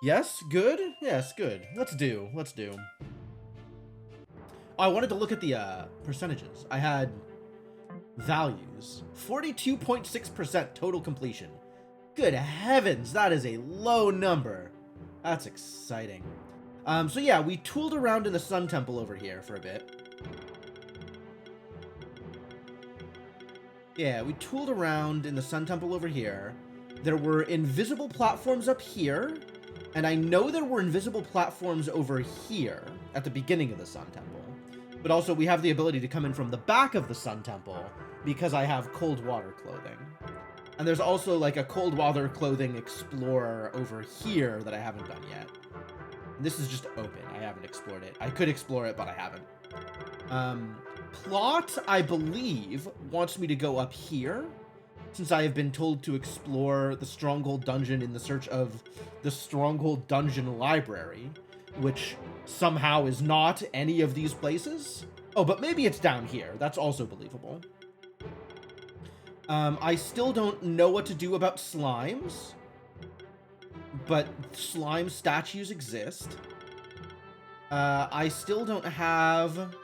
Yes, good? Yes, good. Let's do. Oh, I wanted to look at the percentages. I had values. 42.6% total completion. Good heavens, that is a low number. That's exciting. So yeah, we tooled around in the Sun Temple over here for a bit. Yeah, we tooled around in the Sun Temple over here. There were invisible platforms up here, and I know there were invisible platforms over here at the beginning of the Sun Temple. But also, we have the ability to come in from the back of the Sun Temple because I have cold water clothing. And there's also like a cold water clothing explorer over here that I haven't done yet. And this is just open. I haven't explored it. I could explore it, but I haven't. Plot, I believe, wants me to go up here, since I have been told to explore the Stronghold Dungeon in the search of the Stronghold Dungeon Library, which somehow is not any of these places. Oh, but maybe it's down here. That's also believable. I still don't know what to do about slimes, but slime statues exist. I still don't have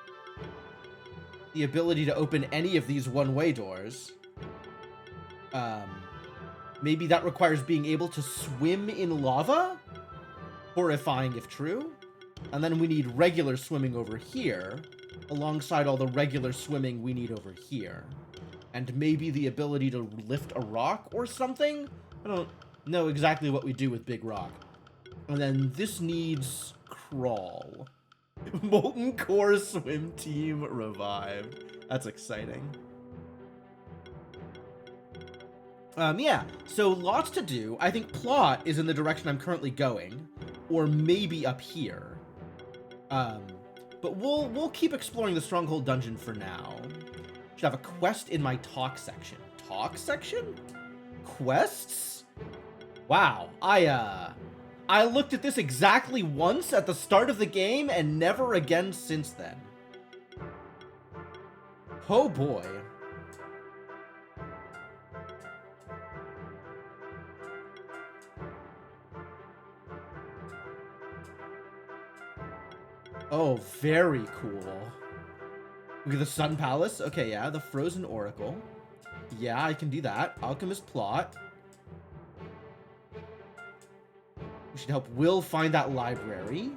the ability to open any of these one-way doors. Maybe that requires being able to swim in lava? Horrifying if true. And then we need regular swimming over here, alongside all the regular swimming we need over here. And maybe the ability to lift a rock or something? I don't know exactly what we do with big rock. And then this needs crawl. Molten Core swim team revived. That's exciting. Yeah, so lots to do. I think plot is in the direction I'm currently going, or maybe up here. But we'll keep exploring the Stronghold Dungeon for now. Should have a quest in my talk section. Talk section? Quests? Wow, I looked at this exactly once at the start of the game and never again since then. Oh boy. Oh, very cool. Look at the Sun Palace. Okay, yeah, the Frozen Oracle. Yeah, I can do that. Alchemist Plot. We should help Will find that library.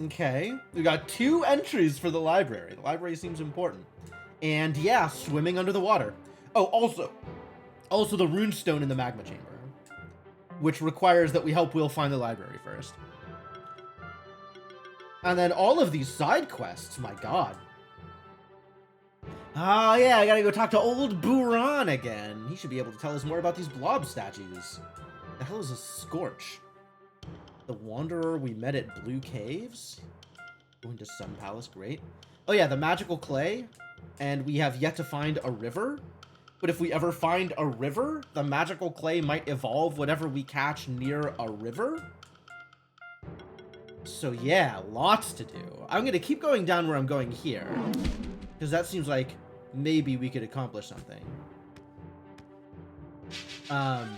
Okay, we got 2 entries for the library. The library seems important. And yeah, swimming under the water. Oh, also the runestone in the magma chamber, which requires that we help Will find the library first. And then all of these side quests, my god. Oh yeah, I gotta go talk to old Buran again. He should be able to tell us more about these blob statues. The hell is a Scorch? The Wanderer we met at Blue Caves? Going to Sun Palace, great. Oh yeah, the magical clay. And we have yet to find a river. But if we ever find a river, the magical clay might evolve whatever we catch near a river. So yeah, lots to do. I'm gonna keep going down where I'm going here, because that seems like maybe we could accomplish something. And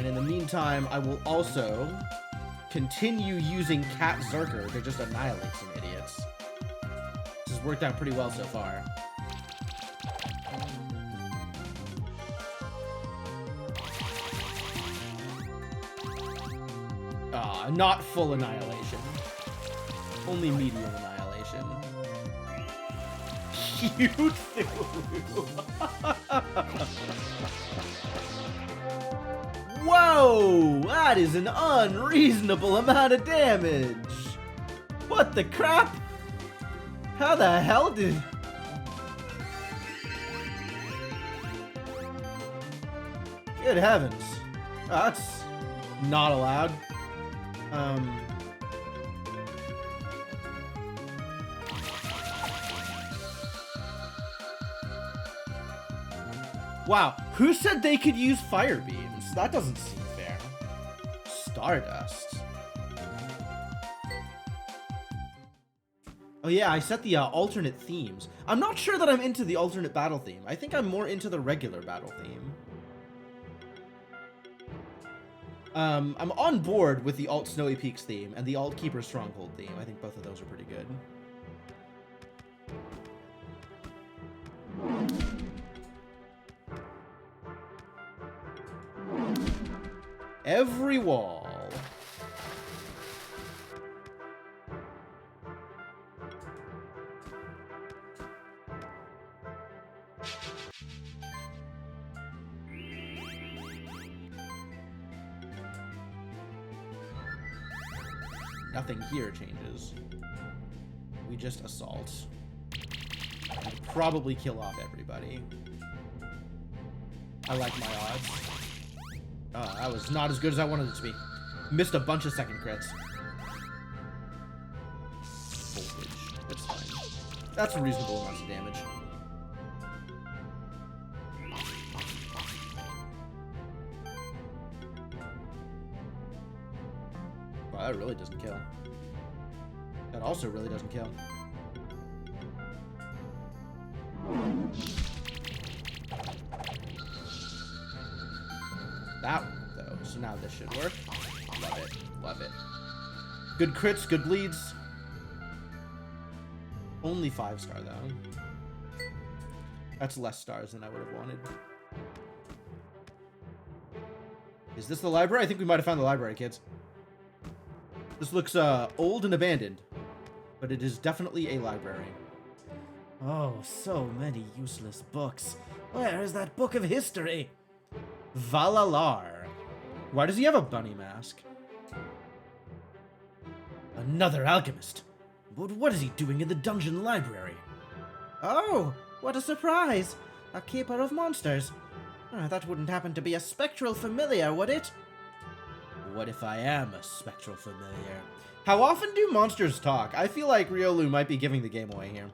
in the meantime, I will also continue using Cat Zerker to just annihilate some idiots. This has worked out pretty well so far. Not full annihilation. Only medium annihilation. Cute Whoa! That is an unreasonable amount of damage! What the crap? How the hell did... Good heavens. That's not allowed. Wow, who said they could use fire beams? That doesn't seem fair. Stardust. Oh yeah, I set the alternate themes. I'm not sure that I'm into the alternate battle theme. I think I'm more into the regular battle theme. I'm on board with the Alt Snowy Peaks theme and the Alt Keeper Stronghold theme. I think both of those are pretty good. Every wall. Nothing here changes. We just assault. And probably kill off everybody. I like my odds. Oh, that was not as good as I wanted it to be. Missed a bunch of second crits. Voltage. That's fine. That's a reasonable amount of damage. Wow, that really doesn't kill. That also really doesn't kill. That one, though. So now this should work. Love it. Love it. Good crits, good bleeds. Only 5-star, though. That's less stars than I would have wanted. Is this the library? I think we might have found the library, kids. This looks old and abandoned, but it is definitely a library. Oh, so many useless books. Where is that book of history? Valalar. Why does he have a bunny mask? Another alchemist. But what is he doing in the dungeon library? Oh, what a surprise! A keeper of monsters. That wouldn't happen to be a spectral familiar, would it? What if I am a spectral familiar? How often do monsters talk? I feel like Riolu might be giving the game away here.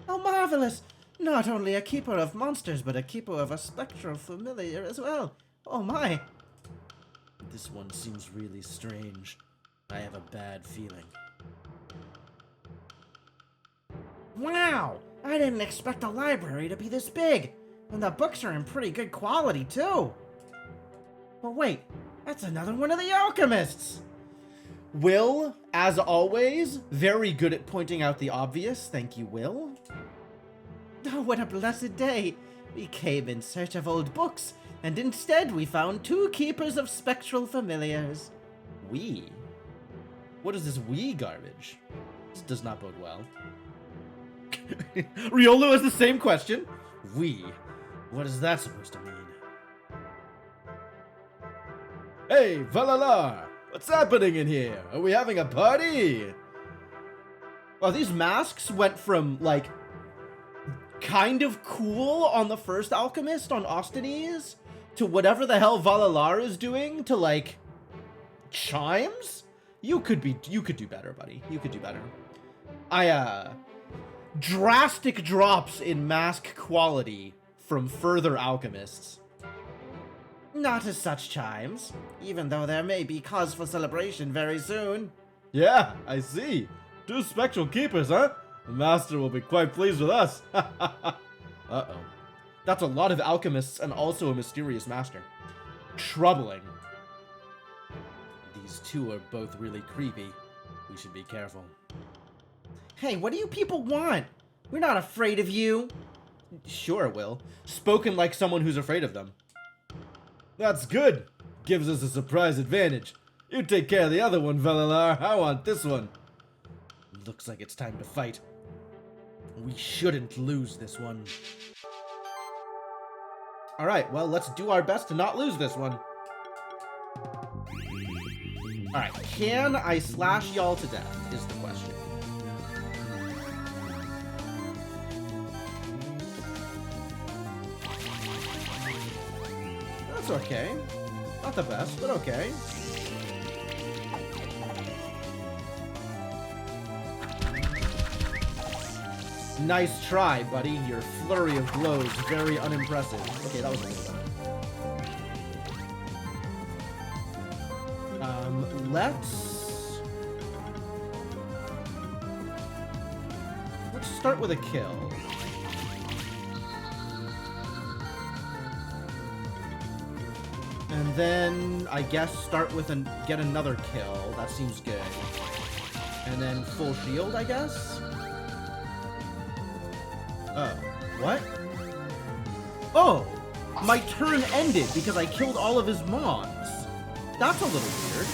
Oh, marvelous! Not only a keeper of monsters, but a keeper of a spectral familiar as well. Oh my! This one seems really strange. I have a bad feeling. Wow! I didn't expect the library to be this big. And the books are in pretty good quality, too. But wait, that's another one of the alchemists! Will, as always, very good at pointing out the obvious. Thank you, Will. Oh, what a blessed day! We came in search of old books, and instead we found 2 keepers of spectral familiars. We? What is this we garbage? This does not bode well. Riolu has the same question. We? What is that supposed to mean? Hey, Valalar! What's happening in here? Are we having a party? Well, these masks went from, like, kind of cool on the first Alchemist on Ostanes to whatever the hell Valalar is doing to, like, chimes? You could do better, buddy. You could do better. Drastic drops in mask quality from further Alchemists. Not as such chimes, even though there may be cause for celebration very soon. Yeah, I see. 2 spectral keepers, huh? The master will be quite pleased with us. Uh-oh. That's a lot of alchemists and also a mysterious master. Troubling. These 2 are both really creepy. We should be careful. Hey, what do you people want? We're not afraid of you. Sure, Will. Spoken like someone who's afraid of them. That's good. Gives us a surprise advantage. You take care of the other one, Valalar. I want this one. Looks like it's time to fight. We shouldn't lose this one. Alright, well, let's do our best to not lose this one. Alright, can I slash y'all to death, is the question. That's okay. Not the best, but okay. Nice try, buddy. Your flurry of blows, very unimpressive. Okay, that was a little better. Let's start with a kill. And then, I guess, start with get another kill. That seems good. And then full shield, I guess? Oh. What? Oh! My turn ended because I killed all of his mons. That's a little weird.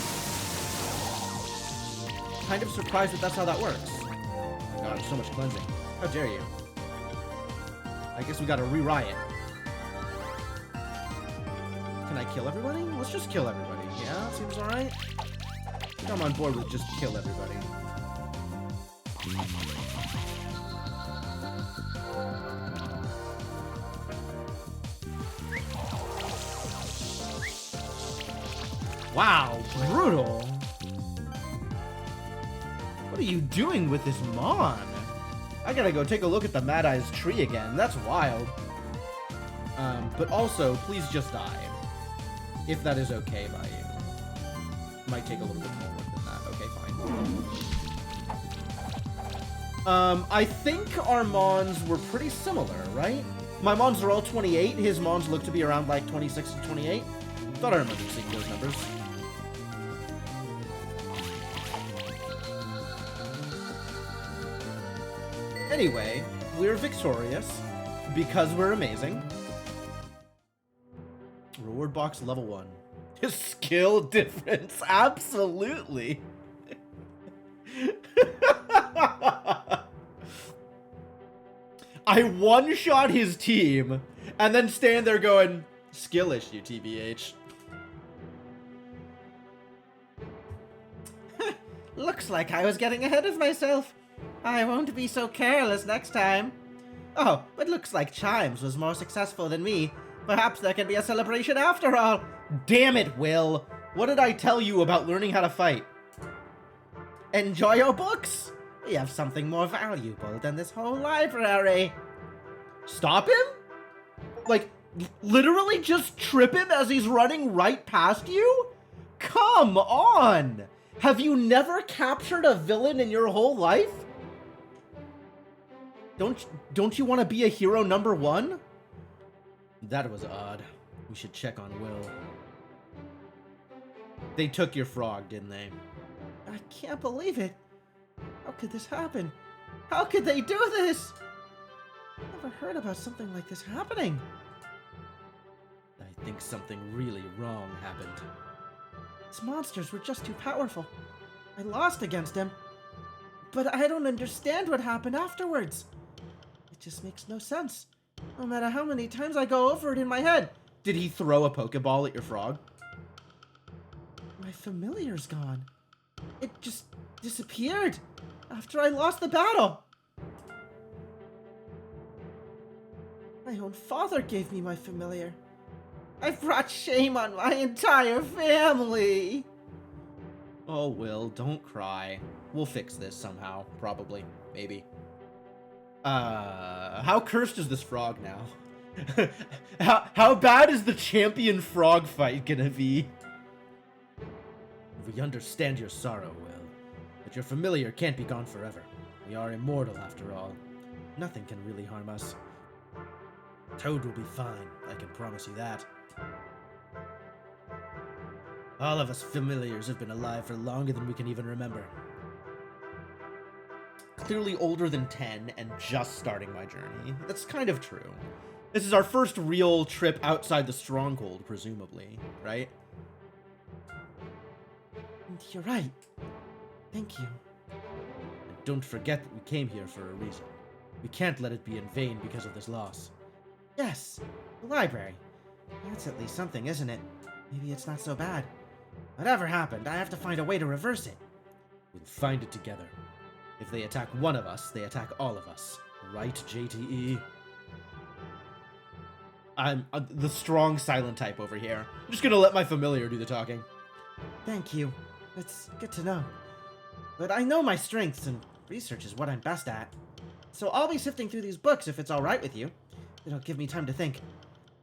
Kind of surprised that that's how that works. Oh my god, so much cleansing. How dare you? I guess we gotta rewrite. Can I kill everybody? Let's just kill everybody. Yeah, seems alright. I think I'm on board with just kill everybody. Wow, brutal. What are you doing with this Mon? I gotta go take a look at the Mad Eyes tree again. That's wild. But also, please just die. If that is okay by you. Might take a little bit more work than that. Okay, fine. I think our Mons were pretty similar, right? My Mons are all 28. His Mons look to be around like 26 to 28. Thought I remembered seeing those numbers. Anyway, we're victorious because we're amazing. Reward box level 1. Skill difference, absolutely. I one-shot his team and then stand there going, skill issue, TBH. Looks like I was getting ahead of myself. I won't be so careless next time. Oh, but looks like Chimes was more successful than me. Perhaps there can be a celebration after all. Damn it, Will. What did I tell you about learning how to fight? Enjoy your books. We have something more valuable than this whole library. Stop him? Like, literally just trip him as he's running right past you? Come on! Have you never captured a villain in your whole life? Don't you want to be a hero number 1? That was odd. We should check on Will. They took your frog, didn't they? I can't believe it. How could this happen? How could they do this? Never heard about something like this happening. I think something really wrong happened. These monsters were just too powerful. I lost against them. But I don't understand what happened afterwards. It just makes no sense. No matter how many times I go over it in my head. Did he throw a Pokeball at your frog? My familiar's gone. It just disappeared after I lost the battle. My own father gave me my familiar. I've brought shame on my entire family. Oh, Will, don't cry. We'll fix this somehow. Probably. Maybe. How cursed is this frog now? how bad is the champion frog fight gonna be? We understand your sorrow, Will, but your familiar can't be gone forever. We are immortal after all. Nothing can really harm us. Toad will be fine, I can promise you that. All of us familiars have been alive for longer than we can even remember. Clearly older than 10 and just starting my journey. That's kind of true. This is our first real trip outside the stronghold, presumably, right? You're right. Thank you. And don't forget that we came here for a reason. We can't let it be in vain because of this loss. Yes, the library. That's at least something, isn't it? Maybe it's not so bad. Whatever happened, I have to find a way to reverse it. We'll find it together. If they attack one of us, they attack all of us. Right, JTE? I'm the strong silent type over here. I'm just gonna let my familiar do the talking. Thank you. It's good to know. But I know my strengths, and research is what I'm best at. So I'll be sifting through these books if it's alright with you. It'll give me time to think.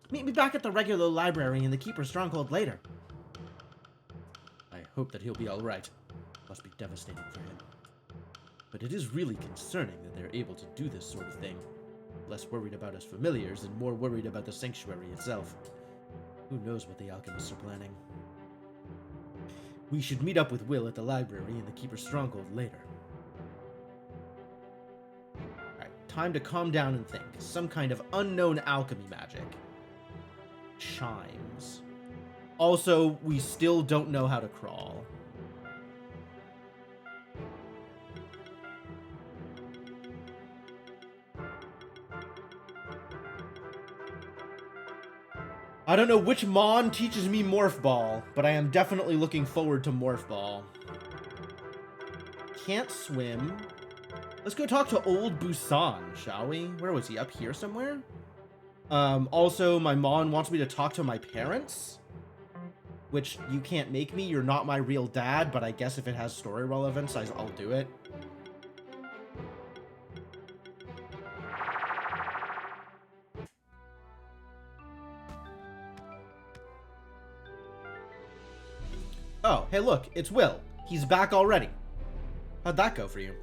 Meet me back at the regular library in the Keeper's Stronghold later. I hope that he'll be alright. Must be devastating for him. But it is really concerning that they're able to do this sort of thing. Less worried about his familiars and more worried about the sanctuary itself. Who knows what the alchemists are planning? We should meet up with Will at the library in the Keeper's Stronghold later. Alright, time to calm down and think. Some kind of unknown alchemy magic. Chimes. Also, we still don't know how to crawl. I don't know which Mon teaches me Morph Ball, but I am definitely looking forward to Morph Ball. Can't swim. Let's go talk to old Busan, shall we? Where was he? Up here somewhere? Also, my Mon wants me to talk to my parents. Which, you can't make me. You're not my real dad, but I guess if it has story relevance, I'll do it. Oh, hey look, it's Will. He's back already. How'd that go for you?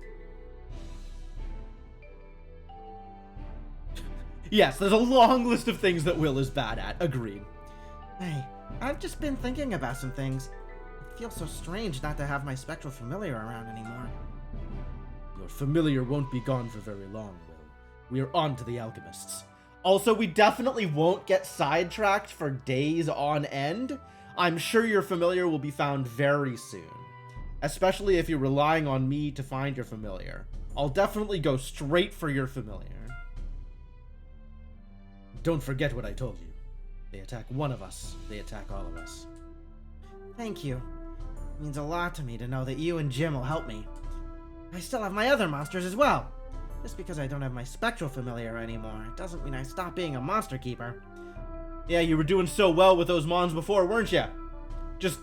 Yes, there's a long list of things that Will is bad at. Agreed. Hey, I've just been thinking about some things. It feels so strange not to have my spectral familiar around anymore. Your familiar won't be gone for very long, Will. We are on to the alchemists. Also, we definitely won't get sidetracked for days on end. I'm sure your familiar will be found very soon. Especially if you're relying on me to find your familiar. I'll definitely go straight for your familiar. Don't forget what I told you. They attack one of us, they attack all of us. Thank you. It means a lot to me to know that you and Jim will help me. I still have my other monsters as well. Just because I don't have my spectral familiar anymore, it doesn't mean I stop being a monster keeper. Yeah, you were doing so well with those Mons before, weren't you? Just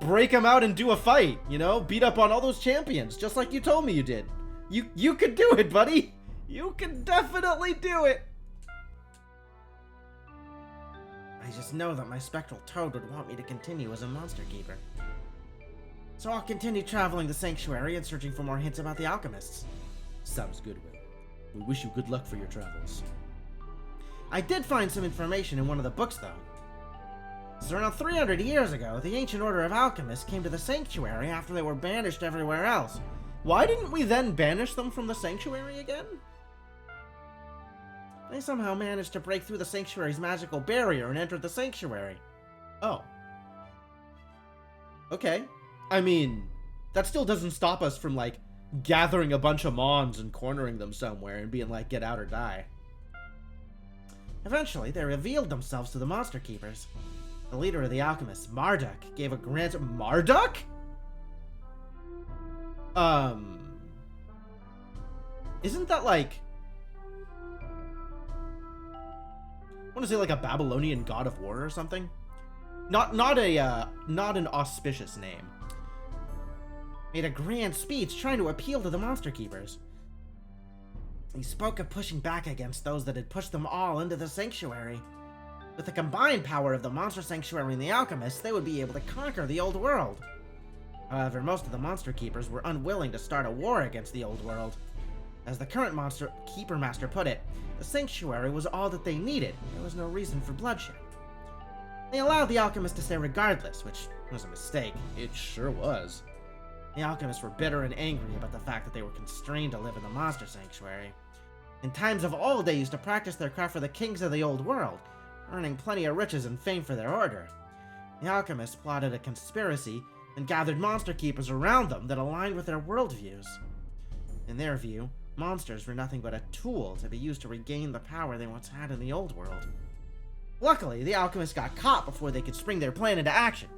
break them out and do a fight, you know? Beat up on all those champions, just like you told me you did. You could do it, buddy! You can definitely do it! I just know that my spectral toad would want me to continue as a monster keeper. So I'll continue traveling the sanctuary and searching for more hints about the alchemists. Sounds good, Will. We wish you good luck for your travels. I did find some information in one of the books, though. So around 300 years ago, the Ancient Order of Alchemists came to the Sanctuary after they were banished everywhere else. Why didn't we then banish them from the Sanctuary again? They somehow managed to break through the Sanctuary's magical barrier and entered the Sanctuary. Oh. Okay. I mean, that still doesn't stop us from, like, gathering a bunch of Mons and cornering them somewhere and being like, get out or die. Eventually, they revealed themselves to the Monster Keepers. The leader of the alchemists, Marduk, gave a grant— Marduk? Isn't that like— I want to say like a Babylonian god of war or something? Not an auspicious name. Made a grand speech trying to appeal to the Monster Keepers. He spoke of pushing back against those that had pushed them all into the Sanctuary. With the combined power of the Monster Sanctuary and the Alchemists, they would be able to conquer the Old World. However, most of the Monster Keepers were unwilling to start a war against the Old World. As the current Monster Keeper Master put it, the Sanctuary was all that they needed. There was no reason for bloodshed. They allowed the Alchemists to stay regardless, which was a mistake. It sure was. The Alchemists were bitter and angry about the fact that they were constrained to live in the Monster Sanctuary. In times of old, they used to practice their craft for the kings of the Old World, earning plenty of riches and fame for their order. The Alchemists plotted a conspiracy and gathered Monster Keepers around them that aligned with their worldviews. In their view, monsters were nothing but a tool to be used to regain the power they once had in the Old World. Luckily, the Alchemists got caught before they could spring their plan into action.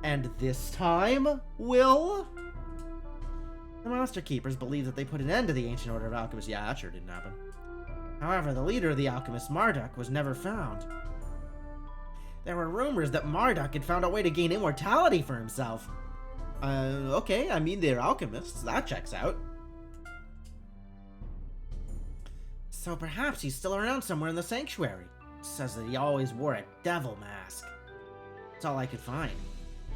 And this time, Will? The Monster Keepers believed that they put an end to the Ancient Order of Alchemists. Yeah, that sure didn't happen. However, the leader of the Alchemists, Marduk, was never found. There were rumors that Marduk had found a way to gain immortality for himself. Okay, I mean, they're alchemists. That checks out. So perhaps he's still around somewhere in the Sanctuary. It says that he always wore a devil mask. That's all I could find.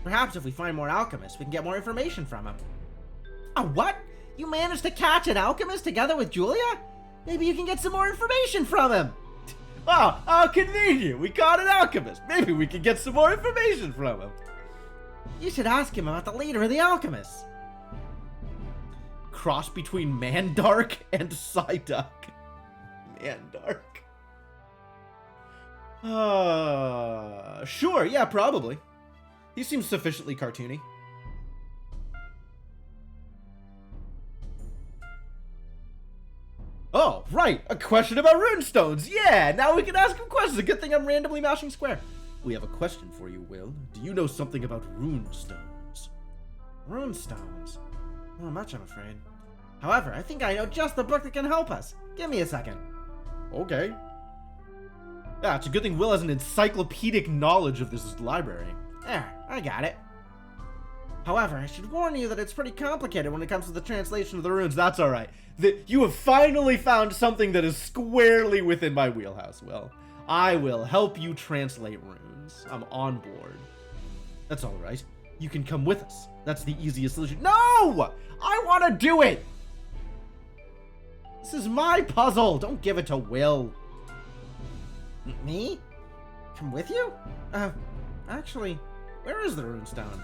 Perhaps if we find more alchemists, we can get more information from him. A what? You managed to catch an alchemist together with Julia? Maybe you can get some more information from him. Wow, how convenient. We caught an alchemist. Maybe we can get some more information from him. You should ask him about the leader of the alchemists. Cross between Mandark and Psyduck. Mandark. Sure, yeah, probably. He seems sufficiently cartoony. Oh, right, a question about runestones. Yeah, now we can ask him questions. A good thing I'm randomly mashing square. We have a question for you, Will. Do you know something about runestones? Runestones? Not much, I'm afraid. However, I think I know just the book that can help us. Give me a second. Okay. Yeah, it's a good thing Will has an encyclopedic knowledge of this library. There, I got it. However, I should warn you that it's pretty complicated when it comes to the translation of the runes. That's alright. You have finally found something that is squarely within my wheelhouse, Will. I will help you translate runes. I'm on board. That's alright. You can come with us. That's the easiest solution. No! I want to do it! This is my puzzle. Don't give it to Will. Me? Come with you? Actually, where is the runestone?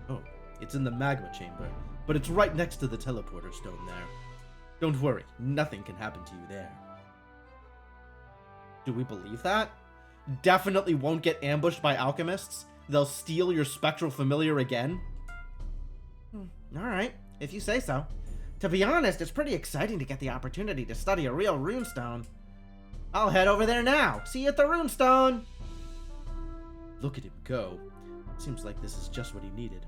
Oh, it's in the magma chamber, but it's right next to the teleporter stone there. Don't worry, nothing can happen to you there. Do we believe that? Definitely won't get ambushed by alchemists? They'll steal your spectral familiar again? Alright, if you say so. To be honest, it's pretty exciting to get the opportunity to study a real runestone. I'll head over there now. See you at the runestone! Look at him go. Seems like this is just what he needed.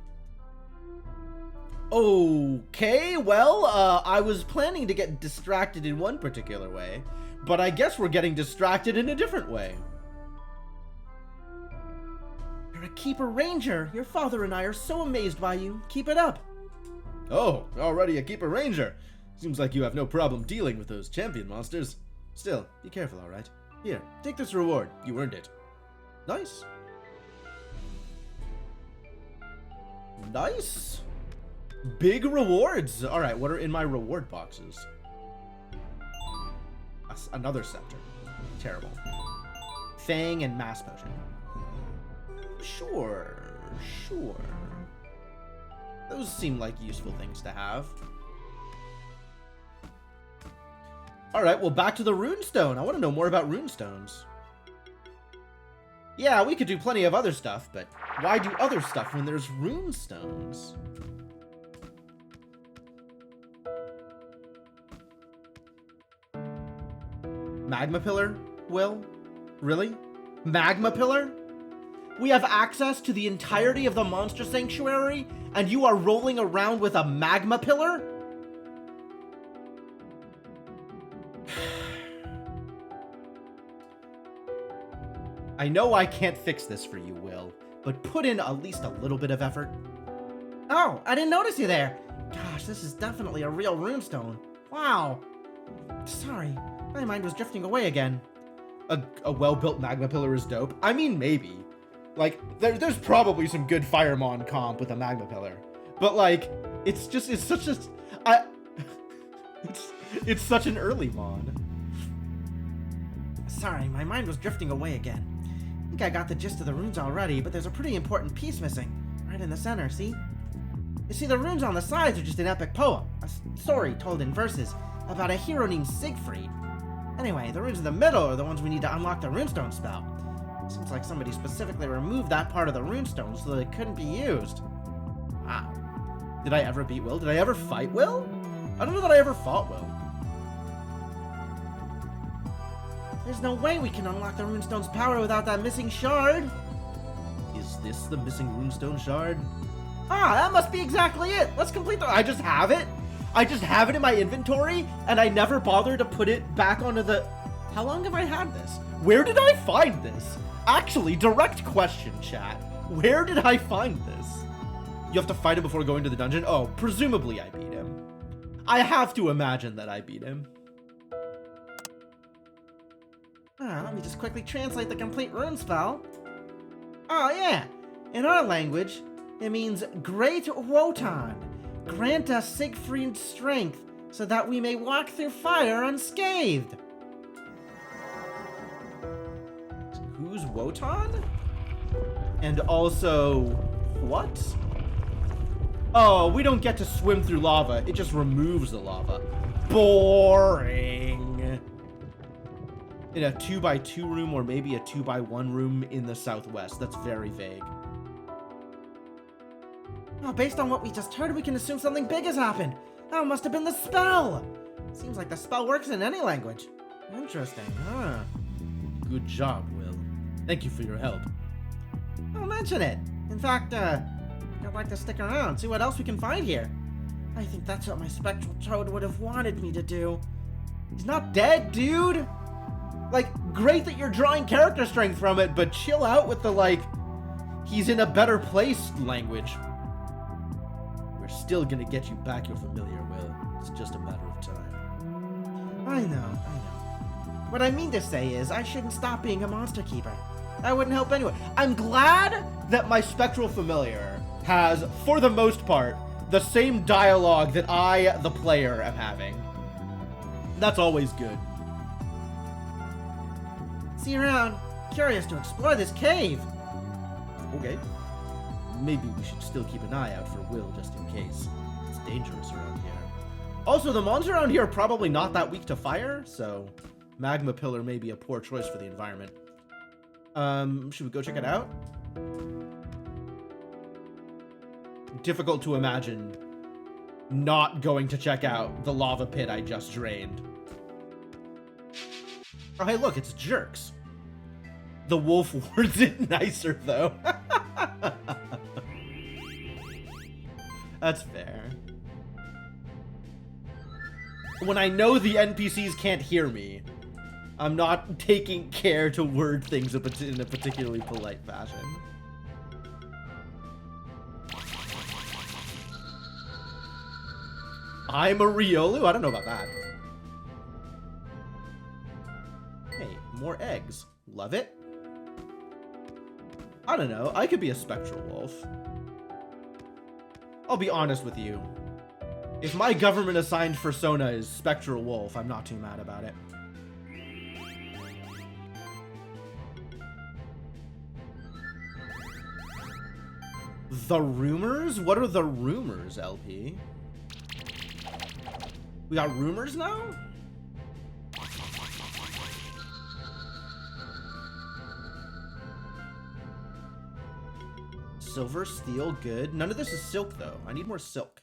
Okay, well, I was planning to get distracted in one particular way, but I guess we're getting distracted in a different way. You're a Keeper Ranger. Your father and I are so amazed by you. Keep it up. Oh, already a Keeper Ranger. Seems like you have no problem dealing with those champion monsters. Still, be careful, alright? Here, take this reward. You earned it. Nice. Nice. Big rewards. Alright, what are in my reward boxes? Another scepter. Terrible. Fang and mass potion. Sure. Those seem like useful things to have. Alright, well, back to the runestone. I want to know more about runestones. Yeah, we could do plenty of other stuff, but why do other stuff when there's runestones? Magma pillar, Will? Really? Magma pillar? We have access to the entirety of the monster sanctuary, and you are rolling around with a magma pillar? I know I can't fix this for you, Will, but put in at least a little bit of effort. Oh, I didn't notice you there. Gosh, this is definitely a real runestone. Wow. Sorry, my mind was drifting away again. A well-built magma pillar is dope. I mean, maybe. Like, there's probably some good Firemon comp with a magma pillar. But, like, it's such a... it's such an early mon. Sorry, my mind was drifting away again. I think I got the gist of the runes already, but there's a pretty important piece missing. Right in the center, see? You see, the runes on the sides are just an epic poem. A story told in verses about a hero named Siegfried. Anyway, the runes in the middle are the ones we need to unlock the runestone spell. Seems like somebody specifically removed that part of the runestone so that it couldn't be used. Wow. Did I ever beat Will? Did I ever fight Will? I don't know that I ever fought Will. There's no way we can unlock the runestone's power without that missing shard. Is this the missing runestone shard? Ah, that must be exactly it. Let's complete the... I just have it? I just have it in my inventory, and I never bothered to put it back onto the... How long have I had this? Where did I find this? Actually, direct question, chat. Where did I find this? You have to fight him before going to the dungeon? Oh, presumably I beat him. I have to imagine that I beat him. Let me just quickly translate the complete rune spell. Oh, yeah. In our language, it means Great Wotan. Grant us Siegfried's strength so that we may walk through fire unscathed. Who's Wotan? And also, what? Oh, we don't get to swim through lava. It just removes the lava. Boring. In a 2x2 room or maybe a 2x1 room in the southwest. That's very vague. Oh, based on what we just heard, we can assume something big has happened. That must have been the spell. Seems like the spell works in any language. Interesting, huh? Good job, Will. Thank you for your help. Don't mention it. In fact, I'd like to stick around, see what else we can find here. I think that's what my spectral toad would have wanted me to do. He's not dead, dude. Like, great that you're drawing character strength from it, but chill out with the, like, he's in a better place language. We're still gonna get you back your familiar, Will. It's just a matter of time. I know. What I mean to say is, I shouldn't stop being a monster keeper. That wouldn't help anyone. I'm glad that my spectral familiar has, for the most part, the same dialogue that I, the player, am having. That's always good. See you around. Curious to explore this cave. Okay. Maybe we should still keep an eye out for Will just in case. It's dangerous around here. Also, the monsters around here are probably not that weak to fire, so magma pillar may be a poor choice for the environment. Should we go check it out? Difficult to imagine not going to check out the lava pit I just drained. Oh, hey, look, it's Jerks. The wolf words it nicer, though. That's fair. When I know the NPCs can't hear me, I'm not taking care to word things in a particularly polite fashion. I'm a Riolu? I don't know about that. Hey, more eggs. Love it. I don't know. I could be a spectral wolf. I'll be honest with you. If my government assigned persona is spectral wolf, I'm not too mad about it. The rumors? What are the rumors, LP? We got rumors now? Silver, steel, good. None of this is silk, though. I need more silk.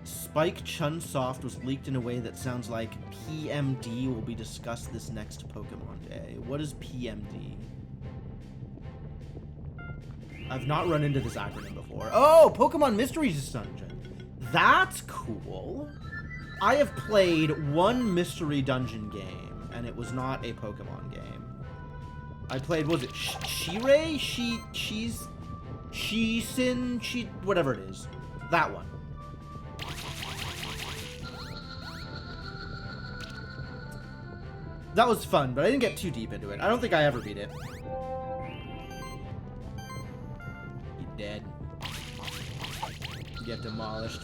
Spike Chunsoft was leaked in a way that sounds like PMD will be discussed this next Pokemon Day. What is PMD? I've not run into this acronym before. Oh, Pokemon Mysteries Dungeon. That's cool. I have played one Mystery Dungeon game, and it was not a Pokemon game. I played, was it Shirei? Shisin, whatever it is. That one. That was fun, but I didn't get too deep into it. I don't think I ever beat it. You dead. You get demolished.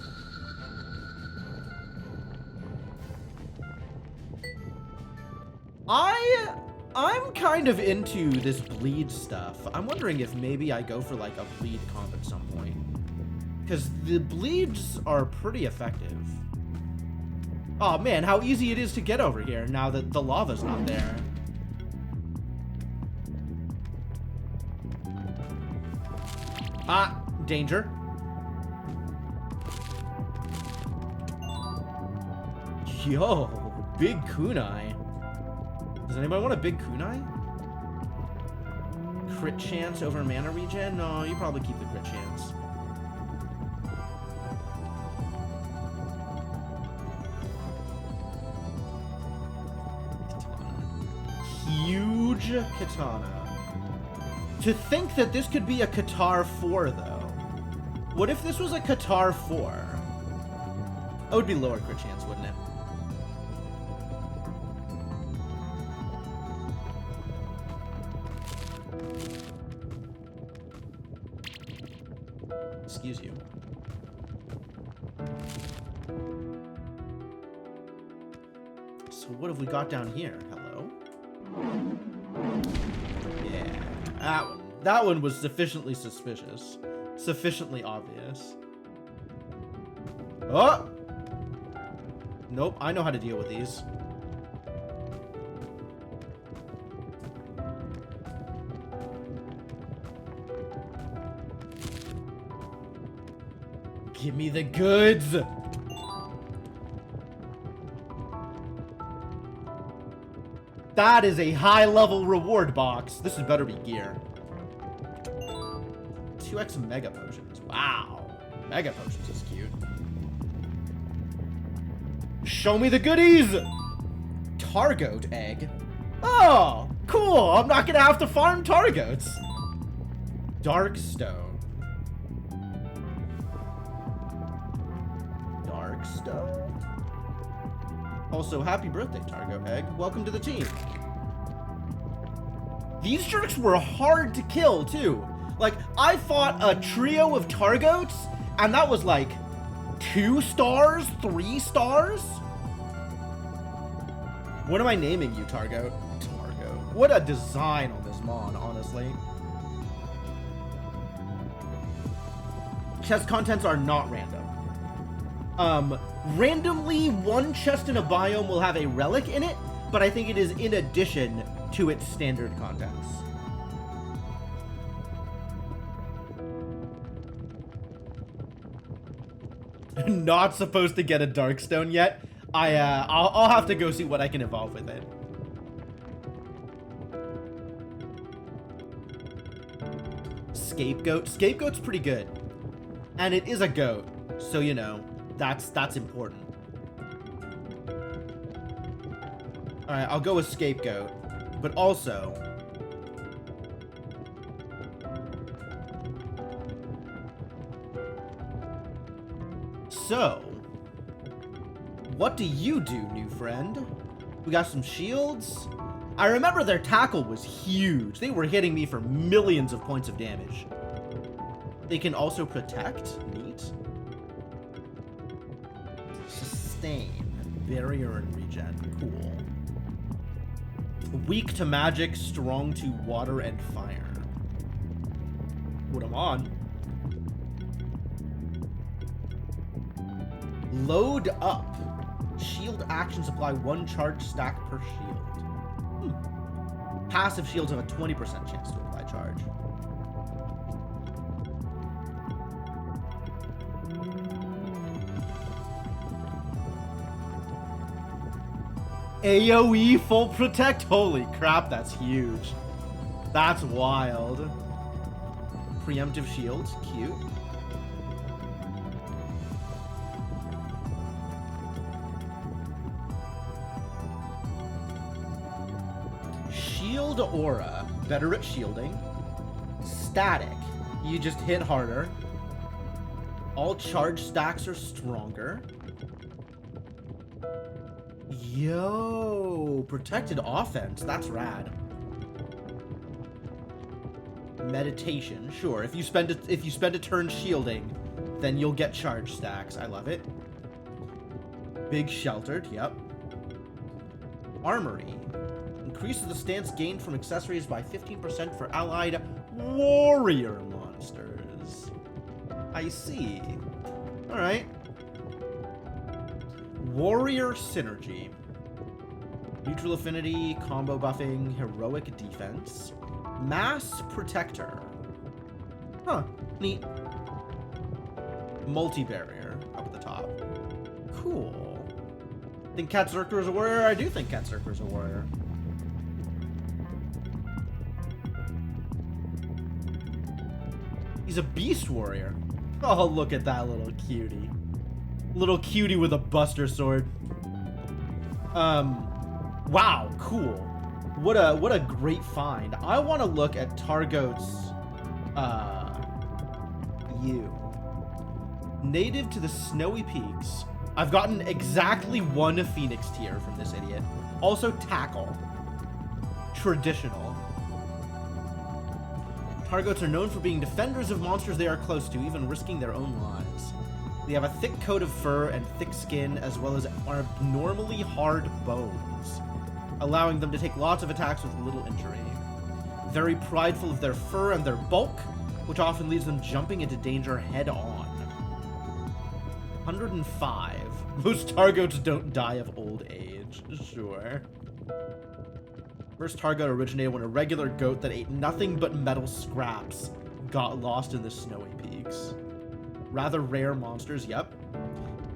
I'm kind of into this bleed stuff. I'm wondering if maybe I go for like a bleed comp at some point. Because the bleeds are pretty effective. Oh man, how easy it is to get over here now that the lava's not there. Ah, danger. Yo, big kunai. Does anybody want a big kunai? Crit chance over mana regen? No, you probably keep the crit chance. Huge katana. To think that this could be a Katar 4, though. What if this was a Katar 4? That would be lower crit chance, wouldn't it? Excuse you. So what have we got down here? Hello? Yeah, that one was sufficiently suspicious. Sufficiently obvious. Oh! Nope, I know how to deal with these. Give me the goods! That is a high-level reward box. This had better be gear. 2x Mega Potions. Wow. Mega Potions is cute. Show me the goodies! Targoat egg. Oh, cool. I'm not gonna have to farm Targoats. Darkstone. Darkstone? Also, happy birthday, Targoat egg. Welcome to the team. These jerks were hard to kill, too. Like, I fought a trio of Targoats, and that was like 2 stars, 3 stars? What am I naming you, Targoat? Targoat. What a design on this Mon, honestly. Chest contents are not random. Randomly, one chest in a biome will have a relic in it, but I think it is in addition to its standard contents. Not supposed to get a Darkstone yet. I'll have to go see what I can evolve with it. Scapegoat. Scapegoat's pretty good. And it is a goat, so you know, that's important. Alright, I'll go with Scapegoat. But also, so, what do you do, new friend? We got some shields. I remember their tackle was huge. They were hitting me for millions of points of damage. They can also protect. Neat. Sustain. Barrier and regen. Cool. Weak to magic, strong to water and fire. What I'm on. Load up. Shield actions apply 1 charge stack per shield. Passive shields have a 20% chance to apply charge. AoE full protect? Holy crap, that's huge. That's wild. Preemptive shields, cute. Shield aura, better at shielding. Static, you just hit harder. All charge stacks are stronger. Yo, protected offense, that's rad. Meditation, sure. If you spend a turn shielding, then you'll get charge stacks. I love it. Big sheltered, yep. Armory. Increases the stance gained from accessories by 15% for allied warrior monsters. I see. Alright. Warrior synergy. Neutral affinity, combo buffing, heroic defense. Mass protector. Huh, neat. Multi-barrier up at the top. Cool. Think Cat Zerker is a warrior? I do think Cat Zerker is a warrior. He's a beast warrior. Oh, look at that little cutie. Little cutie with a buster sword. Wow, cool. What a great find. I want to look at Targoat's native to the snowy peaks. I've gotten exactly 1 Phoenix tier from this idiot. Also tackle. Traditional. Targoats are known for being defenders of monsters they are close to, even risking their own lives. They have a thick coat of fur and thick skin, as well as abnormally hard bones, allowing them to take lots of attacks with little injury. Very prideful of their fur and their bulk, which often leaves them jumping into danger head-on. 105. Most Targoats don't die of old age. Sure. First Targoat originated when a regular goat that ate nothing but metal scraps got lost in the snowy peaks. Rather rare monsters, yep.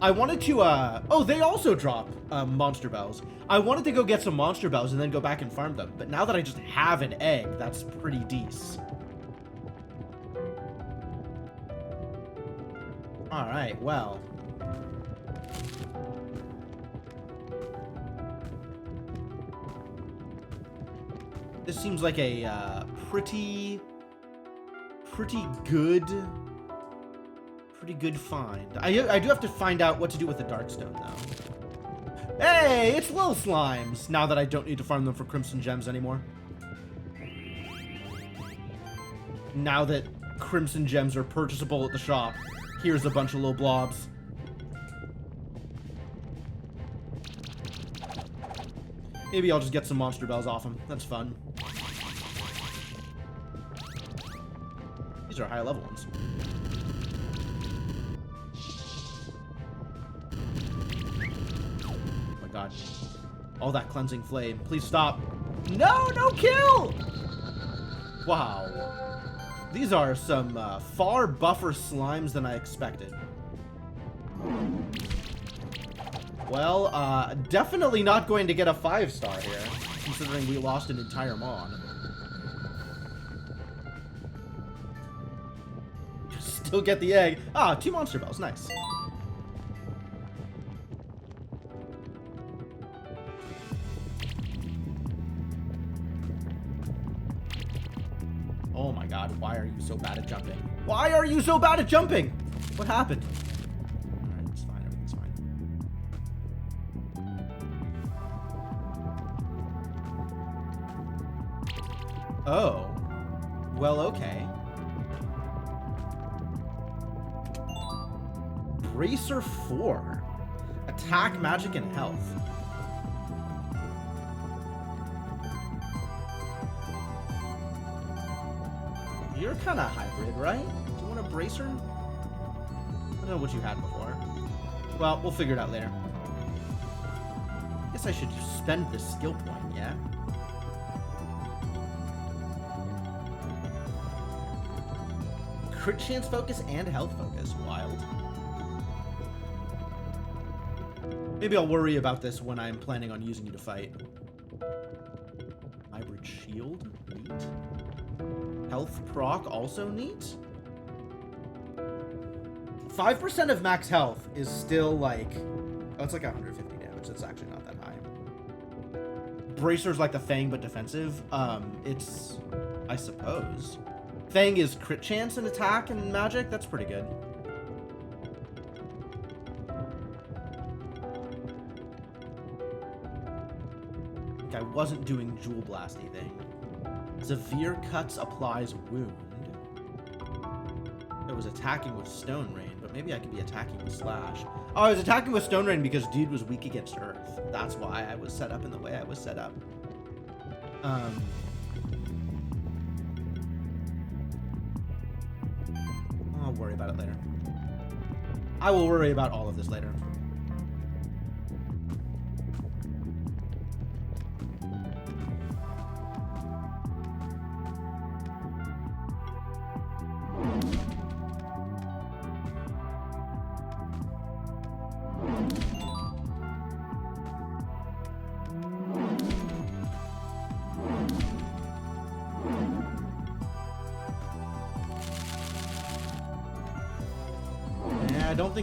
I wanted to, oh, they also drop monster bells. I wanted to go get some monster bells and then go back and farm them, but now that I just have an egg, that's pretty decent. Alright, well. This seems like a pretty good find. I do have to find out what to do with the Darkstone, though. Hey, it's Lil Slimes, now that I don't need to farm them for Crimson Gems anymore. Now that Crimson Gems are purchasable at the shop, here's a bunch of little blobs. Maybe I'll just get some monster bells off them. That's fun. These are high level ones. Oh my god. All that cleansing flame. Please stop. No, no kill! Wow. These are some far buffer slimes than I expected. Well, definitely not going to get a 5-star here, considering we lost an entire Mon. Still get the egg. Ah, 2 monster bells, nice. Oh my god, why are you so bad at jumping? Why are you so bad at jumping? What happened? Alright, it's fine, everything's fine. Oh. Well, okay. Bracer 4. Attack, magic, and health. You're kind of hybrid, right? Do you want a bracer? I don't know what you had before. Well, we'll figure it out later. Guess I should just spend this skill point, yeah? Crit chance focus and health focus. Wild. Maybe I'll worry about this when I'm planning on using you to fight. Hybrid shield? Neat. Health proc, also neat. 5% of max health is still like... Oh, it's like 150 damage. It's actually not that high. Bracer's like the Fang, but defensive. It's... I suppose. Fang is crit chance and attack and magic. That's pretty good. I wasn't doing Jewel Blast anything. Severe Cuts applies wound. It was attacking with Stone Rain, but maybe I could be attacking with Slash. Oh, I was attacking with Stone Rain because dude was weak against Earth. That's why I was set up in the way I was set up. I'll worry about it later. I will worry about all of this later.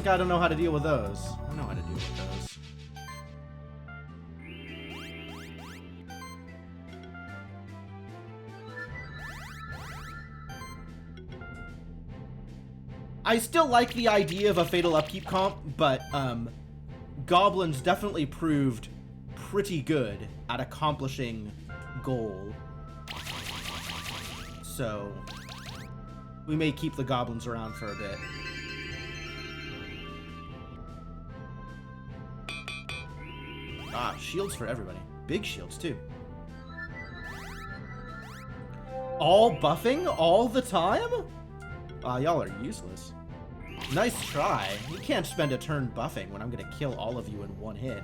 I don't know how to deal with those. I know how to deal with those. I still like the idea of a Fatal Upkeep comp, but Goblins definitely proved pretty good at accomplishing goal. So, We may keep the goblins around for a bit. Ah, shields for everybody. Big shields, too. All buffing all the time? Ah, y'all are useless. Nice try. You can't spend a turn buffing when I'm gonna kill all of you in one hit.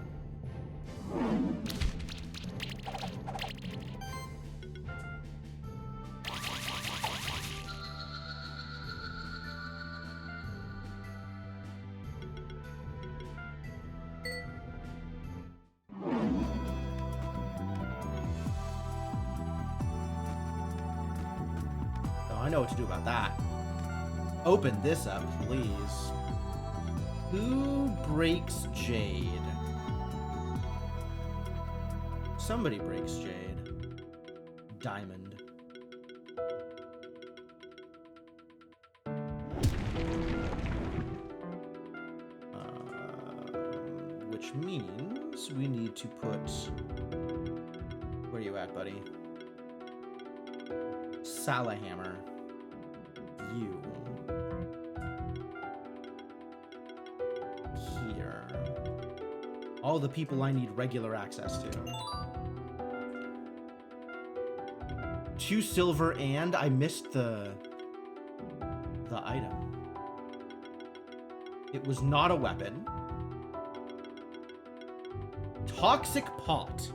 I know what to do about that. Open this up, please. Who breaks Jade? Somebody breaks Jade. Diamond. Which means we need to put... Where are you at, buddy? Salahammer. You. Here. All the people I need regular access to. 2 silver and I missed the item. It was not a weapon. Toxic Pot.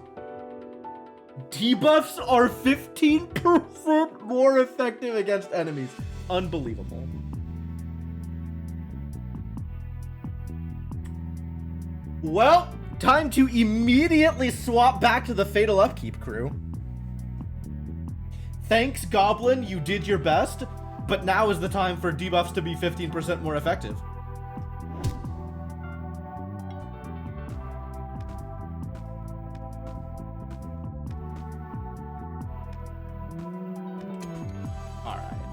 Debuffs are 15% more effective against enemies. Unbelievable. Well, time to immediately swap back to the Fatal Upkeep crew. Thanks, Goblin, you did your best, but now is the time for debuffs to be 15% more effective.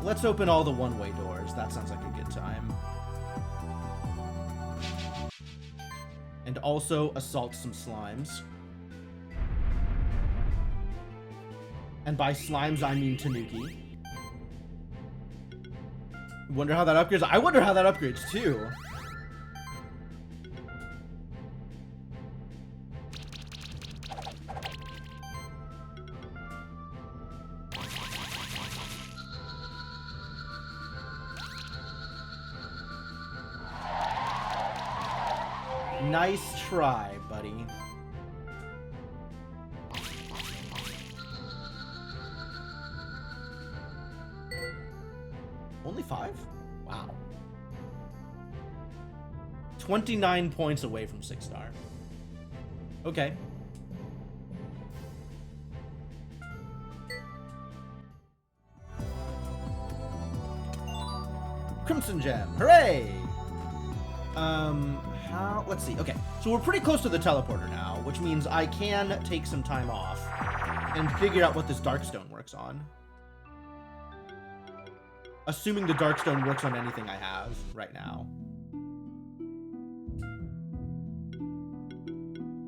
Let's open all the one-way doors. That sounds like a good time. And also assault some slimes. And by slimes, I mean Tanuki. Wonder how that upgrades. I wonder how that upgrades, too. Nice try, buddy. Only 5? Wow. 29 points away from 6-star. Okay. Crimson Gem. Hooray! Let's see. Okay, so we're pretty close to the teleporter now, which means I can take some time off and figure out what this Darkstone works on. Assuming the Darkstone works on anything I have right now.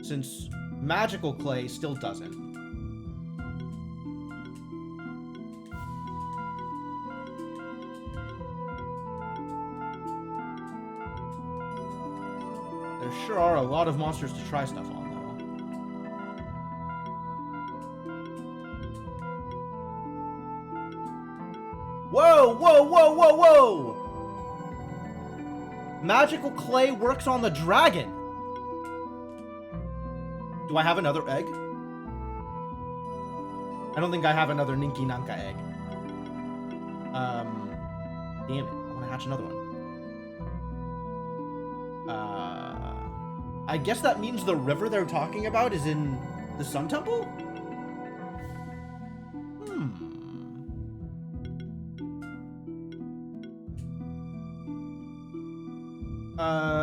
Since Magical Clay still doesn't. There sure are a lot of monsters to try stuff on, though. Whoa, whoa, whoa, whoa, whoa! Magical Clay works on the dragon! Do I have another egg? I don't think I have another Ninki Nanka egg. Damn it. I want to hatch another one. I guess that means the river they're talking about is in the Sun Temple?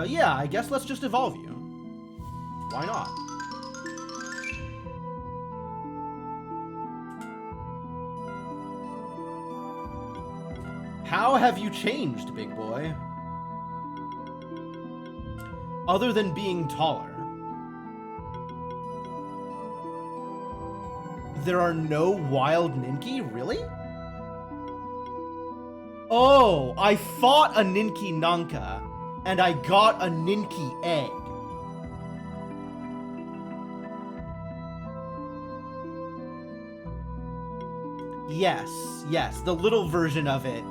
Yeah, I guess let's just evolve you. Why not? How have you changed, big boy? Other than being taller. There are no wild Ninki? Really? Oh, I fought a Ninki Nanka, and I got a Ninki egg. Yes, the little version of it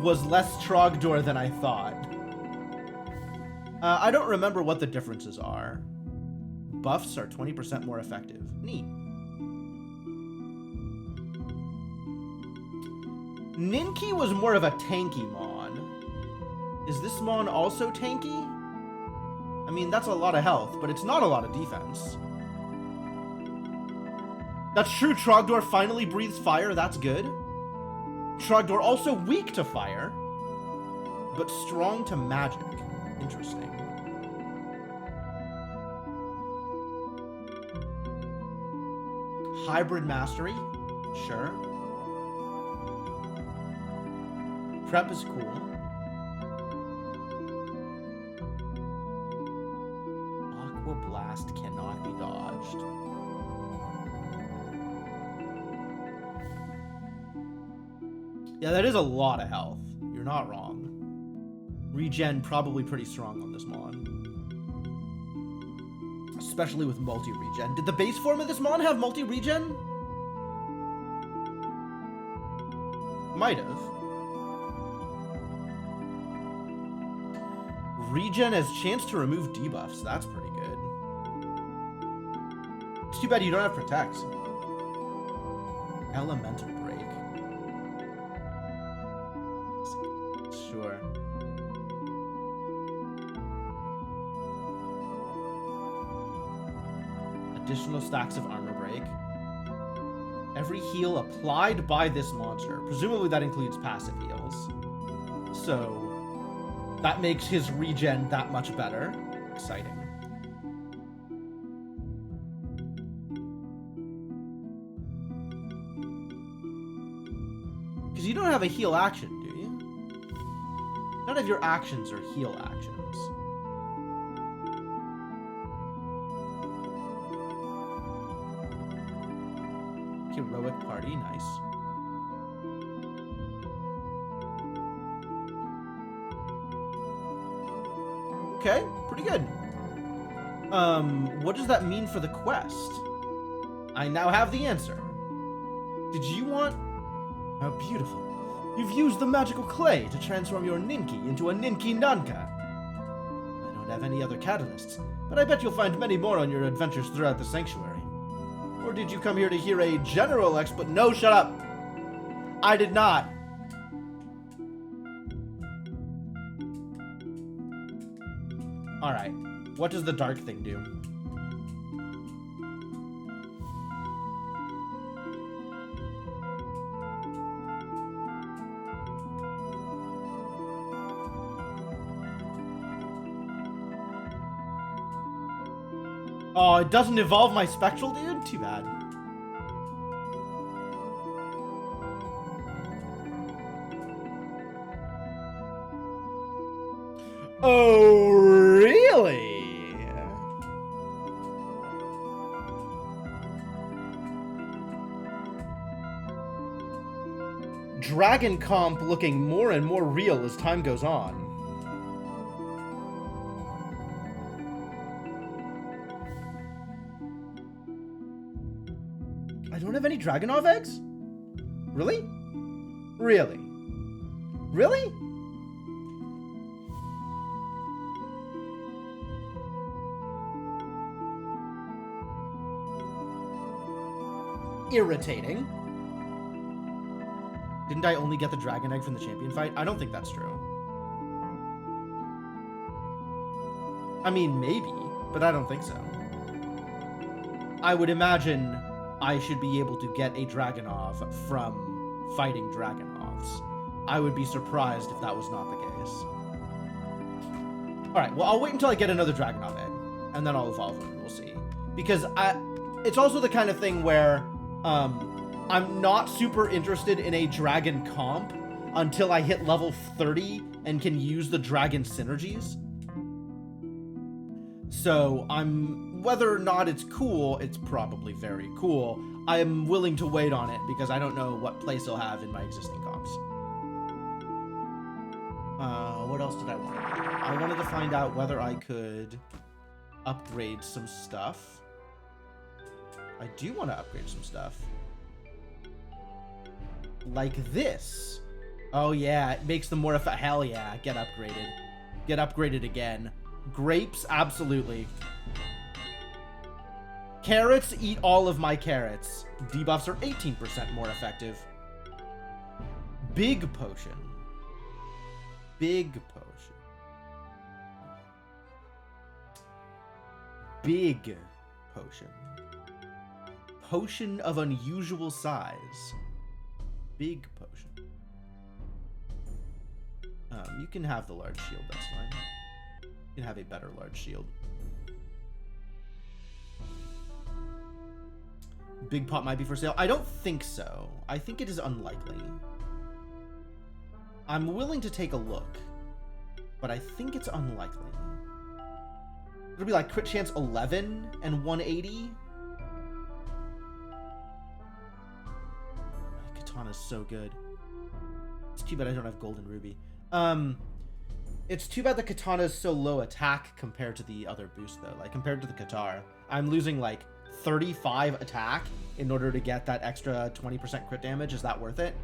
was less Trogdor than I thought. I don't remember what the differences are. Buffs are 20% more effective. Neat. Ninki was more of a tanky Mon. Is this Mon also tanky? I mean, that's a lot of health, but it's not a lot of defense. That's true, Trogdor finally breathes fire, that's good. Trogdor also weak to fire, but strong to magic. Interesting. Hybrid Mastery? Sure. Prep is cool. Aqua Blast cannot be dodged. Yeah, that is a lot of health. You're not wrong. Regen probably pretty strong on this Mon. Especially with multi-regen. Did the base form of this Mon have multi-regen? Might have. Regen has chance to remove debuffs. That's pretty good. It's too bad you don't have Protect. Elemental Break. Sure. Additional stacks of armor break. Every heal applied by this monster. Presumably that includes passive heals. So that makes his regen that much better. Exciting. Because you don't have a heal action, do you? None of your actions are heal actions. Heroic Party, nice. Okay, pretty good. What does that mean for the quest? I now have the answer. Did you want... How beautiful. You've used the magical clay to transform your Ninki into a Ninki Nanka. I don't have any other catalysts, but I bet you'll find many more on your adventures throughout the sanctuary. Or did you come here to hear a general No, shut up! I did not. Alright, what does the dark thing do? Oh, it doesn't evolve my spectral, dude? Too bad. Oh, really? Dragon Comp looking more and more real as time goes on. I don't have any Dragonov eggs? Really? Really? Really? Irritating. Didn't I only get the dragon egg from the champion fight? I don't think that's true. I mean, maybe, but I don't think so. I would imagine I should be able to get a Dragonov from fighting Dragonovs. I would be surprised if that was not the case. Alright, well, I'll wait until I get another Dragonov egg, and then I'll evolve one, we'll see. Because it's also the kind of thing where I'm not super interested in a dragon comp until I hit level 30 and can use the dragon synergies. So whether or not it's cool, it's probably very cool. I am willing to wait on it because I don't know what place I'll have in my existing comps. What else did I want to do? I wanted to find out whether I could upgrade some stuff. I do want to upgrade some stuff. Like this. Oh yeah, it makes them more hell yeah, get upgraded. Get upgraded again. Grapes, absolutely. Carrots, eat all of my carrots. Debuffs are 18% more effective. Big potion. Big potion. Big potion. Potion of unusual size. Big potion. You can have the large shield, that's fine. You can have a better large shield. Big pot might be for sale. I don't think so. I think it is unlikely. I'm willing to take a look, but I think it's unlikely. It'll be like crit chance 11 and 180. Katana's so good. It's too bad I don't have Golden Ruby. It's too bad the katana is so low attack compared to the other boost, though. Like, compared to the Katar, I'm losing, like, 35 attack in order to get that extra 20% crit damage. Is that worth it?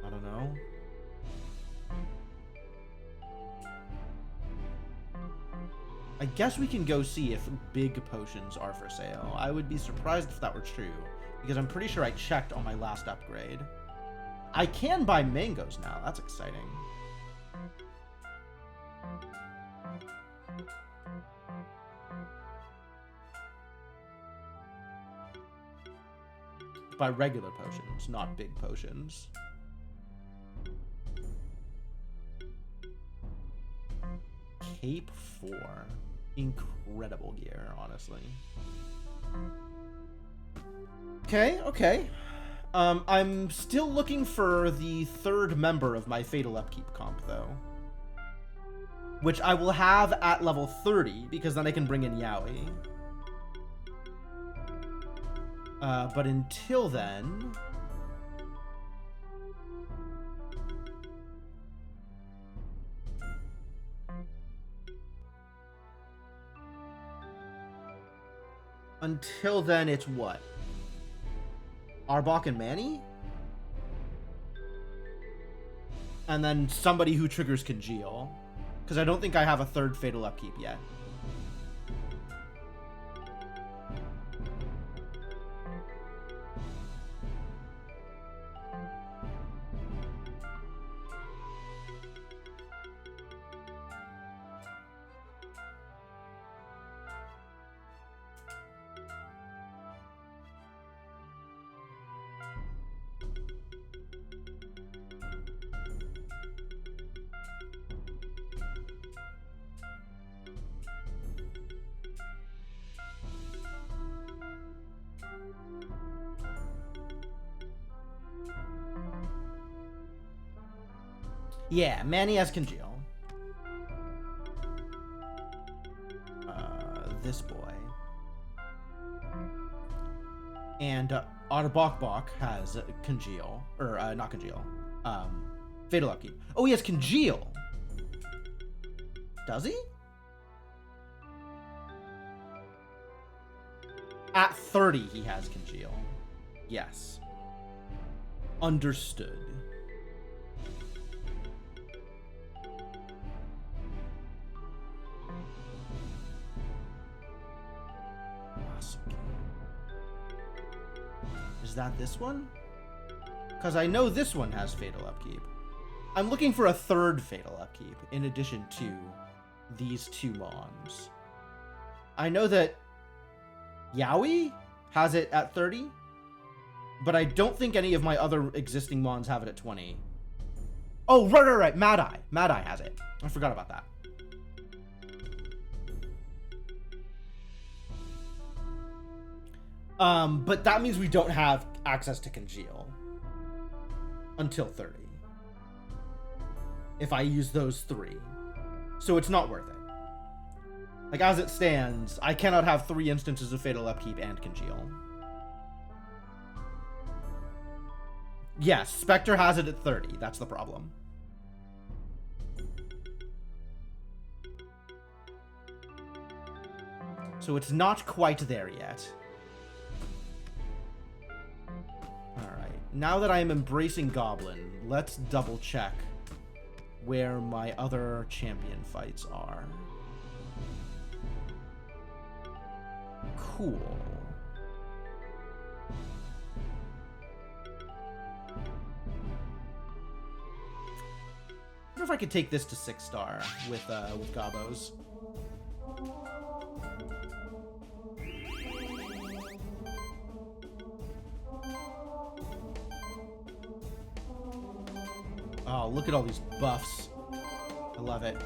I don't know. I guess we can go see if big potions are for sale. I would be surprised if that were true, because I'm pretty sure I checked on my last upgrade. I can buy mangoes now. That's exciting. Buy regular potions, not big potions. Cape 4. Incredible gear, honestly. Okay, okay. I'm still looking for the third member of my Fatal Upkeep comp, though. Which I will have at level 30, because then I can bring in Yaoi. But until then... Until then, it's what? Arbok and Manny? And then somebody who triggers Congeal. Because I don't think I have a third Fatal Upkeep yet. Yeah, Manny has Congeal. This boy. And Arbok has Congeal. Or, not Congeal. Fatal Upkeep. Oh, he has Congeal! Does he? At 30, he has Congeal. Yes. Understood. Is that this one? Because I know this one has Fatal Upkeep. I'm looking for a third Fatal Upkeep in addition to these two Mons. I know that Yaoi has it at 30, but I don't think any of my other existing Mons have it at 20. Oh, right. Mad Eye. Mad Eye has it. I forgot about that. But that means we don't have access to Congeal until 30. If I use those 3. So it's not worth it. Like, as it stands, I cannot have 3 instances of Fatal Upkeep and Congeal. Yes, Spectre has it at 30. That's the problem. So it's not quite there yet. Alright, now that I am embracing Goblin, let's double check where my other champion fights are. Cool. I wonder if I could take this to 6-star with Gobos. Oh, look at all these buffs. I love it.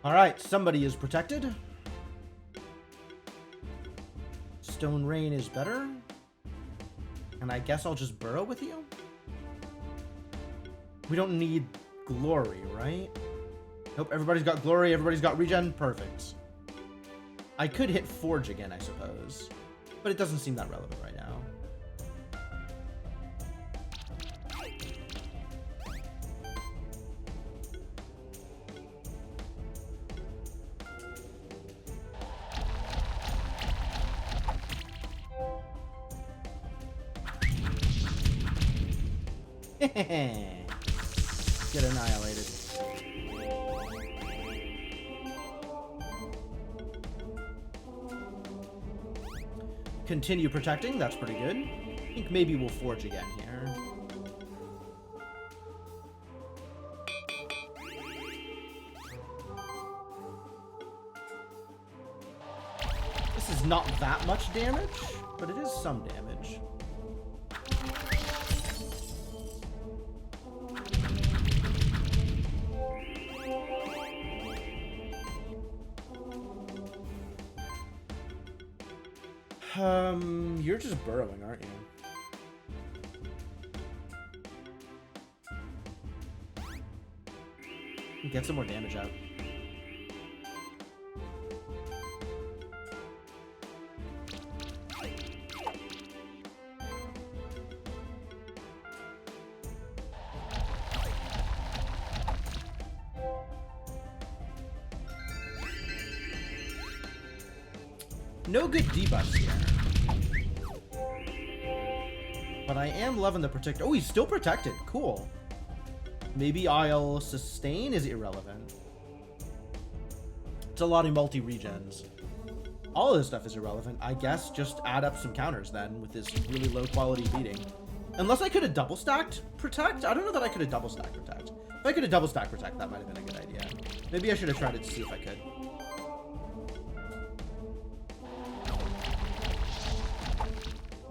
Alright, somebody is protected. Stone Rain is better. And I guess I'll just burrow with you? We don't need glory, right? Nope, everybody's got glory, everybody's got regen. Perfect. I could hit Forge again, I suppose. But it doesn't seem that relevant right now. Get annihilated. Continue protecting, that's pretty good. I think maybe we'll forge again here. This is not that much damage, but it is some damage. You're just burrowing, aren't you? Get some more damage out. No good debuffs here. But I am loving the protect. Oh, he's still protected. Cool. Maybe I'll sustain is irrelevant. It's a lot of multi-regens. All of this stuff is irrelevant. I guess just add up some counters then with this really low quality beating. Unless I could have double stacked protect. I don't know that I could have double stacked protect. If I could have double stacked protect, that might have been a good idea. Maybe I should have tried it to see if I could.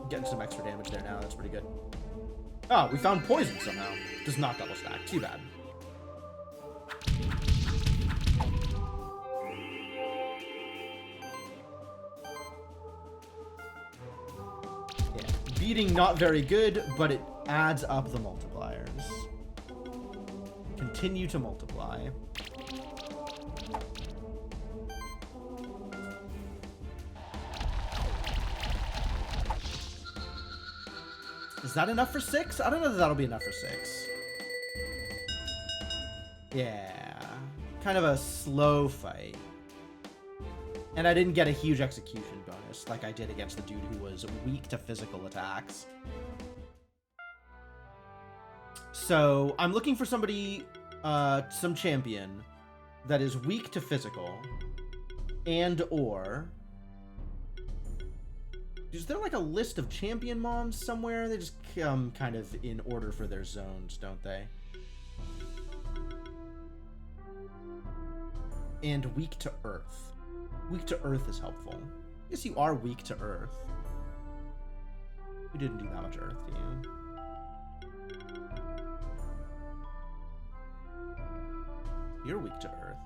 Getting some extra damage there now. That's pretty good. Oh, we found poison somehow. Does not double stack. Too bad. Yeah. Beating not very good, but it adds up the multipliers. Continue to multiply. Is that enough for 6? I don't know that that'll be enough for 6. Yeah. Kind of a slow fight. And I didn't get a huge execution bonus like I did against the dude who was weak to physical attacks. So I'm looking for somebody, some champion that is weak to physical and or... Is there like a list of champion mons somewhere? They just come kind of in order for their zones, don't they? And weak to earth. Weak to earth is helpful. Yes, you are weak to earth. You didn't do that much earth, do you? You're weak to earth.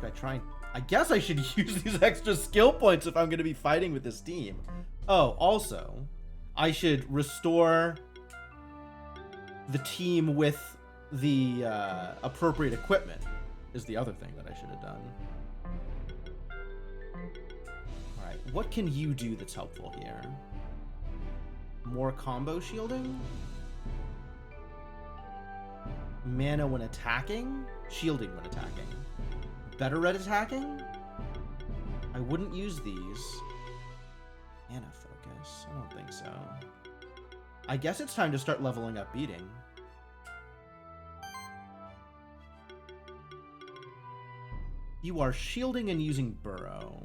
Should I try and... I guess I should use these extra skill points if I'm going to be fighting with this team. Oh, also, I should restore the team with the appropriate equipment is the other thing that I should have done. Alright, what can you do that's helpful here? More combo shielding? Mana when attacking? Shielding when attacking. Better at attacking? I wouldn't use these. Mana focus? I don't think so. I guess it's time to start leveling up beating. You are shielding and using Burrow.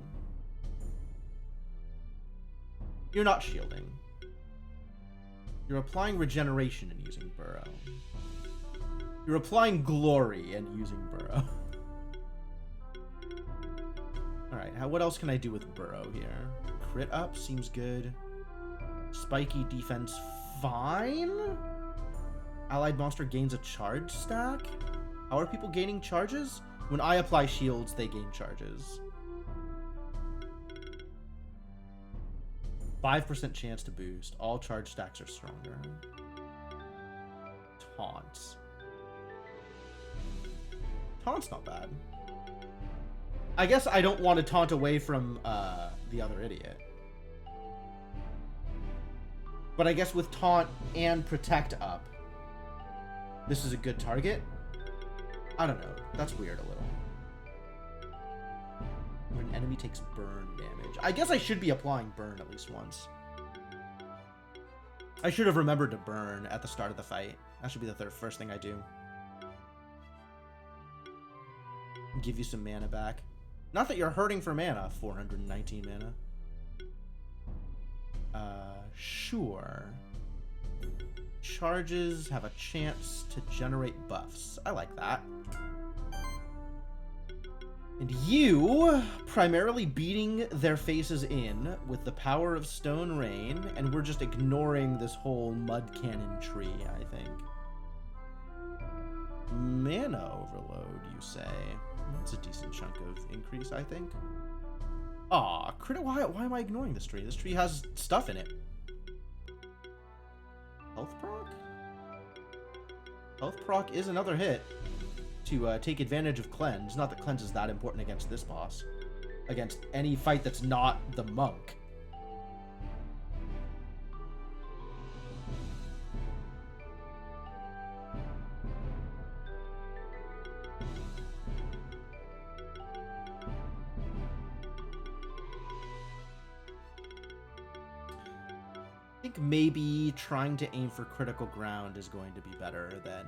You're not shielding. You're applying regeneration and using Burrow. You're applying glory and using Burrow. Alright, what else can I do with Burrow here? Crit up seems good. Spiky defense, fine. Allied monster gains a charge stack? How are people gaining charges? When I apply shields, they gain charges. 5% chance to boost. All charge stacks are stronger. Taunts. Taunt's not bad. I guess I don't want to taunt away from the other idiot. But I guess with taunt and protect up, this is a good target. I don't know. That's weird a little. When an enemy takes burn damage. I guess I should be applying burn at least once. I should have remembered to burn at the start of the fight. That should be the first thing I do. Give you some mana back. Not that you're hurting for mana. 419 mana. Sure. Charges have a chance to generate buffs. I like that. And you, primarily beating their faces in with the power of Stone Rain, and we're just ignoring this whole mud cannon tree, I think. Mana overload, you say? That's a decent chunk of increase, I think. Aw, why am I ignoring this tree? This tree has stuff in it. Health proc? Health proc is another hit to take advantage of cleanse. Not that cleanse is that important against this boss. Against any fight that's not the monk. I think maybe trying to aim for critical ground is going to be better than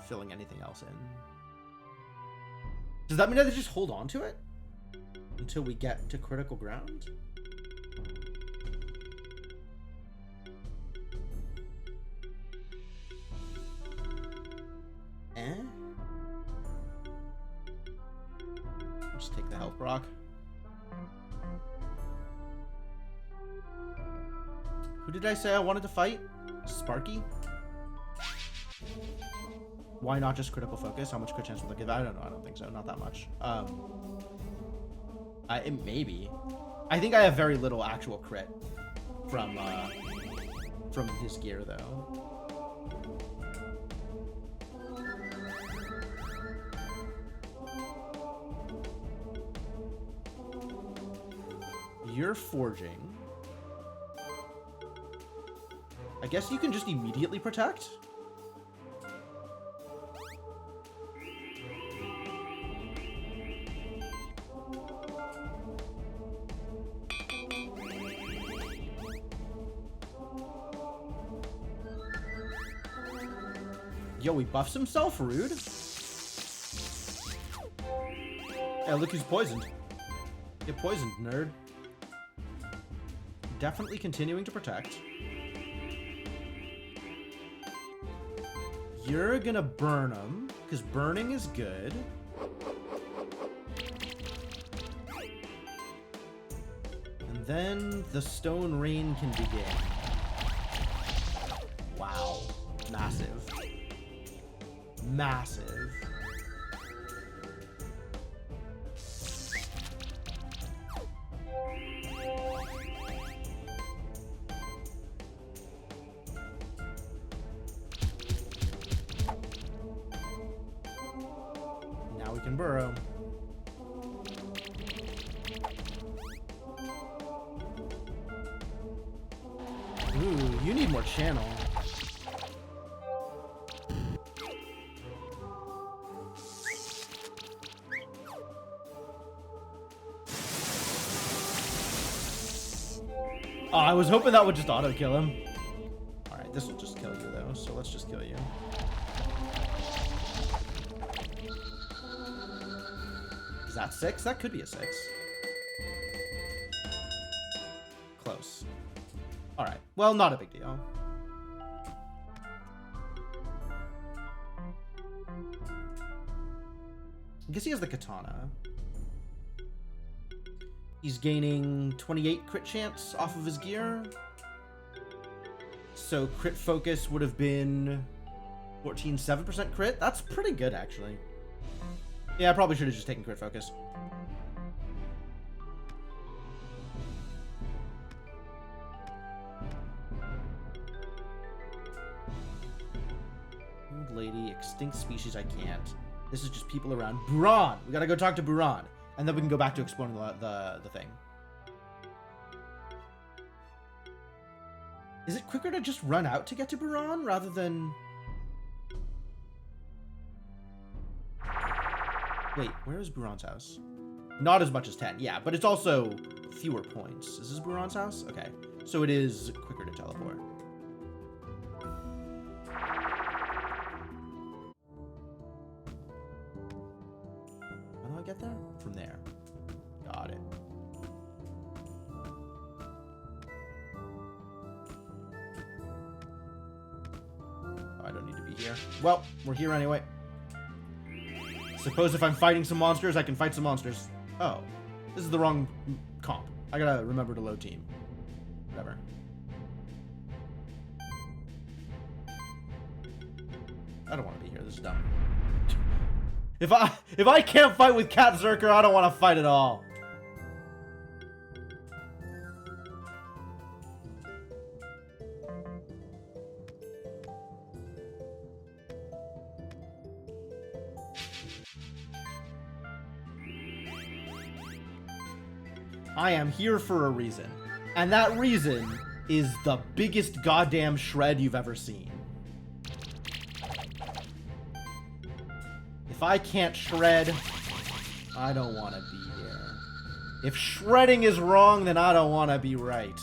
filling anything else in. Does that mean I just hold on to it until we get to critical ground? Just take the health proc. Who did I say I wanted to fight? Sparky? Why not just critical focus? How much crit chance will it give? I don't know. I don't think so. Not that much. Maybe. I think I have very little actual crit from his gear, though. You're forging. I guess you can just immediately protect? Yo, he buffs himself, rude. Hey, look who's poisoned. Get poisoned, nerd. Definitely continuing to protect. You're gonna burn him, because burning is good. And then the Stone Rain can begin. Wow. Massive. Massive. we can burrow. Ooh, you need more channel. Oh, I was hoping that would just auto-kill him. Alright, this will just kill you, though, so let's just kill you. Is that 6? That could be a 6. Close. Alright, well, not a big deal. I guess he has the katana. He's gaining 28 crit chance off of his gear. So crit focus would have been 7% crit. That's pretty good, actually. Yeah, I probably should have just taken crit focus. Old lady, extinct species, I can't. This is just people around. Buran! We gotta go talk to Buran. And then we can go back to exploring the thing. Is it quicker to just run out to get to Buran rather than... Wait, where is Buran's house? Not as much as 10, yeah, but it's also fewer points. Is this Buran's house? Okay, so it is quicker to teleport. How do I get there? From there. Got it. Oh, I don't need to be here. Well, we're here anyway. Suppose if I'm fighting some monsters, I can fight some monsters. Oh, this is the wrong comp. I gotta remember to load team. Whatever. I don't want to be here. This is dumb. If I can't fight with Cat Zerker, I don't want to fight at all. I am here for a reason. And that reason is the biggest goddamn shred you've ever seen. If I can't shred, I don't want to be here. If shredding is wrong, then I don't want to be right.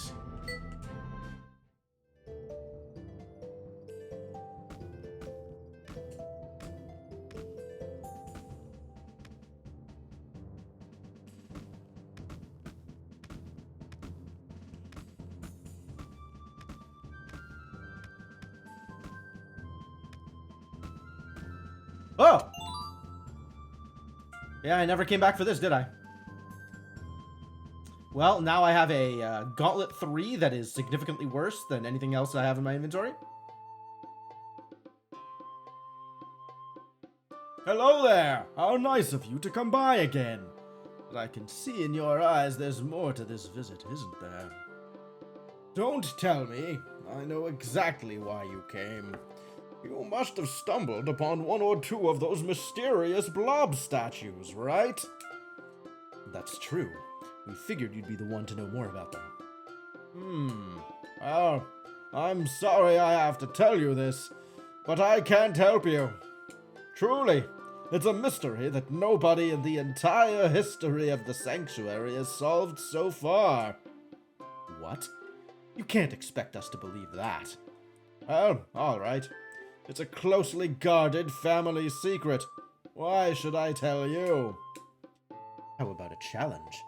Oh! Yeah, I never came back for this, did I? Well, now I have a Gauntlet 3 that is significantly worse than anything else I have in my inventory. Hello there! How nice of you to come by again. But I can see in your eyes there's more to this visit, isn't there? Don't tell me. I know exactly why you came. You must have stumbled upon one or two of those mysterious blob statues, right? That's true. We figured you'd be the one to know more about them. Well, I'm sorry I have to tell you this, but I can't help you. Truly, it's a mystery that nobody in the entire history of the Sanctuary has solved so far. What? You can't expect us to believe that. Well, all right. It's a closely guarded family secret. Why should I tell you? How about a challenge?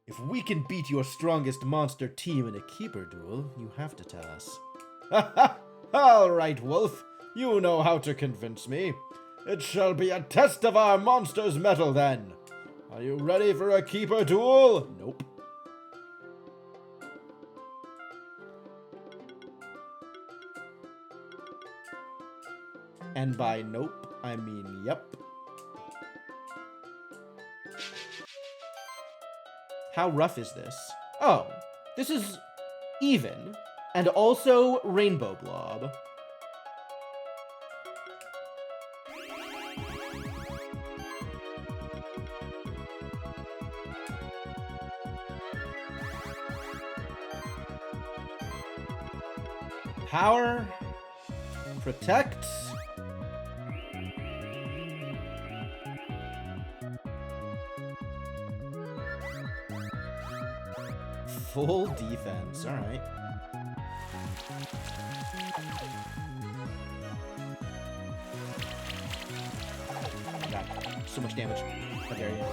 If we can beat your strongest monster team in a keeper duel, you have to tell us. Ha ha! All right, Wolf. You know how to convince me. It shall be a test of our monster's mettle then. Are you ready for a keeper duel? Nope. And by nope, I mean yep. How rough is this? Oh, this is even, and also Rainbow Blob. power. Protect. Full defense. All right. God, so much damage. How dare you?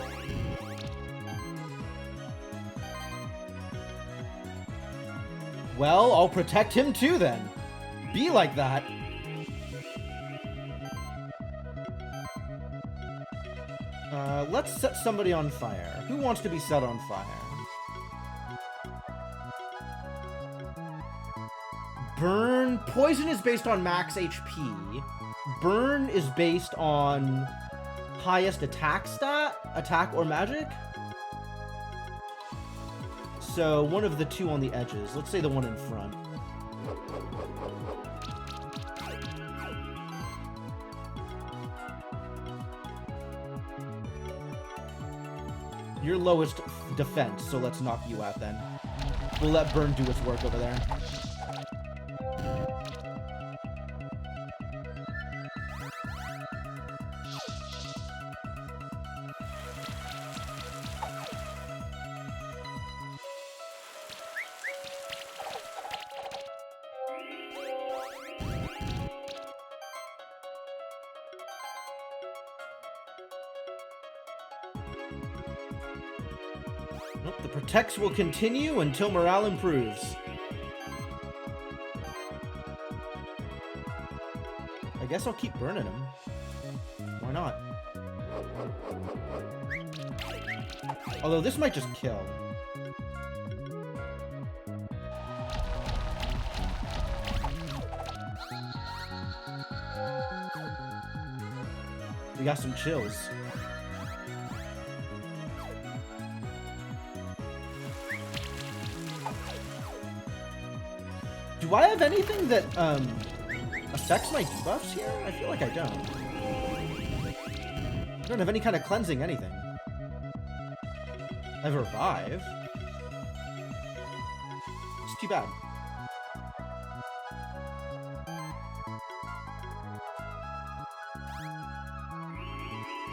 Well, I'll protect him too then. Be like that. Let's set somebody on fire. Who wants to be set on fire? Burn. Poison is based on max HP. Burn is based on highest attack stat, attack or magic. So one of the two on the edges. Let's say the one in front. Your lowest defense, so let's knock you out then. We'll let Burn do its work over there. The protects will continue until morale improves. I guess I'll keep burning him. Why not? Although this might just kill. We got some chills. Do I have anything that, affects my debuffs here? I feel like I don't. I don't have any kind of cleansing anything. I have a revive. It's too bad.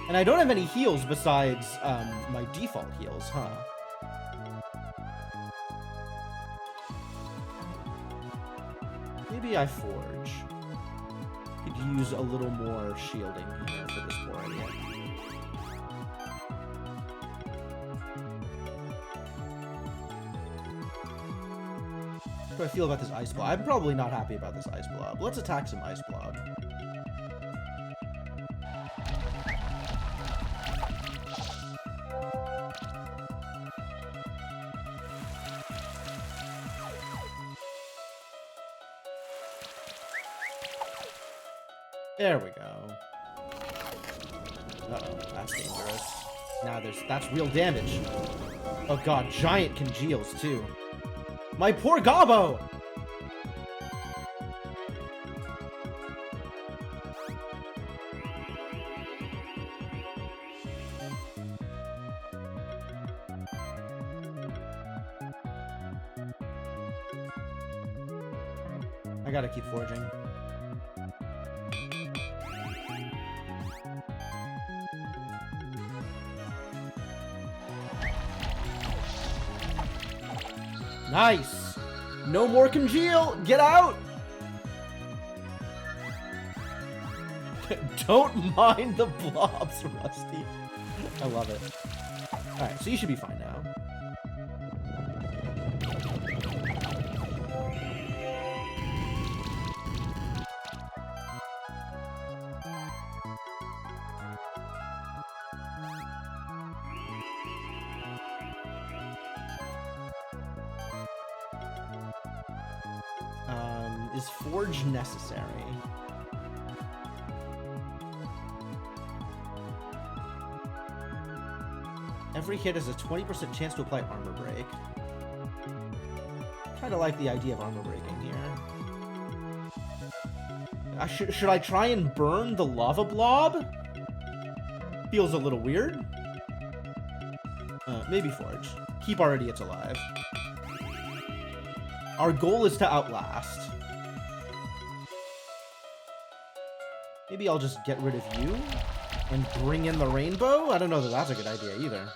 And I don't have any heals besides, my default heals, huh? Maybe I forge. Could use a little more shielding here for this poor idiot. How do I feel about this ice blob? I'm probably not happy about this ice blob. Let's attack some ice blob. There we go. Uh-oh, that's dangerous. Now that's real damage. Oh god, giant congeals too. My poor Gobbo! I gotta keep foraging. Nice! No more congeal! Get out! Don't mind the blobs, Rusty. I love it. Alright, so you should be fine now. Is forge necessary? Every hit has a 20% chance to apply armor break. Kinda like the idea of armor breaking here. Should I try and burn the lava blob? Feels a little weird. Maybe forge. Keep our idiots alive. Our goal is to outlast. Maybe I'll just get rid of you and bring in the rainbow? I don't know that that's a good idea either.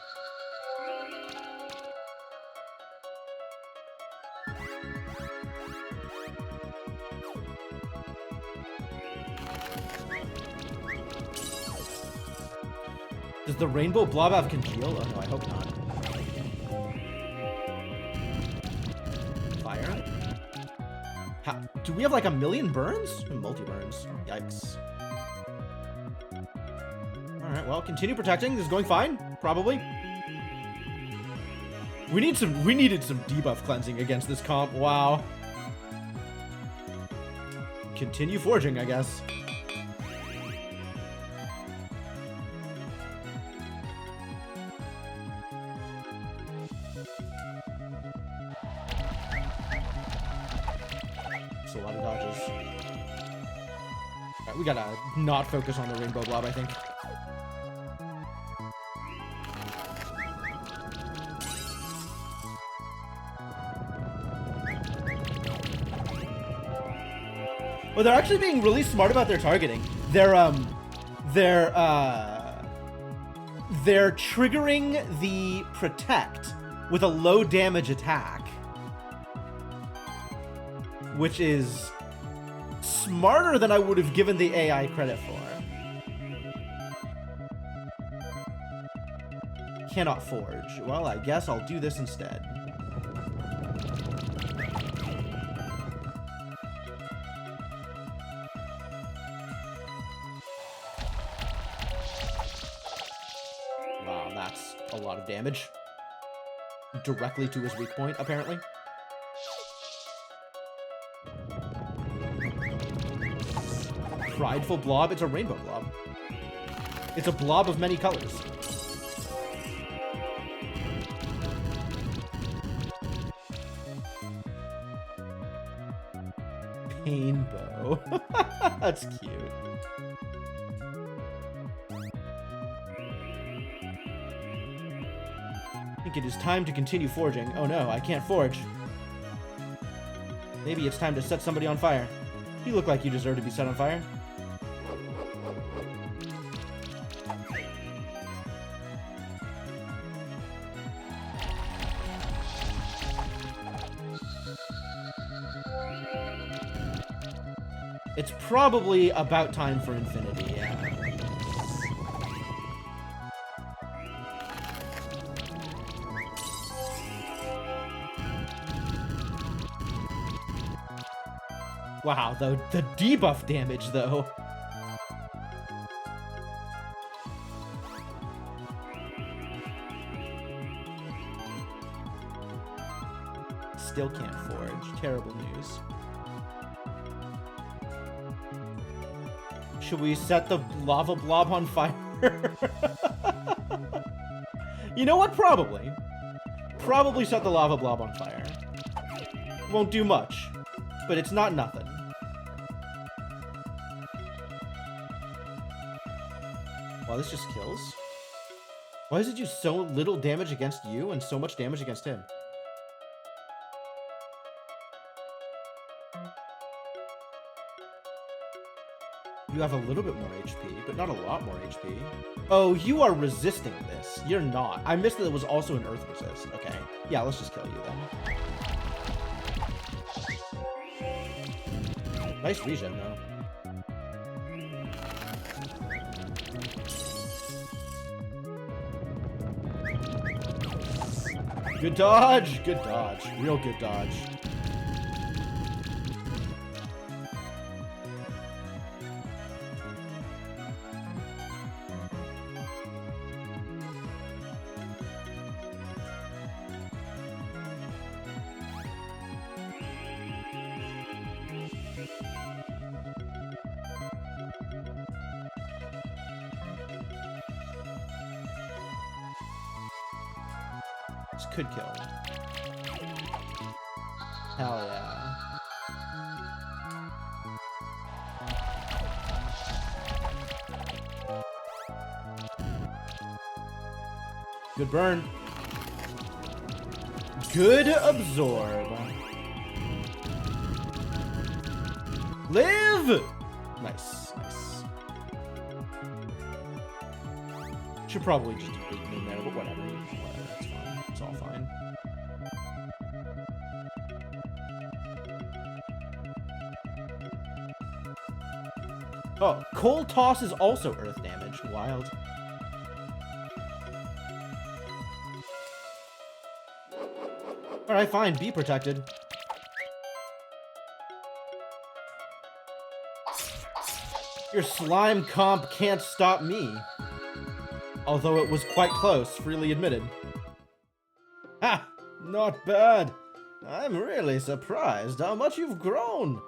Does the rainbow blob have congeal? Oh no, I hope not. Fire? Do we have like 1,000,000 burns? Multi-burns. Yikes. Alright, well, continue protecting. This is going fine, probably. We needed some debuff cleansing against this comp. Wow. Continue forging, I guess. It's a lot of dodges. Alright, we gotta not focus on the rainbow blob, I think. Well, they're actually being really smart about their targeting. They're triggering the protect with a low damage attack, which is smarter than I would have given the AI credit for. Cannot forge. Well, I guess I'll do this instead. Wow, that's a lot of damage. Directly to his weak point, apparently. Prideful blob? It's a rainbow blob. It's a blob of many colors. Painbow. That's cute. I think it is time to continue forging. Oh no, I can't forge. Maybe it's time to set somebody on fire. You look like you deserve to be set on fire. It's probably about time for infinity, yeah. Wow, the debuff damage, though. Still can't forge. Terrible news. Should we set the lava blob on fire? You know what? Probably. Probably set the lava blob on fire. Won't do much, but it's not nothing. Wow, this just kills? Why does it do so little damage against you and so much damage against him? You have a little bit more HP, but not a lot more HP. Oh, you are resisting this. You're not. I missed that it was also an earth resist. Okay. Yeah, let's just kill you then. Nice regen, though. Good dodge! Good dodge. Real good dodge. This could kill him. Hell yeah. Good burn. Good absorb. Live! Nice, nice. Should probably just do Bacon in there, but whatever. Whatever, it's fine. It's all fine. Oh, Coal Toss is also earth damage. Wild. Alright, fine. Be protected. Your slime comp can't stop me. Although it was quite close, freely admitted. Ha! Not bad. I'm really surprised how much you've grown.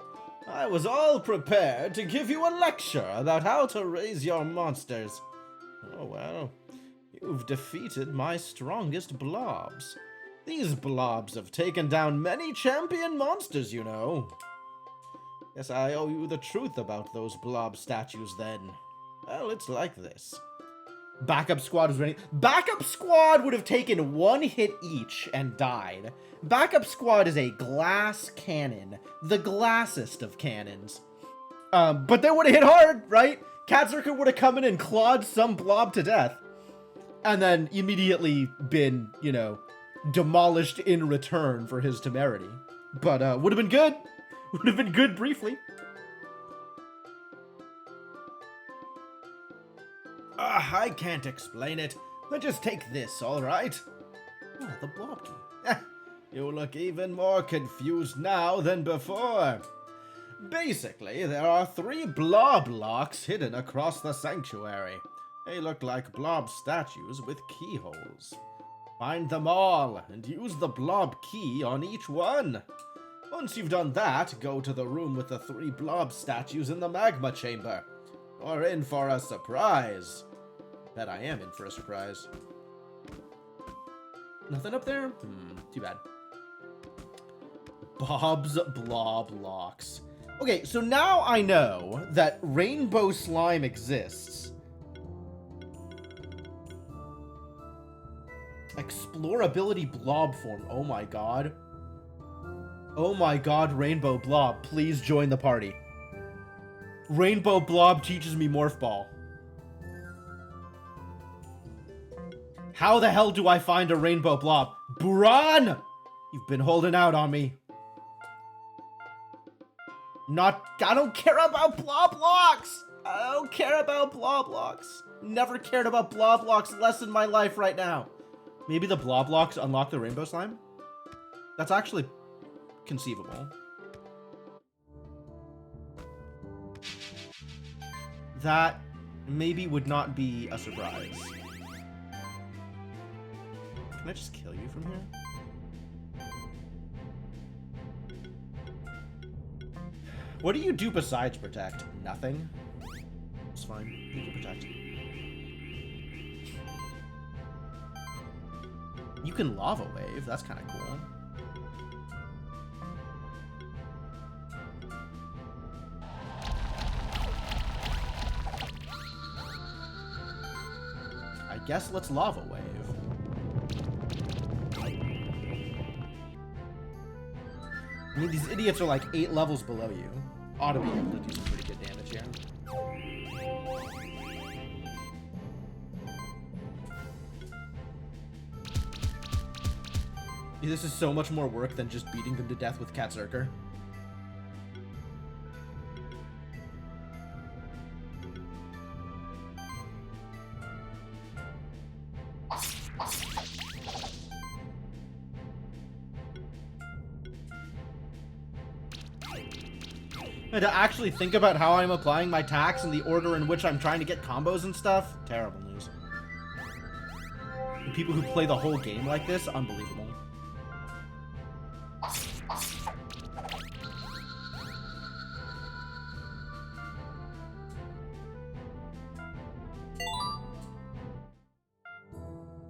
I was all prepared to give you a lecture about how to raise your monsters. Oh well, you've defeated my strongest blobs. These blobs have taken down many champion monsters, you know. Guess I owe you the truth about those blob statues then. Well, it's like this. Backup squad was ready. Backup squad would have taken one hit each and died. Backup squad is a glass cannon. The glassest of cannons. But they would have hit hard, right? Katzerker would have come in and clawed some blob to death. And then immediately been, you know, demolished in return for his temerity. But would have been good. Would have been good briefly. I can't explain it. Just take this, alright? Oh, the blob key. You look even more confused now than before. Basically, there are 3 blob locks hidden across the sanctuary. They look like blob statues with keyholes. Find them all, and use the blob key on each one. Once you've done that, go to the room with the 3 blob statues in the magma chamber. You're in for a surprise. Bet I am in for a surprise. Nothing up there? Too bad. Bob's Blob Locks. Okay, so now I know that Rainbow Slime exists. Explorability Blob form. Oh my god. Oh my god, Rainbow Blob. Please join the party. Rainbow Blob teaches me Morph Ball. How the hell do I find a Rainbow Blob? Buran! You've been holding out on me. I don't care about Blob Locks! I don't care about Blob Locks. Never cared about Blob Locks less in my life right now. Maybe the Blob Locks unlock the Rainbow Slime? That's actually conceivable. That maybe would not be a surprise. Can I just kill you from here? What do you do besides protect? Nothing? It's fine. You can protect. You can lava wave. That's kind of cool. I guess let's lava wave. I mean, these idiots are like 8 levels below you. Ought to be able to do some pretty good damage here. This is so much more work than just beating them to death with Katzerker. And to actually think about how I'm applying my attacks and the order in which I'm trying to get combos and stuff, terrible news. And people who play the whole game like this, unbelievable.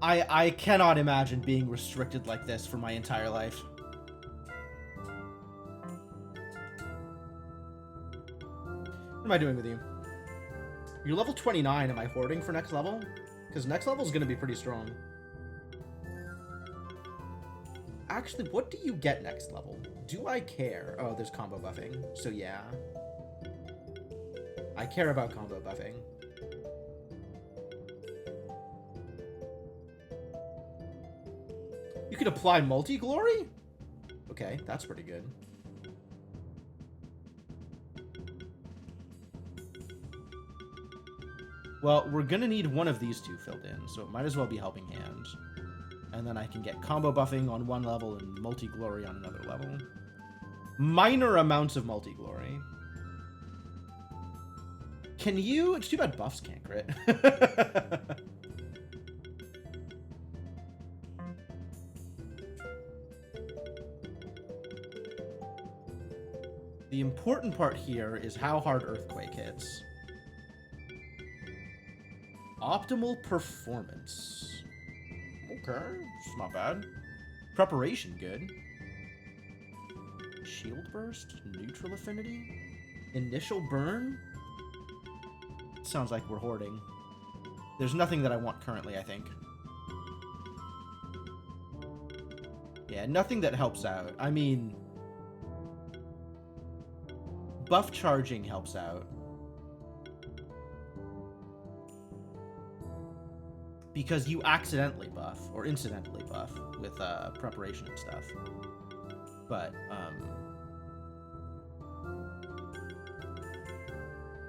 I cannot imagine being restricted like this for my entire life. What am I doing with you? You're level 29. Am I hoarding for next level? Because next level is going to be pretty strong. Actually, what do you get next level? Do I care? Oh, there's combo buffing. So yeah. I care about combo buffing. could apply multi-glory? Okay, that's pretty good. Well, we're gonna need one of these two filled in, so it might as well be Helping Hand. And then I can get combo buffing on one level and multi-glory on another level. Minor amounts of multi-glory. Can you... It's too bad buffs can't crit. The important part here is how hard Earthquake hits. Optimal performance. Okay, it's not bad. Preparation, good. Shield burst, neutral affinity, initial burn. Sounds like we're hoarding. There's nothing that I want currently, I think. Yeah, nothing that helps out. I mean, buff charging helps out. Because you accidentally buff, or incidentally buff, with preparation and stuff. But,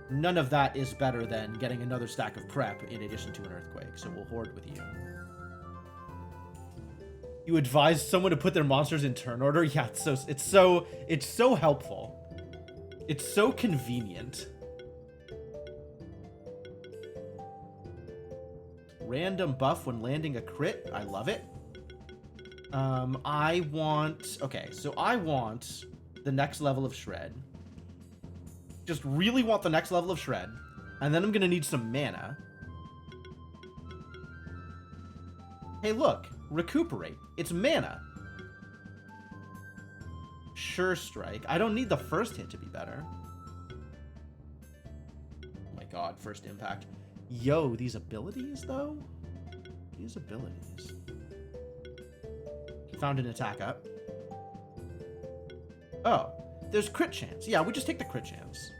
none of that is better than getting another stack of prep in addition to an Earthquake, so we'll hoard with you. You advise someone to put their monsters in turn order? Yeah, it's so helpful. It's so convenient. Random buff when landing a crit. I love it. I want... Okay, so I want the next level of Shred. Just really want the next level of Shred. And then I'm going to need some mana. Hey, look. Recuperate. It's mana. Sure Strike. I don't need the first hit to be better. Oh my god, first impact. Yo, these abilities, though? These abilities. Found an attack up. Oh, there's crit chance. Yeah, we just take the crit chance.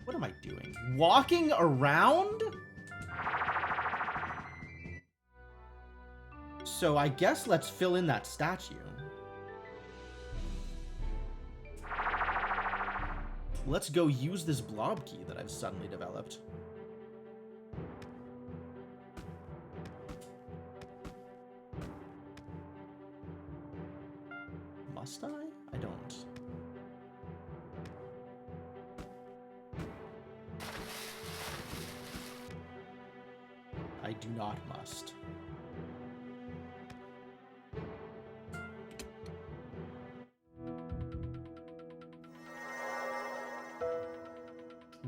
What am I doing? Walking around? So I guess let's fill in that statue. Let's go use this blob key that I've suddenly developed. Must I? I don't. I do not must.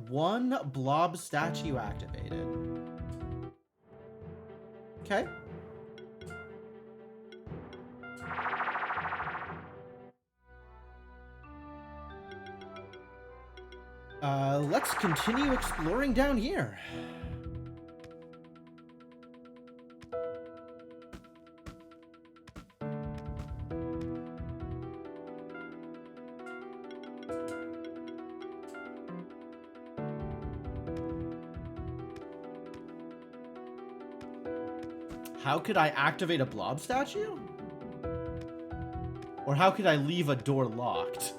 One blob statue activated. Okay. Let's continue exploring down here. How could I activate a blob statue? Or how could I leave a door locked?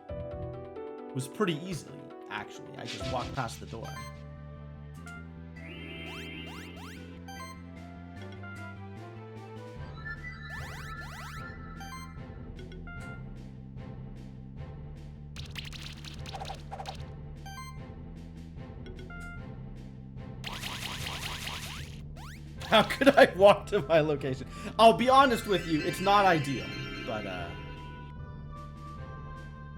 It was pretty easily, actually. I just walked past the door. How could I walk to my location? I'll be honest with you, it's not ideal, but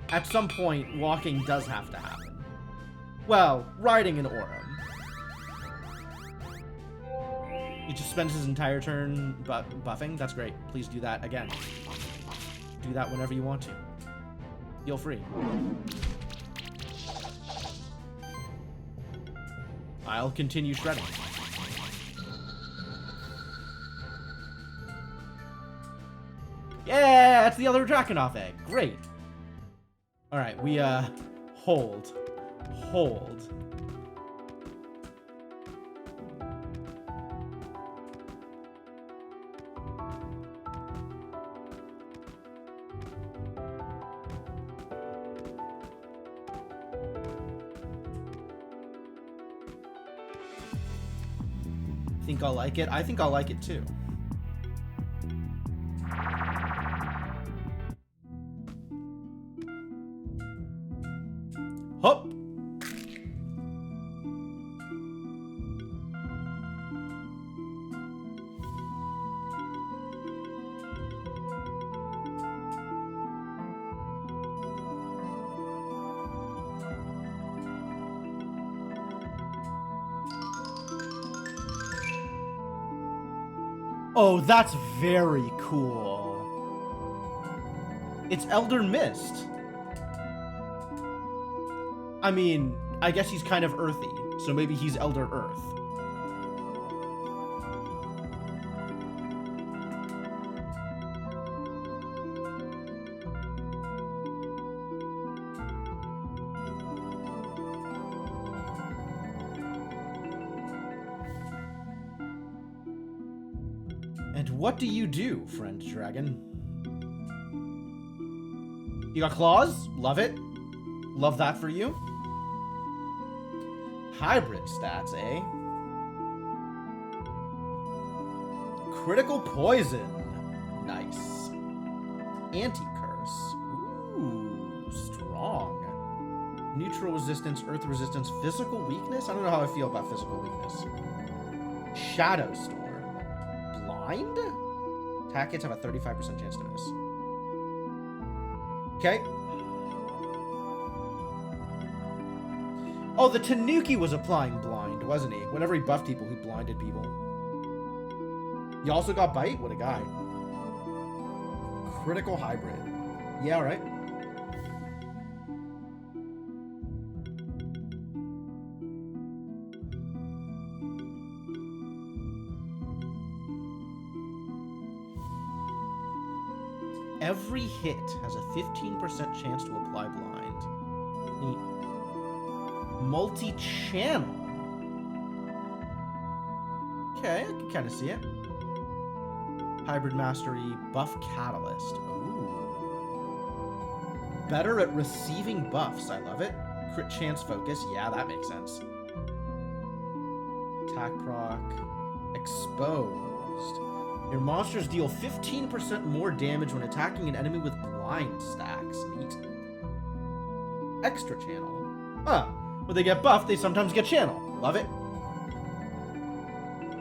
at some point, walking does have to happen. Well, riding an Aurum. He just spends his entire turn buffing. That's great. Please do that again. Do that whenever you want to. Feel free. I'll continue shredding. Yeah, that's the other Drakenhof egg. Great. All right, we hold. think I'll like it. I think I'll like it too. Hop. Oh, that's very cool. It's Elder Mist. I mean, I guess he's kind of earthy, so maybe he's Elder Earth. And what do you do, friend dragon? You got claws? Love it. Love that for you. Hybrid stats, eh? Critical poison. Nice. Anti-curse. Ooh, strong. Neutral resistance, earth resistance, physical weakness? I don't know how I feel about physical weakness. Shadow storm. Blind? Attack hits have a 35% chance to miss. Okay. Oh, the Tanuki was applying blind, wasn't he? Whenever he buffed people, he blinded people. You also got bite? What a guy. Critical hybrid. Yeah, all right. Every hit has a 15% chance to apply blind. Neat. Multi-channel. Okay, I can kind of see it. Hybrid Mastery, Buff Catalyst. Ooh. Better at receiving buffs. I love it. Crit Chance Focus. Yeah, that makes sense. Attack proc. Exposed. Your monsters deal 15% more damage when attacking an enemy with blind stacks. Neat. Extra channel. Huh. When they get buffed, they sometimes get channel. Love it.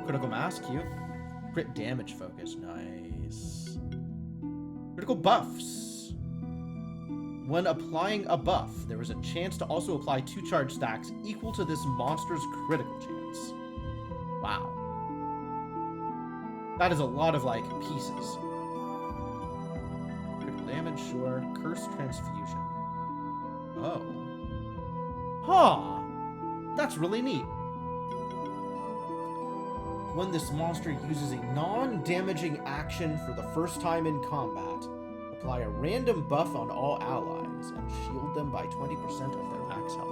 Critical mass, cute. Crit damage focus, nice. Critical buffs. When applying a buff, there is a chance to also apply 2 charge stacks equal to this monster's critical chance. Wow. That is a lot of, like, pieces. Critical damage, sure. Curse transfusion. Oh. Huh. That's really neat. When this monster uses a non-damaging action for the first time in combat, apply a random buff on all allies and shield them by 20% of their max health.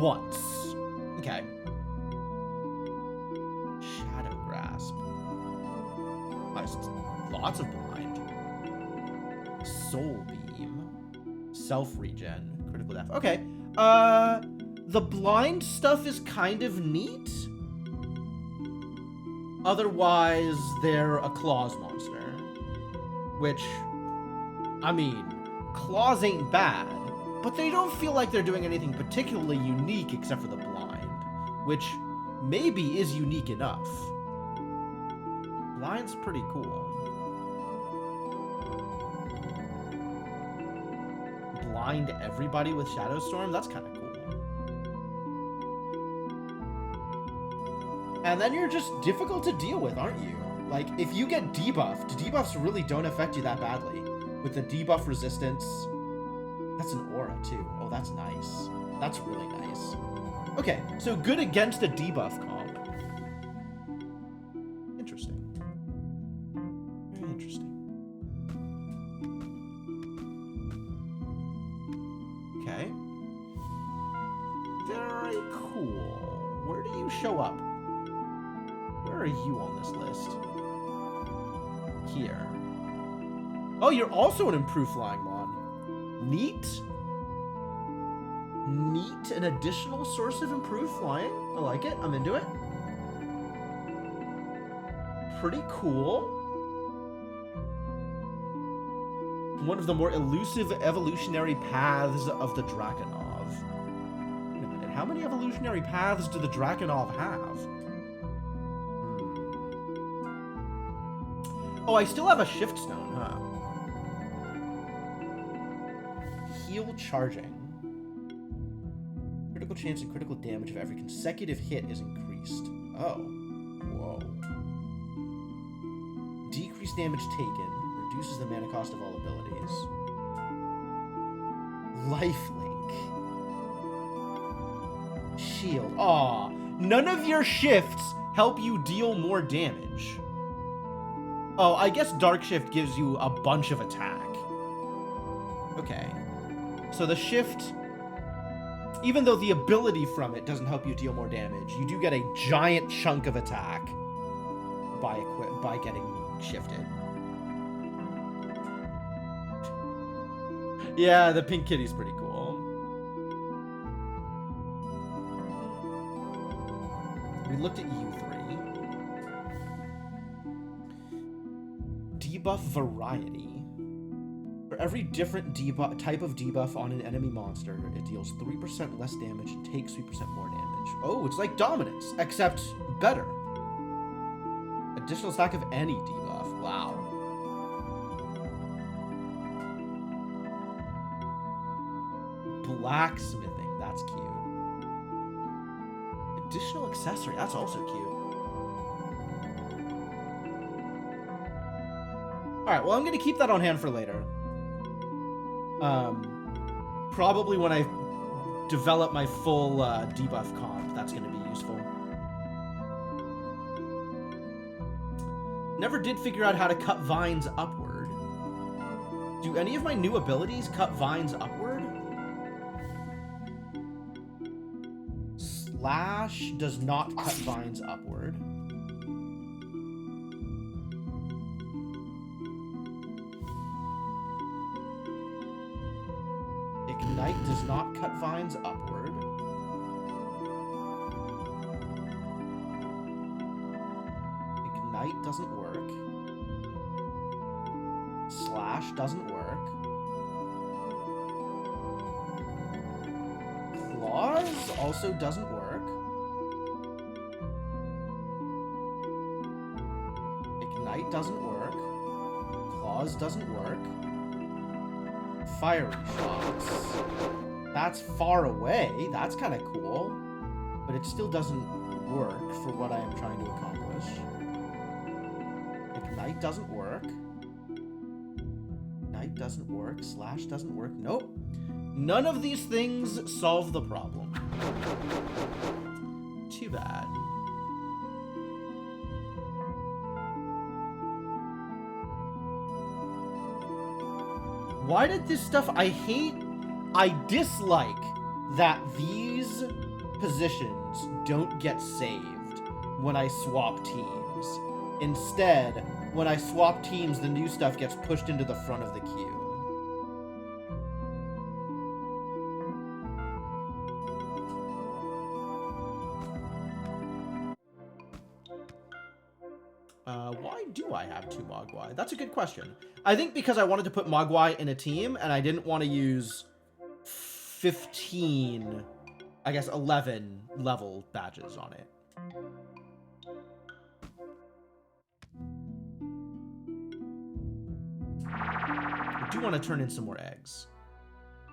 Once. Okay. Shadow Grasp. Nice. Lots of blind. Soul Beam. Self-regen. Critical death. Okay. The blind stuff is kind of neat. Otherwise, they're a claws monster. Which, I mean, claws ain't bad, but they don't feel like they're doing anything particularly unique except for the blind, which maybe is unique enough. Blind's pretty cool. Blind everybody with Shadow Storm? That's kind of cool. And then you're just difficult to deal with, aren't you? Like, if you get debuffed, debuffs really don't affect you that badly. With the debuff resistance, that's an aura too. Oh, that's nice. That's really nice. Okay, so good against a debuff comp. Interesting. Very interesting. Okay. Very cool. Where do you show up? Where are you on this list? Here. Oh, you're also an improved flying mon. Neat. Neat, an additional source of improved flying. I like it. I'm into it. Pretty cool. One of the more elusive evolutionary paths of the Drakenov. Wait a minute, how many evolutionary paths do the Drakenov have? Oh, I still have a shift stone, huh? Heal charging. Critical chance and critical damage of every consecutive hit is increased. Oh. Whoa. Decreased damage taken. Reduces the mana cost of all abilities. Lifelink. Shield. Aw. None of your shifts help you deal more damage. Oh, I guess Dark Shift gives you a bunch of attack. Okay. So the shift, even though the ability from it doesn't help you deal more damage, you do get a giant chunk of attack by getting shifted. Yeah, the pink kitty's pretty cool. We looked at you three. Debuff variety. For every different type of debuff on an enemy monster, it deals 3% less damage and takes 3% more damage. Oh, it's like Dominance, except better. Additional stack of any debuff. Wow. Blacksmithing, that's cute. Additional accessory, that's also cute. Alright, well, I'm going to keep that on hand for later. Probably when I develop my full debuff comp, that's going to be useful. Never did figure out how to cut vines upward. Do any of my new abilities cut vines upward? Slash does not cut vines upward. Ignite does not cut vines upward. Ignite doesn't work. Slash doesn't work. Claws also doesn't work. Ignite doesn't work. Claws doesn't work. Fiery shots. That's far away. That's kind of cool. But it still doesn't work for what I am trying to accomplish. Ignite doesn't work. Ignite doesn't work. Slash doesn't work. Nope. None of these things solve the problem. Too bad. Why did this stuff... I dislike that these positions don't get saved when I swap teams. Instead, when I swap teams, the new stuff gets pushed into the front of the queue. Why do I have 2 Mogwai? That's a good question. I think because I wanted to put Mogwai in a team, and I didn't want to use 15, I guess 11 level badges on it. I do want to turn in some more eggs.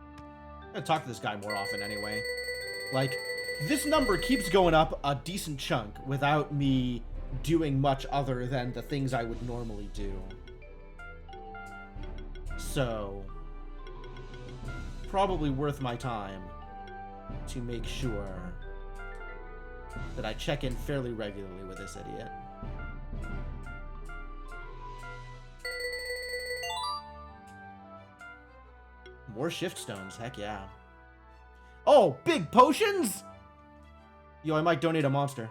I'm gonna talk to this guy more often anyway. Like, this number keeps going up a decent chunk without me doing much other than the things I would normally do. So, probably worth my time to make sure that I check in fairly regularly with this idiot. More shift stones, heck yeah. Oh, big potions? Yo, I might donate a monster.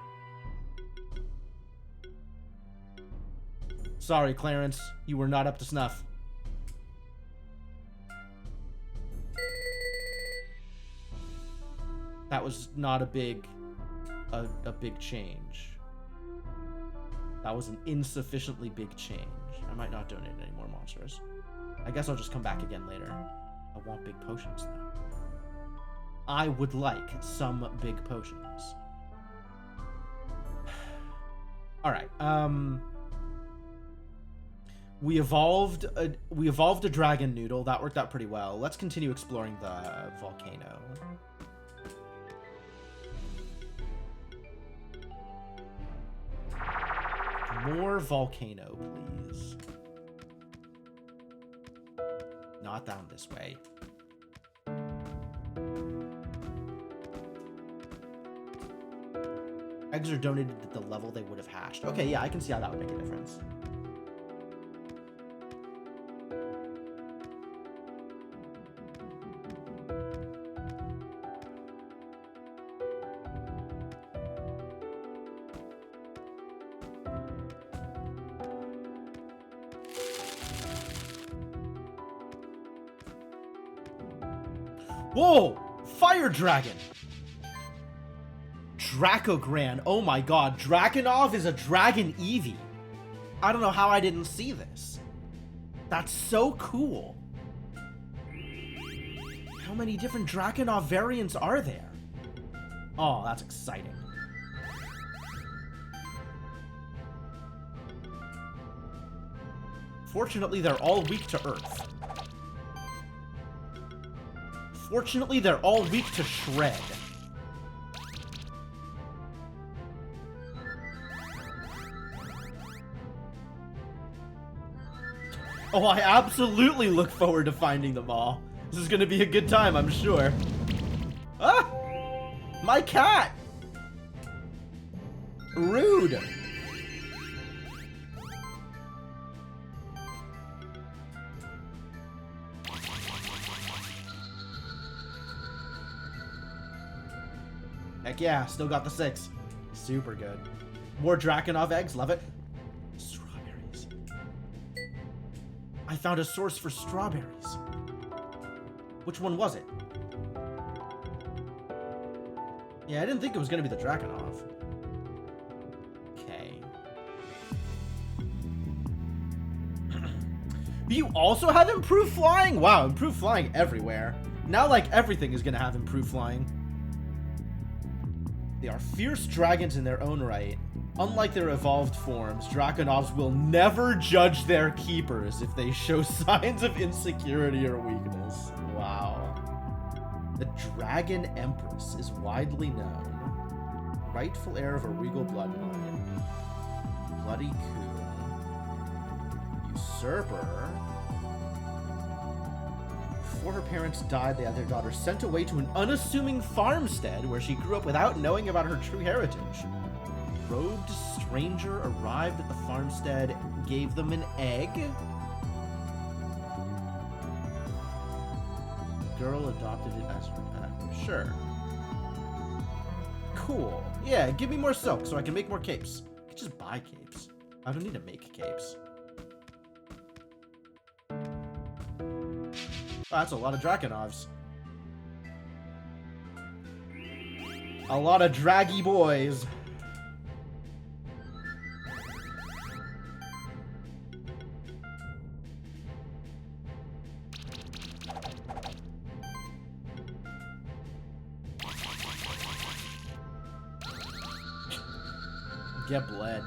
Sorry, Clarence, you were not up to snuff. that was not a big change. That was an insufficiently big change. I might not donate any more monsters. I guess I'll just come back again later. I want big potions, though. I would like some big potions. Alright, we evolved a dragon noodle. That worked out pretty well. Let's continue exploring the volcano. More volcano, please. Not down this way. Eggs are donated at the level they would have hatched. Okay, yeah, I can see how that would make a difference. Whoa! Fire dragon! Dracogran. Oh my god. Drakenov is a dragon Eevee. I don't know how I didn't see this. That's so cool. How many different Drakenov variants are there? Oh, that's exciting. Fortunately, they're all weak to Earth. Fortunately, they're all weak to Shred. Oh, I absolutely look forward to finding them all. This is gonna be a good time, I'm sure. Ah! My cat! Rude! Heck yeah, still got the 6. Super good. More Drakenov eggs, love it. Strawberries. I found a source for strawberries. Which one was it? Yeah, I didn't think it was going to be the Drakenov. Okay. You also have improved flying? Wow, improved flying everywhere. Now, like, everything is going to have improved flying. They are fierce dragons in their own right. Unlike their evolved forms, Drakenovs will never judge their keepers if they show signs of insecurity or weakness. Wow. The Dragon Empress is widely known. Rightful heir of a regal bloodline. Bloody coup. Usurper. Before her parents died, they had their daughter sent away to an unassuming farmstead where she grew up without knowing about her true heritage. A robed stranger arrived at the farmstead, gave them an egg. Girl adopted it as her pet. Sure. Cool. Yeah, give me more silk so I can make more capes. I can just buy capes. I don't need to make capes. Oh, that's a lot of Drakenovs. A lot of draggy boys. Get bled.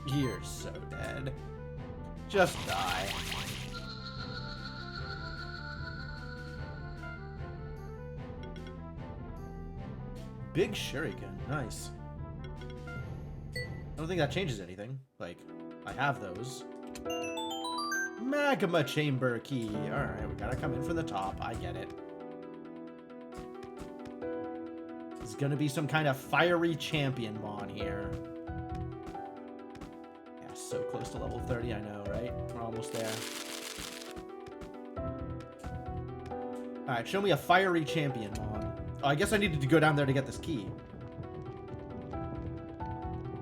You're so dead. Just die. Big shuriken. Nice. I don't think that changes anything. Like, I have those. Magma chamber key. Alright, we gotta come in from the top. I get it. There's gonna be some kind of fiery champion mon here. So close to level 30, I know, right? We're almost there. Alright, show me a fiery champion, Mon. Oh, I guess I needed to go down there to get this key.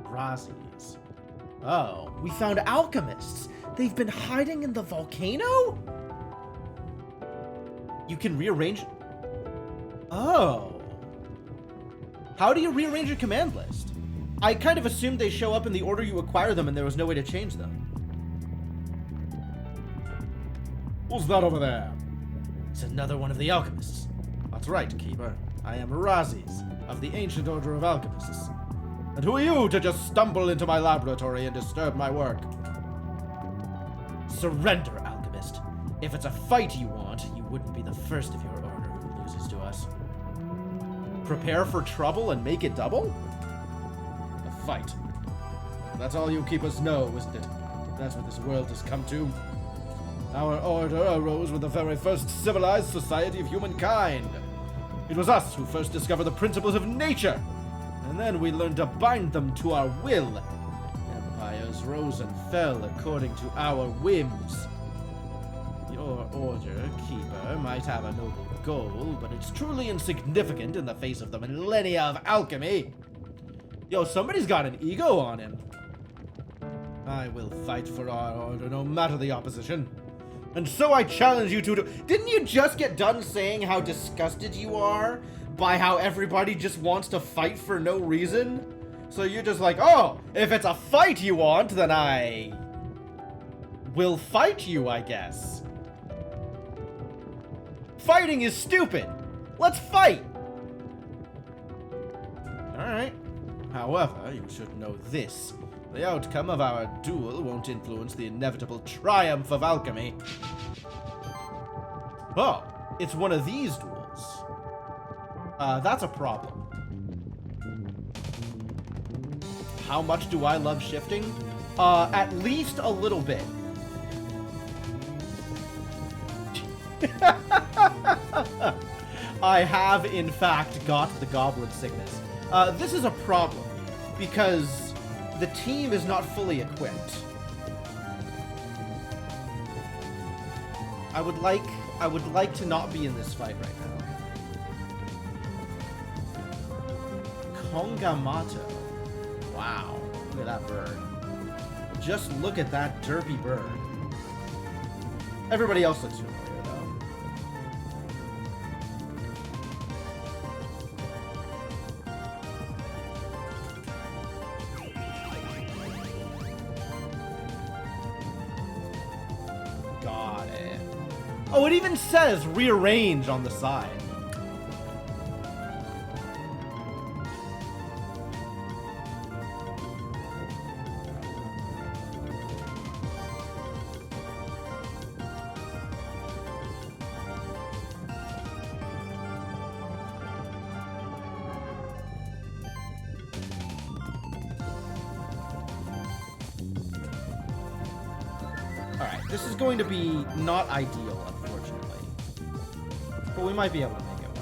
Razzies. Oh, we found alchemists. They've been hiding in the volcano? You can rearrange... Oh. How do you rearrange your command list? I kind of assumed they show up in the order you acquire them and there was no way to change them. Who's that over there? It's another one of the alchemists. That's right, Keeper. I am Razes, of the Ancient Order of Alchemists. And who are you to just stumble into my laboratory and disturb my work? Surrender, alchemist. If it's a fight you want, you wouldn't be the first of your order who loses to us. Prepare for trouble and make it double? A fight. That's all you keepers know, isn't it? That's what this world has come to. Our order arose with the very first civilized society of humankind. It was us who first discovered the principles of nature, and then we learned to bind them to our will. Empires rose and fell according to our whims. Your order, Keeper, might have a noble goal, but it's truly insignificant in the face of the millennia of alchemy. Yo, somebody's got an ego on him. I will fight for our order no matter the opposition. And so I challenge you to do... Didn't you just get done saying how disgusted you are by how everybody just wants to fight for no reason? So you're just like, oh, if it's a fight you want, then I will fight you, I guess. Fighting is stupid. Let's fight. Alright. However, you should know this. The outcome of our duel won't influence the inevitable triumph of alchemy. Oh, it's one of these duels. That's a problem. How much do I love shifting? At least a little bit. I have, in fact, got the Goblin Sickness. This is a problem, because the team is not fully equipped. I would like to not be in this fight right now. Kongamato. Wow, look at that bird. Just look at that derpy bird. Everybody else looks familiar, though. Got it. Oh, it even says rearrange on the side. Alright, this is going to be not ideal, unfortunately. But we might be able to make it work.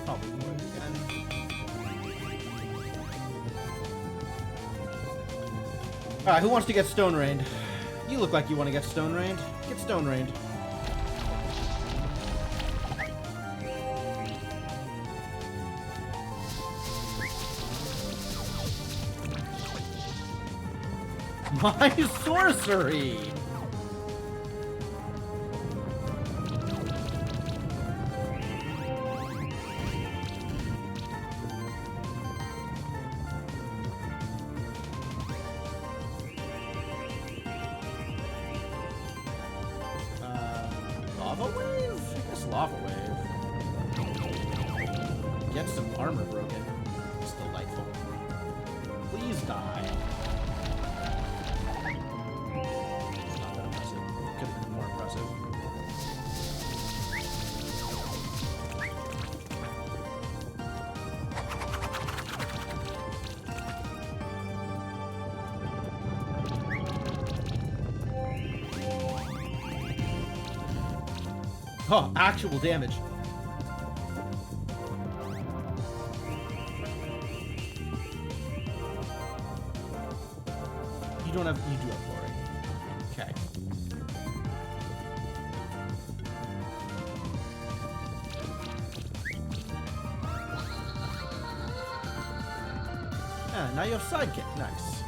Probably work again. Alright, who wants to get stone rained? You look like you want to get stone rained. Get stone rained. My sorcery! Lava wave? I guess lava wave. Get some armor broken. It's delightful. Please die. It's not that impressive. It could have been more impressive. Oh, actual damage. You do have glory. Okay. Ah, now you have sidekick. Nice.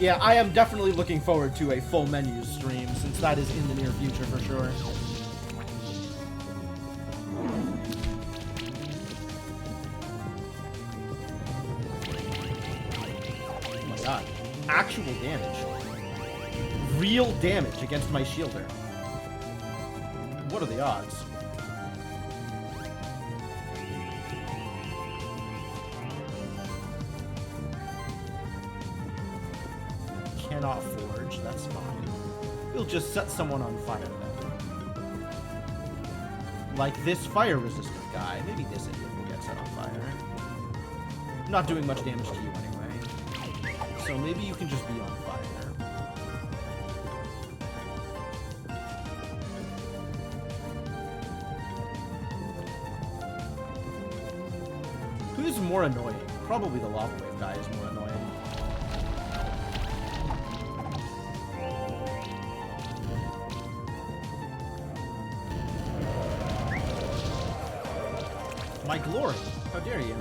Yeah, I am definitely looking forward to a full menus stream, since that is in the near future for sure. Oh my god. Actual damage. Real damage against my shielder. What are the odds? Cannot forge, that's fine. We'll just set someone on fire then. Like this fire resistant guy. Maybe this idiot will get set on fire. Not doing much damage to you anyway. So maybe you can just be on fire. Who's more annoying? Probably the lava wave guy is more annoying. My glory! How dare you?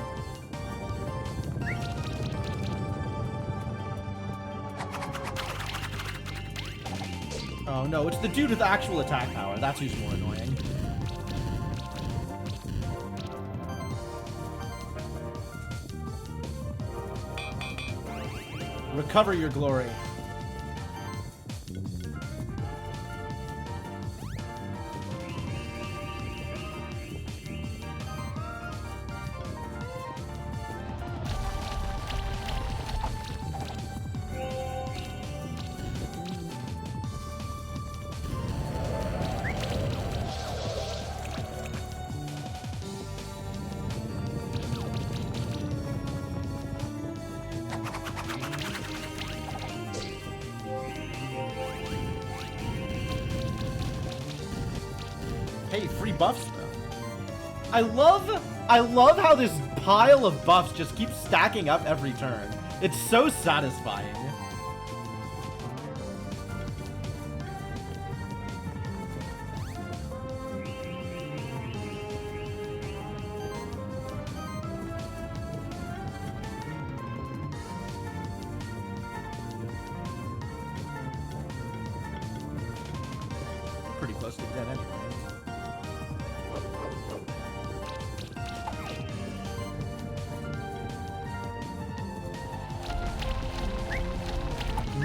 Oh no, it's the dude with the actual attack power. That's who's more annoying. Recover your glory. Hey, free buffs though. I love how this pile of buffs just keeps stacking up every turn. It's so satisfying. Pretty close to dead anyway.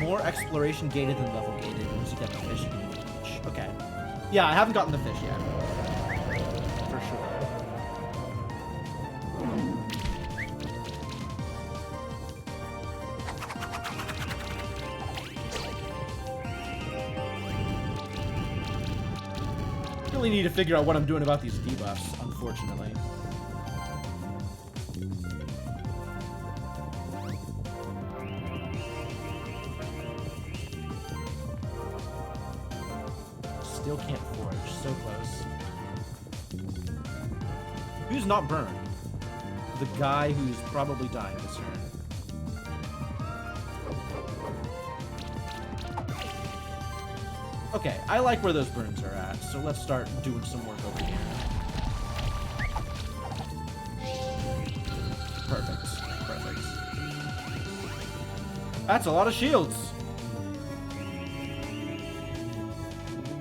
More exploration gated than level gated. Once you get the fish, you can each. Okay. Yeah, I haven't gotten the fish yet. For sure. Really need to figure out what I'm doing about these debuffs, unfortunately. Still can't forge. So close. Who's not burned? The guy who's probably dying this turn. Okay, I like where those burns are at, so let's start doing some work over here. Perfect. Perfect. That's a lot of shields.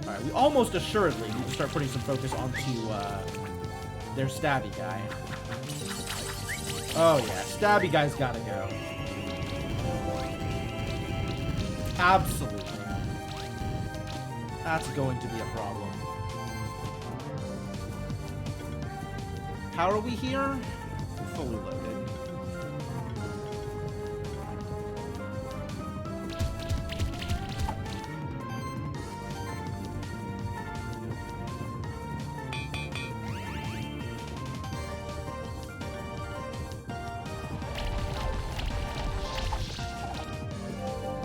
Alright, we almost assuredly need to start putting some focus onto their stabby guy. Oh yeah, stabby guy's gotta go. Absolutely. That's going to be a problem. How are we here? Fully loaded.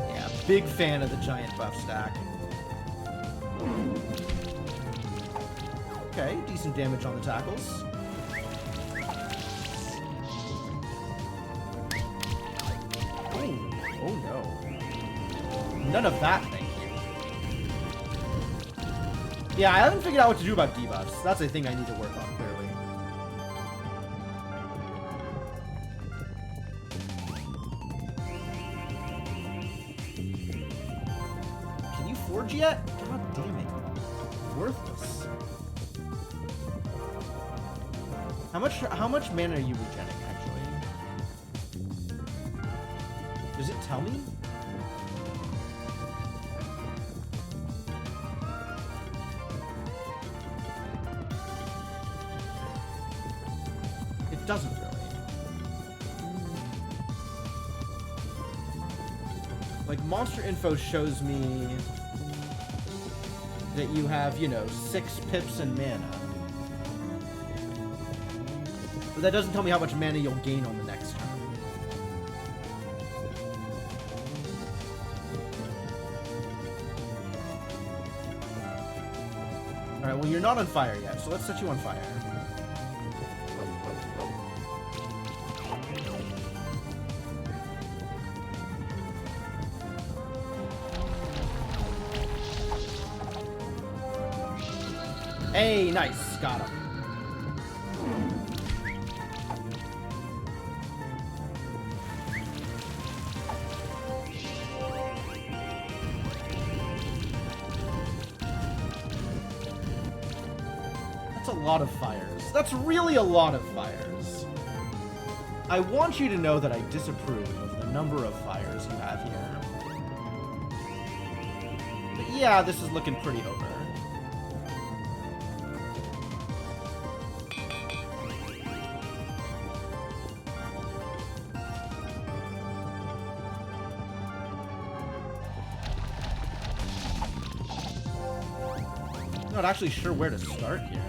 Yeah, Big fan of the giant buff stack. Okay, decent damage on the tackles. Oh no. None of that, thank you. Yeah, I haven't figured out what to do about debuffs. That's a thing I need to work on, clearly. Can you forge yet? God damn it. Worthless. How much mana are you regenerating, actually? Does it tell me? It doesn't really. Like, Monster Info shows me that you have, you know, 6 pips and mana. But that doesn't tell me how much mana you'll gain on the next turn. Alright, well, you're not on fire yet, so let's set you on fire. Hey, nice. Got him. That's a lot of fires. That's really a lot of fires. I want you to know that I disapprove of the number of fires you have here. But yeah, this is looking pretty over. Not actually sure where to start here.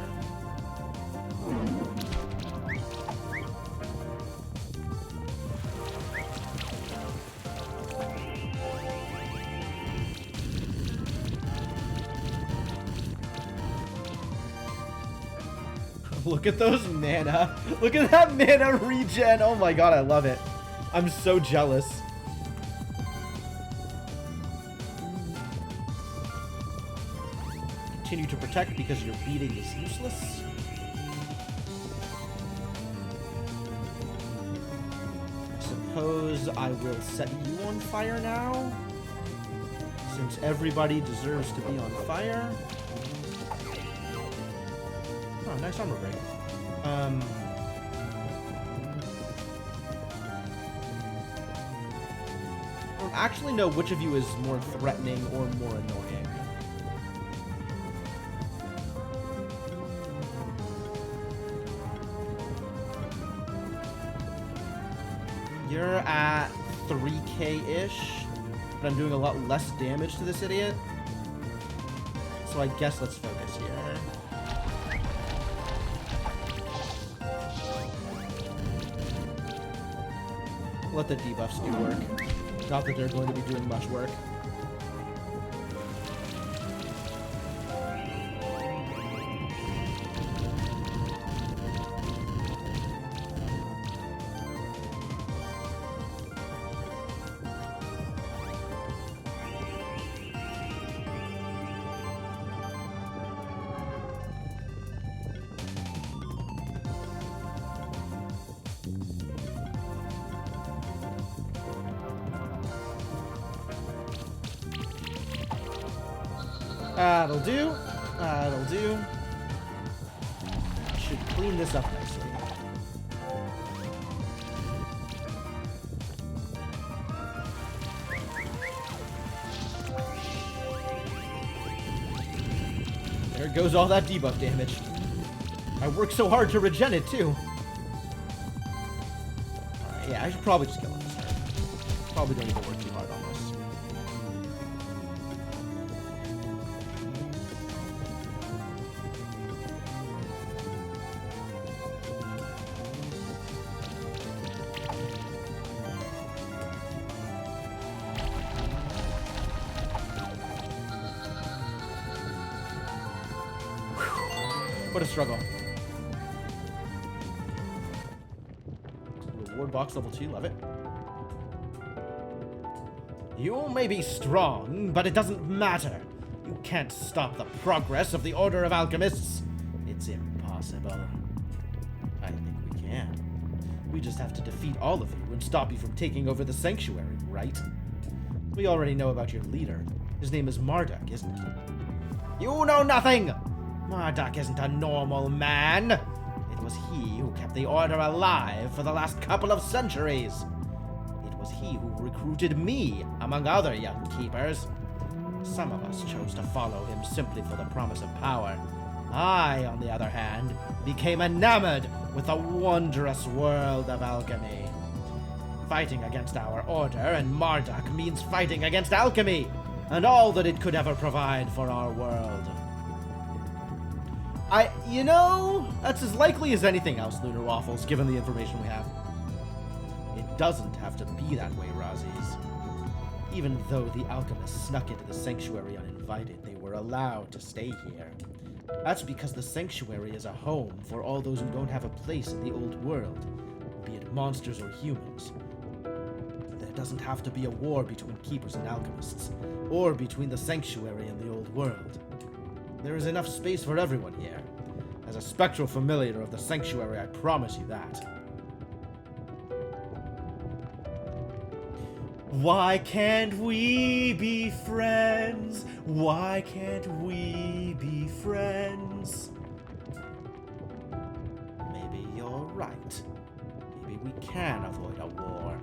Look at those mana. Look at that mana regen. Oh my god, I love it. I'm so jealous. Continue to protect because your beating is useless. I suppose I will set you on fire now, since everybody deserves to be on fire. Oh, nice armor break. I don't actually know which of you is more threatening or more annoying. You're at 3k-ish, but I'm doing a lot less damage to this idiot. So I guess let's focus here. Let the debuffs do work. Not that they're going to be doing much work. That'll do. That'll do. Should clean this up nicely. There goes all that debuff damage. I worked so hard to regen it, too. Yeah, I should probably just kill him this turn. Probably don't need to work too hard on this. What a struggle. Reward box level 2, love it. You may be strong, but it doesn't matter. You can't stop the progress of the Order of Alchemists. It's impossible. I think we can. We just have to defeat all of you and stop you from taking over the Sanctuary, right? We already know about your leader. His name is Marduk, isn't it? You know nothing! Marduk isn't a normal man. It was he who kept the Order alive for the last couple of centuries. It was he who recruited me, among other young keepers. Some of us chose to follow him simply for the promise of power. I, on the other hand, became enamored with the wondrous world of alchemy. Fighting against our order and Marduk means fighting against alchemy, and all that it could ever provide for our world. You know, that's as likely as anything else, Lunar Waffles, given the information we have. It doesn't have to be that way, Razzies. Even though the alchemists snuck into the Sanctuary uninvited, they were allowed to stay here. That's because the Sanctuary is a home for all those who don't have a place in the old world, be it monsters or humans. There doesn't have to be a war between keepers and alchemists, or between the Sanctuary and the old world. There is enough space for everyone here. As a spectral familiar of the Sanctuary, I promise you that. Why can't we be friends? Why can't we be friends? Maybe you're right. Maybe we can avoid a war.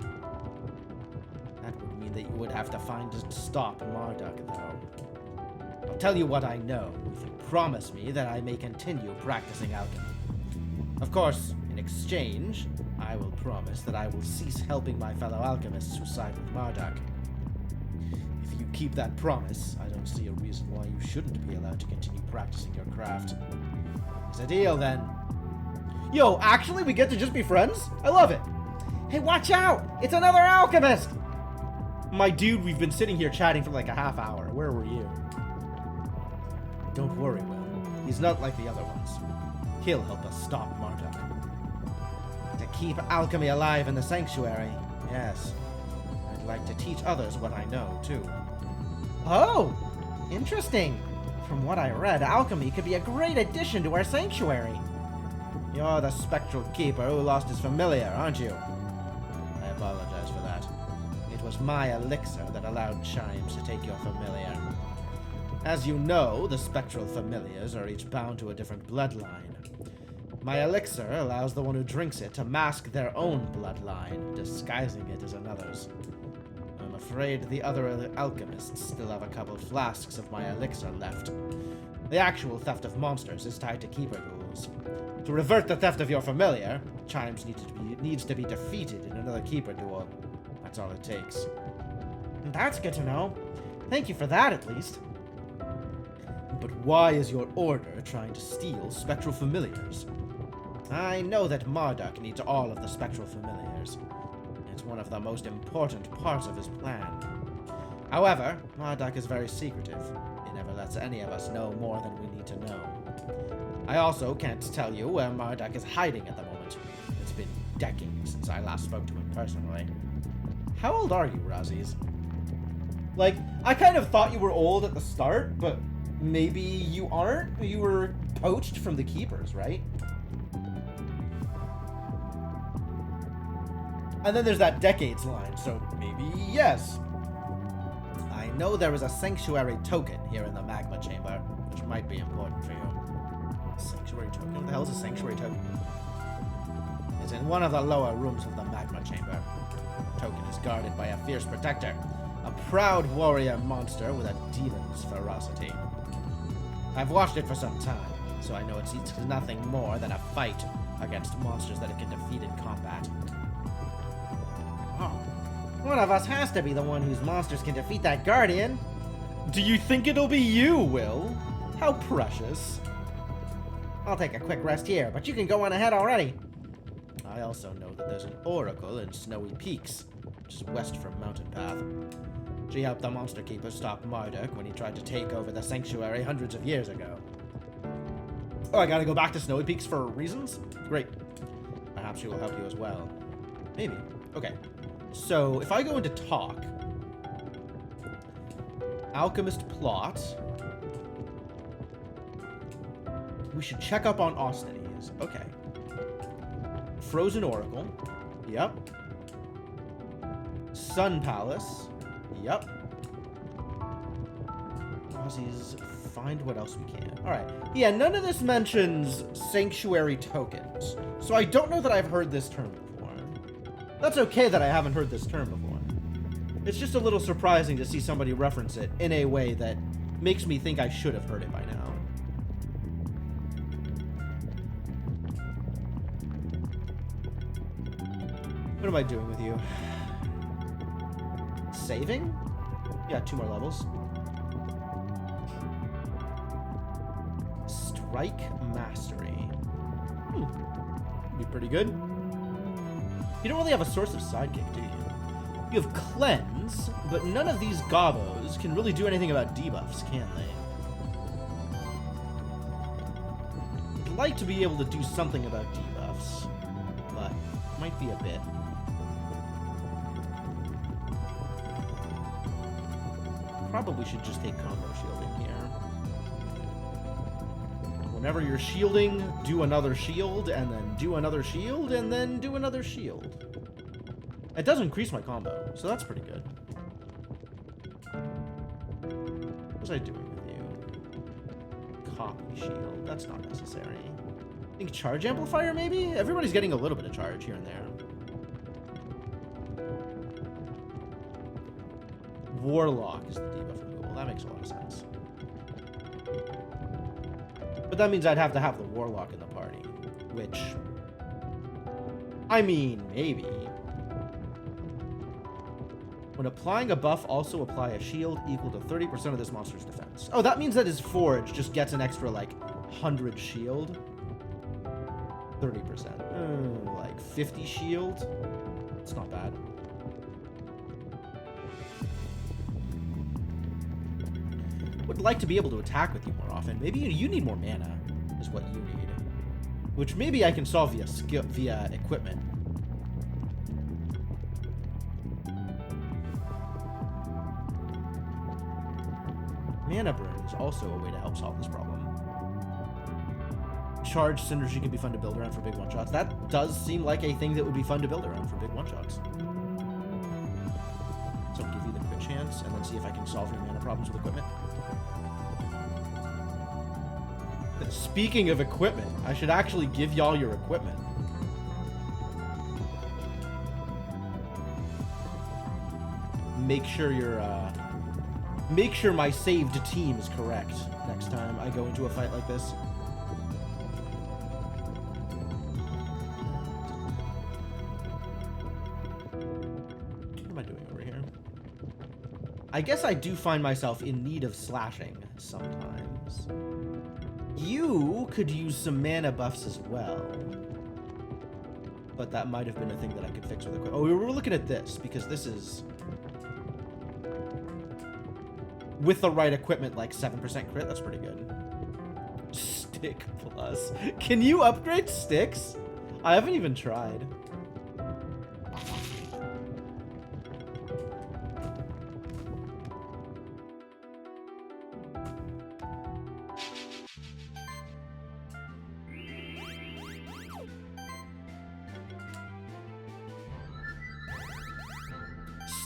That would mean that you would have to find and stop Marduk, though. I'll tell you what I know, if you promise me that I may continue practicing alchemy. Of course, in exchange, I will promise that I will cease helping my fellow alchemists who side with Marduk. If you keep that promise, I don't see a reason why you shouldn't be allowed to continue practicing your craft. It's a deal, then. Yo, actually, we get to just be friends? I love it. Hey, watch out! It's another alchemist! My dude, we've been sitting here chatting for like a half hour. Where were you? Don't worry, Will. He's not like the other ones. He'll help us stop Marduk. To keep alchemy alive in the Sanctuary, yes. I'd like to teach others what I know, too. Oh! Interesting. From what I read, alchemy could be a great addition to our Sanctuary. You're the spectral keeper who lost his familiar, aren't you? I apologize for that. It was my elixir that allowed Chimes to take your familiar. As you know, the spectral familiars are each bound to a different bloodline. My elixir allows the one who drinks it to mask their own bloodline, disguising it as another's. I'm afraid the other alchemists still have a couple flasks of my elixir left. The actual theft of monsters is tied to keeper rules. To revert the theft of your familiar, Chimes needs to be defeated in another keeper duel. That's all it takes. That's good to know. Thank you for that, at least. But why is your order trying to steal spectral familiars? I know that Marduk needs all of the spectral familiars. It's one of the most important parts of his plan. However, Marduk is very secretive. He never lets any of us know more than we need to know. I also can't tell you where Marduk is hiding at the moment. It's been decades since I last spoke to him personally. How old are you, Razzies? Like, I kind of thought you were old at the start, but maybe you aren't? You were poached from the Keepers, right? And then there's that decades line, so maybe yes. I know there is a sanctuary token here in the magma chamber, which might be important for you. Sanctuary token? What the hell is a sanctuary token? It's in one of the lower rooms of the magma chamber. The token is guarded by a fierce protector, a proud warrior monster with a demon's ferocity. I've watched it for some time, so I know it seeks nothing more than a fight against monsters that it can defeat in combat. Oh, one of us has to be the one whose monsters can defeat that guardian. Do you think it'll be you, Will? How precious. I'll take a quick rest here, but you can go on ahead already. I also know that there's an oracle in Snowy Peaks, which is west from Mountain Path. She helped the Monster Keeper stop Marduk when he tried to take over the sanctuary hundreds of years ago. Oh, I gotta go back to Snowy Peaks for reasons? Great. Perhaps she will help you as well. Maybe. Okay. So, if I go into talk... Alchemist plot... We should check up on Austinese. Okay. Frozen Oracle. Yep. Sun Palace. Yep. Aussies, find what else we can. Alright. Yeah, none of this mentions sanctuary tokens. So I don't know that I've heard this term before. That's okay that I haven't heard this term before. It's just a little surprising to see somebody reference it in a way that makes me think I should have heard it by now. What am I doing with you? Saving? Yeah, 2 more levels. Strike Mastery. Be pretty good. You don't really have a source of sidekick, do you? You have Cleanse, but none of these gobos can really do anything about debuffs, can they? I'd like to be able to do something about debuffs, but it might be a bit. Probably should just take combo shielding here. Whenever you're shielding, do another shield, and then do another shield, and then do another shield. It does increase my combo, so that's pretty good. What was I doing with you? Copy shield. That's not necessary. I think charge amplifier, maybe? Everybody's getting a little bit of charge here and there. Warlock is the debuff removal. That makes a lot of sense. But that means I'd have to have the Warlock in the party, which... I mean, maybe. When applying a buff, also apply a shield equal to 30% of this monster's defense. Oh, that means that his Forge just gets an extra, like, 100 shield. 30%. Like, 50 shield? It's not bad. Would like to be able to attack with you more often. Maybe you need more mana, is what you need. Which maybe I can solve via equipment. Mana burn is also a way to help solve this problem. Charge synergy can be fun to build around for big one-shots. That does seem like a thing that would be fun to build around for big one-shots. So I'll give you the crit chance, and then see if I can solve your mana problems with equipment. Speaking of equipment, I should actually give y'all your equipment. Make sure my saved team is correct next time I go into a fight like this. What am I doing over here? I guess I do find myself in need of slashing sometimes. You could use some mana buffs as well. But that might have been a thing that I could fix with equipment. Oh, we were looking at this, because this is... with the right equipment, like 7% crit. That's pretty good. Stick plus. Can you upgrade sticks? I haven't even tried.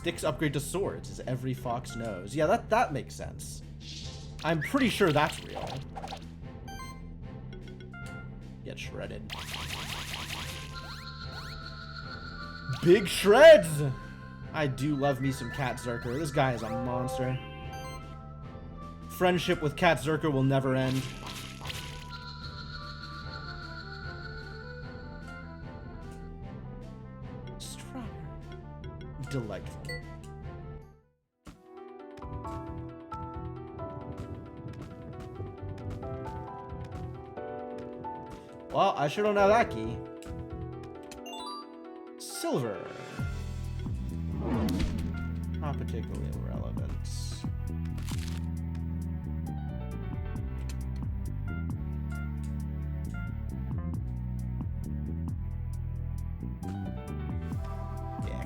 Sticks upgrade to swords, as every fox knows. Yeah, that makes sense. I'm pretty sure that's real. Get shredded. Big shreds! I do love me some Cat Zerker. This guy is a monster. Friendship with Cat Zerker will never end. Strawberry. Delightful. Well, I sure don't have that key. Silver. Not particularly relevant.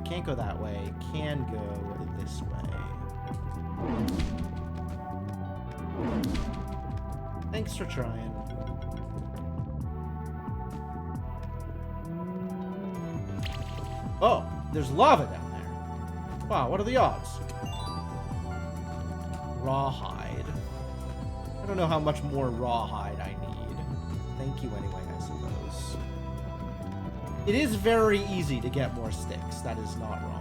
Can't go that way. Can go this way. Thanks for trying. Oh, there's lava down there. Wow, what are the odds? Rawhide. I don't know how much more rawhide I need. Thank you anyway, I suppose. It is very easy to get more sticks. That is not wrong.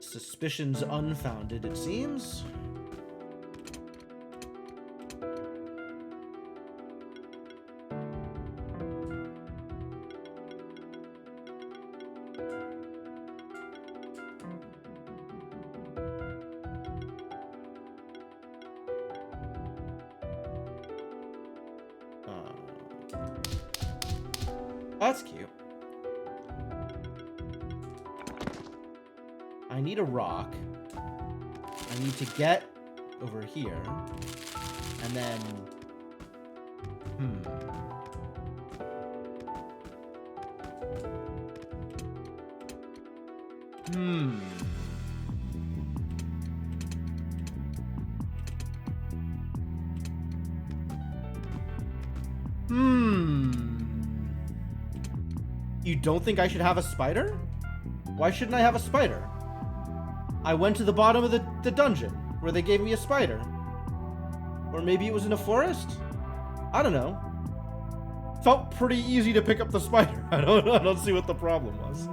Suspicions unfounded, it seems. That's cute. I need a rock. I need to get over here. And then... You don't think I should have a spider? Why shouldn't I have a spider? I went to the bottom of the dungeon where they gave me a spider. Or maybe it was in a forest? I don't know. Felt pretty easy to pick up the spider. I don't see what the problem was.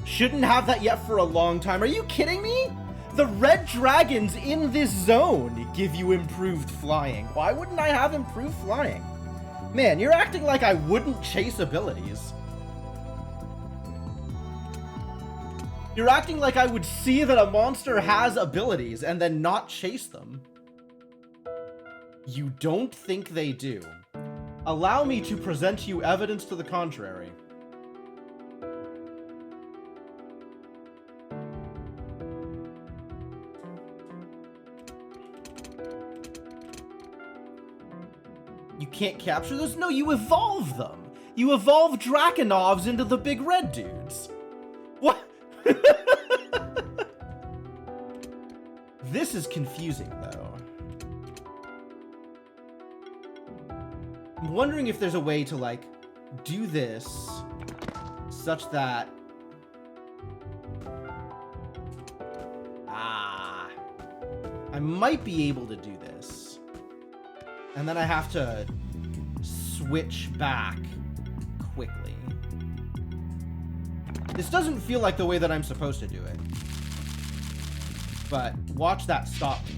Shouldn't have that yet for a long time. Are you kidding me? The red dragons in this zone give you improved flying. Why wouldn't I have improved flying? Man, you're acting like I wouldn't chase abilities. You're acting like I would see that a monster has abilities and then not chase them. You don't think they do. Allow me to present you evidence to the contrary. You can't capture those? No, you evolve them. You evolve Draconovs into the big red dudes. What? This is confusing, though. I'm wondering if there's a way to, like, do this such that... I might be able to do this. And then I have to switch back quickly. This doesn't feel like the way that I'm supposed to do it. But watch that stop me.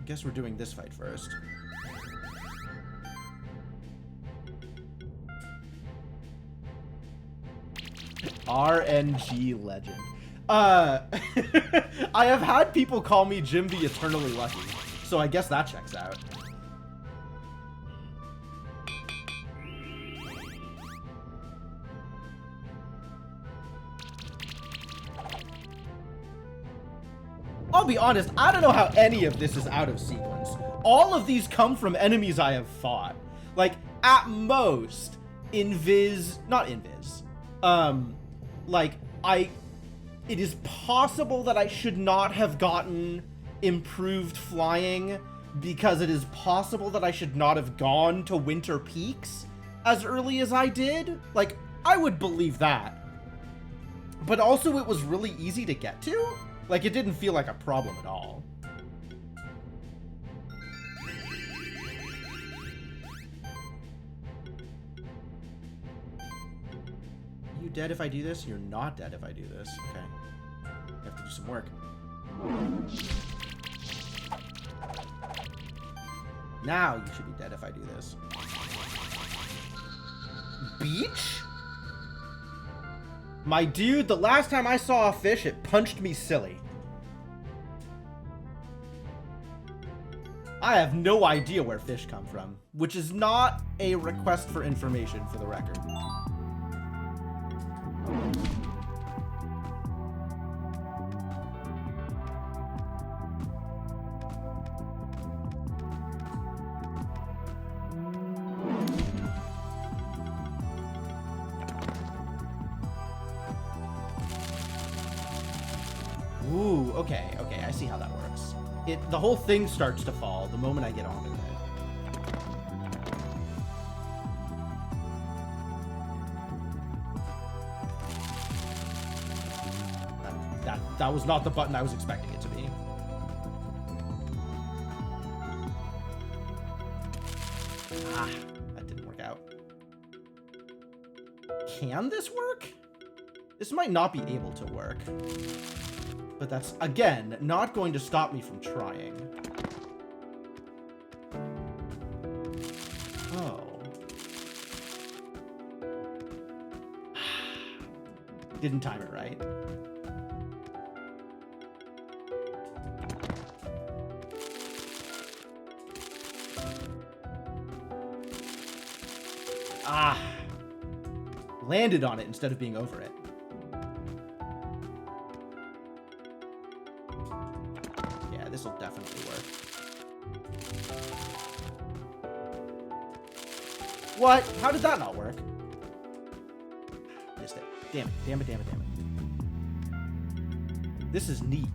Guess we're doing this fight first. RNG legend. I have had people call me Jim the Eternally Lucky, so I guess that checks out. I'll be honest, I don't know how any of this is out of sequence. All of these come from enemies I have fought. Like, at most, not invis. It is possible that I should not have gotten improved flying because it is possible that I should not have gone to Winter Peaks as early as I did. Like, I would believe that. But also it was really easy to get to. Like, it didn't feel like a problem at all. You dead if I do this? You're not dead if I do this. Okay. I have to do some work. Now you should be dead if I do this. Beach? My dude, the last time I saw a fish, it punched me silly. I have no idea where fish come from, which is not a request for information for the record. Ooh, okay, I see how that works. The whole thing starts to fall the moment I get onto it. That was not the button I was expecting it to be. Ah, that didn't work out. Can this work? This might not be able to work. But that's, again, not going to stop me from trying. Oh. Didn't time it right. Ah. Landed on it instead of being over it. This will definitely work. What? How did that not work? Missed it. Damn it. Damn it, damn it, damn it. This is neat.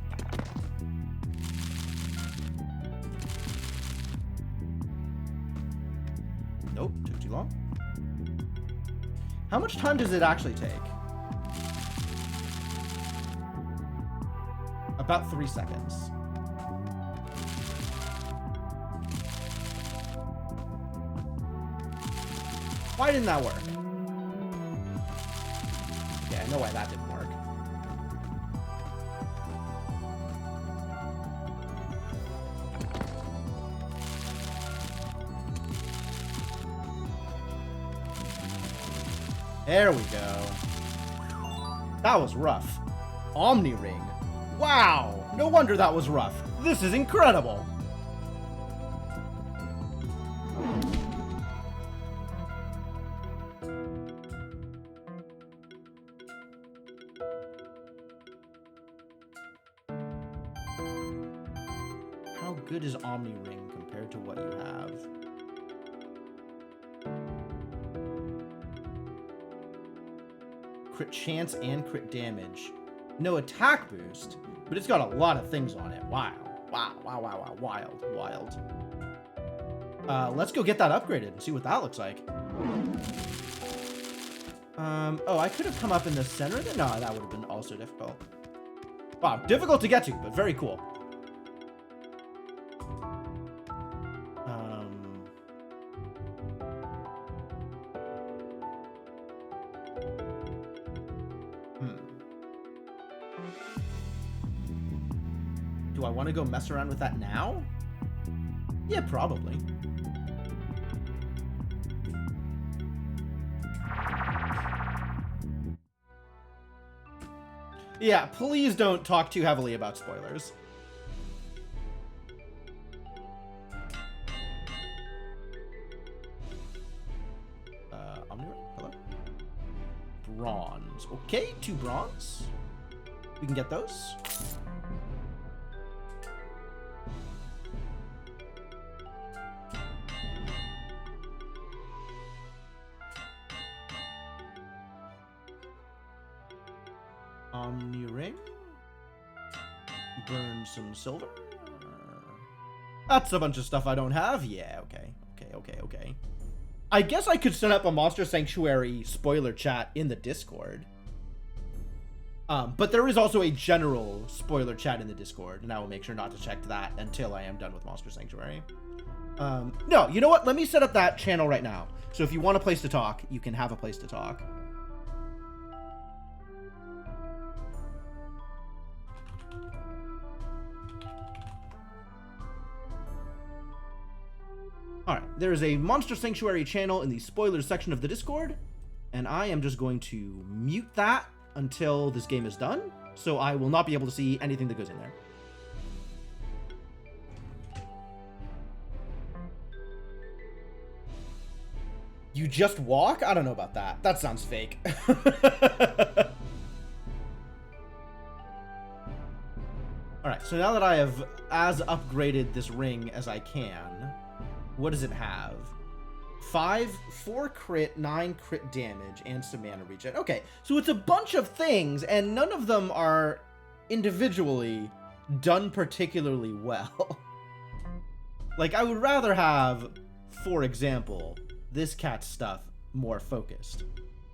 Nope, took too long. How much time does it actually take? About 3 seconds. Why didn't that work? Yeah, I know why that didn't work. There we go. That was rough. Omni Ring. Wow! No wonder that was rough. This is incredible! How good is Omni Ring compared to what you have? Crit chance and crit damage. No attack boost, but it's got a lot of things on it. Wow. Wow, wow, wow, wow. Wild, wild. Let's go get that upgraded and see what that looks like. Oh, I could have come up in the center of it? No, that would have been also difficult. Wow, difficult to get to, but very cool. Do I want to go mess around with that now? Yeah, probably. Yeah, please don't talk too heavily about spoilers. Hello? Bronze. Okay, 2 bronze. We can get those. Omni Ring. Burn some silver. That's a bunch of stuff I don't have. Yeah, okay. Okay. I guess I could set up a Monster Sanctuary spoiler chat in the Discord. But there is also a general spoiler chat in the Discord, and I will make sure not to check that until I am done with Monster Sanctuary. No, you know what? Let me set up that channel right now. So if you want a place to talk, you can have a place to talk. Alright, there is a Monster Sanctuary channel in the spoilers section of the Discord, and I am just going to mute that until this game is done, so I will not be able to see anything that goes in there. You just walk? I don't know about that. That sounds fake. Alright, so now that I have as upgraded this ring as I can, what does it have? 4 crit, 9 crit damage, and some mana regen. Okay, so it's a bunch of things, and none of them are individually done particularly well. Like, I would rather have, for example, this cat's stuff more focused,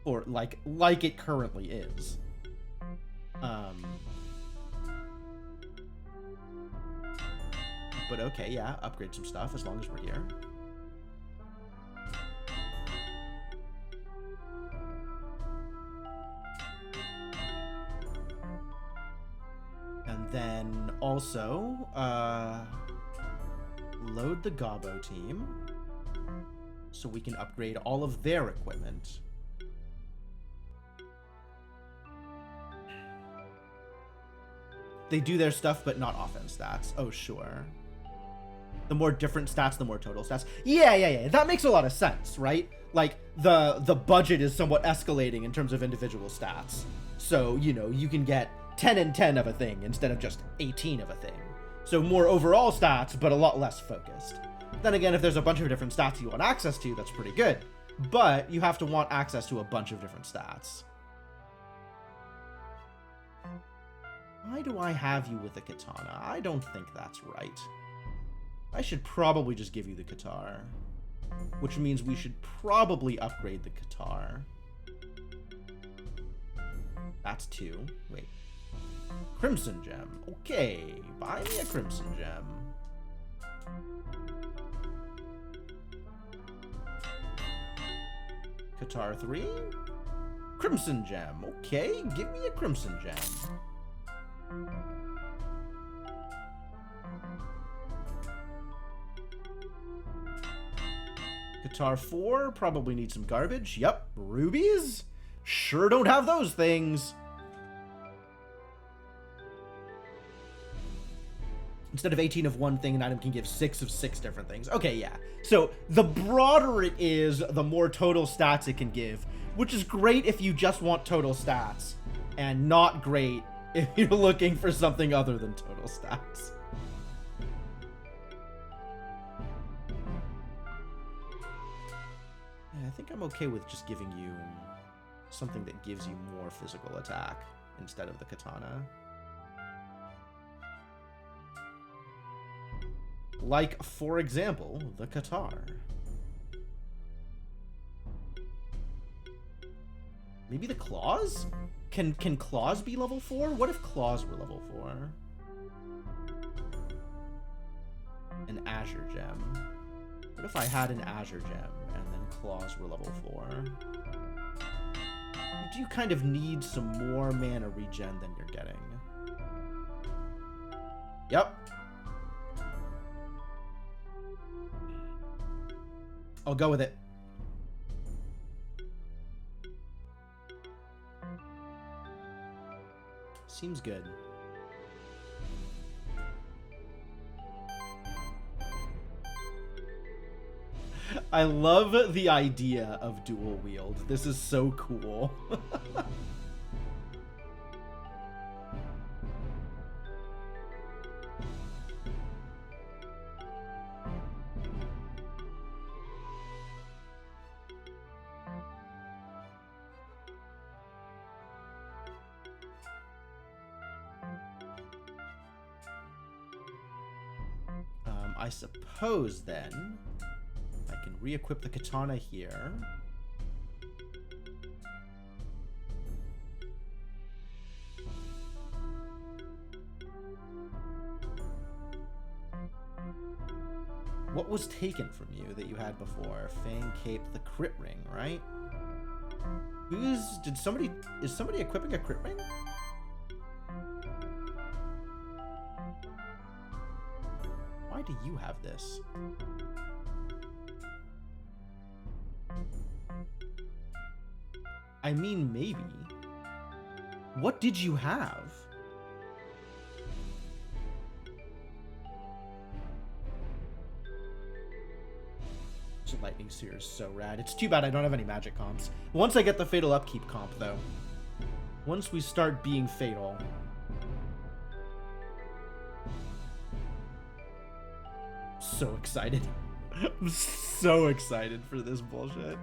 or like it currently is. But okay, yeah, upgrade some stuff as long as we're here. And then also, load the Gobbo team so we can upgrade all of their equipment. They do their stuff, but not offense stats. Oh, sure. The more different stats, the more total stats. Yeah. That makes a lot of sense, right? Like, the budget is somewhat escalating in terms of individual stats. So, you know, you can get 10 and 10 of a thing instead of just 18 of a thing. So more overall stats, but a lot less focused. Then again, if there's a bunch of different stats you want access to, that's pretty good. But you have to want access to a bunch of different stats. Why do I have you with the katana? I don't think that's right. I should probably just give you the Katar. Which means we should probably upgrade the Katar. That's 2. Wait. Crimson Gem. Okay, buy me a Crimson Gem. Katar 3. Crimson Gem. Okay, give me a Crimson Gem. Katar 4, probably need some garbage. Yep, rubies? Sure don't have those things. Instead of 18 of one thing, an item can give 6 of 6 different things. Okay, yeah. So the broader it is, the more total stats it can give, which is great if you just want total stats, and not great if you're looking for something other than total stats. Yeah, I think I'm okay with just giving you something that gives you more physical attack instead of the katana. Like, for example, the Katar. Maybe the claws? Can claws be level 4? What if claws were level 4? An Azure Gem. What if I had an Azure Gem and then claws were level 4? Do you kind of need some more mana regen than you're getting? Yep. I'll go with it. Seems good. I love the idea of dual wield. This is so cool. I suppose then I can re-equip the katana here. What was taken from you that you had before? Fang Cape, the crit ring, right? Is somebody equipping a crit ring? Why do you have this? I mean, maybe. What did you have? Lightning Seer is so rad. It's too bad I don't have any magic comps. Once I get the Fatal Upkeep comp, though. Once we start being Fatal. So excited. I'm so excited for this bullshit.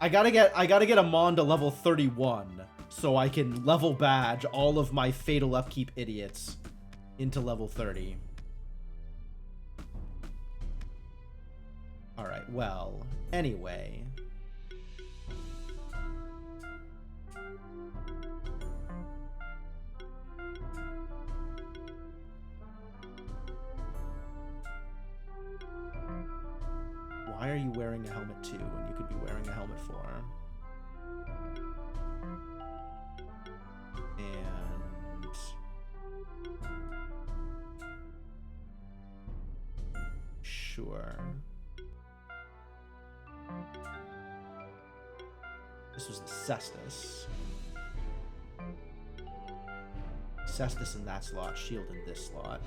I gotta get Amon to level 31 so I can level badge all of my Fatal Upkeep idiots into level 30. Alright, well, anyway. Why are you wearing a helmet too when you could be wearing a helmet 4? And... sure. This was the Cestus. Cestus in that slot, shield in this slot.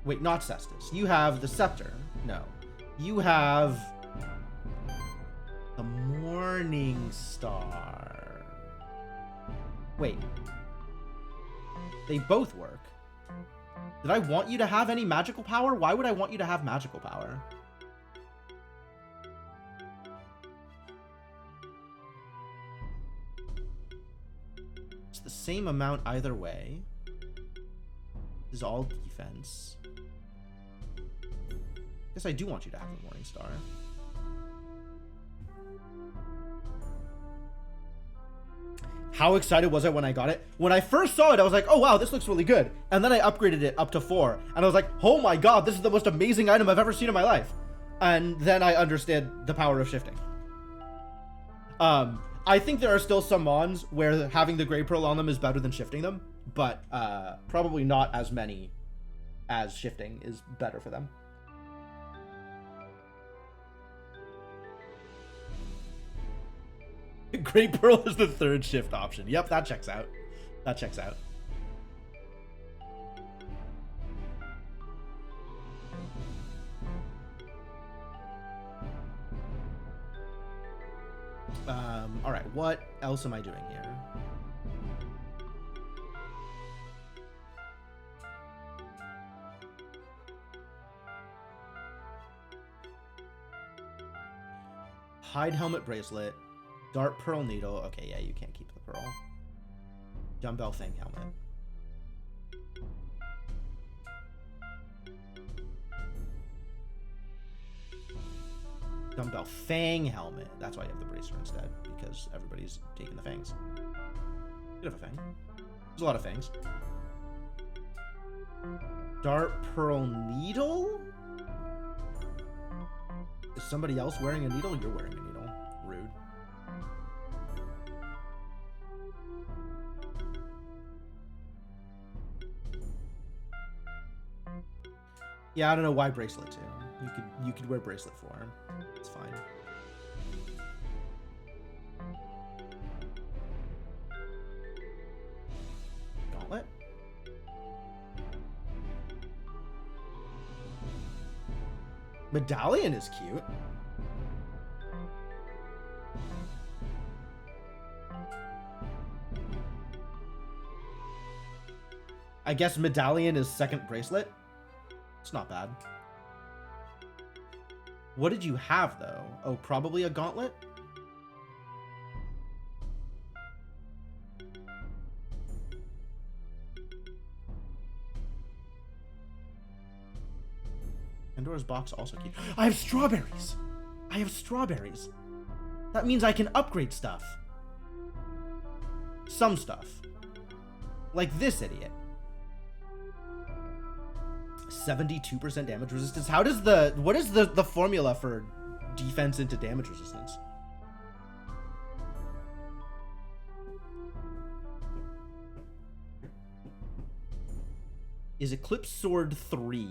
Wait, not Cestus. You have the Scepter. No. You have the Morning Star. Wait. They both work. Did I want you to have any magical power? Why would I want you to have magical power? It's the same amount either way. This is all defense. Guess I do want you to have the Morning Star. How excited was I when I got it? When I first saw it, I was like, oh wow, this looks really good. And then I upgraded it up to 4. And I was like, oh my god, this is the most amazing item I've ever seen in my life. And then I understood the power of shifting. I think there are still some mons where having the Grey Pearl on them is better than shifting them. But probably not as many as shifting is better for them. Grey Pearl is the 3rd shift option. Yep, that checks out. That checks out. All right, what else am I doing here? Hide Helmet Bracelet. Dart Pearl Needle. Okay, yeah, you can't keep the pearl. Dumbbell Fang Helmet. Dumbbell Fang Helmet. That's why you have the bracer instead, because everybody's taking the fangs. You have a fang. There's a lot of fangs. Dart Pearl Needle? Is somebody else wearing a needle? You're wearing a needle. Rude. Yeah, I don't know why bracelet too. You could wear bracelet for him. It's fine. Gauntlet? Medallion is cute. I guess Medallion is 2nd bracelet. It's not bad. What did you have, though? Oh, probably a gauntlet? Pandora's box also cute. I have strawberries! I have strawberries. That means I can upgrade stuff. Some stuff. Like this idiot. 72% damage resistance. How does what is the formula for defense into damage resistance? Is Eclipse Sword 3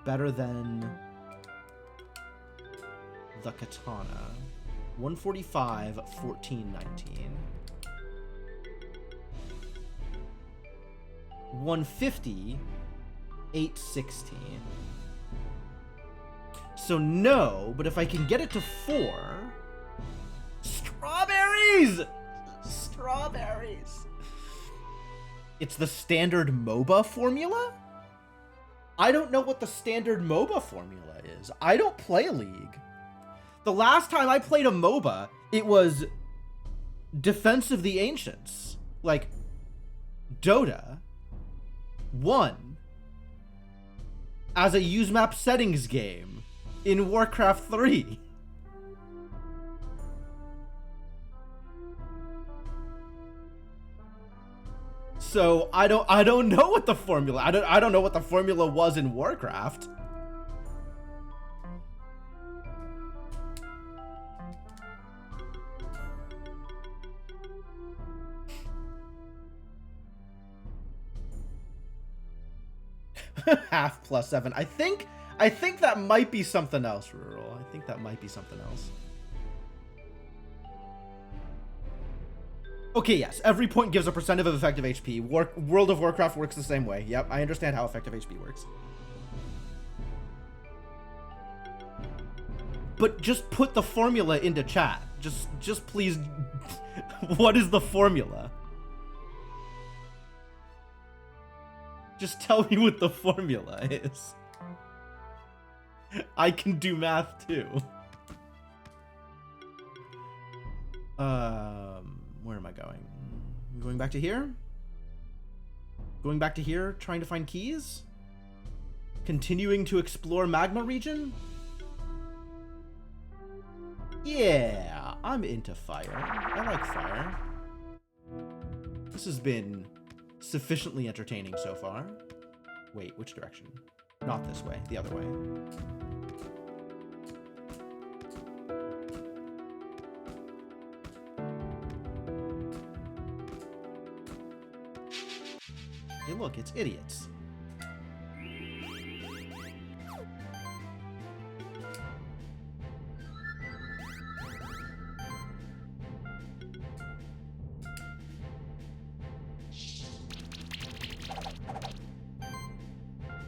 better than the katana. 145, 1419. 150, 816. So no, but if I can get it to 4... Strawberries! Strawberries! It's the standard MOBA formula? I don't know what the standard MOBA formula is. I don't play League. The last time I played a MOBA, it was Defense of the Ancients. Like, Dota won as a use map settings game in Warcraft 3. So I don't know what the formula. I don't know what the formula was in Warcraft. Half plus 7. I think that might be something else, Rural. I think that might be something else. Okay, yes. Every point gives a percent of effective HP. World of Warcraft works the same way. Yep, I understand how effective HP works. But just put the formula into chat. Just please. What is the formula? Just tell me what the formula is. I can do math too. Where am I going? Going back to here? Going back to here, trying to find keys? Continuing to explore magma region? Yeah, I'm into fire. I like fire. This has been sufficiently entertaining so far. Wait, which direction? Not this way, the other way. Hey, look, it's idiots.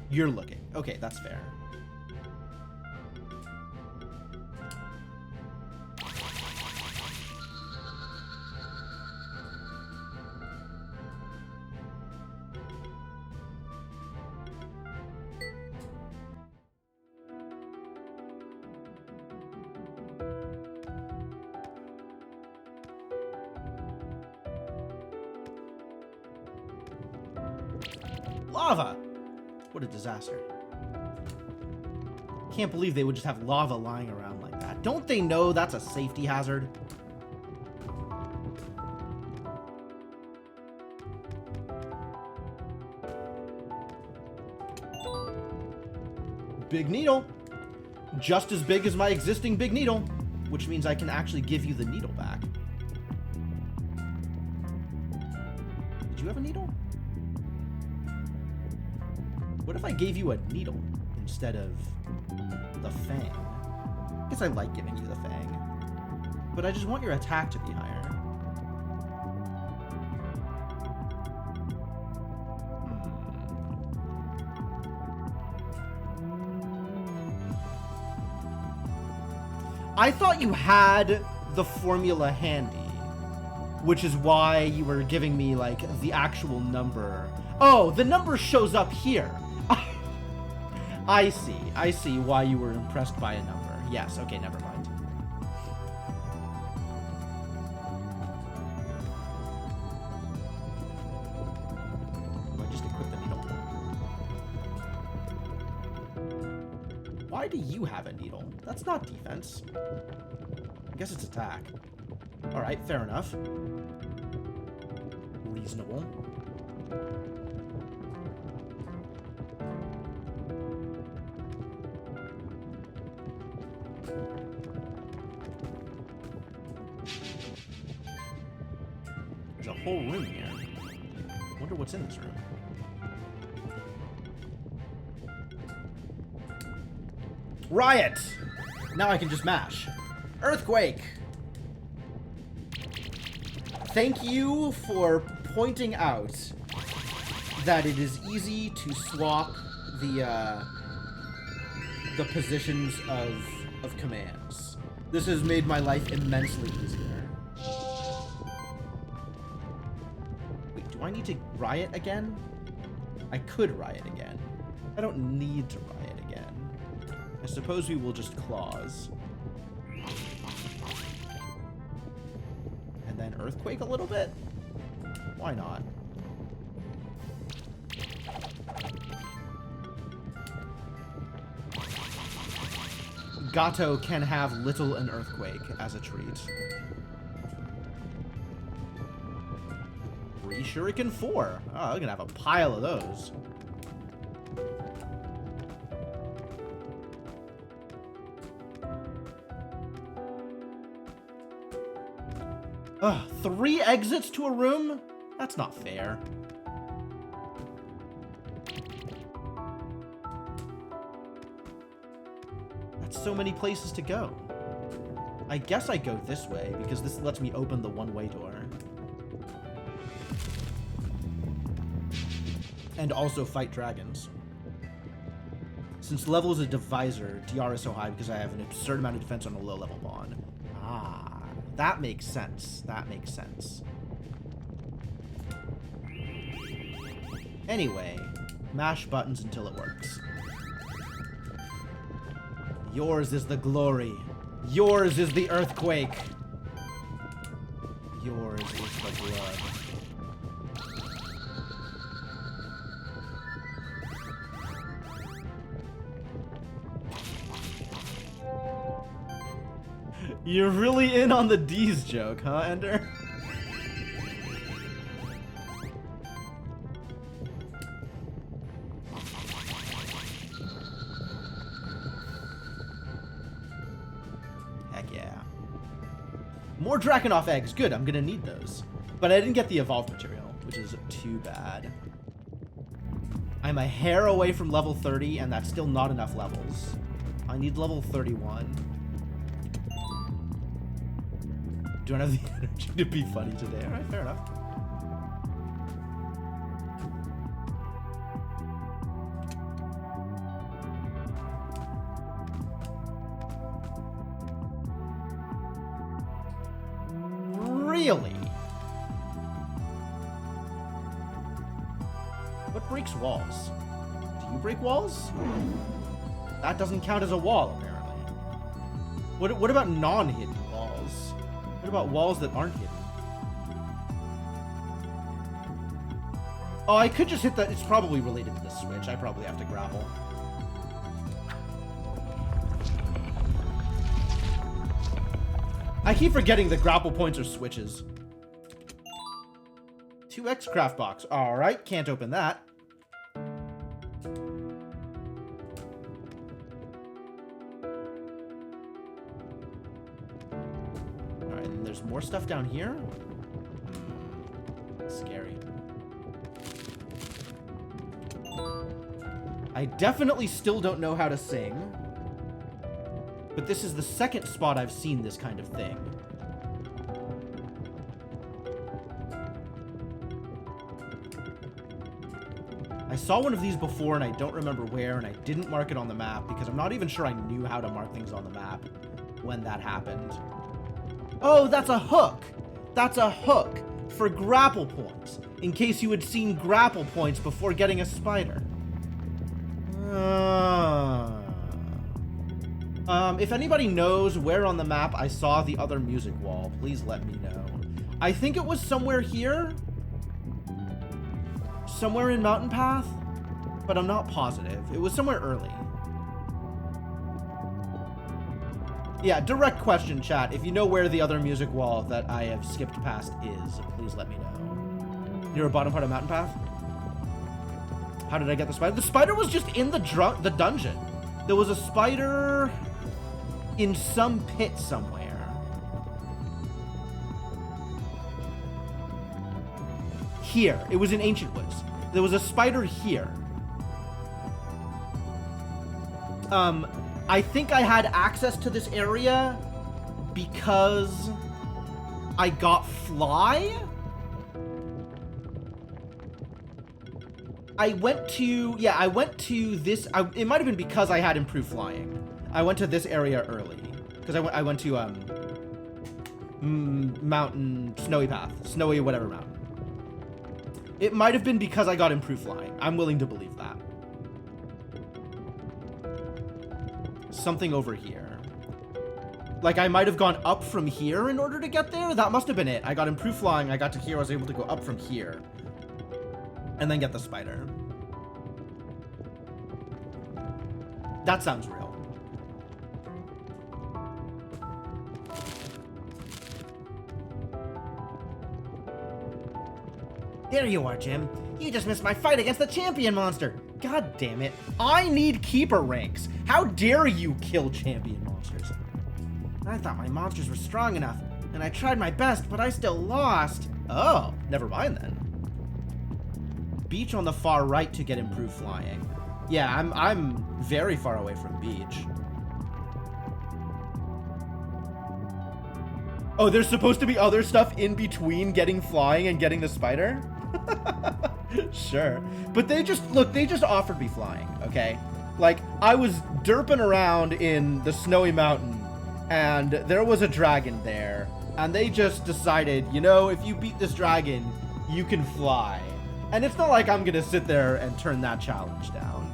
You're looking. Okay, that's fair. Lava! What a disaster. Can't believe they would just have lava lying around like that. Don't they know that's a safety hazard? Big needle. Just as big as my existing big needle, which means I can actually give you the needle back. Did you have a needle? What if I gave you a needle instead of the fang? I guess I like giving you the fang, but I just want your attack to be higher. I thought you had the formula handy, which is why you were giving me, like, the actual number. Oh, the number shows up here. I see why you were impressed by a number. Yes, okay, never mind. I just equipped the needle. Why do you have a needle? That's not defense. I guess it's attack. Alright, fair enough. Reasonable. There's a whole room here. Wonder what's in this room. Riot! Now I can just mash. Earthquake! Thank you for pointing out that it is easy to swap the positions of commands. This has made my life immensely easier. Wait, do I need to riot again? I could riot again. I don't need to riot again. I suppose we will just claws. And then earthquake a little bit? Why not? Gato can have little an earthquake as a treat. 3 Shuriken 4. Oh, I'm gonna have a pile of those. Ugh, 3 exits to a room? That's not fair. That's so many places to go. I guess I go this way, because this lets me open the one-way door. And also fight dragons. Since level is a divisor, DR is so high because I have an absurd amount of defense on a low-level pawn. Ah, that makes sense. That makes sense. Anyway, mash buttons until it works. Yours is the glory. Yours is the earthquake. Yours is the blood. You're really in on the D's joke, huh, Ender? Heck yeah. More Drakenhof eggs. Good, I'm gonna need those. But I didn't get the evolved material, which is too bad. I'm a hair away from level 30, and that's still not enough levels. I need level 31. Do I have the energy to be funny today? Alright, fair enough. Really? What breaks walls? Do you break walls? That doesn't count as a wall, apparently. What about non-hidden walls? What about walls that aren't hidden? Oh, I could just hit that. It's probably related to the switch. I probably have to grapple. I keep forgetting that grapple points are switches. 2x craft box. Alright, can't open that. Alright, and there's more stuff down here? Scary. I definitely still don't know how to sing. But this is the second spot I've seen this kind of thing. I saw one of these before and I don't remember where, and I didn't mark it on the map because I'm not even sure I knew how to mark things on the map when that happened. Oh, that's a hook! That's a hook for grapple points, in case you had seen grapple points before getting a spider. If anybody knows where on the map I saw the other music wall, please let me know. I think it was somewhere here. Somewhere in Mountain Path, but I'm not positive. It was somewhere early. Yeah, direct question, chat. If you know where the other music wall that I have skipped past is, please let me know. Near a bottom part of Mountain Path? How did I get the spider? The spider was just in the dungeon. There was a spider in some pit somewhere. Here. It was in Ancient Woods. There was a spider here. I think I had access to this area because I got fly. I went to this. It might have been because I had improved flying. I went to this area early because I went to mountain snowy path, snowy whatever mountain. It might have been because I got improved flying. I'm willing to believe that. Something over here. Like I might have gone up from here in order to get there. That must have been it. I got improved flying. I got to here. I was able to go up from here. And then get the spider. That sounds real. There you are, Jim. You just missed my fight against the champion monster. God damn it. I need keeper ranks. How dare you kill champion monsters? I thought my monsters were strong enough, and I tried my best, but I still lost. Oh, never mind then. Beach on the far right to get improved flying. Yeah, I'm very far away from beach. Oh, there's supposed to be other stuff in between getting flying and getting the spider? Sure. But they just offered me flying, okay? Like, I was derping around in the snowy mountain, and there was a dragon there, and they just decided, you know, if you beat this dragon, you can fly. And it's not like I'm gonna sit there and turn that challenge down.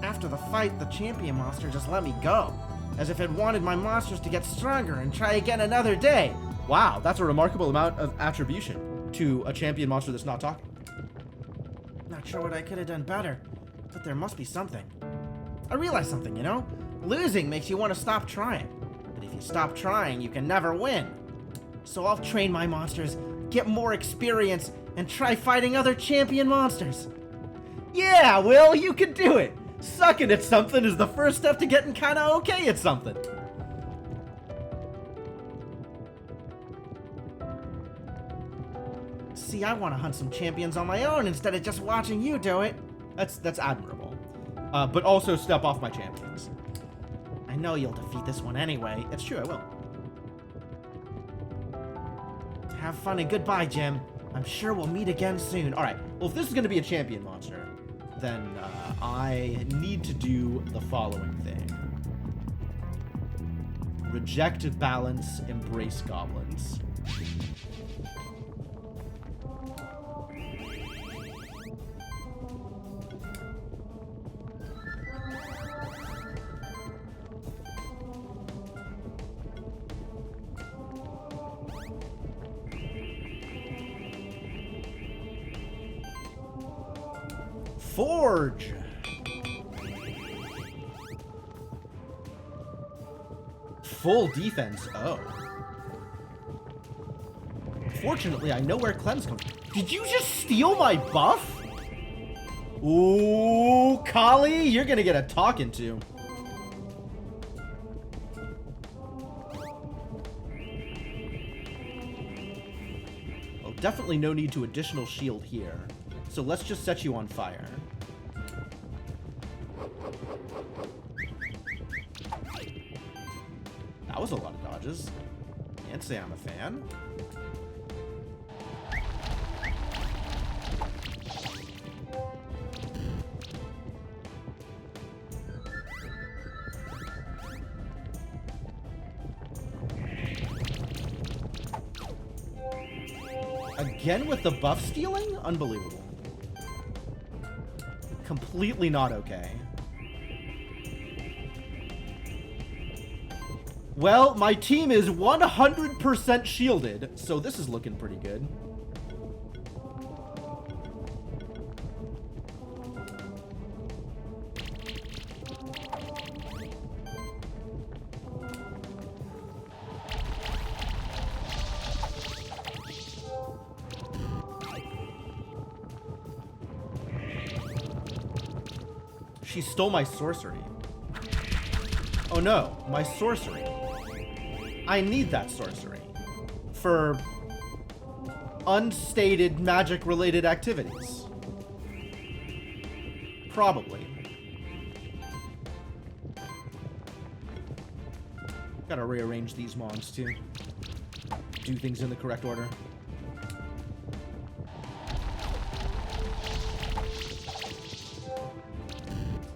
After the fight, the champion monster just let me go, as if it wanted my monsters to get stronger and try again another day. Wow, that's a remarkable amount of attribution to a champion monster that's not talking. Not sure what I could have done better, but there must be something. I realized something, you know? Losing makes you want to stop trying, but if you stop trying, you can never win. So I'll train my monsters, get more experience, and try fighting other champion monsters. Yeah, Will, you can do it! Sucking at something is the first step to getting kinda okay at something. See, I want to hunt some champions on my own instead of just watching you do it. That's admirable. But also step off my champions. I know you'll defeat this one anyway. It's true, I will. Have fun and goodbye, Jim. I'm sure we'll meet again soon. Alright, well if this is going to be a champion monster, then I need to do the following thing. Reject balance, embrace goblins. Forge! Full defense. Oh. Fortunately, I know where cleanse comes from. Did you just steal my buff? Ooh, Kali, you're gonna get a talking to. Well, definitely no need to additional shield here. So let's just set you on fire. That was a lot of dodges. Can't say I'm a fan. Again with the buff stealing? Unbelievable. Completely not okay. Well, my team is 100% shielded, so this is looking pretty good. She stole my sorcery. Oh no, my sorcery. I need that sorcery for unstated magic-related activities. Probably. Gotta rearrange these mons too. Do things in the correct order.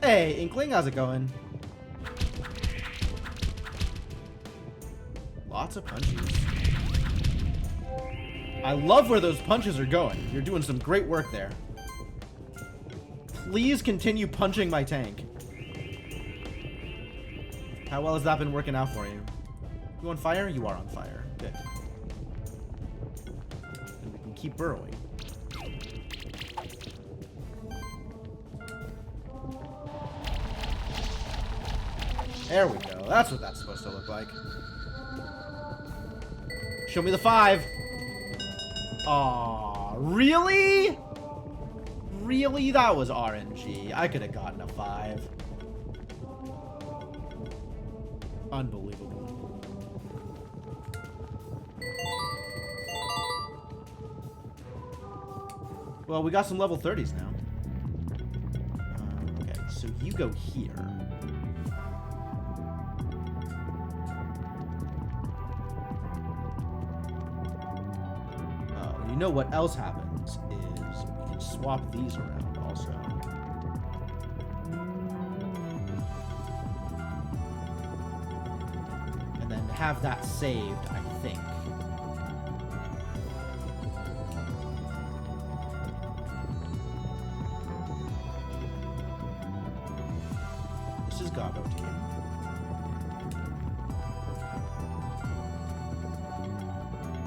Hey, Inkling, how's it going? Lots of punches. I love where those punches are going. You're doing some great work there. Please continue punching my tank. How well has that been working out for you? You on fire? You are on fire. Good. And we can keep burrowing. There we go. That's what that's supposed to look like. Show me the 5. Aw, really? Really? That was RNG. I could have gotten a 5. Unbelievable. Well, we got some level 30s now. Okay, so you go here. You know what else happens is we can swap these around also. And then have that saved, I think. This is Gabo team.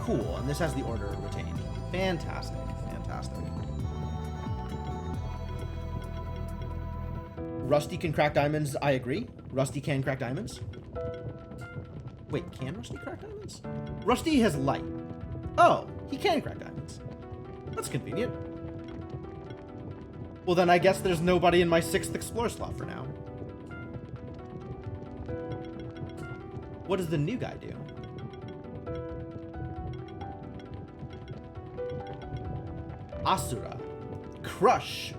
Cool, and this has the order retained. Fantastic, fantastic. Rusty can crack diamonds, I agree. Rusty can crack diamonds. Wait, can Rusty crack diamonds? Rusty has light. Oh, he can crack diamonds. That's convenient. Well, then I guess there's nobody in my 6th Explorer slot for now. What does the new guy do? Asura. Crush.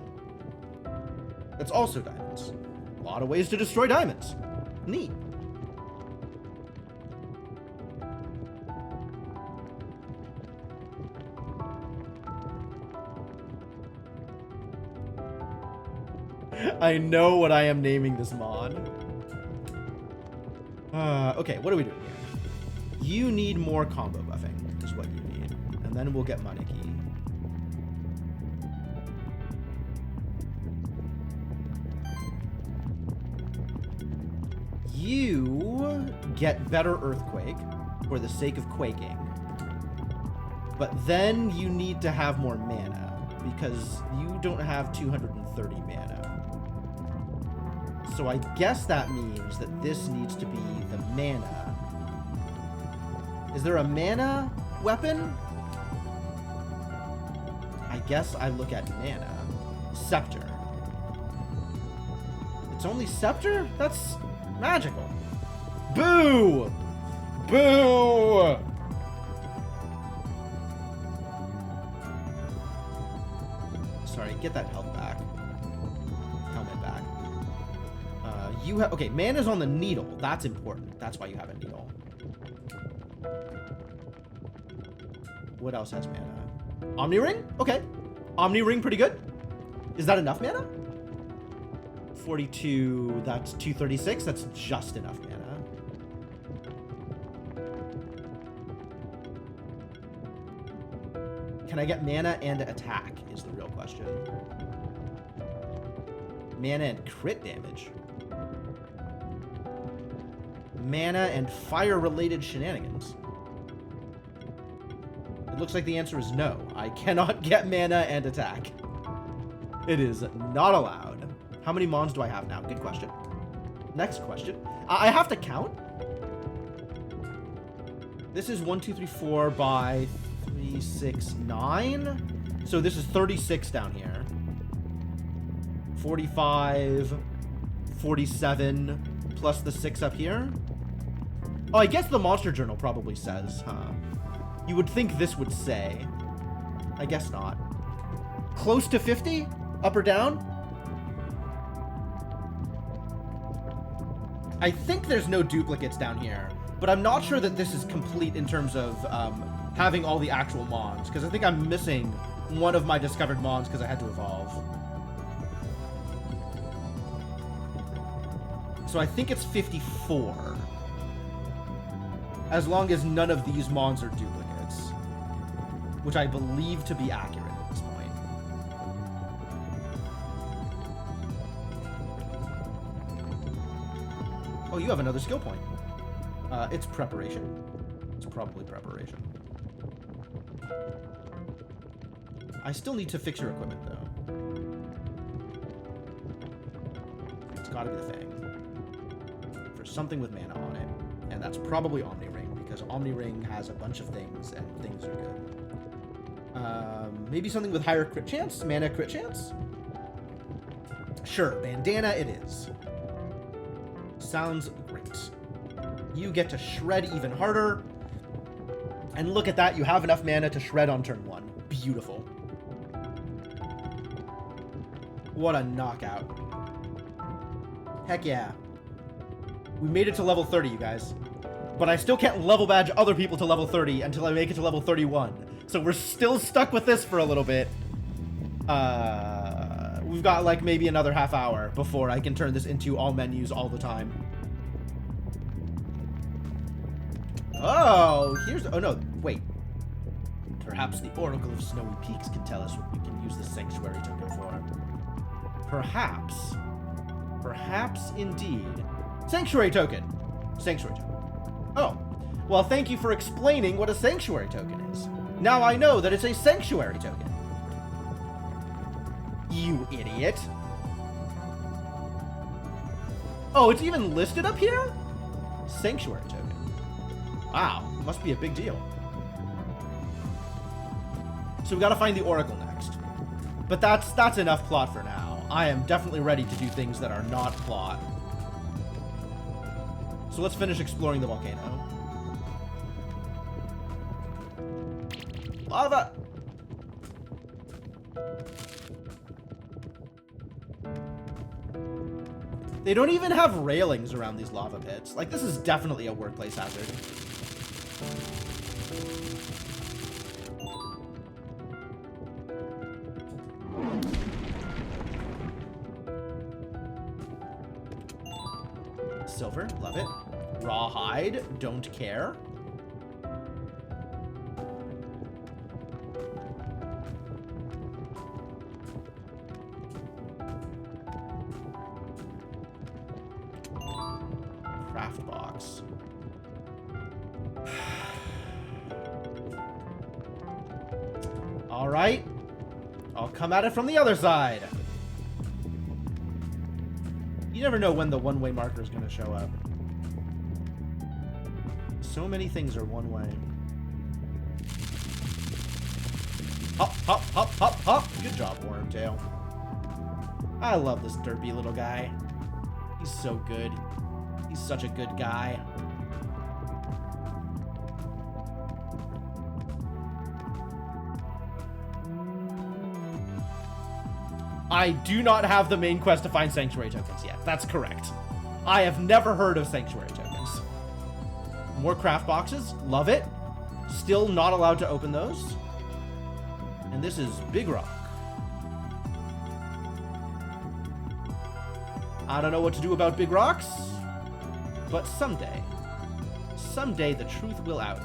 That's also diamonds. A lot of ways to destroy diamonds. Neat. I know what I am naming this mod. Okay, what are we doing here? You need more combo buffing, is what you need. And then we'll get Moniki. You get better Earthquake for the sake of quaking. But then you need to have more mana, because you don't have 230 mana. So I guess that means that this needs to be the mana. Is there a mana weapon? I guess I look at mana. Scepter. It's only Scepter? That's magical. Boo! Boo! Sorry, get that health back. Helmet back. You have... Okay, mana's on the needle. That's important. That's why you have a needle. What else has mana? Omni Ring? Okay. Omni Ring, pretty good. Is that enough mana? 42, that's 236. That's just enough mana. Can I get mana and attack is the real question. Mana and crit damage. Mana and fire-related shenanigans. It looks like the answer is no. I cannot get mana and attack. It is not allowed. How many mons do I have now? Good question. Next question. I have to count. This is 1, 2, 3, 4 by 3, 6, 9. So this is 36 down here. 45, 47, plus the 6 up here. Oh, I guess the Monster Journal probably says, huh? You would think this would say. I guess not. Close to 50? Up or down? I think there's no duplicates down here, but I'm not sure that this is complete in terms of having all the actual mons, because I think I'm missing one of my discovered mons because I had to evolve. So I think it's 54. As long as none of these mons are duplicates. Which I believe to be accurate at this point. Oh, you have another skill point. It's preparation. It's probably preparation. I still need to fix your equipment, though. It's gotta be the thing. There's something with mana on it, and that's probably Omni Ring, because Omni Ring has a bunch of things, and things are good. Maybe something with higher crit chance? Mana crit chance? Sure, bandana it is. Sounds great. You get to shred even harder, and look at that, you have enough mana to shred on turn 1. Beautiful. What a knockout. Heck yeah. We made it to level 30, you guys. But I still can't level badge other people to level 30 until I make it to level 31. So we're still stuck with this for a little bit. We've got like maybe another half hour before I can turn this into all menus all the time. Oh, here's... Oh, no, wait. Perhaps the Oracle of Snowy Peaks can tell us what we can use the Sanctuary token for. Perhaps. Perhaps indeed. Sanctuary token. Sanctuary token. Oh. Well, thank you for explaining what a Sanctuary token is. Now I know that it's a Sanctuary token. You idiot. Oh, it's even listed up here? Sanctuary token. Wow, must be a big deal. So we gotta find the Oracle next. But that's enough plot for now. I am definitely ready to do things that are not plot. So let's finish exploring the volcano. Lava! They don't even have railings around these lava pits. Like, this is definitely a workplace hazard. Silver, love it. Rawhide, don't care. Craft box. All right. I'll come at it from the other side. You never know when the one-way marker is going to show up. So many things are one way. Hop, hop, hop, hop, hop. Good job, Wormtail. I love this derpy little guy. He's so good. He's such a good guy. I do not have the main quest to find Sanctuary tokens yet. That's correct. I have never heard of Sanctuary tokens. More craft boxes. Love it. Still not allowed to open those. And this is Big Rock. I don't know what to do about big rocks, but someday the truth will out.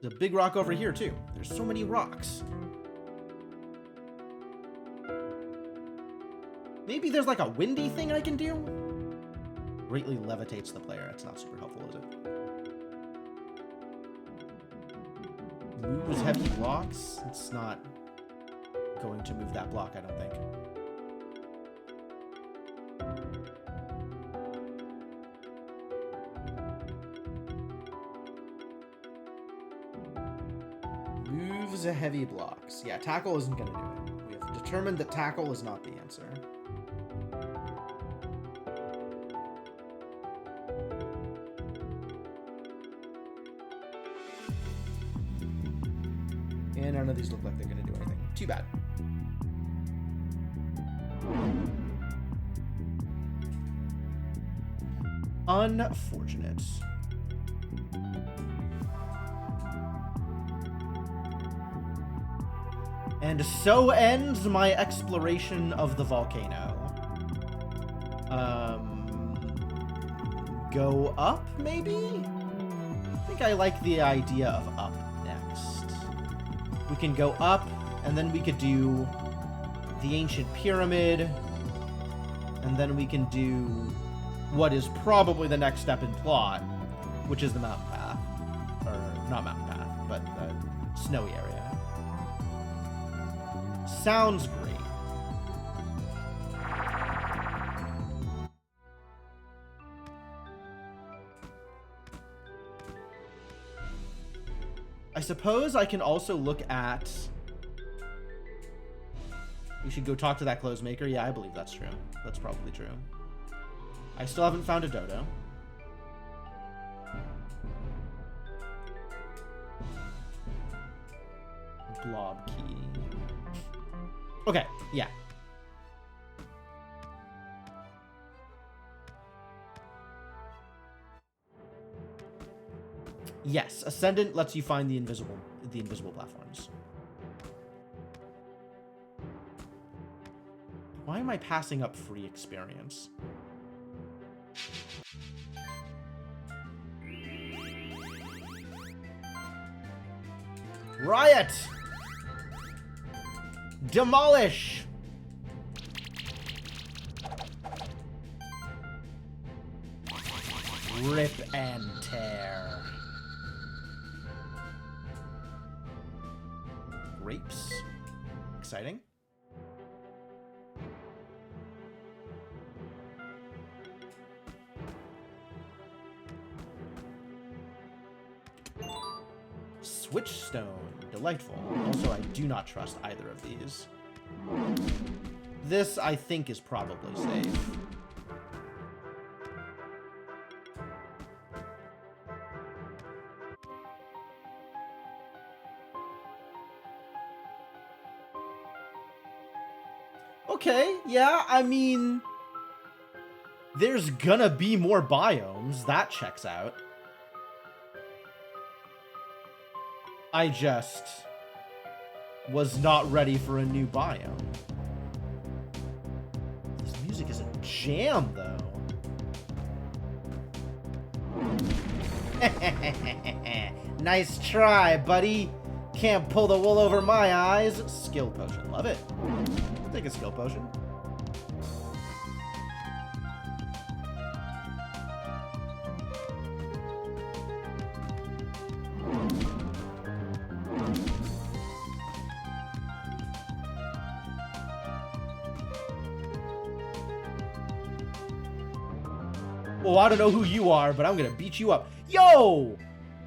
There's a big rock over here, too. There's so many rocks. Maybe there's like a windy thing I can do? Greatly levitates the player. It's not super helpful, is it? Moves heavy blocks? It's not going to move that block, I don't think. Moves heavy blocks. Yeah, tackle isn't going to do it. We have determined that tackle is not the answer. None of these look like they're gonna do anything. Too bad. Unfortunate. And so ends my exploration of the volcano. Go up, maybe? I think I like the idea of up next. We can go up, and then we could do the ancient pyramid, and then we can do what is probably the next step in plot, which is the mountain path. Or, not mountain path, but the snowy area. Sounds great. I suppose I can also look at... We should go talk to that clothes maker. Yeah, I believe that's true. That's probably true. I still haven't found a dodo. Blob key. Okay, yeah. Yes, Ascendant lets you find the invisible platforms. Why am I passing up free experience? Riot! Demolish! Rip and tear. Grapes. Exciting. Switchstone. Delightful. Also, I do not trust either of these. This, I think, is probably safe. Okay, yeah, I mean... There's gonna be more biomes. That checks out. I just was not ready for a new biome. This music is a jam, though. Nice try, buddy. Can't pull the wool over my eyes. Skill potion. Love it. I'll take a skill potion. Well, I don't know who you are, but I'm gonna beat you up. Yo!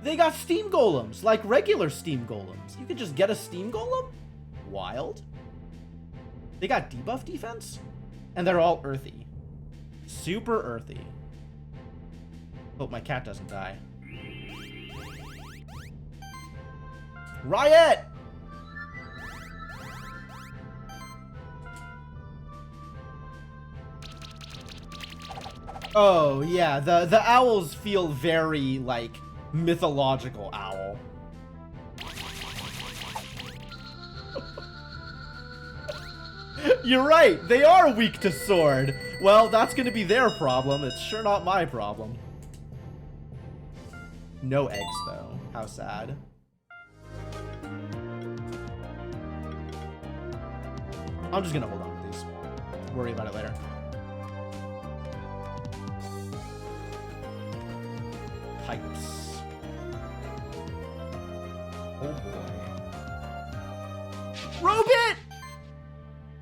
They got steam golems, like regular steam golems. You could just get a steam golem? Wild. They got debuff defense? And they're all earthy. Super earthy. Hope my cat doesn't die. Riot! Oh, yeah, the owls feel very, like, mythological owl. You're right, they are weak to sword. Well, that's gonna be their problem. It's sure not my problem. No eggs, though. How sad. I'm just gonna hold on to these. Worry about it later. Pipes. Oh boy. Robit!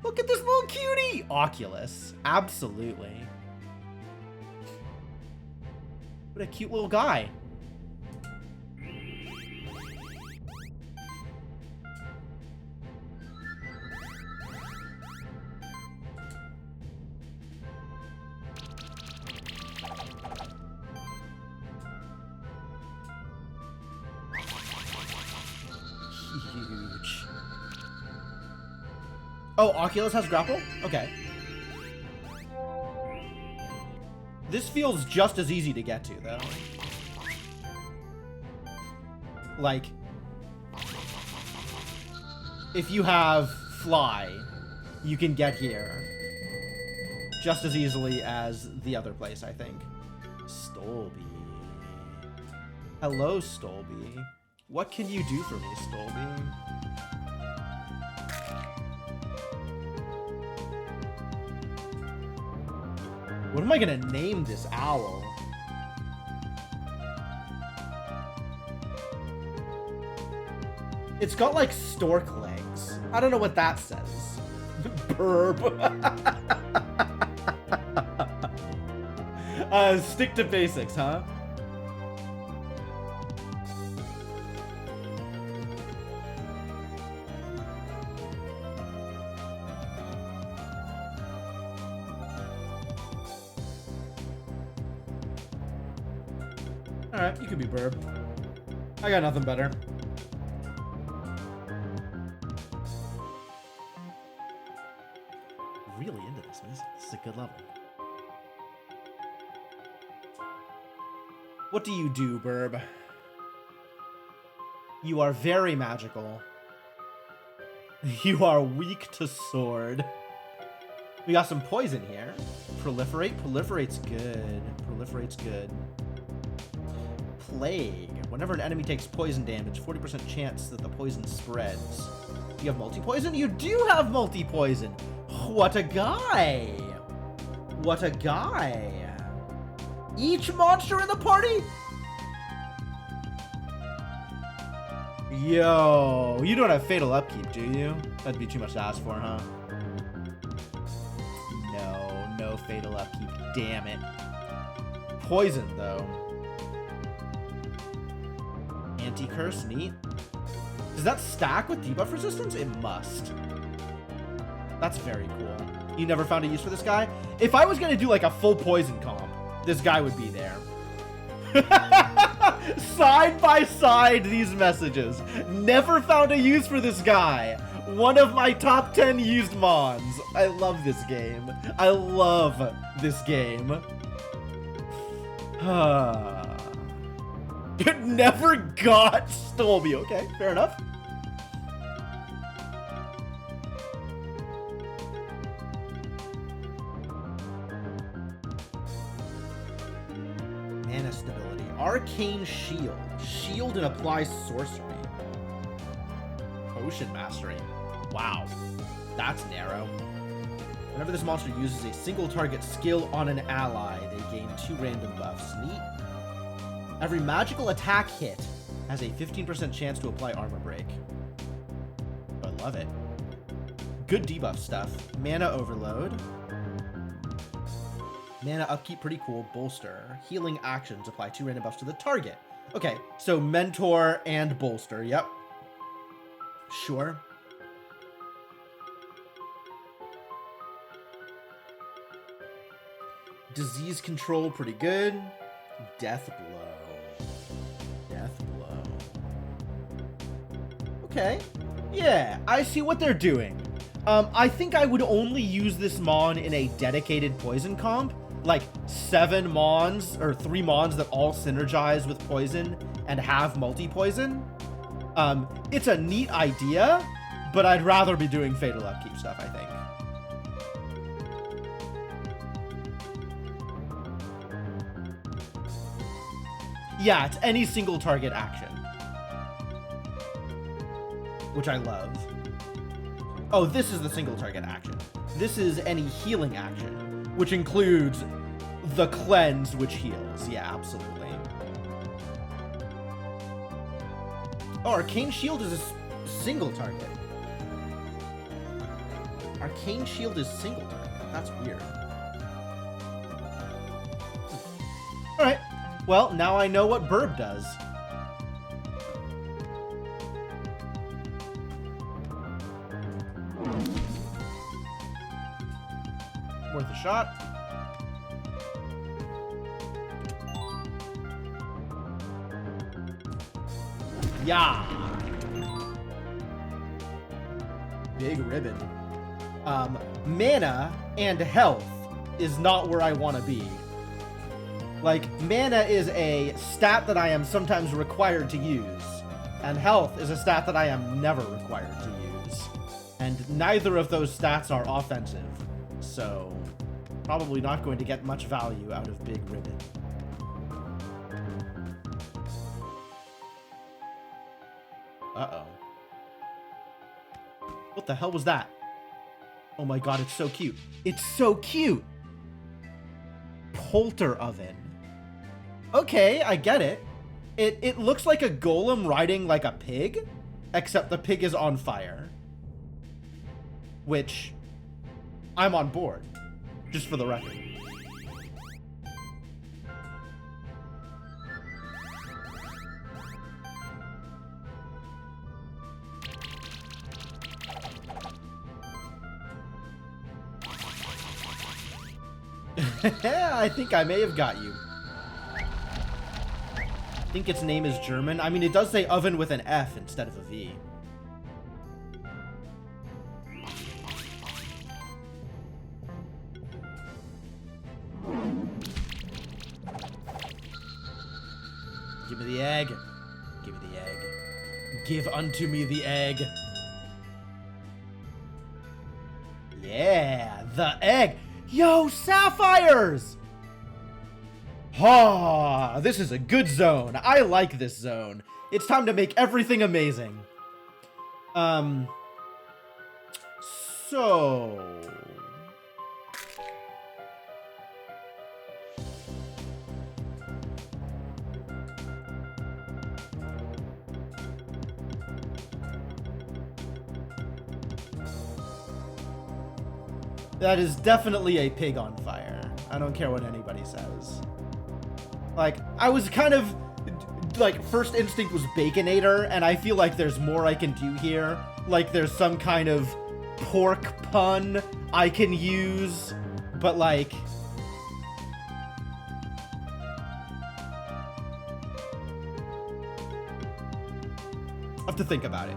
Look at this little cutie! Oculus. Absolutely. What a cute little guy. Huge. Oh, Oculus has grapple? Okay. This feels just as easy to get to, though. Like, if you have fly, you can get here just as easily as the other place, I think. Stolby. Hello, Stolby. What can you do for me, Stolby? What am I gonna name this owl? It's got like stork legs. I don't know what that says. Burb. Stick to basics, huh? Alright, you could be Burb. I got nothing better. Really into this, man. This is a good level. What do you do, Burb? You are very magical. You are weak to sword. We got some poison here. Proliferate? Proliferate's good. Proliferate's good. Plague. Whenever an enemy takes poison damage, 40% chance that the poison spreads. Do you have multi-poison? You do have multi-poison! What a guy! What a guy! Each monster in the party? Yo, you don't have fatal upkeep, do you? That'd be too much to ask for, huh? No fatal upkeep, damn it. Poison, though. Anti-curse, neat. Does that stack with debuff resistance? It must. That's very cool. You never found a use for this guy? If I was gonna do like a full poison comp, this guy would be there. Side by side, these messages. Never found a use for this guy. One of my top 10 used mons. I love this game. I love this game. It never got Stolby. Okay, fair enough. Mana stability. Arcane Shield. Shield and apply sorcery. Potion Mastery. Wow. That's narrow. Whenever this monster uses a single target skill on an ally, they gain 2 random buffs. Neat. Every magical attack hit has a 15% chance to apply armor break. I love it. Good debuff stuff. Mana overload. Mana upkeep, pretty cool. Bolster. Healing actions apply 2 random buffs to the target. Okay, so mentor and bolster. Yep. Sure. Disease control, pretty good. Death blow. Death blow. Okay. Yeah, I see what they're doing. I think I would only use this mon in a dedicated poison comp. Like 7 mons, or 3 mons that all synergize with poison and have multi-poison. It's a neat idea, but I'd rather be doing fatal upkeep stuff, I think. Yeah, it's any single target action. Which I love. Oh, this is the single target action. This is any healing action, which includes the cleanse, which heals. Yeah, absolutely. Oh, Arcane Shield is a single target. Arcane Shield is single target. That's weird. Alright. Well, now I know what Burb does. Worth a shot. Yeah. Big ribbon. mana and health is not where I want to be. Like, mana is a stat that I am sometimes required to use, and health is a stat that I am never required to use. And neither of those stats are offensive, so probably not going to get much value out of Big Ribbon. Uh-oh. What the hell was that? Oh my god, it's so cute. It's so cute! Polter Oven. Okay, I get it. It looks like a golem riding like a pig, except the pig is on fire. Which, I'm on board, just for the record. I think I may have got you. I think its name is German. I mean, it does say oven with an F instead of a V. Give me the egg. Give me the egg. Give unto me the egg. Yeah, the egg. Yo, sapphires! Ha! This is a good zone. I like this zone. It's time to make everything amazing. So... that is definitely a pig on fire. I don't care what anybody says. Like, I was kind of, like, first instinct was Baconator, and I feel like there's more I can do here. Like, there's some kind of pork pun I can use, but, like... I have to think about it.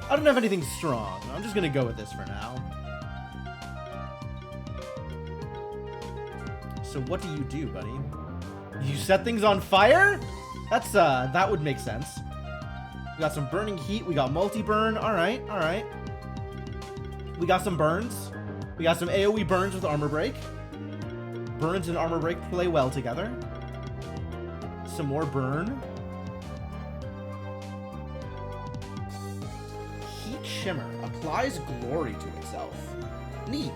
I don't have anything strong. I'm just gonna go with this for now. So what do you do, buddy? You set things on fire? That's, that would make sense. We got some burning heat. We got multi-burn. Alright, alright. We got some burns. We got some AoE burns with armor break. Burns and armor break play well together. Some more burn. Shimmer applies glory to itself. Neat.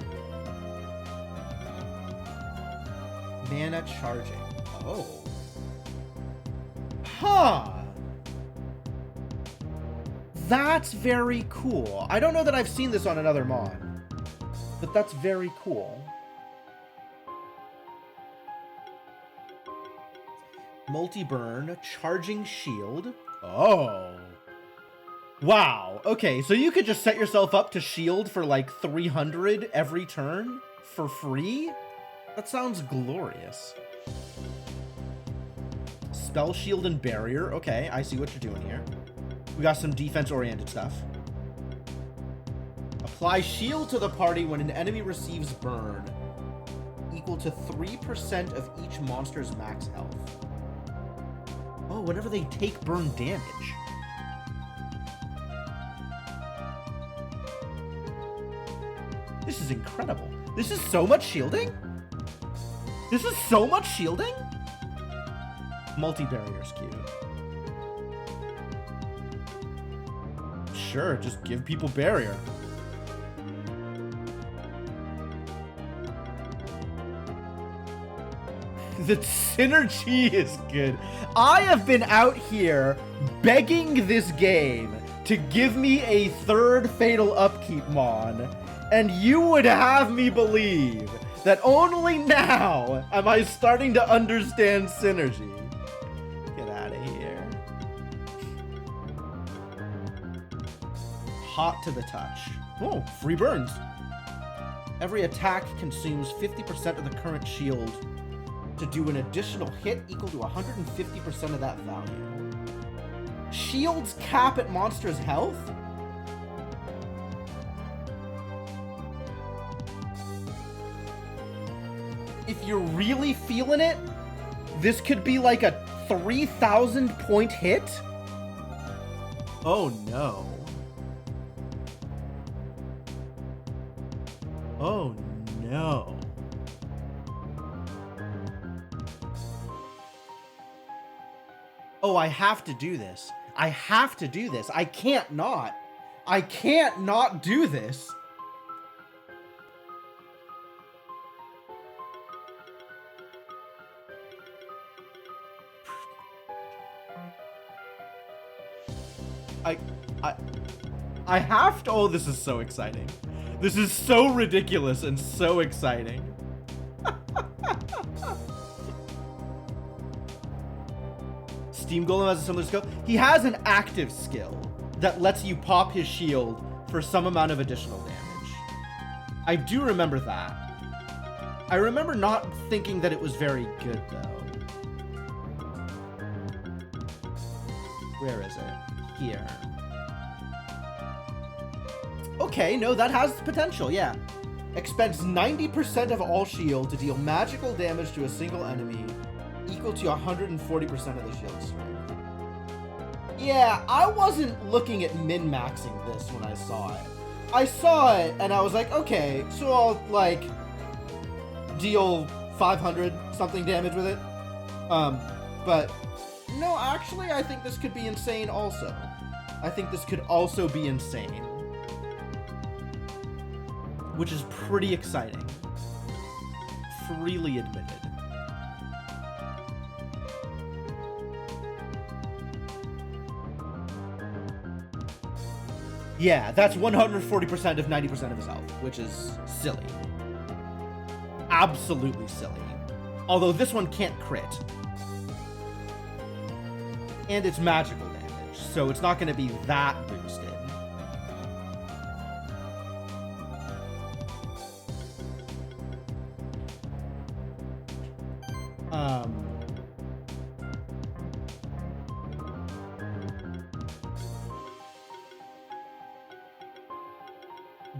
Mana charging. Oh. Huh. That's very cool. I don't know that I've seen this on another mon, but that's very cool. Multi-burn, charging shield. Oh. Wow, okay, so you could just set yourself up to shield for like 300 every turn for free? That sounds glorious. Spell shield and barrier. Okay, I see what you're doing here. We got some defense-oriented stuff. Apply shield to the party when an enemy receives burn, equal to 3% of each monster's max health. Oh, whenever they take burn damage. This is incredible. This is so much shielding? This is so much shielding? Multi-barrier's cute. Sure, just give people barrier. The synergy is good. I have been out here begging this game to give me a third Fatal Upkeep mon, and you would have me believe that only now am I starting to understand synergy. Get out of here. hot to the touch. Oh, free burns. Every attack consumes 50% of the current shield to do an additional hit equal to 150% of that value. Shields cap at monsters' health? If you're really feeling it, this could be like a 3,000 point hit? Oh no. Oh no. Oh, I have to do this. I have to do this. I can't not. I can't not do this. I have to. Oh, this is so exciting. This is so ridiculous and so exciting. Steam Golem has a similar skill. He has an active skill that lets you pop his shield for some amount of additional damage. I do remember that. I remember not thinking that it was very good, though. Where is it? Here. Okay, no, that has potential, yeah. Expends 90% of all shield to deal magical damage to a single enemy, equal to 140% of the shield strength. Yeah, I wasn't looking at min-maxing this when I saw it. I saw it, and I was like, okay, so I'll, like, deal 500 something damage with it. But, no, actually, I think this could be insane also. I think this could also be insane. Which is pretty exciting. Freely admitted. Yeah, that's 140% of 90% of his health, which is silly. Absolutely silly. Although this one can't crit. And it's magical damage, so it's not going to be that boosted.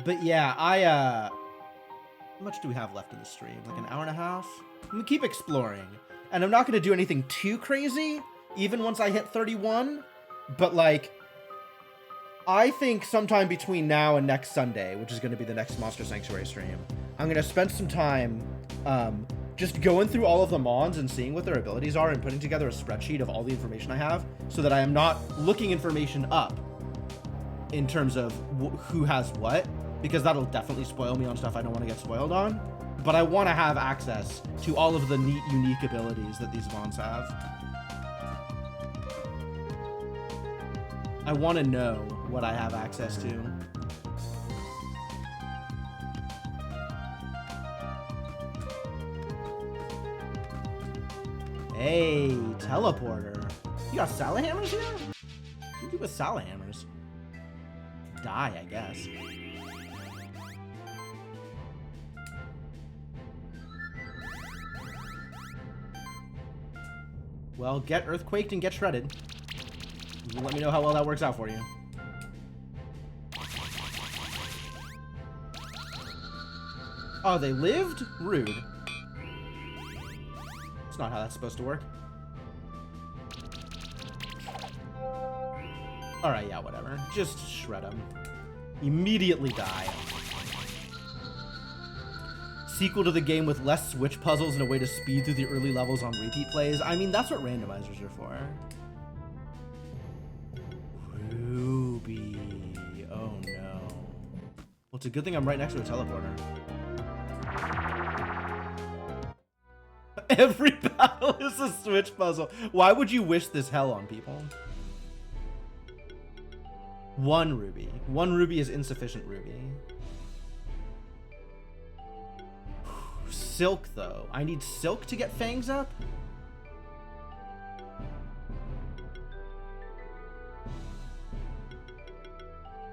But yeah, how much do we have left in the stream? Like an hour and a half? I'm gonna keep exploring. And I'm not gonna do anything too crazy, even once I hit 31. But like, I think sometime between now and next Sunday, which is gonna be the next Monster Sanctuary stream, I'm gonna spend some time just going through all of the Mons and seeing what their abilities are and putting together a spreadsheet of all the information I have so that I am not looking information up in terms of who has what, because that'll definitely spoil me on stuff I don't want to get spoiled on. But I want to have access to all of the neat, unique abilities that these Mons have. I want to know what I have access to. Hey, teleporter. You got Salahammers here? What do you do with Salahammers? Die, I guess. Well, get earthquaked and get shredded. You let me know how well that works out for you. Oh, they lived? Rude. That's not how that's supposed to work. Alright, yeah, whatever. Just shred them. Immediately die. Sequel to the game with less switch puzzles and a way to speed through the early levels on repeat plays. I mean, that's what randomizers are for. Ruby. Oh no. Well, it's a good thing I'm right next to a teleporter. Every battle is a switch puzzle. Why would you wish this hell on people? 1 ruby. 1 ruby is insufficient ruby. Silk, though. I need silk to get fangs up?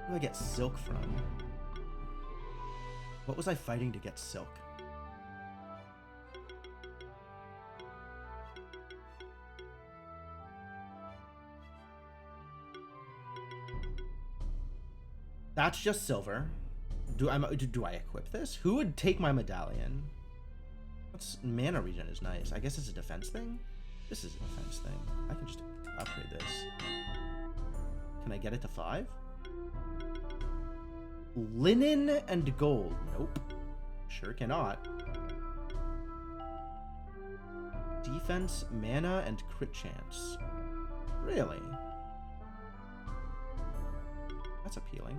do I get silk from? What was I fighting to get silk? That's just silver. Do I equip this? Who would take my medallion? What's mana regen is nice. I guess it's a defense thing? This is a defense thing. I can just upgrade this. Can I get it to 5? Linen and gold. Nope. Sure cannot. Defense, mana, and crit chance. Really? That's appealing.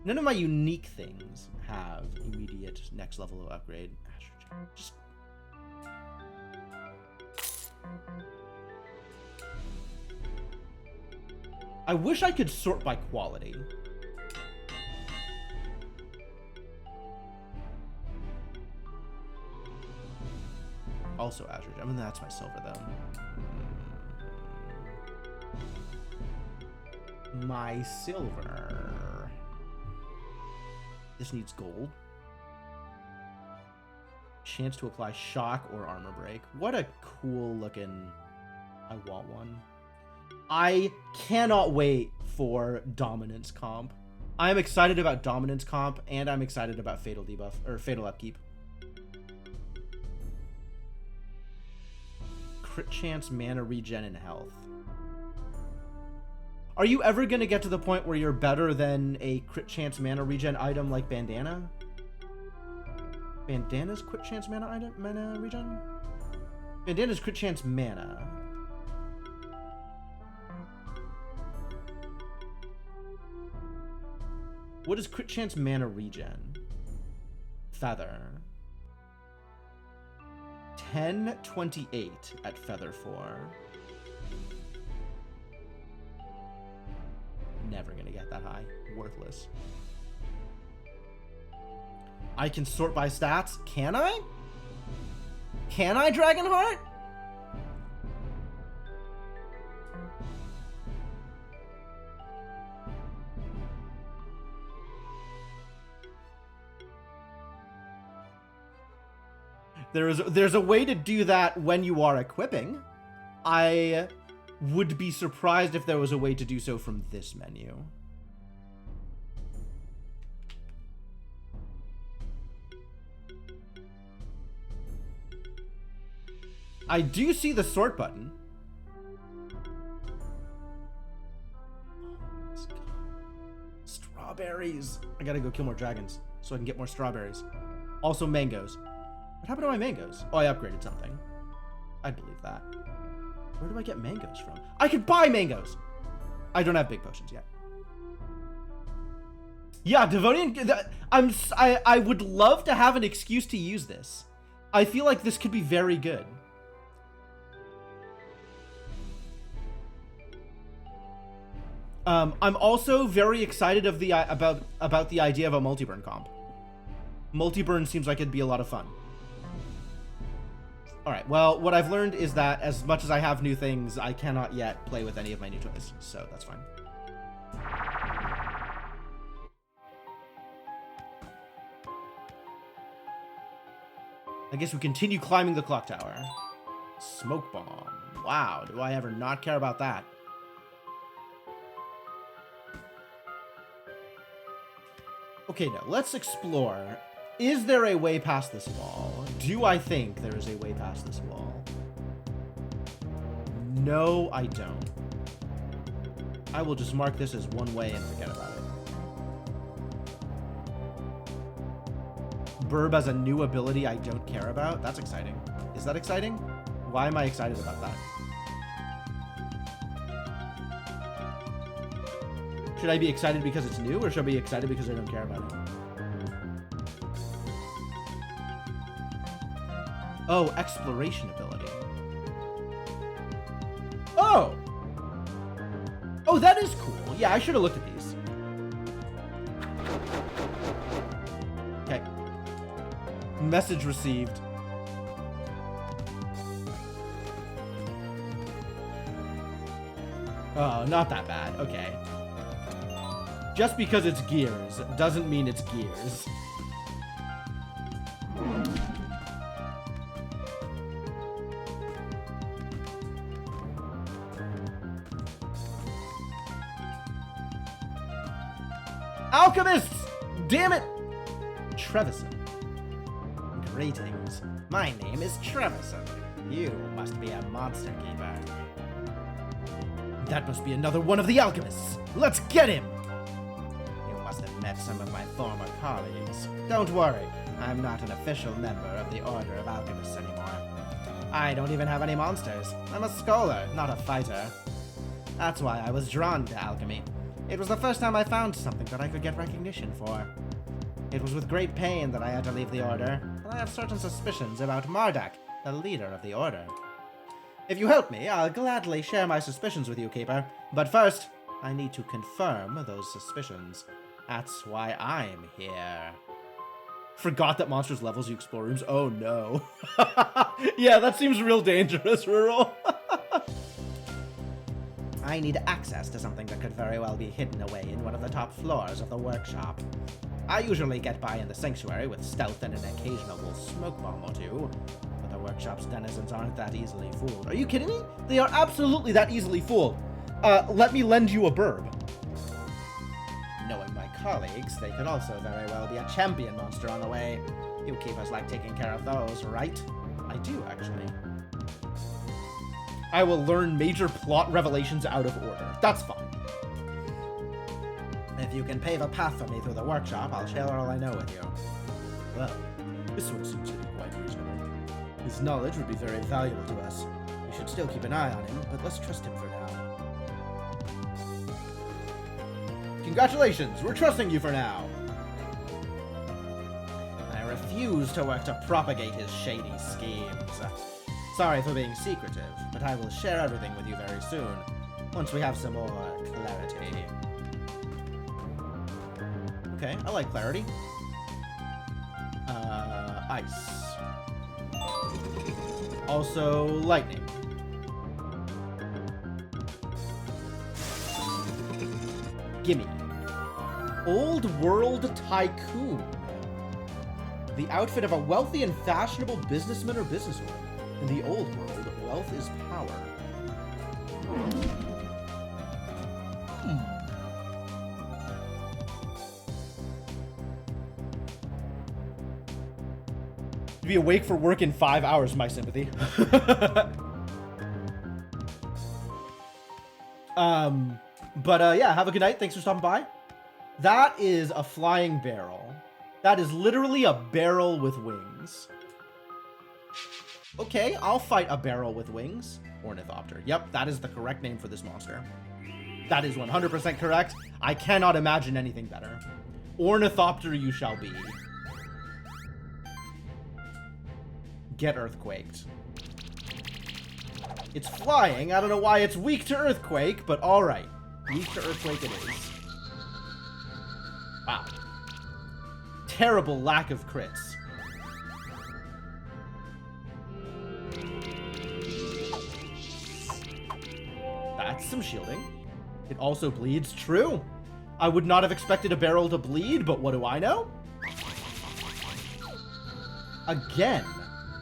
None of my unique things have immediate next level of upgrade. Just... I wish I could sort by quality. Also Azure. I mean, that's my silver, though. My silver. This needs gold. Chance to apply shock or armor break. What a cool looking... I want one. I cannot wait for dominance comp. I'm excited about dominance comp, and I'm excited about fatal debuff, or fatal upkeep. Crit chance, mana regen, and health. Are you ever going to get to the point where you're better than a crit chance mana regen item like Bandana? Bandana's crit chance mana regen? Bandana's crit chance mana. What is crit chance mana regen? Feather. 1028 at Feather 4. Never gonna get that high. Worthless. I can sort by stats. Can I? Can I, Dragonheart? There's a way to do that when you are equipping. I would be surprised if there was a way to do so from this menu. I do see the sort button. Strawberries. I gotta go kill more dragons so I can get more strawberries. Also mangoes. What happened to my mangoes? Oh, I upgraded something. I believe that. Where do I get mangoes from? I could buy mangoes! I don't have big potions yet. Yeah, Devonian... I would love to have an excuse to use this. I feel like this could be very good. I'm also very excited of the about the idea of a multi-burn comp. Multi-burn seems like it'd be a lot of fun. Alright, well, what I've learned is that as much as I have new things, I cannot yet play with any of my new toys, so that's fine. I guess we continue climbing the clock tower. Smoke bomb. Wow, do I ever not care about that? Okay, now, let's explore. Is there a way past this wall? Do I think there is a way past this wall? No, I don't. I will just mark this as one way and forget about it. Burb as a new ability I don't care about? That's exciting. Is that exciting? Why am I excited about that? Should I be excited because it's new, or should I be excited because I don't care about it? Oh, exploration ability. Oh! Oh, that is cool. Yeah, I should have looked at these. Okay. Message received. Oh, not that bad. Okay. Just because it's gears doesn't mean it's gears. Alchemists! Damn it! Trevison. Greetings. My name is Trevison. You must be a monster keeper. That must be another one of the alchemists. Let's get him! You must have met some of my former colleagues. Don't worry, I'm not an official member of the Order of Alchemists anymore. I don't even have any monsters. I'm a scholar, not a fighter. That's why I was drawn to alchemy. It was the first time I found something that I could get recognition for. It was with great pain that I had to leave the Order, but I have certain suspicions about Marduk, the leader of the Order. If you help me, I'll gladly share my suspicions with you, Keeper. But first, I need to confirm those suspicions. That's why I'm here. Forgot that monsters levels you explore rooms. Oh no. Yeah, that seems real dangerous, Rural. I need access to something that could very well be hidden away in one of the top floors of the workshop. I usually get by in the sanctuary with stealth and an occasional smoke bomb or two, but the workshop's denizens aren't that easily fooled. Are you kidding me? They are absolutely that easily fooled. Let me lend you a burb. Knowing my colleagues, they could also very well be a champion monster on the way. You keepers like taking care of those, right? I do, actually. I will learn major plot revelations out of order. That's fine. If you can pave a path for me through the workshop, I'll share all I know with you. Well, this one seems to be quite reasonable. His knowledge would be very valuable to us. We should still keep an eye on him, but let's trust him for now. Congratulations! We're trusting you for now! I refuse to work to propagate his shady schemes. Sorry for being secretive, but I will share everything with you very soon, once we have some more clarity. Okay, I like clarity. Ice. Also, lightning. Gimme. Old World Tycoon. The outfit of a wealthy and fashionable businessman or businesswoman. In the old world, wealth is power. To be awake for work in 5 hours, my sympathy. Yeah, have a good night. Thanks for stopping by. That is a flying barrel. That is literally a barrel with wings. Okay, I'll fight a barrel with wings. Ornithopter. Yep, that is the correct name for this monster. That is 100% correct. I cannot imagine anything better. Ornithopter you shall be. Get earthquaked. It's flying. I don't know why it's weak to earthquake, but alright. Weak to earthquake it is. Wow. Terrible lack of crits. That's some shielding. It also bleeds. True. I would not have expected a barrel to bleed, but what do I know? Again.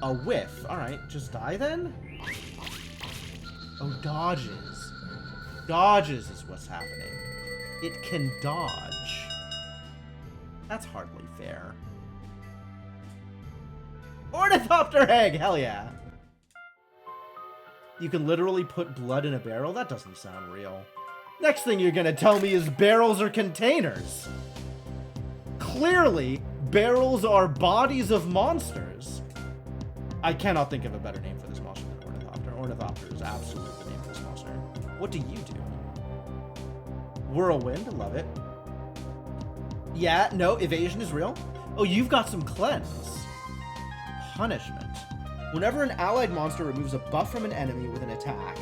A whiff. Alright, just die then? Oh, dodges. Dodges is what's happening. It can dodge. That's hardly fair. Ornithopter egg! Hell yeah! You can literally put blood in a barrel? That doesn't sound real. Next thing you're gonna tell me is barrels are containers. Clearly, barrels are bodies of monsters. I cannot think of a better name for this monster than Ornithopter. Ornithopter is absolutely the name for this monster. What do you do? Whirlwind, love it. Yeah, no, evasion is real. Oh, you've got some cleanse. Punishment. Whenever an allied monster removes a buff from an enemy with an attack,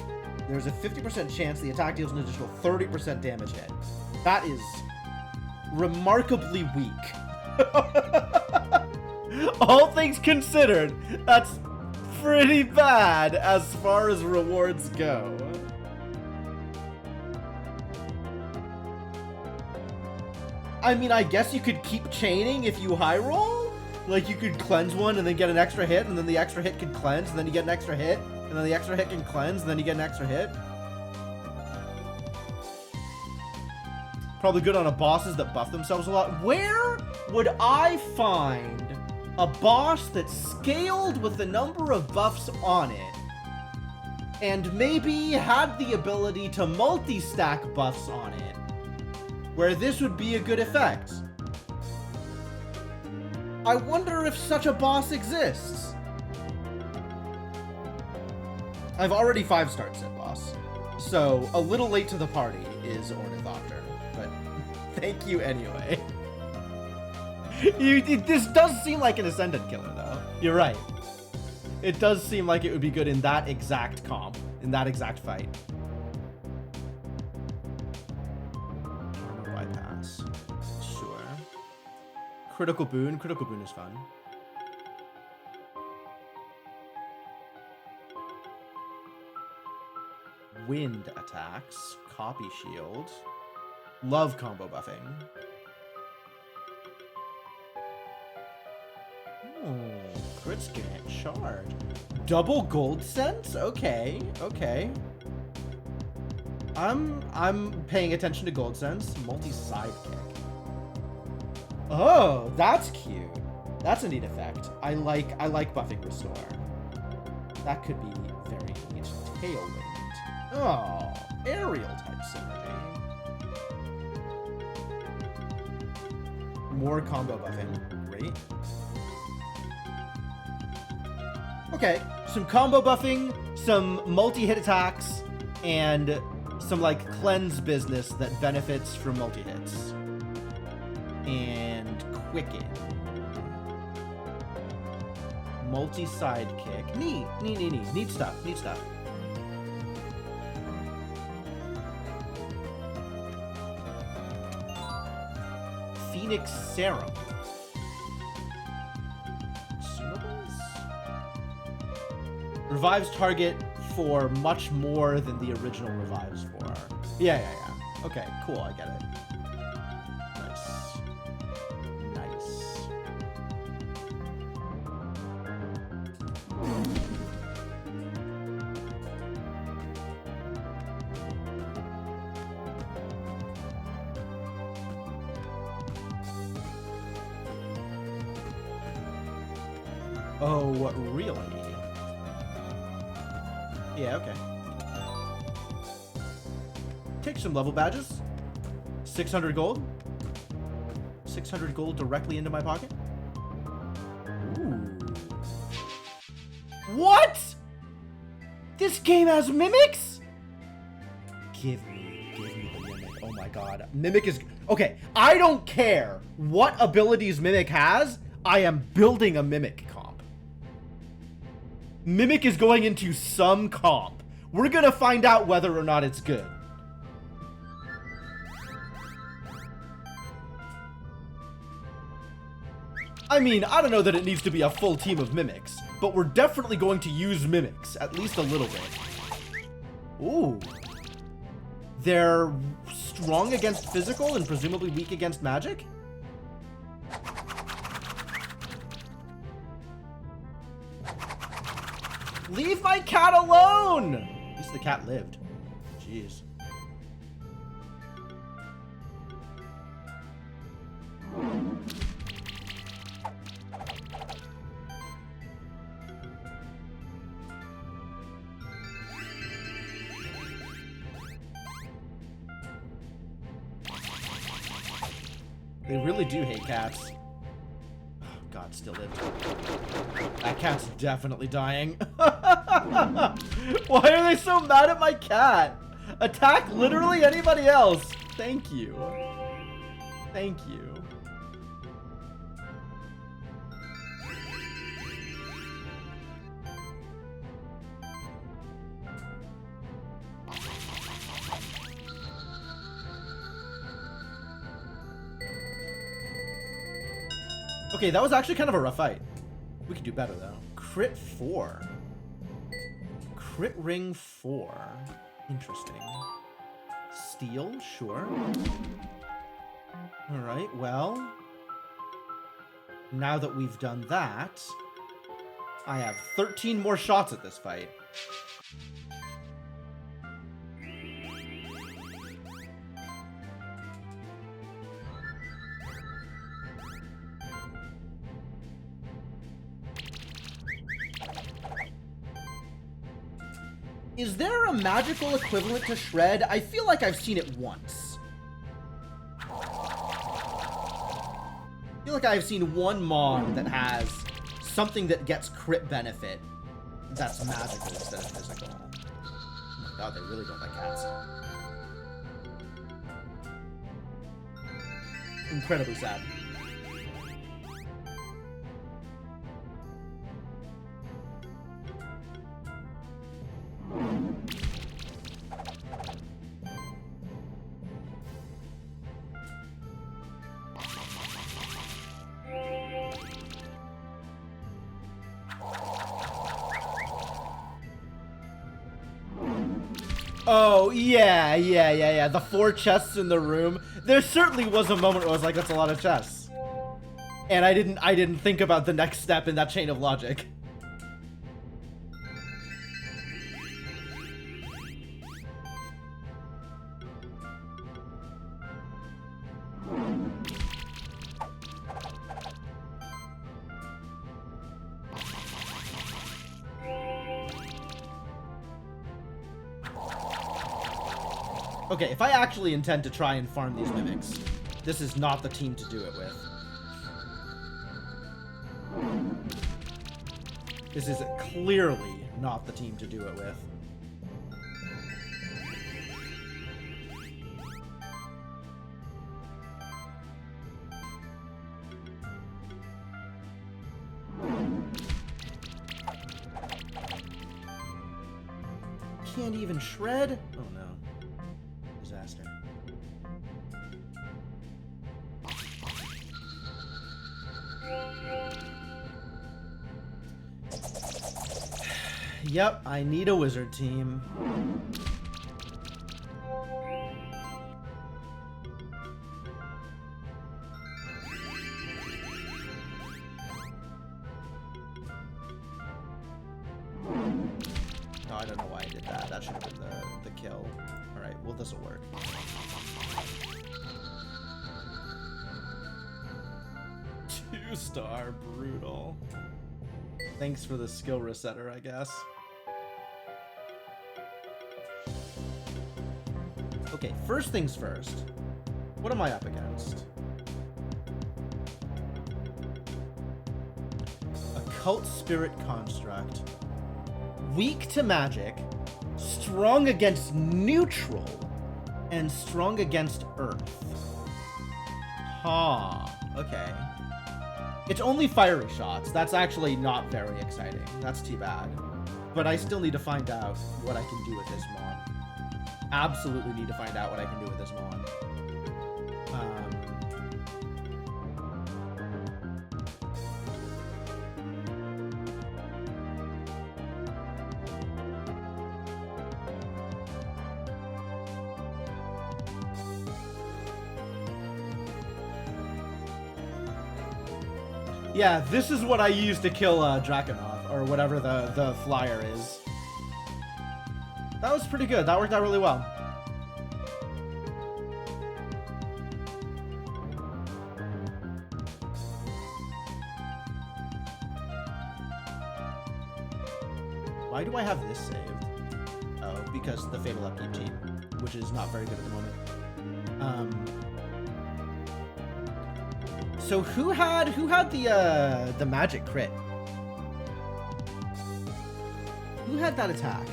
there's a 50% chance the attack deals an additional 30% damage hit. That is remarkably weak. All things considered, that's pretty bad as far as rewards go. I mean, I guess you could keep chaining if you high roll. Like, you could cleanse one and then get an extra hit, and then the extra hit can cleanse, and then you get an extra hit, and then the extra hit can cleanse, and then you get an extra hit. Probably good on a bosses that buff themselves a lot. Where would I find a boss that's scaled with the number of buffs on it, and maybe had the ability to multi-stack buffs on it, where this would be a good effect? I wonder if such a boss exists. I've already 5-starred said boss, so a little late to the party is Ornithopter, but thank you anyway. This does seem like an Ascendant killer, though. You're right. It does seem like it would be good in that exact comp, in that exact fight. Armor bypass. Sure. Critical boon. Critical boon is fun. Wind attacks. Copy shield. Love combo buffing. Oh, crit scan, shard. Double gold sense? Okay, okay. I'm paying attention to gold sense. Multi-sidekick. Oh, that's cute. That's a neat effect. I like buffing restore. That could be very neat. Tailwind. Oh, aerial type synergy. More combo buffing. Great. Okay, some combo buffing, some multi-hit attacks, and some, like, cleanse business that benefits from multi-hits. And quicken. Multi-sidekick. Neat. Neat stuff. Phoenix Serum. Revives target for much more than the original revives for. Yeah. Okay, cool, I get it. Nice. Oh, really? Yeah, okay. Take some level badges. 600 gold. 600 gold directly into my pocket. Ooh. What? This game has mimics? Give me the mimic. Oh my god. Mimic is... Okay, I don't care what abilities Mimic has. I am building a Mimic comp. Mimic is going into some comp. We're gonna find out whether or not it's good. I mean, I don't know that it needs to be a full team of Mimics, but we're definitely going to use Mimics, at least a little bit. Ooh. They're strong against physical and presumably weak against magic? Leave my cat alone! At least the cat lived. Jeez. They really do hate cats. Oh, God, still lived. That cat's definitely dying. Why are they so mad at my cat? Attack literally anybody else. Thank you. Thank you. Okay, that was actually kind of a rough fight. We could do better, though. Crit 4. Crit ring 4. Interesting. Steel? Sure. Alright, well... Now that we've done that, I have 13 more shots at this fight. Is there a magical equivalent to Shred? I feel like I've seen it once. I feel like I've seen one Mon that has something that gets crit benefit that's magical instead of physical. Oh my god, they really don't like cats. Incredibly sad. Oh, yeah. The 4 chests in the room. There certainly was a moment where I was like, that's a lot of chests. And I didn't think about the next step in that chain of logic. Okay, if I actually intend to try and farm these mimics, this is not the team to do it with. This is clearly not the team to do it with. Can't even shred? Oh no. Disaster. Yep, I need a wizard team. No, I don't know why I did that. That should have been the kill. Alright, well this'll work. Two-star, brutal. Thanks for the skill resetter, I guess. Okay, first things first. What am I up against? Occult Spirit Construct. Weak to magic, strong against neutral, and strong against earth. Okay. It's only fiery shots. That's actually not very exciting. That's too bad. But I still need to find out what I can do with this Mon. Absolutely need to find out what I can do with this Mon. Yeah, this is what I used to kill Draconoth, or whatever the flyer is. That was pretty good. That worked out really well. Why do I have this saved? Oh, because the Fatal Upkeep team, which is not very good at the moment. So who had the magic crit? Who had that attack?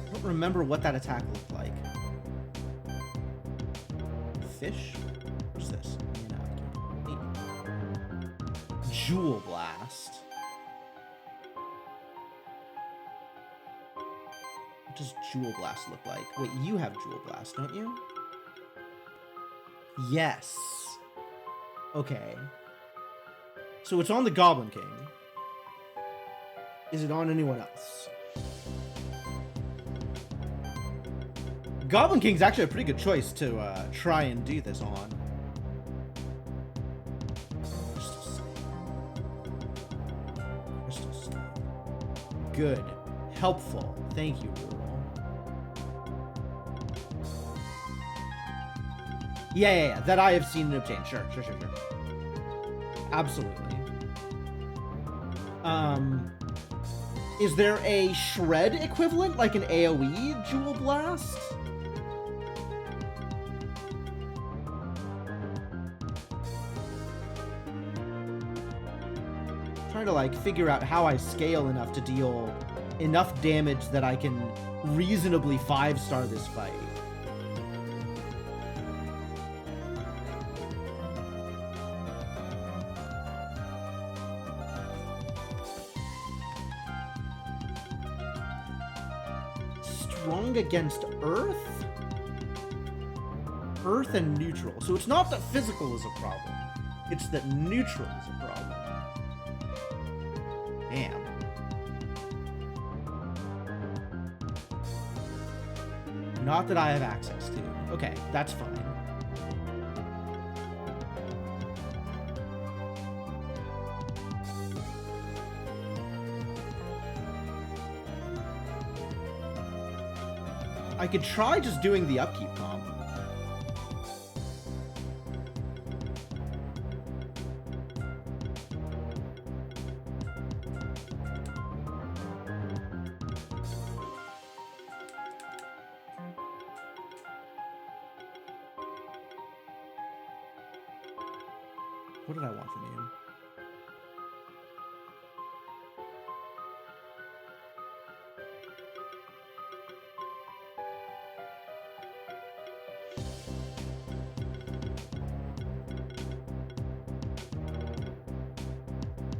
I don't remember what that attack looked like. Fish? What's this? Jewel Blast. What does Jewel Blast look like? Wait, you have Jewel Blast, don't you? Yes. Okay. So it's on the Goblin King. Is it on anyone else? Goblin King's actually a pretty good choice to try and do this on. Crystal Stone. Good. Helpful. Thank you, Rural. Yeah. That I have seen and obtained. Sure. Absolutely. Is there a shred equivalent, like an AoE Jewel Blast? Trying to like figure out how I scale enough to deal enough damage that I can reasonably 5-star this fight. Strong against Earth? Earth and neutral. So it's not that physical is a problem. It's that neutral is a problem. Damn. Not that I have access to. Okay, that's fine. I could try just doing the upkeep comp. What did I want from you?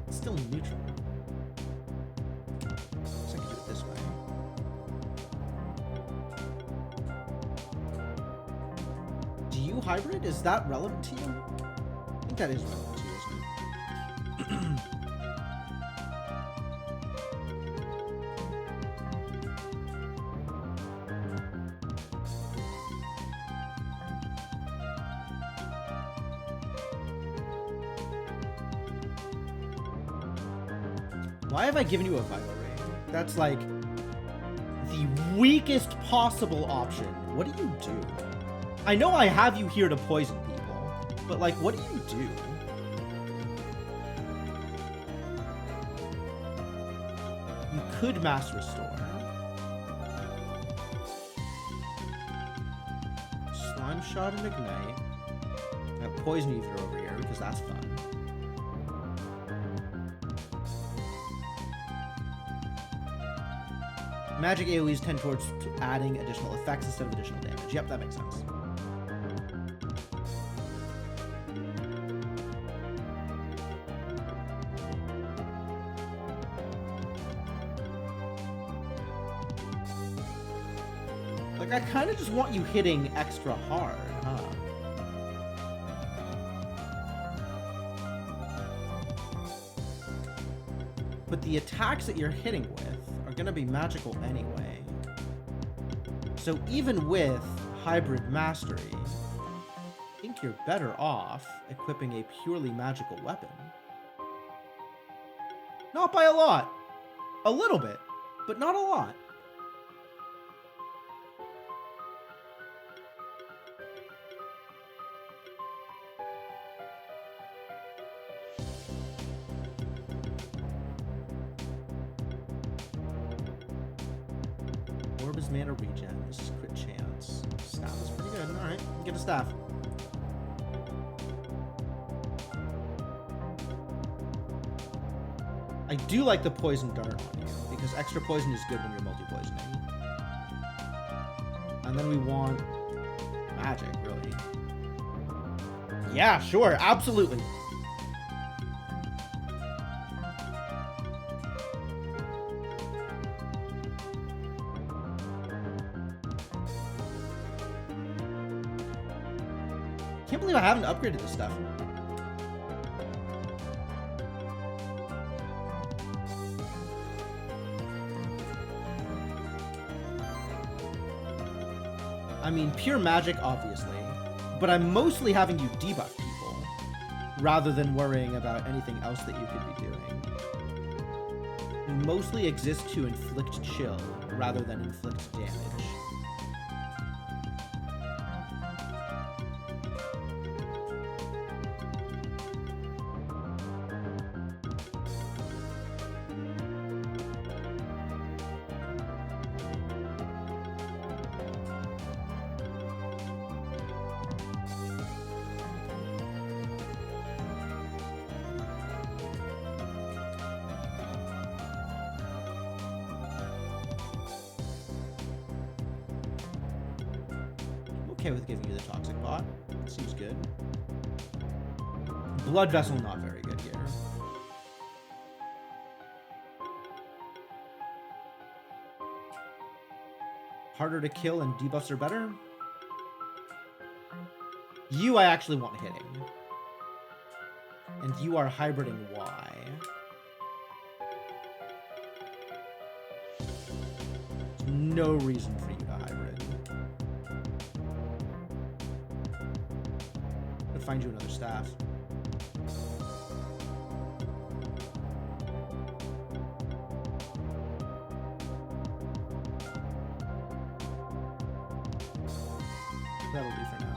It's still neutral. So I can do it this way. Do you hybrid? Is that relevant to you? I think that is relevant to you, isn't it? Why have I given you a Vital Ring? That's like the weakest possible option. What do you do? I know I have you here to poison people, but like, what do you do? You could Mass Restore. Slime Shot and Ignite. That Poison Ether over here, because that's fun. Magic AoEs tend towards adding additional effects instead of additional damage. Yep, that makes sense. Like, I kind of just want you hitting extra hard, huh? But the attacks that you're hitting with are going to be magical anyway. So even with Hybrid Mastery, I think you're better off equipping a purely magical weapon. Not by a lot. A little bit, but not a lot. Orb is mana regen. This is crit chance. Staff is pretty good. Alright, get a staff. I do like the poison dart on you, because extra poison is good when you're multi-poisoning. And then we want magic, really. Yeah, sure, absolutely. Can't believe I haven't upgraded this stuff. I mean, pure magic, obviously, but I'm mostly having you debuff people, rather than worrying about anything else that you could be doing. You mostly exist to inflict chill, rather than inflict damage. Okay with giving you the toxic bot. Seems good. Blood vessel not very good here. Harder to kill and debuffs are better. You I actually want hitting. And you are hybriding Y. There's no reason for you to hybrid. Could find you another staff. That'll do for now.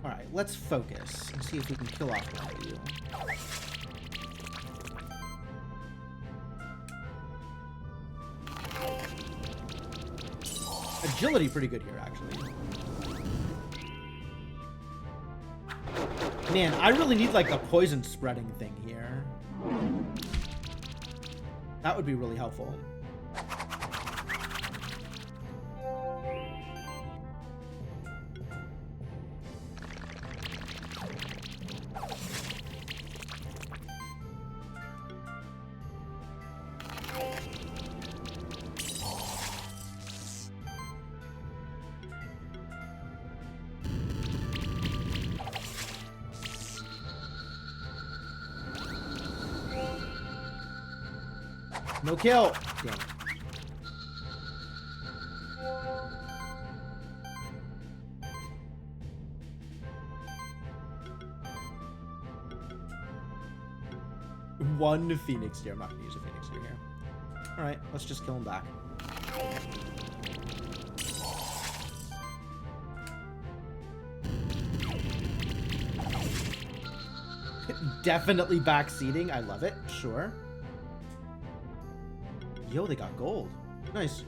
Alright, let's focus and see if we can kill off one of you. Agility pretty good here, actually. Man, I really need like a poison spreading thing here. That would be really helpful. No kill! Damn it. One Phoenix Deer. I'm not gonna use a Phoenix Deer here. Alright, let's just kill him back. Definitely backseating. I love it. Sure. Yo, they got gold. Nice.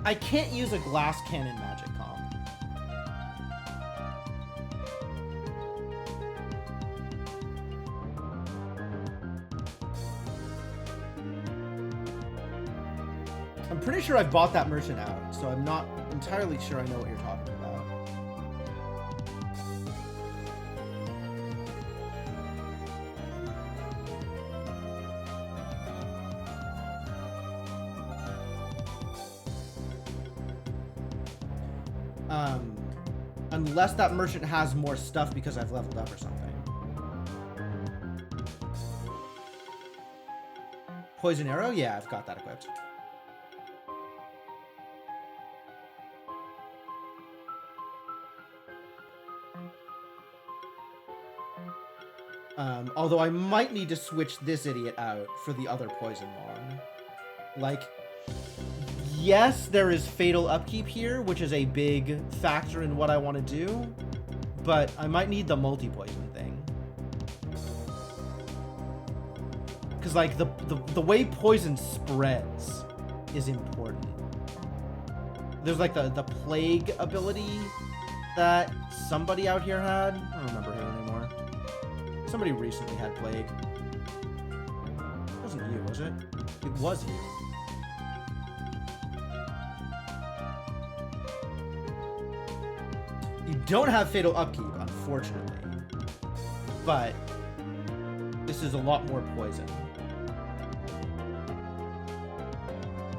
I can't use a glass cannon magic comp. I'm pretty sure I've bought that merchant out, so I'm not entirely sure I know what you're talking about. Unless that merchant has more stuff because I've leveled up or something. Poison arrow? Yeah, I've got that equipped. Although I might need to switch this idiot out for the other poison one. Like, yes, there is fatal upkeep here, which is a big factor in what I want to do, but I might need the multi-poison thing. Because, like, the way poison spreads is important. There's, like, the plague ability that somebody out here had. I don't remember who anymore. Somebody recently had plague. It wasn't you, was it? It was you. You don't have fatal upkeep, unfortunately. But this is a lot more poison.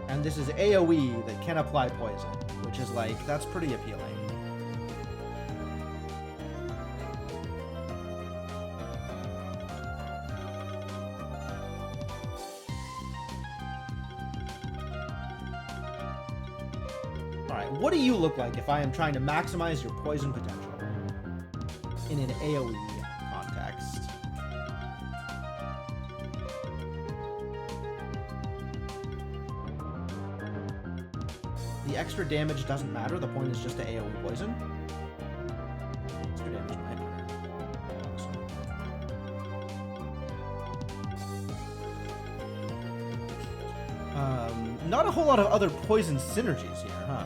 And this is AoE that can apply poison, which is like, that's pretty appealing. Alright, what do you look like if I am trying to maximize your poison potential in an AoE context? The extra damage doesn't matter, the point is just to AoE poison. Extra damage might matter. Not a whole lot of other poison synergies here, huh?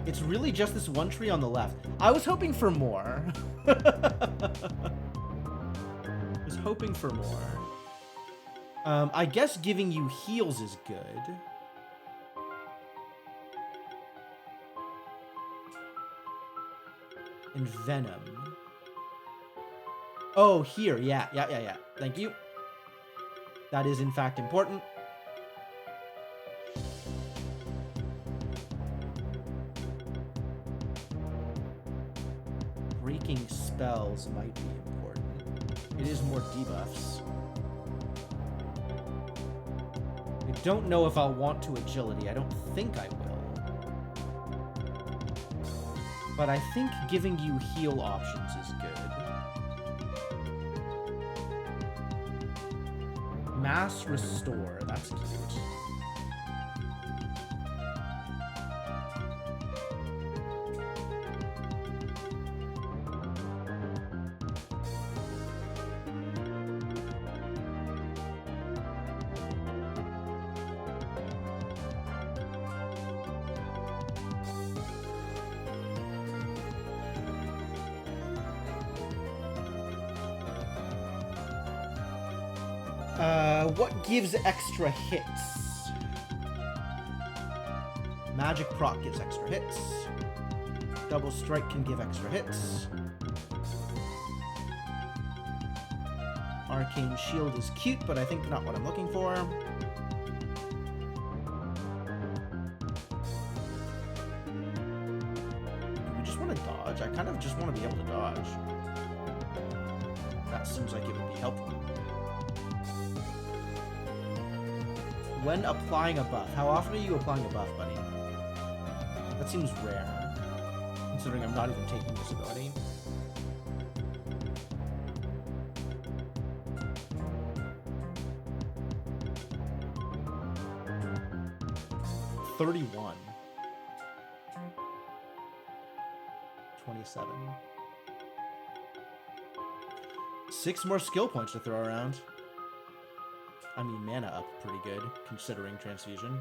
It's really just this one tree on the left. I was hoping for more. I was hoping for more. I guess giving you heals is good. And Venom. Oh, here. Yeah. Thank you. That is, in fact, important. Breaking spells might be important. It is more debuffs. I don't know if I'll want to agility. I don't think I will. But I think giving you heal options is good. Mass Restore. That's cute. What gives extra hits? Magic Proc gives extra hits. Double Strike can give extra hits. Arcane Shield is cute, but I think not what I'm looking for. Do we just want to dodge? I kind of just want to be able to dodge. That seems like it would be helpful. When applying a buff. How often are you applying a buff, buddy? That seems rare, considering I'm not even taking this ability. $31. 27. 6 more skill points to throw around. I mean, mana up pretty good, considering transfusion.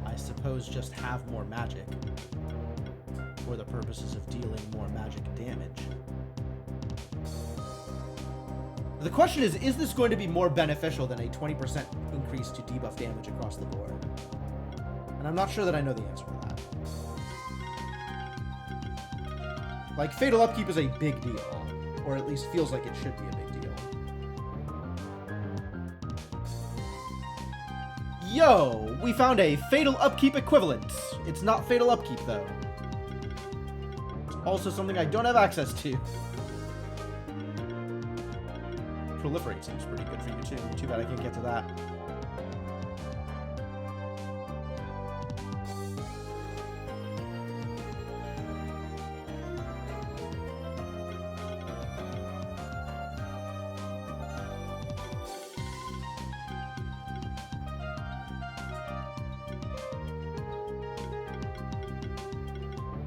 I suppose just have more magic for the purposes of dealing more magic damage. The question is this going to be more beneficial than a 20% increase to debuff damage across the board? And I'm not sure that I know the answer to that. Like, Fatal Upkeep is a big deal, or at least feels like it should be a big deal. Yo, we found a Fatal Upkeep equivalent. It's not Fatal Upkeep, though. It's also something I don't have access to. Proliferate seems pretty good for you, too. Too bad I can't get to that.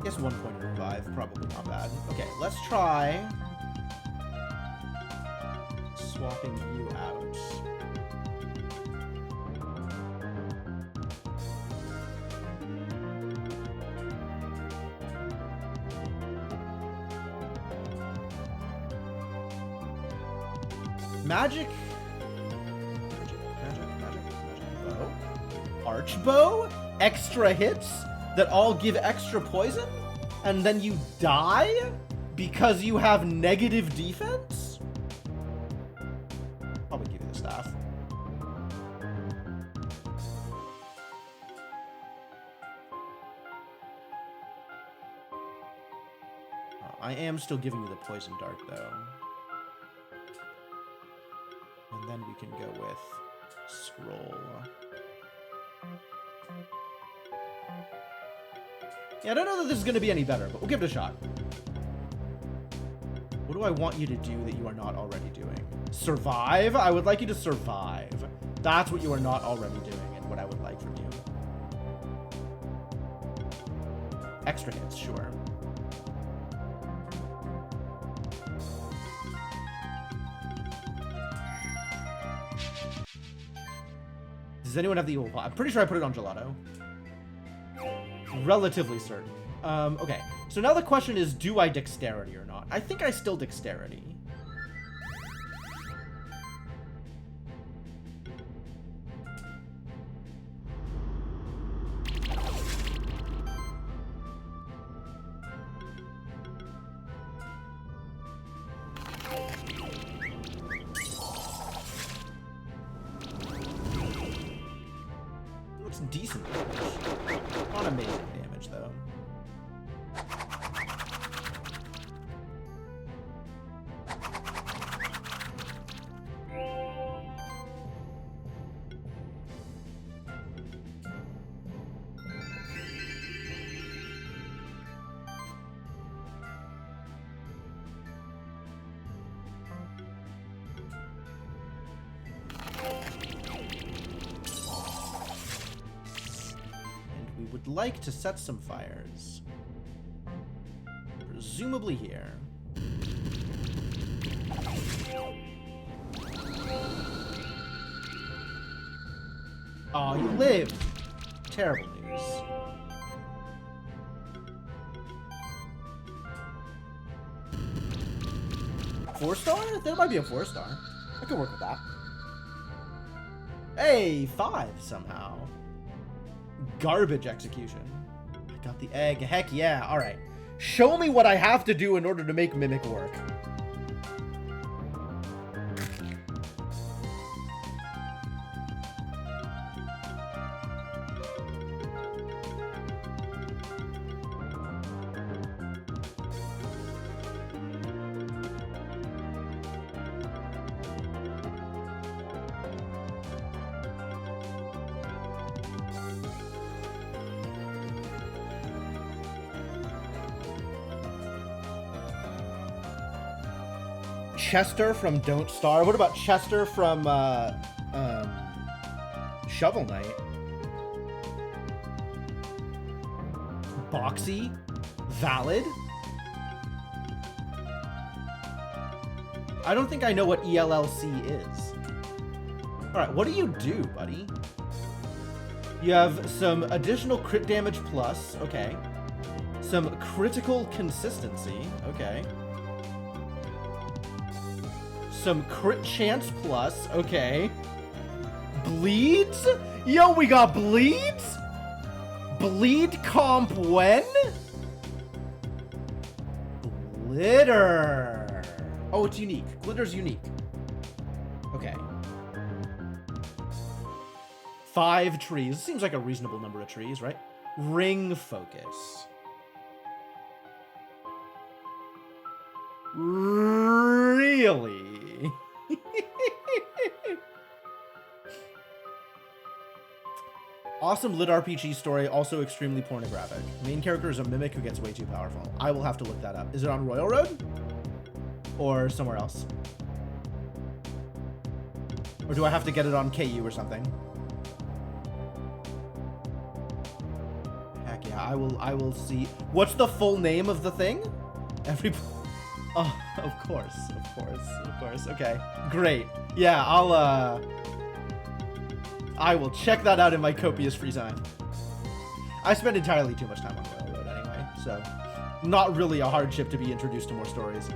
Guess 1 point and revive, probably not bad. Okay, let's try swapping you out. Magic bow. Archbow? Extra hits that all give extra poison? And then you die because you have negative defense? Probably give you the staff. I am still giving you the poison dart though. And then we can go with scroll. Yeah, I don't know that this is going to be any better, but we'll give it a shot. What do I want you to do that you are not already doing? Survive? I would like you to survive. That's what you are not already doing and what I would like from you. Extra hits, sure. Does anyone have the evil pot? I'm pretty sure I put it on gelato. Relatively certain. Okay, so now the question is, do I dexterity or not? I think I still dexterity. Looks decent damage. Not amazing damage, though. Would like to set some fires. Presumably here. Oh, you lived! Terrible news. Four-star? There might be a 4-star. I could work with that. Hey, 5 somehow. Garbage execution. I got the egg. Heck yeah. All right. Show me what I have to do in order to make Mimic work. Chester from Don't Starve. What about Chester from Shovel Knight? Boxy? Valid? I don't think I know what ELLC is. Alright, what do you do, buddy? You have some additional crit damage plus, okay. Some critical consistency, okay. Some crit chance plus, okay. Bleeds? Yo, we got bleeds? Bleed comp when? Glitter. Oh, it's unique. Glitter's unique. Okay. 5 trees. Seems like a reasonable number of trees, right? Ring focus. Really? Awesome lit RPG story, also extremely pornographic. Main character is a mimic who gets way too powerful. I will have to look that up. Is it on Royal Road? Or somewhere else? Or do I have to get it on KU or something? Heck yeah. Yeah, I will see. What's the full name of the thing? Oh, of course. Okay, great. Yeah, I will check that out in my copious free time. I spend entirely too much time on Railroad anyway, so not really a hardship to be introduced to more stories.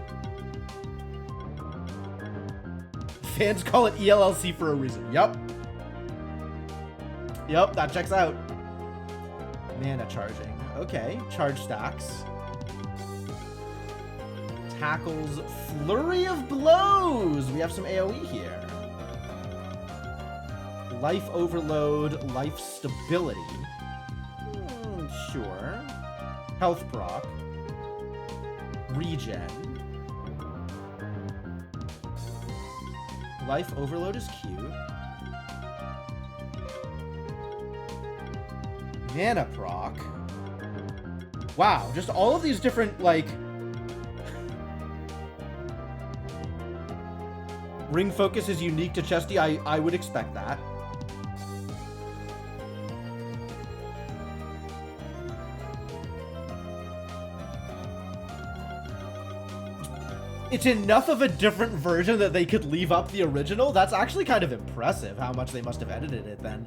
Fans call it ELLC for a reason. Yup, that checks out. Mana charging. Okay, charge stacks. Tackles, flurry of blows. We have some AoE here. Life overload, life stability. Sure. Health proc. Regen. Life overload is cute. Mana proc. Wow, just all of these different, like... Ring focus is unique to Chesty. I would expect that. It's enough of a different version that they could leave up the original. That's actually kind of impressive how much they must have edited it then.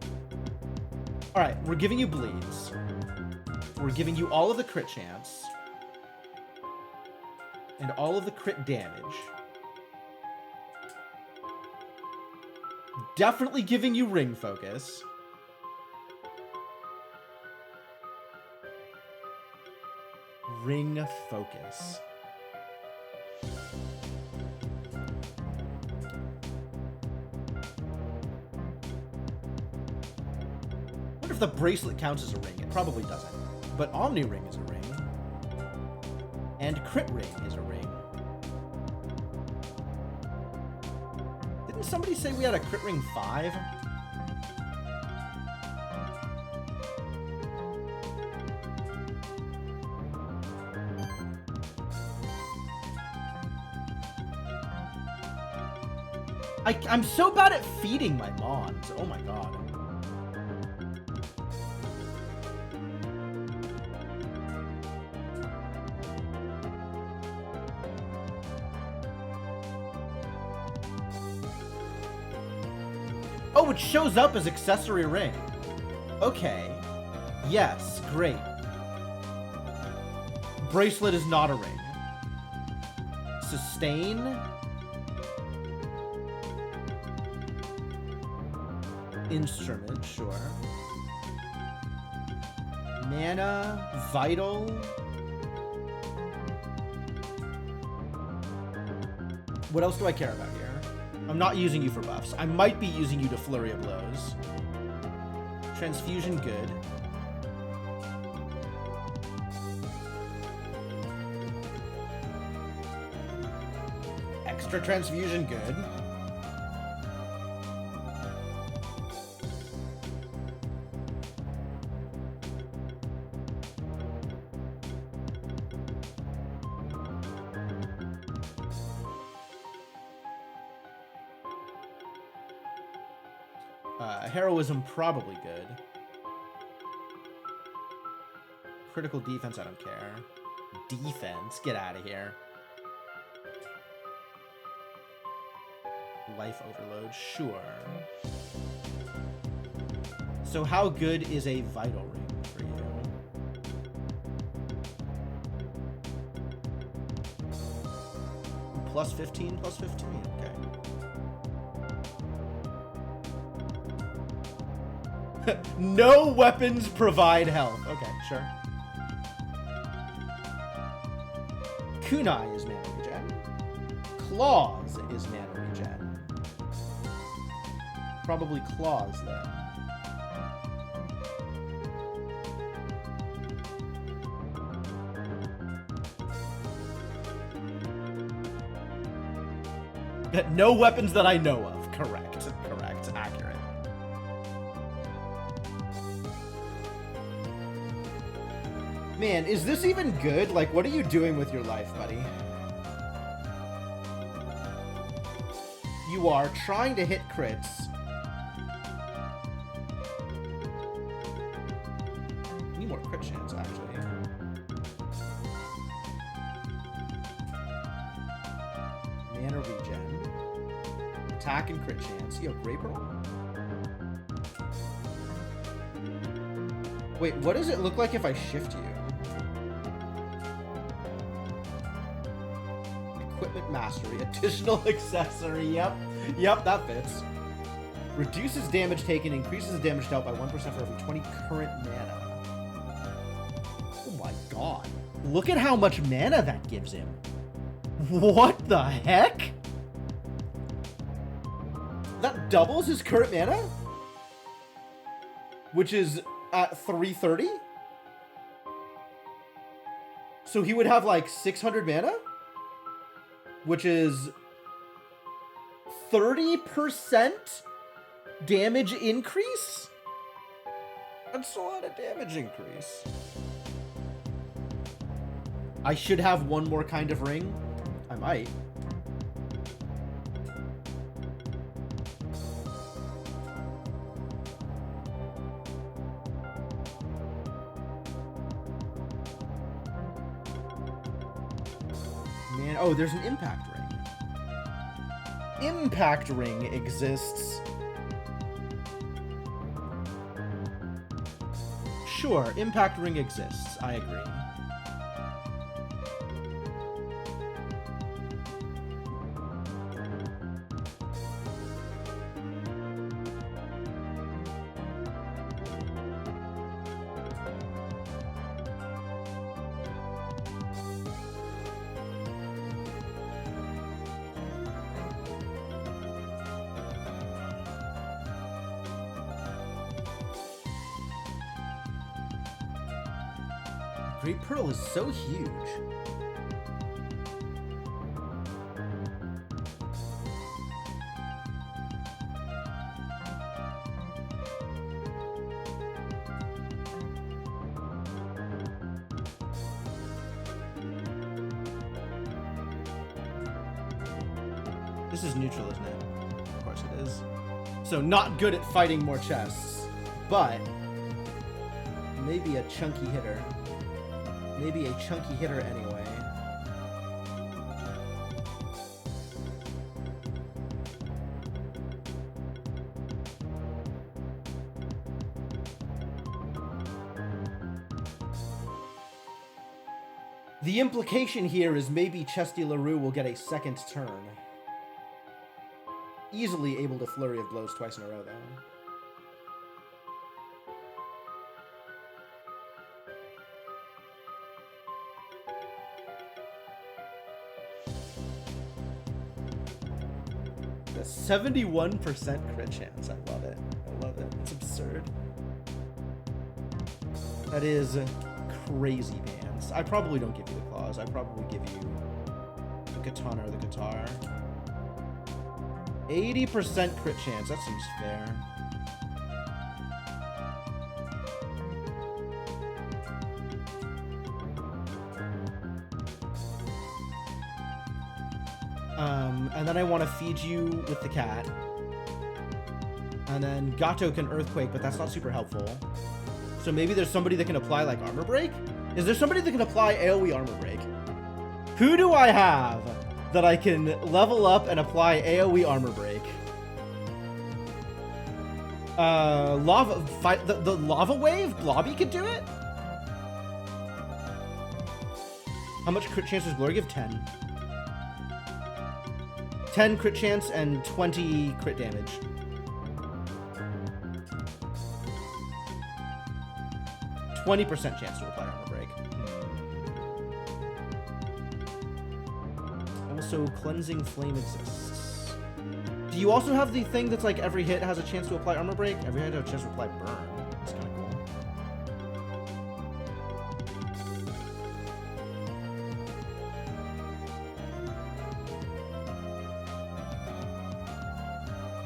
All right, we're giving you bleeds. We're giving you all of the crit chance. And all of the crit damage. Definitely giving you ring focus. Ring focus. I wonder if the bracelet counts as a ring. It probably doesn't. But Omni Ring is a ring. And Crit Ring is a ring. Didn't somebody say we had a Crit Ring 5? I'm so bad at feeding my mons. Oh my god. Oh, it shows up as accessory ring. Okay. Yes, great. Bracelet is not a ring. Sustain. Instrument, sure. Mana, vital. What else do I care about here? I'm not using you for buffs. I might be using you to flurry of blows. Transfusion, good. Extra transfusion, good. Heroism, probably good. Critical defense, I don't care. Defense, get out of here. Life overload, sure. So how good is a vital ring for you? Plus 15, plus 15, okay. No weapons provide health. Okay, sure. Kunai is mana regen. Claws is mana regen. Probably claws then. No weapons that I know of. Correct. Accurate. Man, is this even good? Like, what are you doing with your life, buddy? You are trying to hit crits. You more crit chance, actually. Mana regen. Attack and crit chance. Yo, Grey Pearl? Wait, what does it look like if I shift you? Equipment mastery. Additional accessory. Yep. Yep, that fits. Reduces damage taken, increases the damage dealt by 1% for every 20 current mana. Oh my god. Look at how much mana that gives him. What the heck? That doubles his current mana? Which is at 330? So he would have like 600 mana? Which is 30% damage increase? That's a lot of damage increase. I should have one more kind of ring. I might. Man, oh, there's an impact ring. Impact ring exists. Sure, impact ring exists. I agree. Great Pearl is so huge. This is neutral, isn't it? Of course it is. So not good at fighting more chests, but maybe a chunky hitter. Maybe a chunky hitter anyway. The implication here is maybe Chesty LaRue will get a second turn. Easily able to flurry of blows twice in a row, though. A 71% crit chance. I love it. I love it. It's absurd. That is crazy pants. I probably don't give you the claws. I probably give you the katana or the guitar. 80% crit chance. That seems fair. And then I want to feed you with the cat. And then Gato can Earthquake, but that's not super helpful. So maybe there's somebody that can apply, like, Armor Break? Is there somebody that can apply AoE Armor Break? Who do I have that I can level up and apply AoE Armor Break? Lava... Fight, the Lava Wave? Blobby could do it? How much crit chance does Glory give? 10. 10 crit chance and 20 crit damage. %20 chance to apply Armor Break. Also, Cleansing Flame exists. Do you also have the thing that's like every hit has a chance to apply Armor Break? Every hit has a chance to apply Burn. That's kind of cool.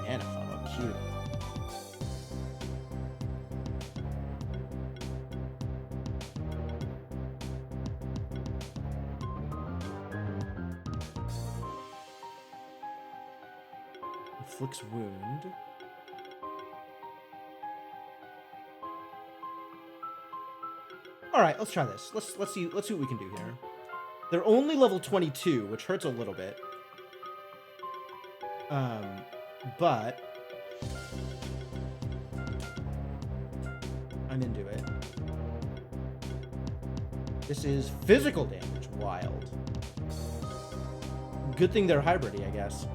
Anathon, cute. Inflicts wound. All right, let's try this. Let's see what we can do here. They're only level 22, which hurts a little bit. But I'm into it. This is physical damage. Wild. Good thing they're hybridy, I guess.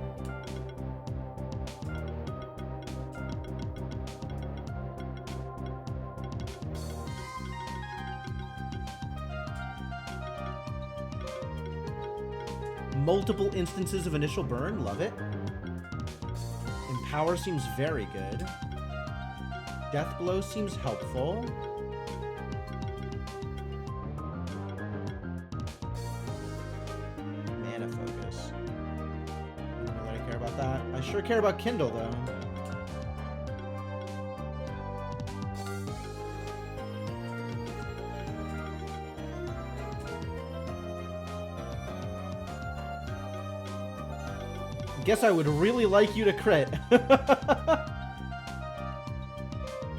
Multiple instances of initial burn. Love it. Empower seems very good. Death Blow seems helpful. Mana Focus. I don't know that I care about that. I sure care about Kindle, though. Guess I would really like you to crit.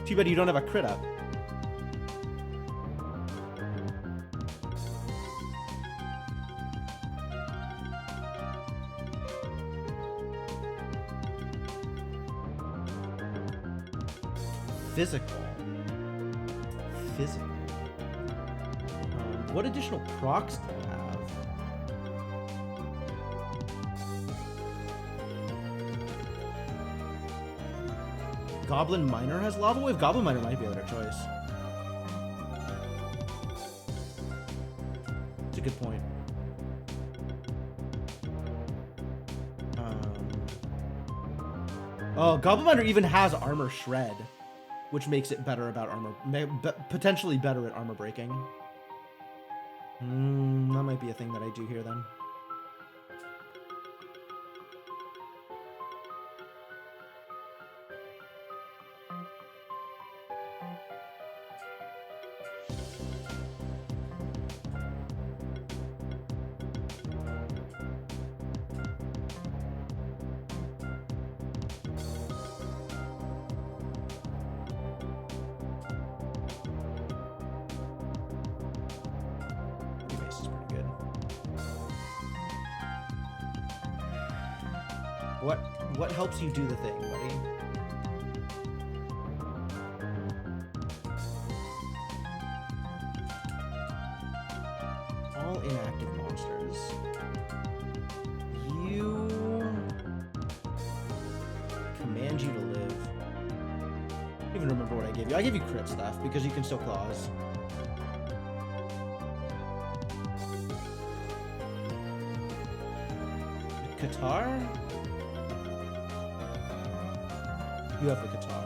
Too bad you don't have a crit up. Physical. What additional procs do you have? Goblin Miner has Lava Wave? Goblin Miner might be a better choice. It's a good point. Oh, Goblin Miner even has Armor Shred, which makes it better about armor, potentially better at armor breaking. That might be a thing that I do here then. What helps you do the thing, buddy? All inactive monsters. You command you to live. I don't even remember what I gave you. I gave you crit stuff because you can still claws. Guitar? You have the guitar.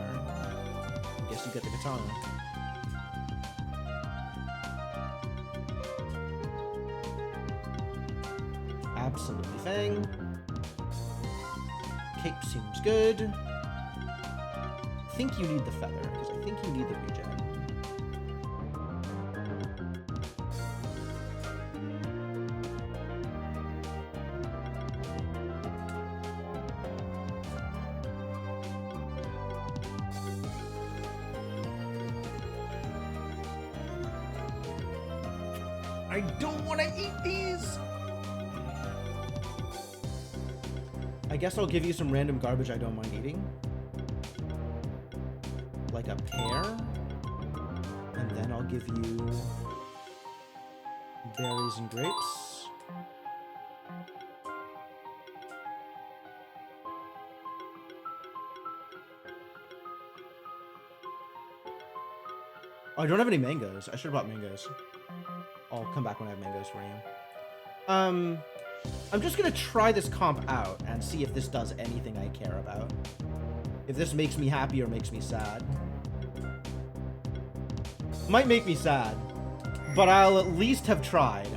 I guess you get the katana. Absolutely Fang. Cape seems good. I think you need the feather, because I think you need the regen. I don't want to eat these! I guess I'll give you some random garbage I don't mind eating. Like a pear. And then I'll give you berries and grapes. Oh, I don't have any mangoes. I should have bought mangoes. I'll come back when I have mangoes for you. I'm just gonna try this comp out and see if this does anything I care about. If this makes me happy or makes me sad. Might make me sad, but I'll at least have tried.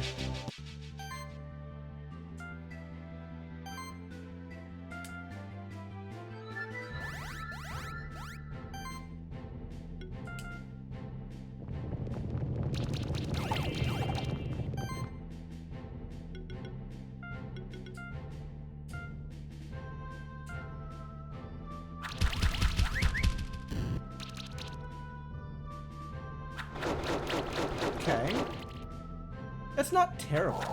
It's not terrible.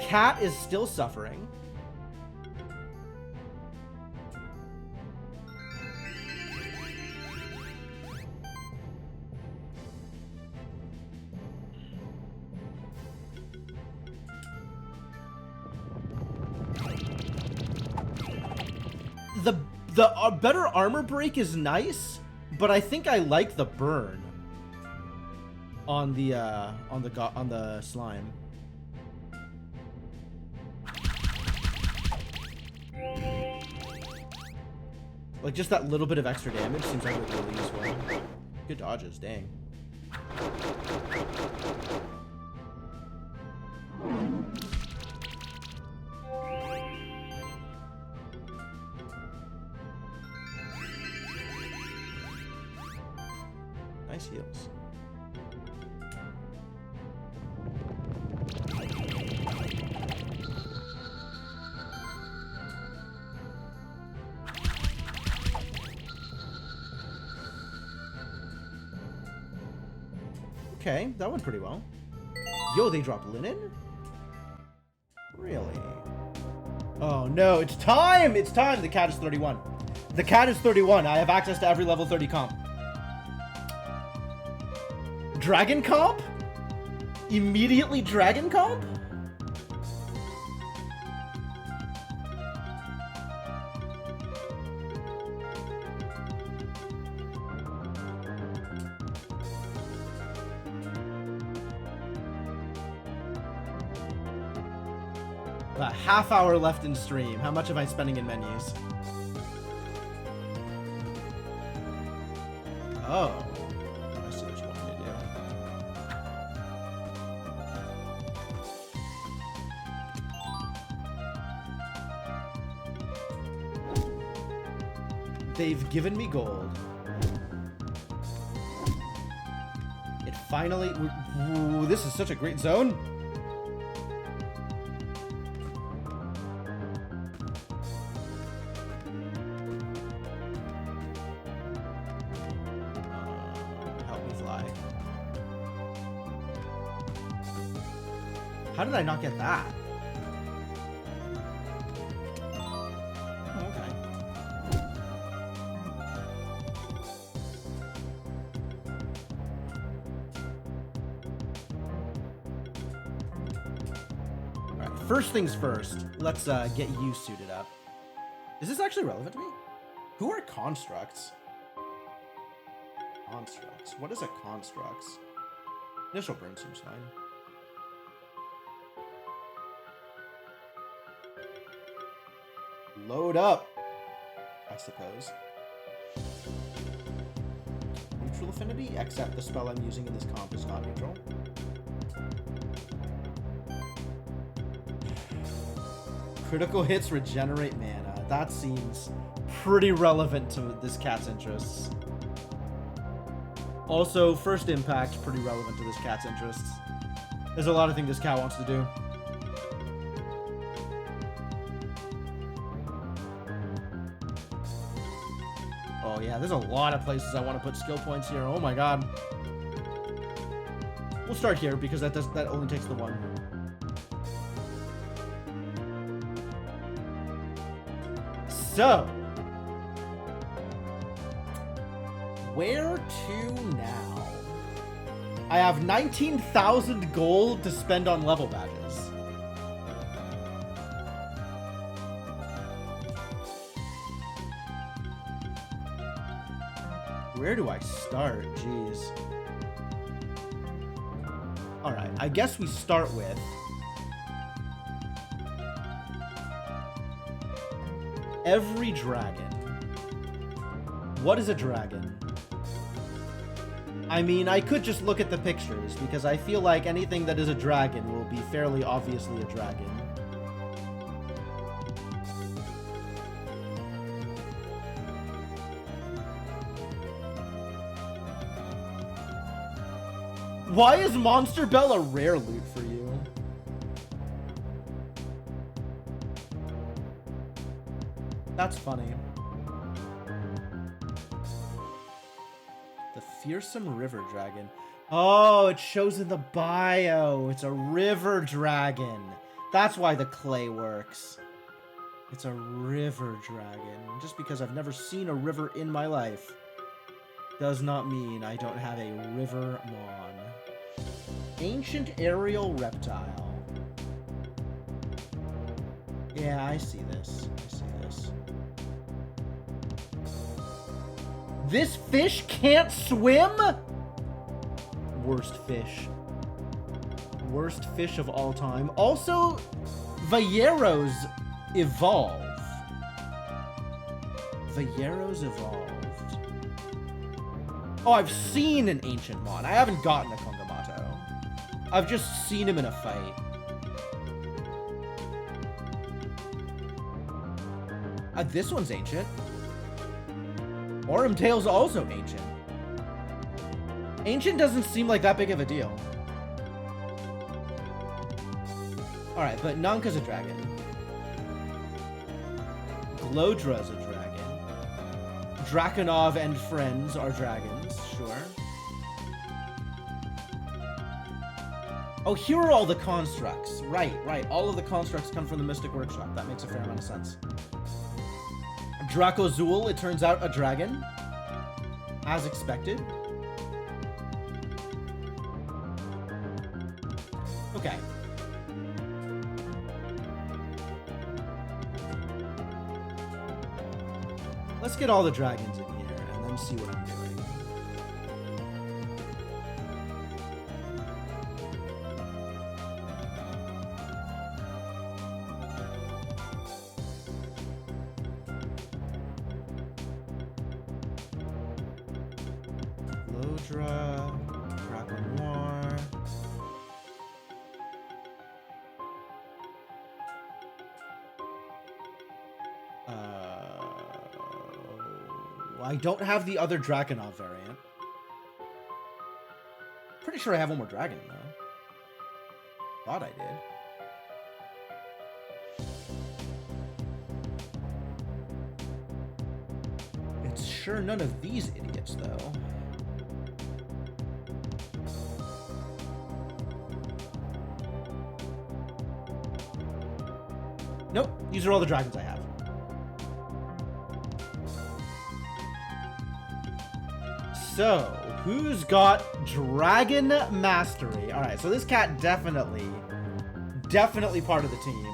Cat is still suffering. The better armor break is nice, but I think I like the burn on the slime. Like just that little bit of extra damage seems like it's really useful. Good dodges, dang. Nice heals. Okay, that went pretty well. Yo, they drop linen? Really? Oh no, it's time! It's time! The cat is 31. The cat is 31. I have access to every level 30 comp. Dragon comp? Immediately dragon comp? A half hour left in stream. How much am I spending in menus? Oh. I see what you want me to do. They've given me gold. It finally... Ooh, this is such a great zone. How did I not get that? Oh, okay. Alright, first things first. Let's get you suited up. Is this actually relevant to me? Who are constructs? Constructs. What is a constructs? Initial burn seems fine. Load up, I suppose. Neutral affinity, except the spell I'm using in this comp is not neutral. Critical hits regenerate mana. That seems pretty relevant to this cat's interests. Also, first impact, pretty relevant to this cat's interests. There's a lot of things this cat wants to do. Oh yeah, there's a lot of places I want to put skill points here. Oh my god. We'll start here because that only takes the one. So, where to now? I have 19,000 gold to spend on level badges. Where do I start? Jeez. Alright, I guess we start with... every dragon. What is a dragon? I mean, I could just look at the pictures, because I feel like anything that is a dragon will be fairly obviously a dragon. Why is Monster Bell a rare loot for you? That's funny. The fearsome river dragon. Oh, it shows in the bio. It's a river dragon. That's why the clay works. It's a river dragon. Just because I've never seen a river in my life does not mean I don't have a river mon. Ancient aerial reptile. Yeah, I see this. I see this. This fish can't swim? Worst fish. Worst fish of all time. Also, Vieros evolve. Vieros evolved. Oh, I've seen an Ancient Mon. I haven't gotten a Kongamato. I've just seen him in a fight. This one's ancient. Orumtail's also ancient. Ancient doesn't seem like that big of a deal. Alright, but Nanka's a dragon. Glodra's a dragon. Drakenov and friends are dragons, sure. Oh, here are all the constructs. Right, right. All of the constructs come from the Mystic Workshop. That makes a fair amount of sense. Dracozool, it turns out, a dragon. As expected. Okay. Let's get all the dragons in here and then see what I'm doing. Lodra, Draco Noir. I don't have the other Drakenov variant. Pretty sure I have one more dragon, though. Thought I did. It's sure none of these idiots, though. Nope, these are all the dragons I have. So, who's got Dragon Mastery? Alright, so this cat definitely part of the team.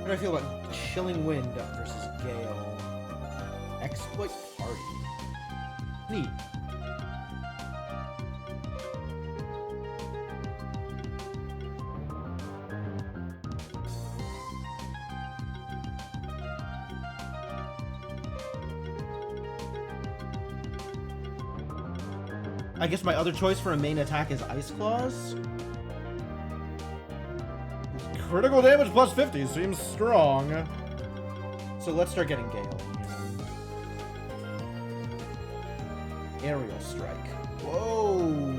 How do I feel about Chilling Wind versus Gale? Exploit Party. Neat. I guess my other choice for a main attack is Ice Claws. Critical damage plus 50 seems strong. So let's start getting Gale in here. Aerial Strike. Whoa.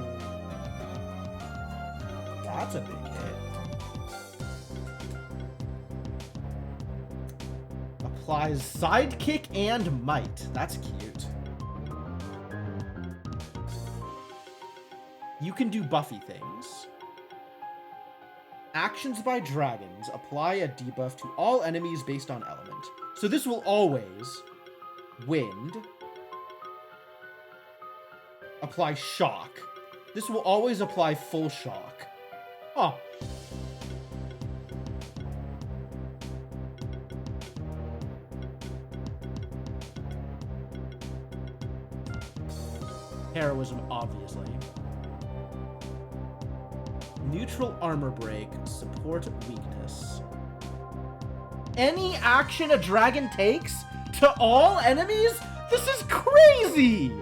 That's a big hit. Applies Sidekick and Might. That's cute. You can do buffy things. Actions by dragons apply a debuff to all enemies based on element. So this will always wind. Apply shock. This will always apply full shock. Oh. Heroism, obviously. Neutral armor break, support weakness. Any action a dragon takes to all enemies? This is crazy!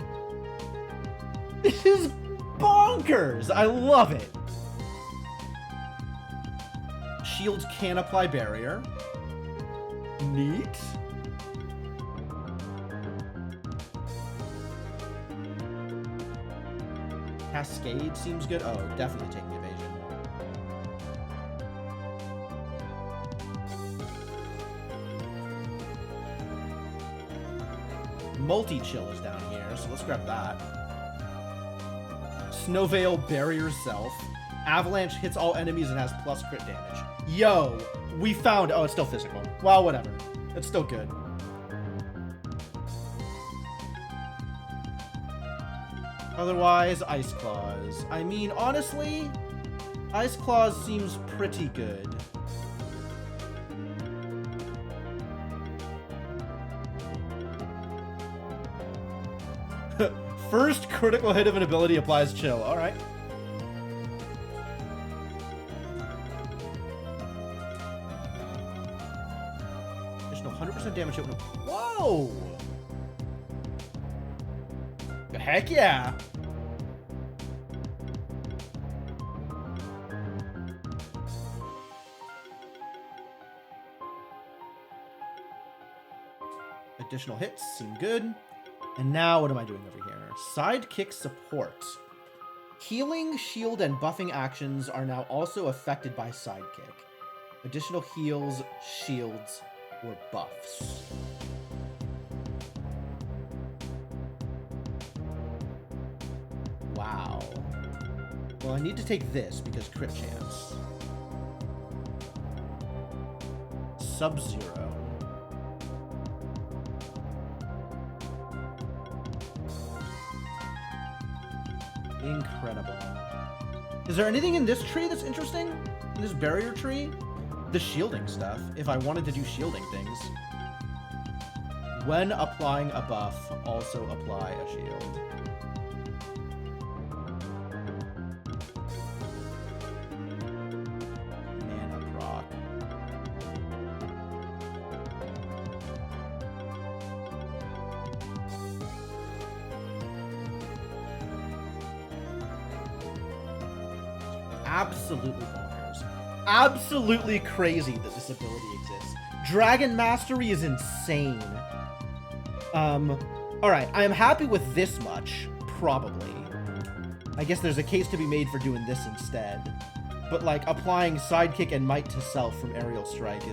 This is bonkers! I love it. Shields can apply barrier. Neat. Cascade seems good. Oh, definitely taking evasion. Multi-chill is down here, so let's grab that. Snowveil barrier self. Avalanche hits all enemies and has plus crit damage. Yo, we found... Oh, it's still physical. Well, whatever. It's still good. Otherwise, Ice Claws. I mean, honestly, Ice Claws seems pretty good. First critical hit of an ability applies chill. All right. Additional 100% damage hit. Whoa! Heck yeah! Additional hits seem good. And now what am I doing over here? Sidekick support. Healing, shield, and buffing actions are now also affected by Sidekick. Additional heals, shields, or buffs. Wow. Well, I need to take this because crit chance. Sub-Zero. Incredible. Is there anything in this tree that's interesting? In this barrier tree? The shielding stuff, if I wanted to do shielding things. When applying a buff, also apply a shield. Mana proc. Absolutely bonkers. Absolutely crazy that this ability exists. Dragon Mastery is insane. Alright, I am happy with this much, probably. I guess there's a case to be made for doing this instead. But, like, applying Sidekick and Might to Self from Aerial Strike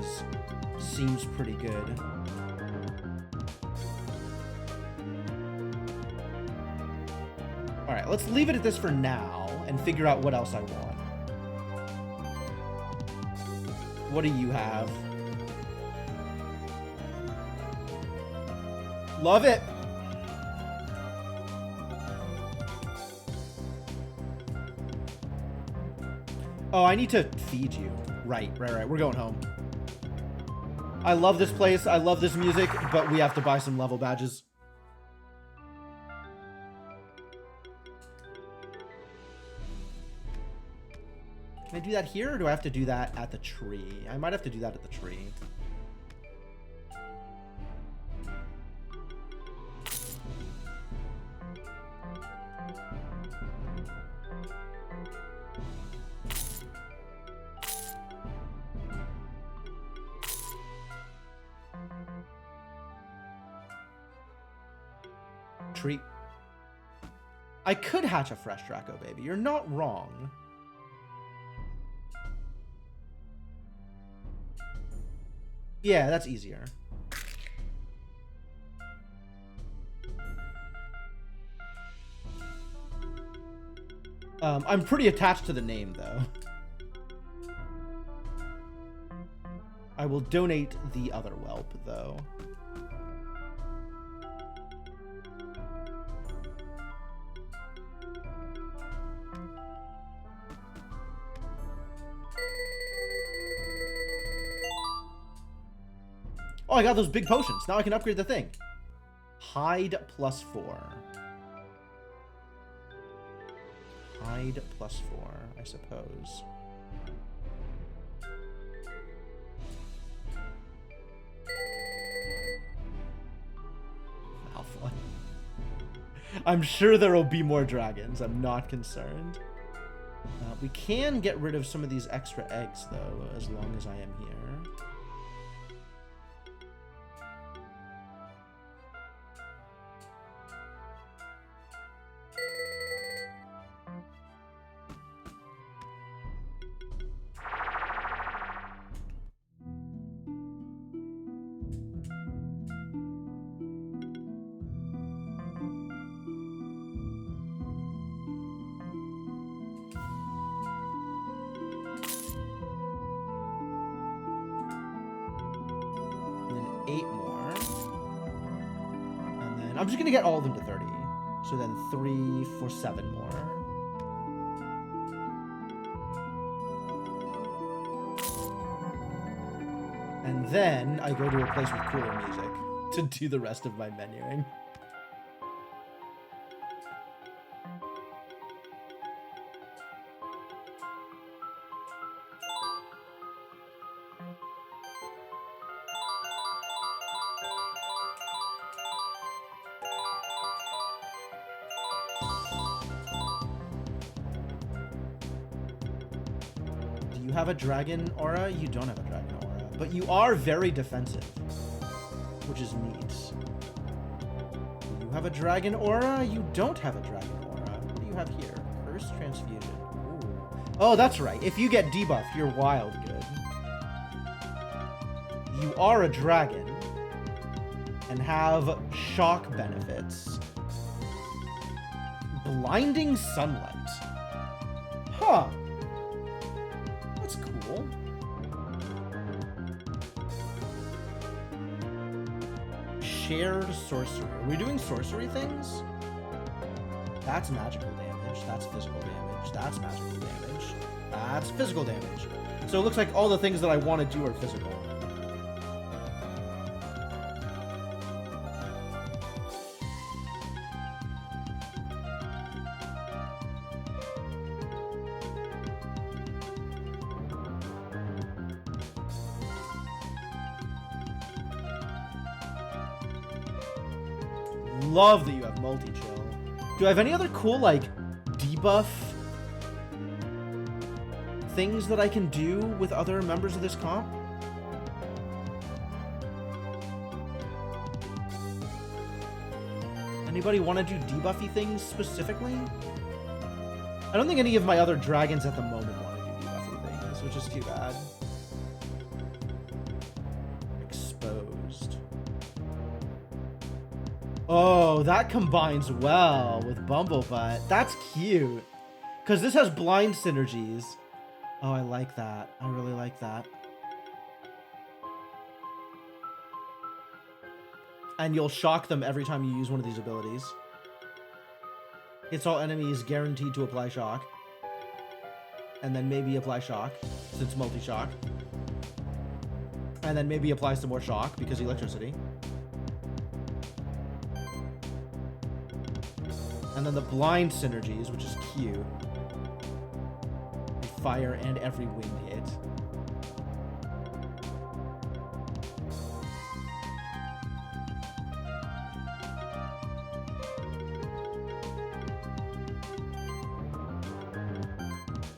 seems pretty good. Alright, let's leave it at this for now and figure out what else I want. What do you have? Love it! Oh, I need to feed you. Right. We're going home. I love this place. I love this music, but we have to buy some level badges. Can I do that here, or do I have to do that at the tree? I might have to do that at the tree. Tree. I could hatch a fresh Draco baby. You're not wrong. Yeah, that's easier. I'm pretty attached to the name, though. I will donate the other whelp, though. Oh, I got those big potions. Now I can upgrade the thing. Hide +4. Hide +4, I suppose. Alpha. I'm sure there will be more dragons. I'm not concerned. We can get rid of some of these extra eggs, though, as long as I am here. I'm just gonna get all of them to 30. So then 3 for 7 more. And then I go to a place with cooler music to do the rest of my menuing. Have a dragon aura? You don't have a dragon aura, but you are very defensive, which is neat. You have a dragon aura? You don't have a dragon aura. What do you have here? Curse transfusion. Ooh. Oh, that's right. If you get debuffed, you're wild good. You are a dragon and have shock benefits. Blinding sunlight. Huh. That's cool. Shared sorcery. Are we doing sorcery things? That's magical damage. That's physical damage. That's magical damage. That's physical damage. So it looks like all the things that I want to do are physical. Love that you have multi-chill. Do I have any other cool, like, debuff things that I can do with other members of this comp? Anybody want to do debuffy things specifically? I don't think any of my other dragons at the moment want to do debuffy things, which is too bad. Exposed. Oh, that combines well with Bumblebutt. That's cute. Because this has blind synergies. Oh, I like that. I really like that. And you'll shock them every time you use one of these abilities. Hits all enemies guaranteed to apply shock. And then maybe apply shock, since it's multi-shock. And then maybe apply some more shock, because electricity. And then the blind synergies, which is cute. Fire and every wind hit.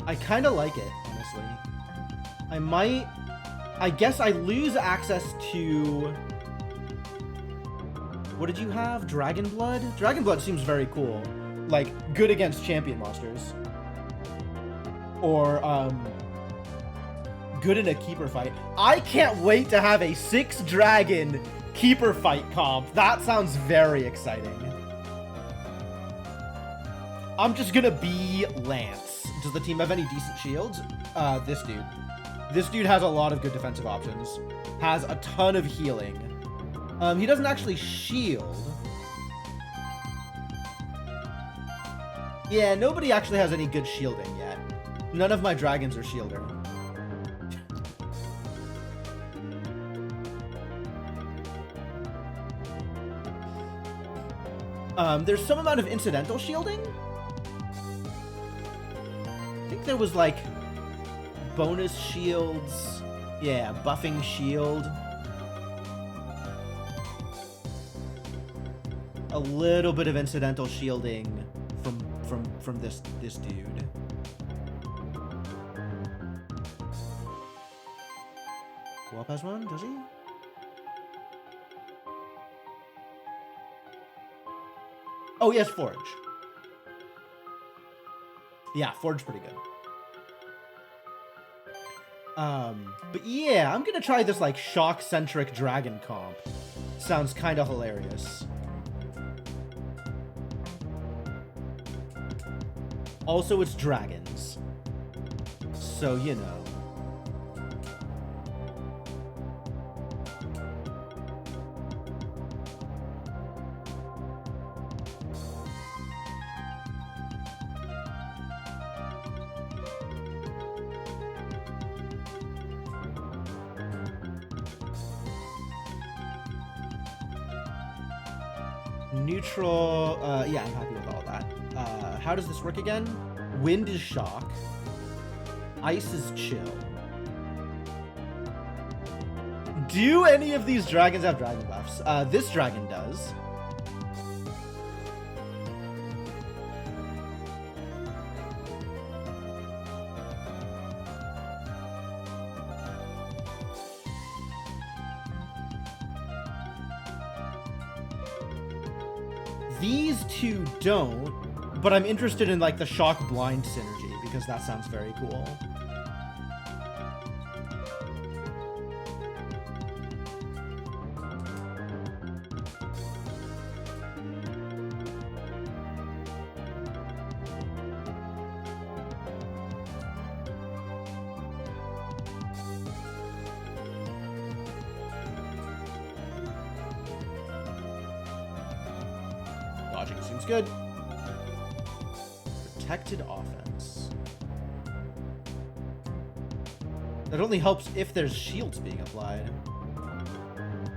I kind of like it, honestly. I guess I lose access to... What did you have? Dragon Blood? Dragon Blood seems very cool. Like, good against champion monsters. Or, good in a keeper fight. I can't wait to have a 6-dragon keeper fight comp. That sounds very exciting. I'm just gonna be Lance. Does the team have any decent shields? This dude. This dude has a lot of good defensive options. Has a ton of healing. He doesn't actually shield. Yeah, nobody actually has any good shielding yet. None of my dragons are shielder. There's some amount of incidental shielding. I think there was like bonus shields. Yeah, buffing shield. A little bit of incidental shielding from this dude. Co-op has one, does he? Oh, he has Forge. Yeah, Forge pretty good. But yeah, I'm gonna try this like shock-centric dragon comp. Sounds kind of hilarious. Also, it's dragons. So, you know. Neutral, yeah, I'm happy with all that. How does this work again? Wind is shock. Ice is chill. Do any of these dragons have dragon buffs? This dragon does. These two don't, but I'm interested in like the shock blind synergy because that sounds very cool. Dodging seems good. Protected offense. That only helps if there's shields being applied.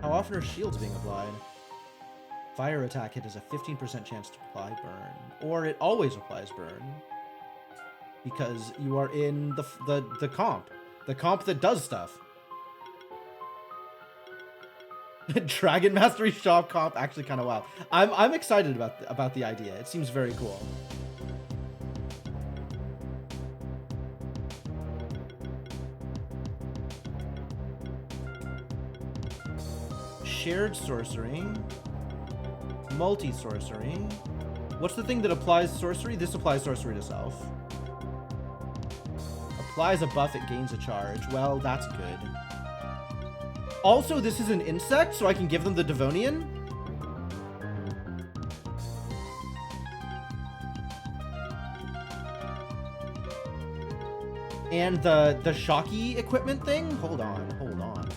How often are shields being applied? Fire attack hit has a 15% chance to apply burn. Or it always applies burn. Because you are in the comp. The comp that does stuff. Dragon Mastery Shop comp actually kind of wow. I'm excited about the idea. It seems very cool. Shared sorcery. Multi-sorcery. What's the thing that applies sorcery? This applies sorcery to self. Applies a buff, it gains a charge. Well, that's good. Also, this is an insect, so I can give them the Devonian. And the shocky equipment thing? Hold on.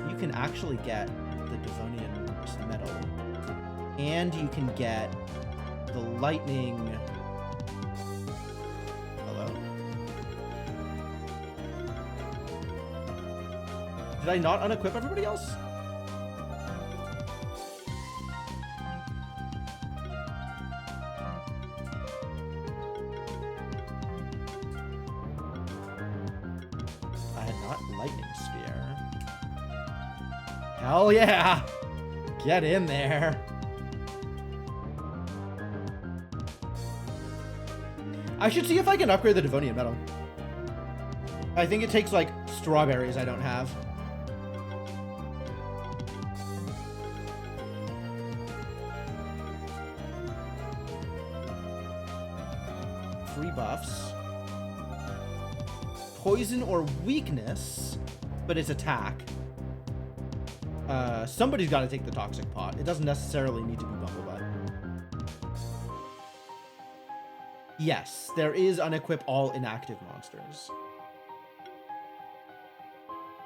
You can actually get the Devonian medal. And you can get the lightning... Hello? Did I not unequip everybody else? I had not lightning sphere. Hell yeah! Get in there. I should see if I can upgrade the Devonian medal. I think it takes like strawberries I don't have. Free buffs. Poison or weakness, but it's attack. Somebody's got to take the toxic pot. It doesn't necessarily need to be Bumblebutt. Yes, there is unequip all inactive monsters.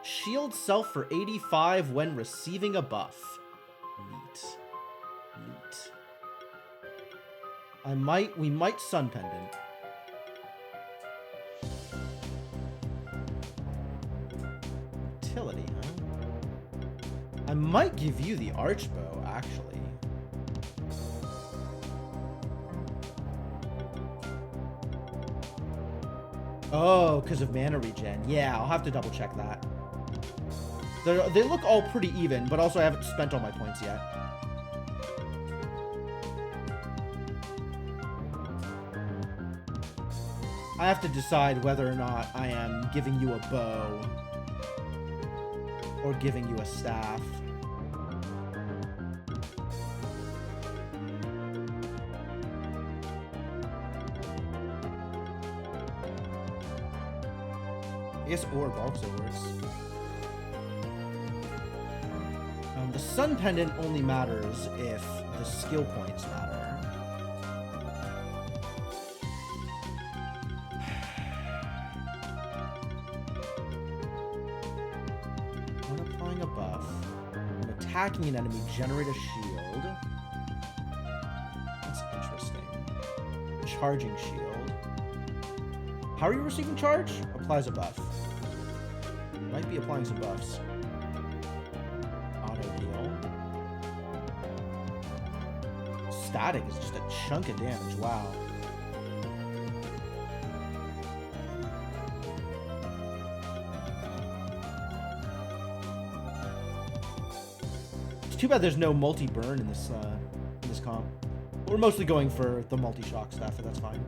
Shield self for 85 when receiving a buff. Neat. We might Sun Pendant. Utility, huh? I might give you the Archbow, actually. Oh, because of mana regen. Yeah, I'll have to double check that. They look all pretty even, but also I haven't spent all my points yet. I have to decide whether or not I am giving you a bow or giving you a staff. I guess orb also works. The Sun Pendant only matters if the skill points matter. When applying a buff, when attacking an enemy, generate a shield. That's interesting. Charging shield. How are you receiving charge? Applies a buff. Might be applying some buffs. Auto heal. Static is just a chunk of damage. Wow. It's too bad there's no multi-burn in this comp. We're mostly going for the multi-shock stuff, and that's fine.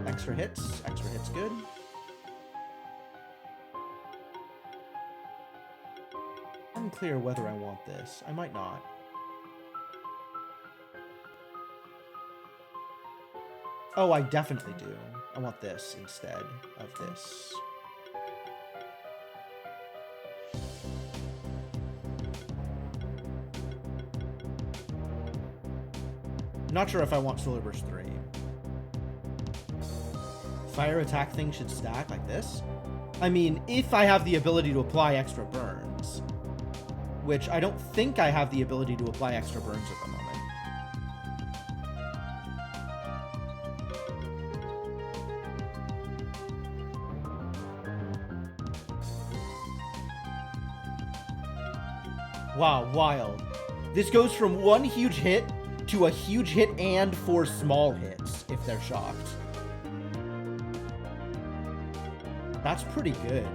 Extra hits good. Unclear whether I want this. I might not. Oh, I definitely do. I want this instead of this. Not sure if I want Solar Burst 3. Fire attack thing should stack like this. I mean, if I have the ability to apply extra burns, which I don't think I have the ability to apply extra burns at the moment. Wow, wild. This goes from one huge hit to a huge hit and 4 small hits if they're shocked. That's pretty good.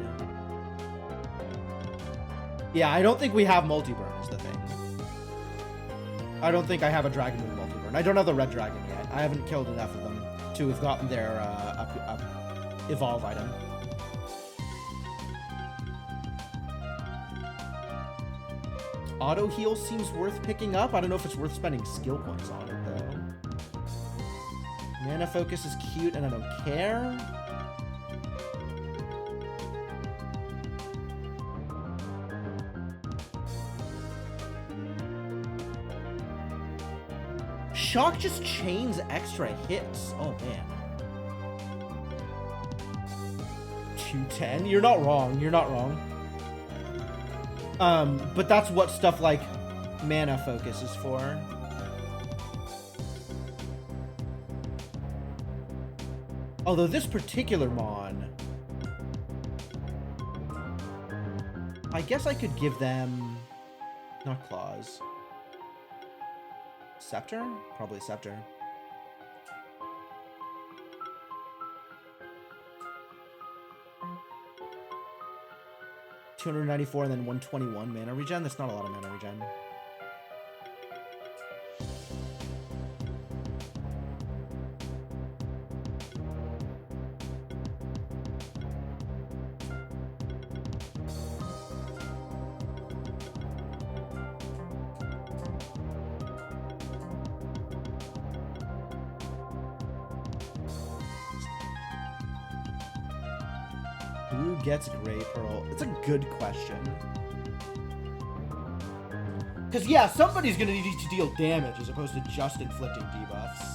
Yeah, I don't think we have multi-burn is the thing. I don't think I have a Dragon Moon multi-burn. I don't have the red dragon yet. I haven't killed enough of them to have gotten their evolve item. Auto heal seems worth picking up. I don't know if it's worth spending skill points on it though. Mana focus is cute and I don't care. Shock just chains extra hits. Oh, man. 210? You're not wrong. You're not wrong. But that's what stuff like mana focus is for. Although this particular Mon, I guess I could give them... Not Claws. Scepter? Probably Scepter. $294 and then 121 mana regen? That's not a lot of mana regen. Who gets Grey Pearl? It's a good question. Because, yeah, somebody's going to need to deal damage as opposed to just inflicting debuffs.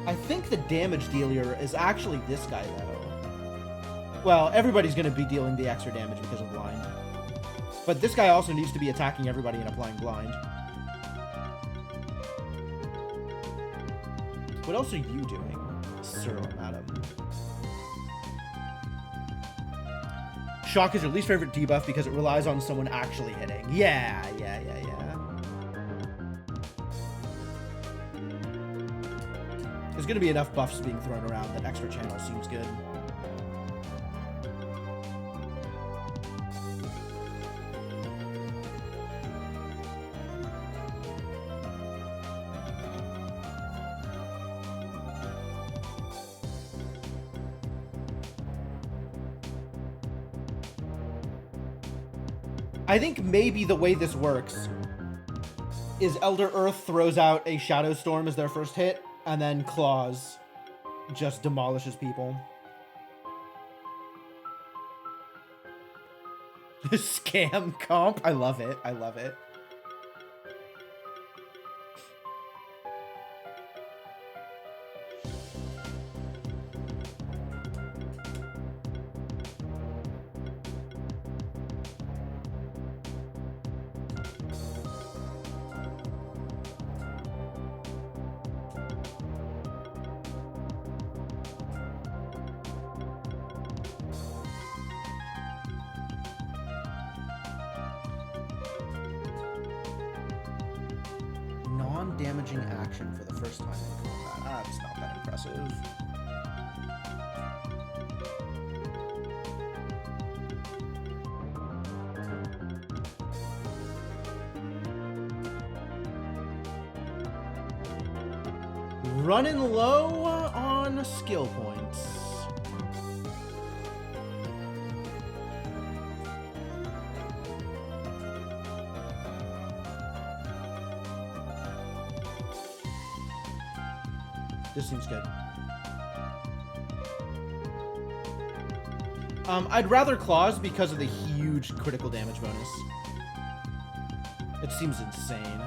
I think the damage dealer is actually this guy, though. Well, everybody's going to be dealing the extra damage because of blind. But this guy also needs to be attacking everybody and applying blind. What else are you doing, Sir Madam? Shock is your least favorite debuff because it relies on someone actually hitting. Yeah. There's going to be enough buffs being thrown around that extra channel seems good. I think maybe the way this works is Elder Earth throws out a Shadow Storm as their first hit, and then Claws just demolishes people. Scam comp. I love it. I love it. Non-damaging action for the first time in combat. That's not that impressive. Running low on skill points. This seems good. I'd rather Claws because of the huge critical damage bonus. It seems insane.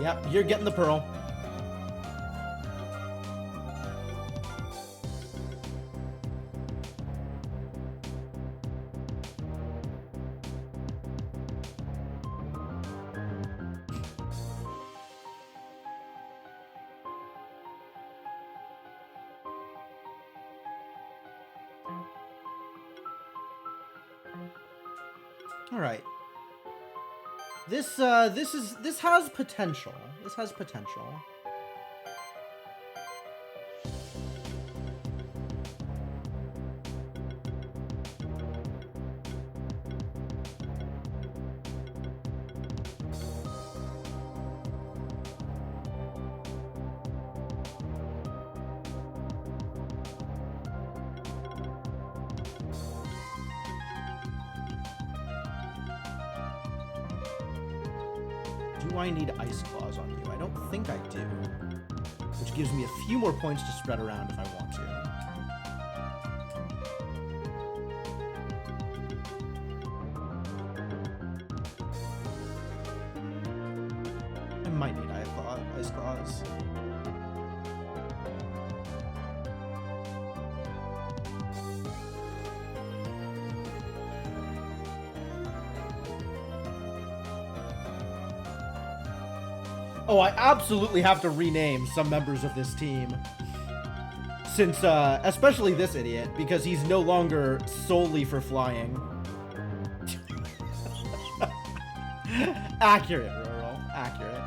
Yep, you're getting the pearl. All right. This has potential. This has potential. Do I need Ice Claws on you? I don't think I do. Which gives me a few more points to spread around if I want to. I might need Ice Claws. Oh, I absolutely have to rename some members of this team. Since, especially this idiot, because he's no longer solely for flying. Accurate, Rural. Accurate.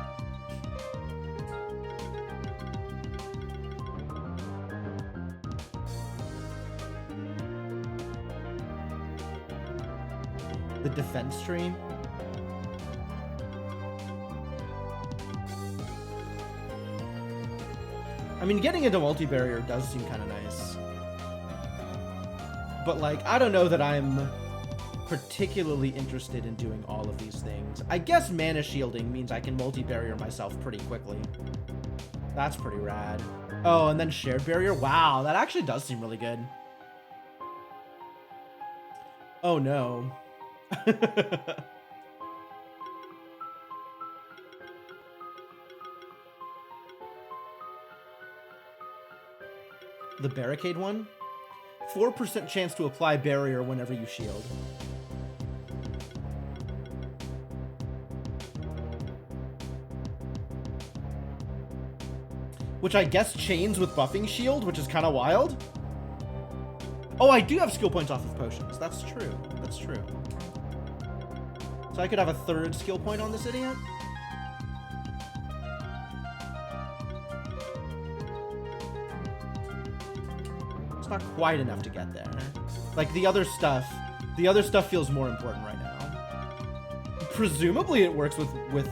The defense stream. I mean, getting into multi-barrier does seem kind of nice. But, like, I don't know that I'm particularly interested in doing all of these things. I guess mana shielding means I can multi-barrier myself pretty quickly. That's pretty rad. Oh, and then shared barrier? Wow, that actually does seem really good. Oh, no. The barricade one? 4% chance to apply barrier whenever you shield. Which I guess chains with buffing shield, which is kind of wild. Oh, I do have skill points off of potions. That's true. That's true. So I could have a third skill point on this idiot? It's not quite enough to get there. Like, the other stuff feels more important right now. Presumably it works with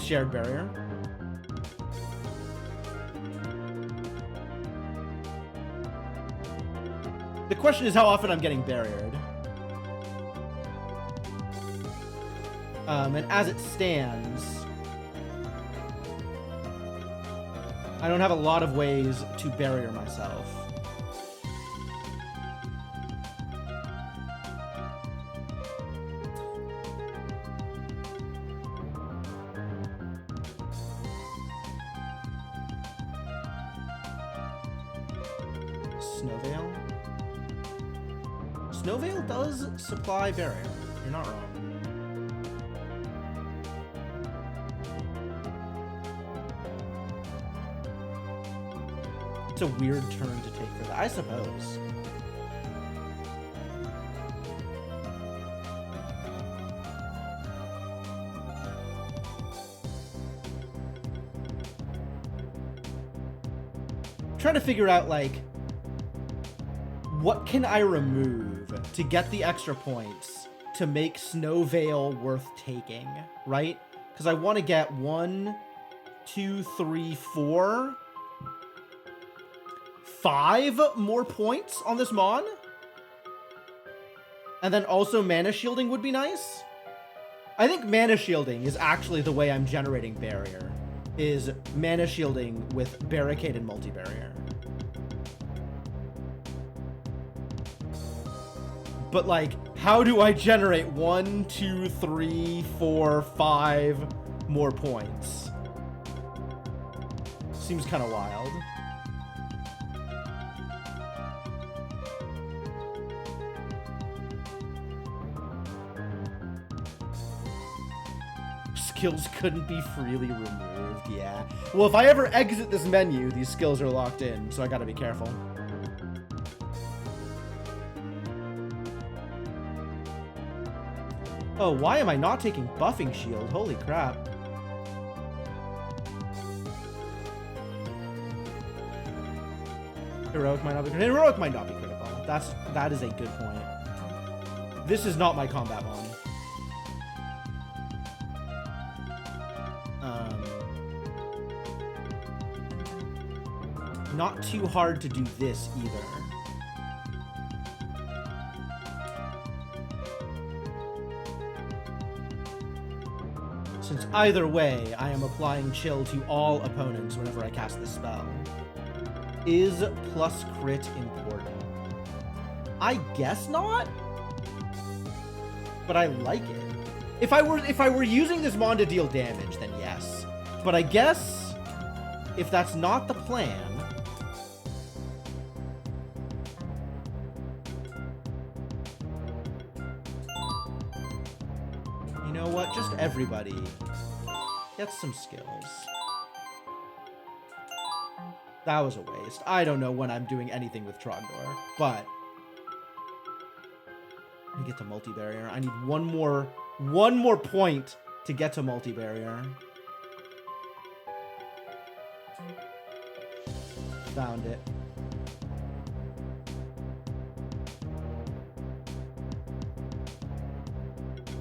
shared barrier. The question is how often I'm getting barriered. And as it stands, I don't have a lot of ways to barrier myself. Snowveil? Snowveil does supply barrier. You're not wrong. It's a weird turn to take for that, I suppose. I'm trying to figure out, like, what can I remove to get the extra points to make Snowveil worth taking, right? Because I want to get 1, 2, 3, 4... 5 more points on this Mon? And then also mana shielding would be nice? I think mana shielding is actually the way I'm generating barrier, is mana shielding with barricade and multi-barrier. But like, how do I generate 1, 2, 3, 4, 5 more points? Seems kind of wild. Skills couldn't be freely removed, yeah. Well, if I ever exit this menu, these skills are locked in, so I gotta be careful. Oh, why am I not taking Buffing Shield? Holy crap. Heroic might not be critical. Heroic might not be critical. That is a good point. This is not my combat mod. Not too hard to do this either. Since either way, I am applying chill to all opponents whenever I cast this spell. Is plus crit important? I guess not, but I like it. If I were using this Mon to deal damage, then yes. But I guess if that's not the plan, you know what? Just everybody gets some skills. That was a waste. I don't know when I'm doing anything with Trogdor, but I get to multi-barrier. I need one more point to get to multi-barrier. Found it.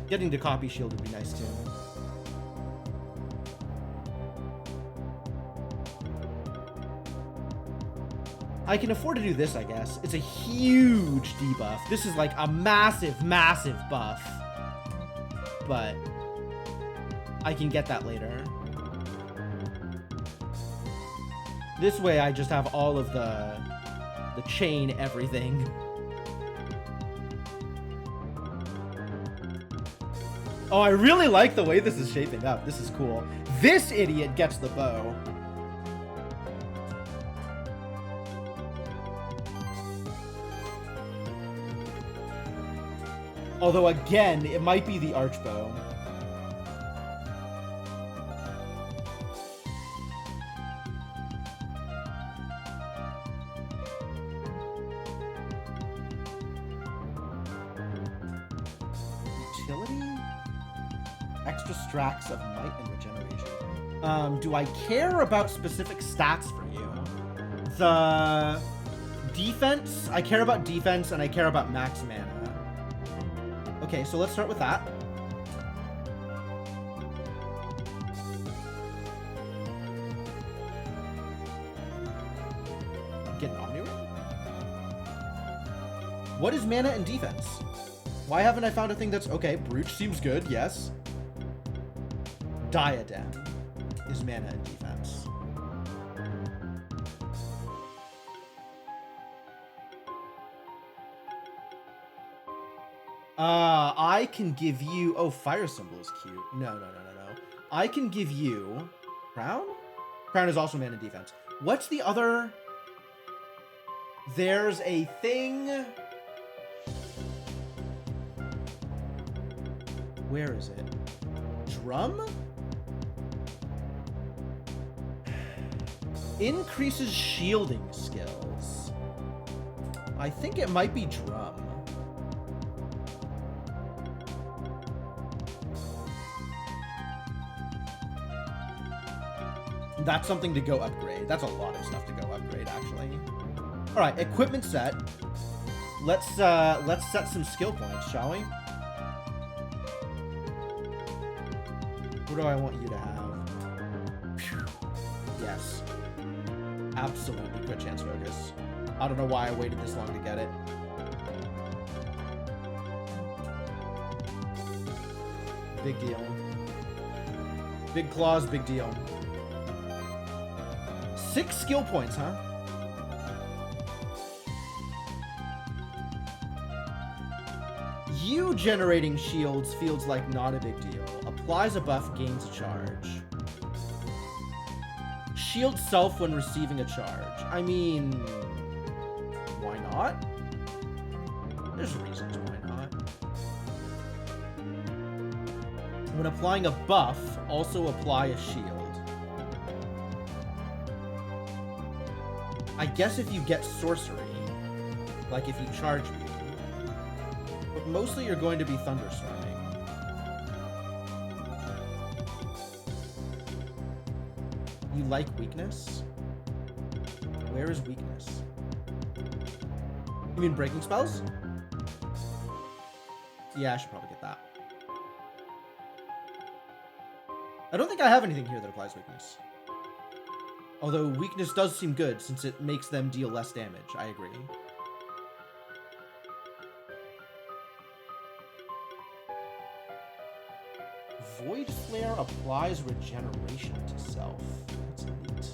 Getting to copy shield would be nice too. I can afford to do this, I guess. It's a huge debuff. This is like a massive, massive buff. But I can get that later. This way I just have all of the chain everything. Oh, I really like the way this is shaping up. This is cool. This idiot gets the bow. Although, again, it might be the Archbow. Utility? Extra strats of might and regeneration. Do I care about specific stats for you? defense. I care about defense, and I care about max mana. Okay, so let's start with that. Get an Omni Ring? What is mana and defense? Why haven't I found a thing that's... Okay, Brooch seems good, yes. Diadem is mana and defense. I can give you... Oh, Fire Symbol is cute. No. I can give you... Crown? Crown is also mana and defense. What's the other... There's a thing... Where is it? Drum? Increases shielding skills. I think it might be Drum. That's something to go upgrade. That's a lot of stuff to go upgrade, actually. All right, equipment set. Let's set some skill points, shall we? What do I want you to have? Phew. Yes. Absolutely crit chance focus. I don't know why I waited this long to get it. Big deal. Big claws, big deal. 6 skill points, huh? You generating shields feels like not a big deal. Applies a buff, gains a charge. Shield self when receiving a charge. I mean, why not? There's reasons why not. When applying a buff, also apply a shield. I guess if you get sorcery, like if you charge me, but mostly you're going to be thunderstorming. You like weakness? Where is weakness? You mean breaking spells? Yeah, I should probably get that. I don't think I have anything here that applies weakness. Although weakness does seem good since it makes them deal less damage. I agree. Void Flare applies regeneration to self. That's neat.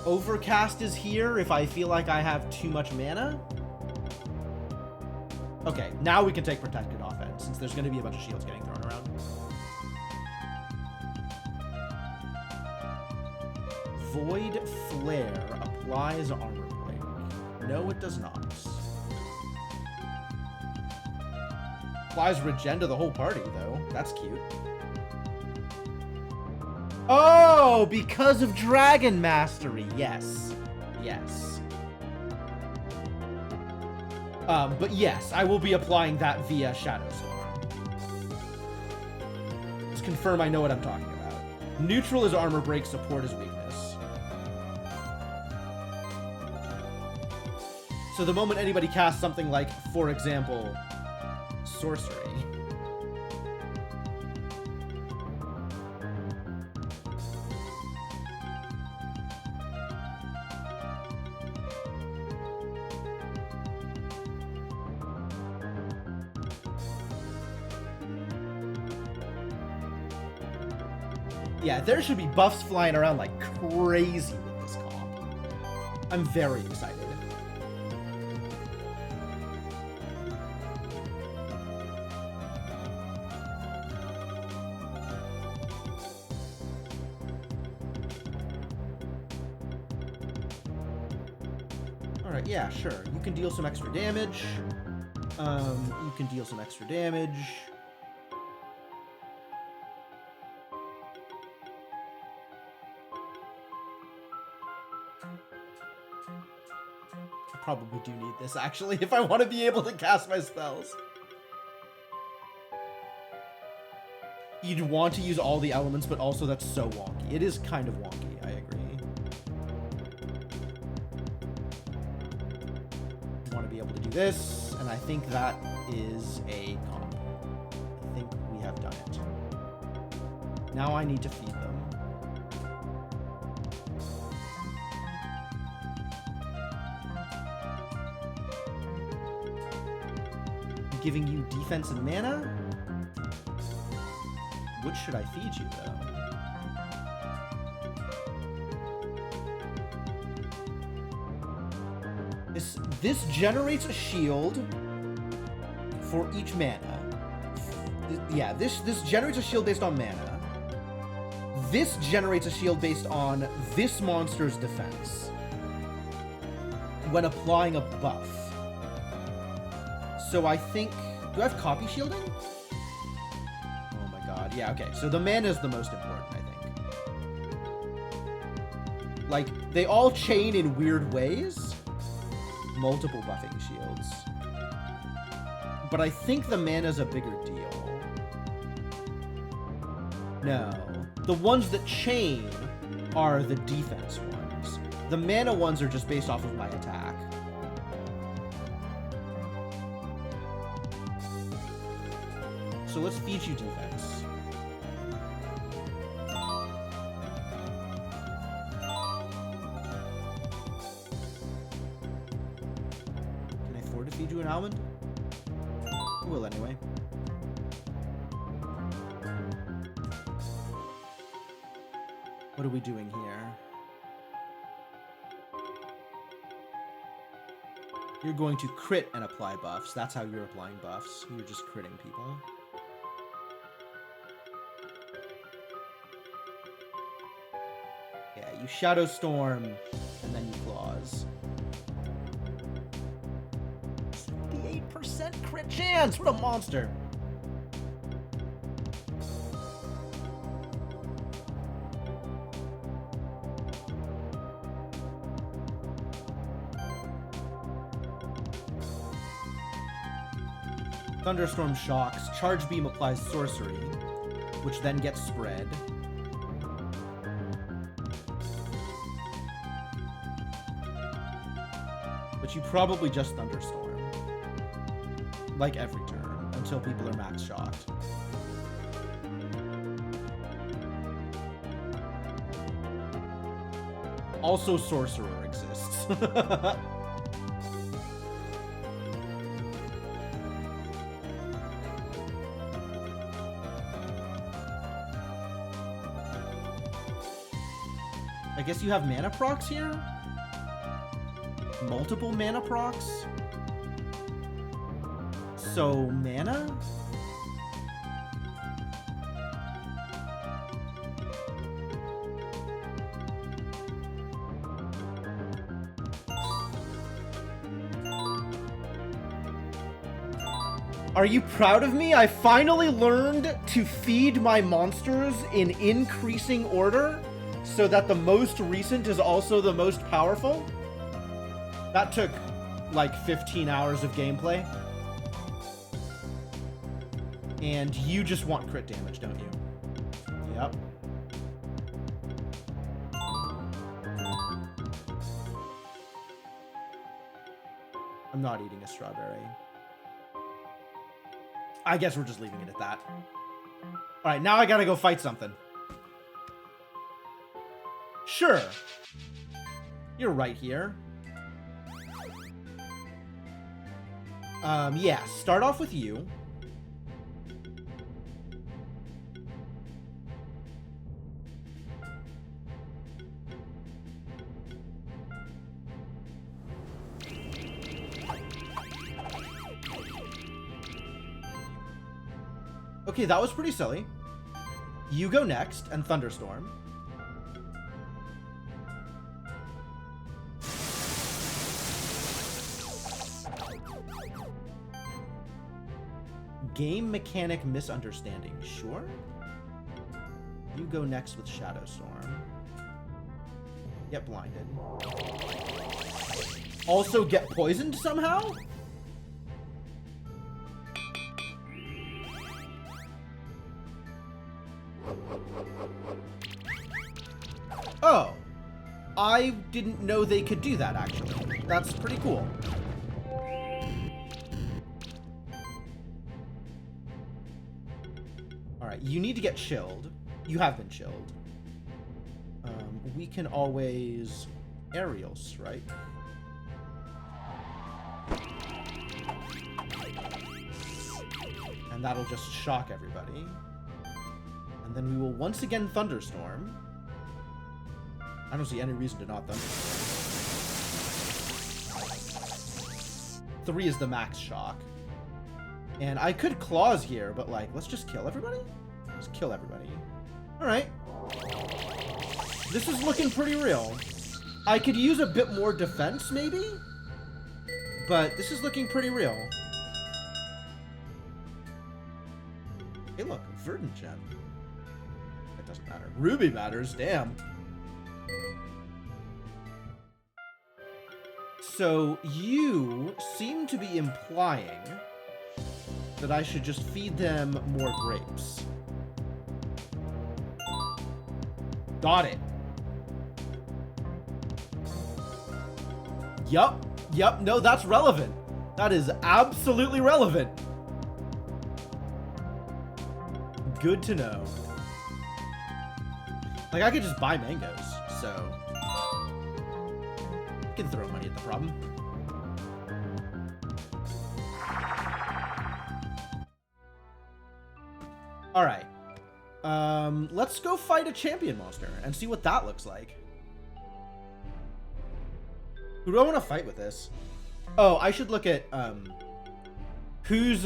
Overcast is here if I feel like I have too much mana. Okay, now we can take Protected Offense, since there's going to be a bunch of shields getting thrown around. Void Flare applies Armor Break. No, it does not. Applies Regen to the whole party, though. That's cute. Oh, because of Dragon Mastery. Yes. Yes. But yes, I will be applying that via Shadow Storm. Let's confirm I know what I'm talking about. Neutral is Armor Break, support is weakness. So the moment anybody casts something like, for example, sorcery. Yeah, there should be buffs flying around like crazy with this comp. I'm very excited. Alright, yeah, sure. You can deal some extra damage. You can deal some extra damage. I probably do need this, actually, if I want to be able to cast my spells. You'd want to use all the elements, but also that's so wonky. It is kind of wonky, I agree. You want to be able to do this, and I think that is a comp. I think we have done it. Now I need to feed them. Giving you defense and mana? What should I feed you, though? This generates a shield for each mana. Yeah, this generates a shield based on mana. This generates a shield based on this monster's defense when applying a buff. So I think... Do I have copy shielding? Oh my god. Yeah, okay. So the mana is the most important, I think. Like, they all chain in weird ways. Multiple buffing shields. But I think the mana's a bigger deal. No. The ones that chain are the defense ones. The mana ones are just based off of my attack. So let's feed you defense. Can I afford to feed you an almond? I will anyway. What are we doing here? You're going to crit and apply buffs. That's how you're applying buffs. You're just critting people. Yeah, you Shadow Storm, and then you Claws. 58% crit chance! What a monster! Thunderstorm shocks. Charge Beam applies sorcery, which then gets spread. But you probably just Thunderstorm. Like every turn, until people are max shocked. Also, Sorcerer exists. I guess you have mana procs here? Multiple mana procs? So, mana? Are you proud of me? I finally learned to feed my monsters in increasing order so that the most recent is also the most powerful. That took like 15 hours of gameplay. And you just want crit damage, don't you? Yep. I'm not eating a strawberry. I guess we're just leaving it at that. Alright, now I gotta go fight something. Sure. You're right here. Yeah, start off with you. Okay, that was pretty silly. You go next, and Thunderstorm. Game mechanic misunderstanding. Sure. You go next with Shadow Storm. Get blinded. Also get poisoned somehow? Oh. I didn't know they could do that, actually. That's pretty cool. Alright, you need to get chilled. You have been chilled. We can always aerial strike. And that'll just shock everybody. And then we will once again thunderstorm. I don't see any reason to not thunderstorm. 3 is the max shock. And I could claws here, but like, let's just kill everybody? Just kill everybody. Alright. This is looking pretty real. I could use a bit more defense, maybe? But this is looking pretty real. Hey, look, Verdant Gem. That doesn't matter. Ruby matters, damn. So, you seem to be implying that I should just feed them more grapes. Got it. Yup. Yup. No, that's relevant. That is absolutely relevant. Good to know. Like, I could just buy mangoes, so... I can throw money at the problem. Alright. Let's go fight a champion monster and see what that looks like. Who do I want to fight with this? Oh, I should look at, who's,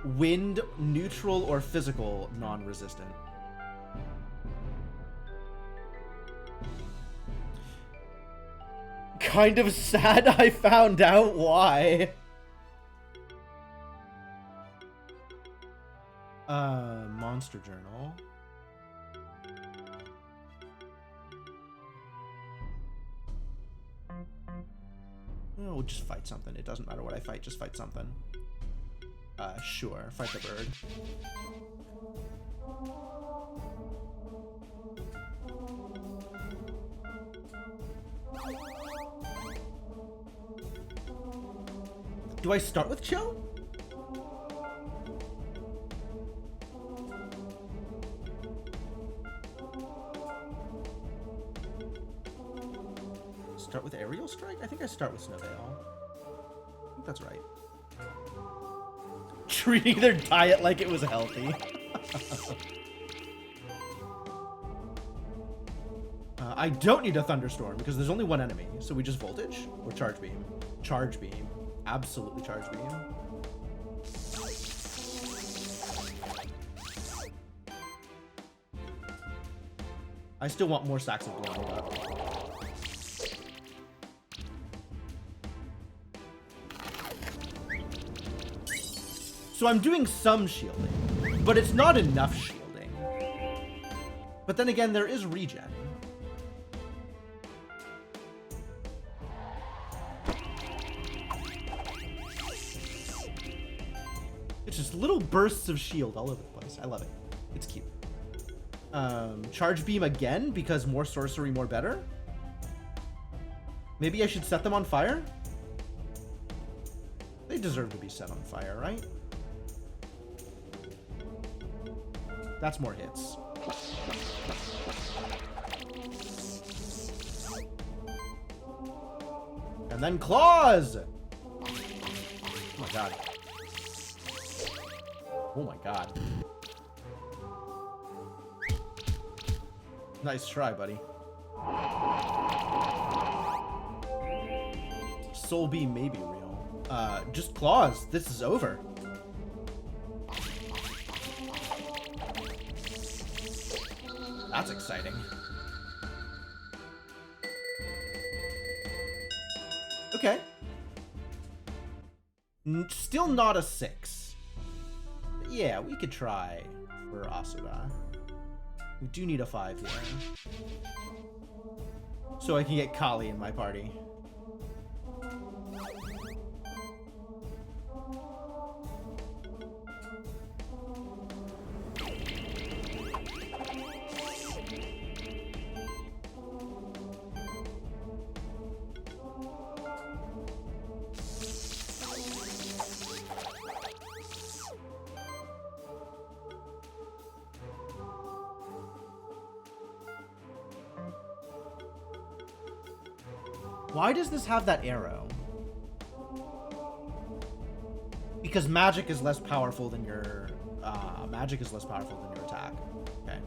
wind, neutral, or physical non-resistant. Kind of sad I found out why. Monster Journal. Oh, we'll just fight something. It doesn't matter what I fight, just fight something. Sure. Fight the bird. Do I start with chill? Start with aerial strike? I think I start with Snowveil. I think that's right. Treating their diet like it was healthy. I don't need a thunderstorm because there's only one enemy, so we just voltage or charge beam. Charge beam. Absolutely charge beam. I still want more stacks of glowing up. So I'm doing some shielding, but it's not enough shielding. But then again, there is regen. It's just little bursts of shield all over the place. I love it. It's cute. Charge beam again because more sorcery, more better. Maybe I should set them on fire? They deserve to be set on fire, right? That's more hits. And then claws! Oh my god. Oh my god. Nice try, buddy. Soul Beam may be real. Just claws. This is over. That's exciting. Okay. Still not a 6. But yeah, we could try for Asuda. We do need a 5 here. So I can get Kali in my party. Why does this have that arrow? Because magic is less powerful than your attack. Okay.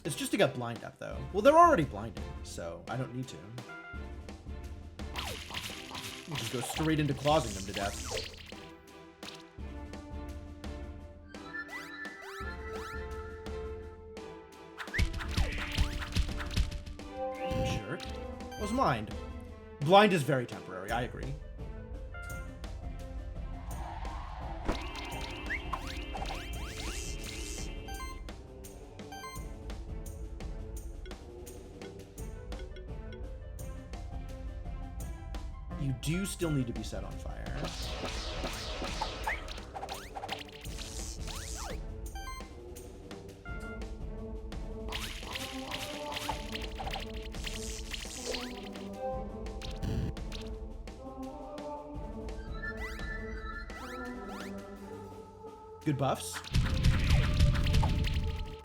It's just to get blind up though. Well, they're already blinded, so I don't need to. We'll just go straight into clawing them to death. Jerk. Was mind. Blind is very temporary, I agree. You do still need to be set on fire. Good buffs.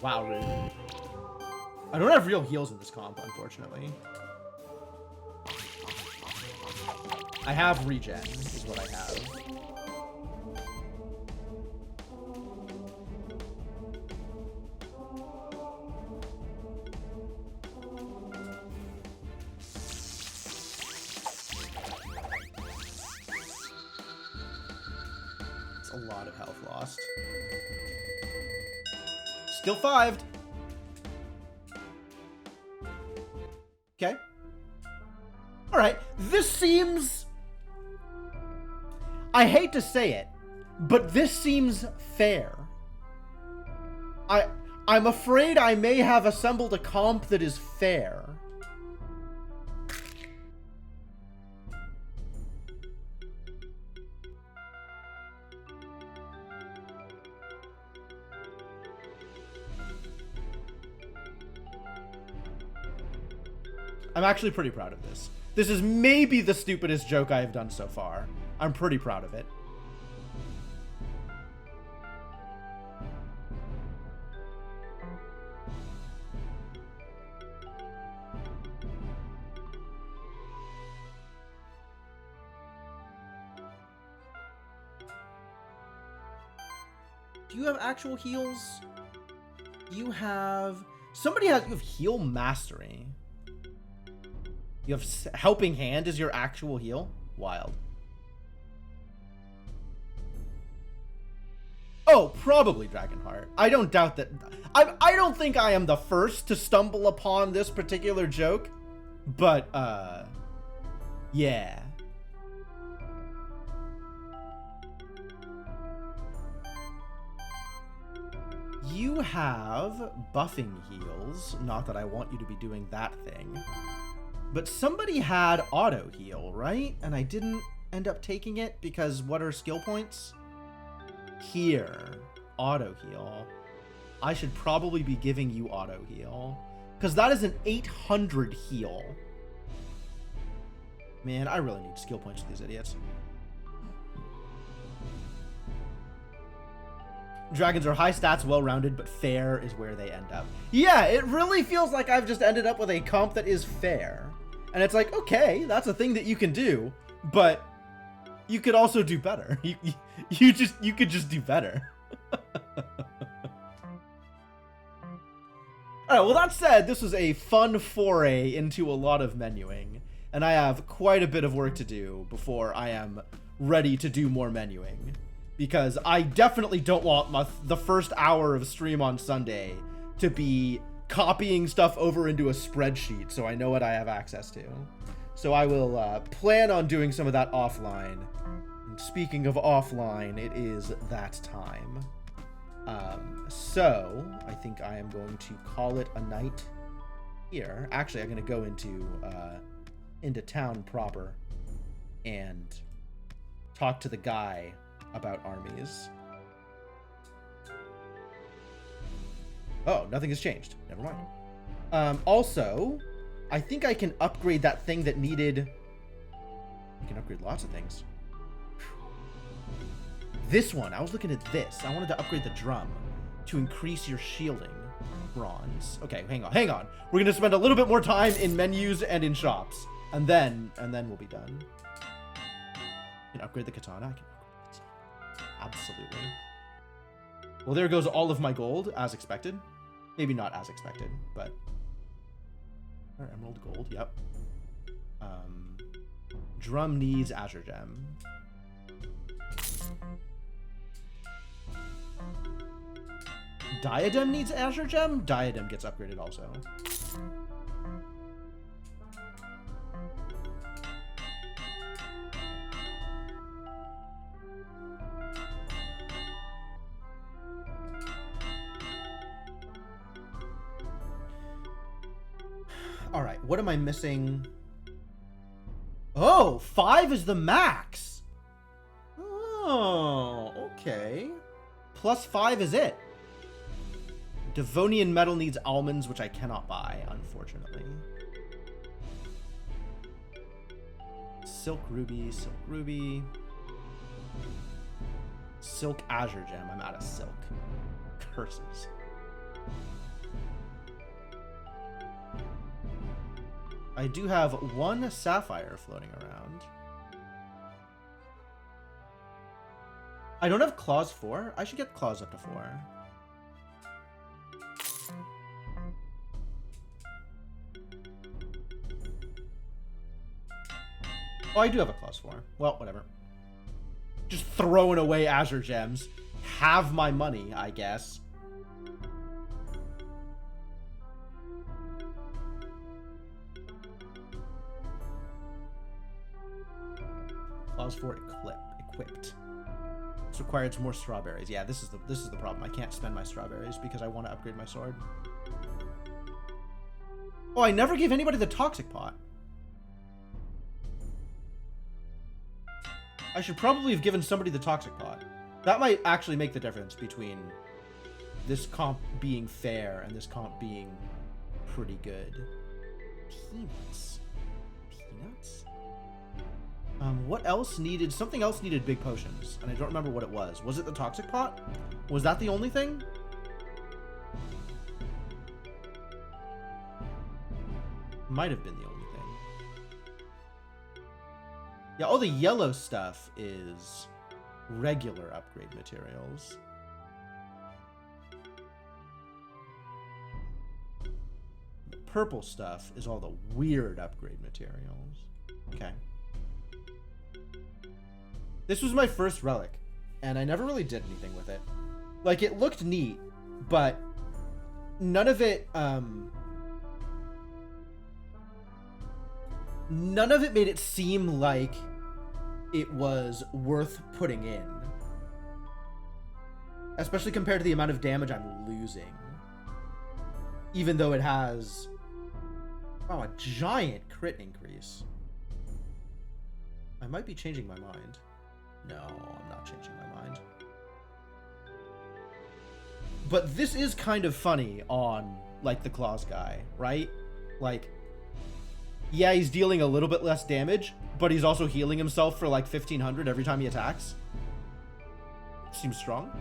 Wow, rude. I don't have real heals in this comp, unfortunately. I have regen, is what I have. It's a lot of health lost. Still 5'd. Okay. Alright, this seems... I hate to say it, but this seems fair. I'm afraid I may have assembled a comp that is fair. I'm actually pretty proud of this. This is maybe the stupidest joke I have done so far. I'm pretty proud of it. Do you have actual heals? You have... Somebody has... You have heal mastery. You have helping hand as your actual heal? Wild. Oh, probably Dragonheart. I don't doubt that. I don't think I am the first to stumble upon this particular joke, but, yeah. You have buffing heals. Not that I want you to be doing that thing. But somebody had auto heal, right? And I didn't end up taking it because what are skill points? Here, auto heal. I should probably be giving you auto heal because that is an 800 heal. Man, I really need skill points for these idiots. Dragons are high stats, well-rounded, but fair is where they end up. Yeah, it really feels like I've just ended up with a comp that is fair. And it's like, okay, that's a thing that you can do, but you could also do better. You could just do better. Alright, well that said, this was a fun foray into a lot of menuing, and I have quite a bit of work to do before I am ready to do more menuing. Because I definitely don't want the first hour of stream on Sunday to be copying stuff over into a spreadsheet so I know what I have access to. So I will plan on doing some of that offline. And speaking of offline, it is that time. So I think I am going to call it a night here. Actually, I'm going to go into town proper and talk to the guy about armies. Oh, nothing has changed. Never mind. Also, I think I can upgrade that thing that needed... I can upgrade lots of things. This one, I was looking at this. I wanted to upgrade the drum to increase your shielding. bronze. Okay, hang on. We're gonna spend a little bit more time in menus and in shops, and then we'll be done. Can upgrade the katana. I can upgrade the katana. Absolutely. Well, there goes all of my gold, as expected. Maybe not as expected, but emerald gold. Yep. Drum needs Azure Gem. Diadem needs Azure Gem? Diadem gets upgraded also. Alright, what am I missing? Oh, 5 is the max! Oh, okay. Plus 5 is it. Devonian metal needs almonds, which I cannot buy, unfortunately. Silk ruby, silk ruby. Silk azure gem. I'm out of silk. Curses. I do have 1 sapphire floating around. I don't have claws 4. I should get claws up to 4. Oh, I do have a claws 4. Well, whatever. Just throwing away azure gems. Have my money, I guess. Claws 4 equipped. This requires more strawberries. Yeah, this is the problem. I can't spend my strawberries because I want to upgrade my sword. Oh, I never gave anybody the toxic pot. I should probably have given somebody the toxic pot. That might actually make the difference between this comp being fair and this comp being pretty good. Peanuts. Peanuts? What else needed? Something else needed big potions, and I don't remember what it was. Was it the toxic pot? Was that the only thing? Might have been the only thing. Yeah, all the yellow stuff is regular upgrade materials. The purple stuff is all the weird upgrade materials. Okay. This was my first relic, and I never really did anything with it. Like, it looked neat, but none of it made it seem like it was worth putting in. Especially compared to the amount of damage I'm losing. Even though it has, wow, a giant crit increase. I might be changing my mind. No, I'm not changing my mind. But this is kind of funny on, like, the claws guy, right? Like, yeah, he's dealing a little bit less damage, but he's also healing himself for like 1500 every time he attacks. Seems strong.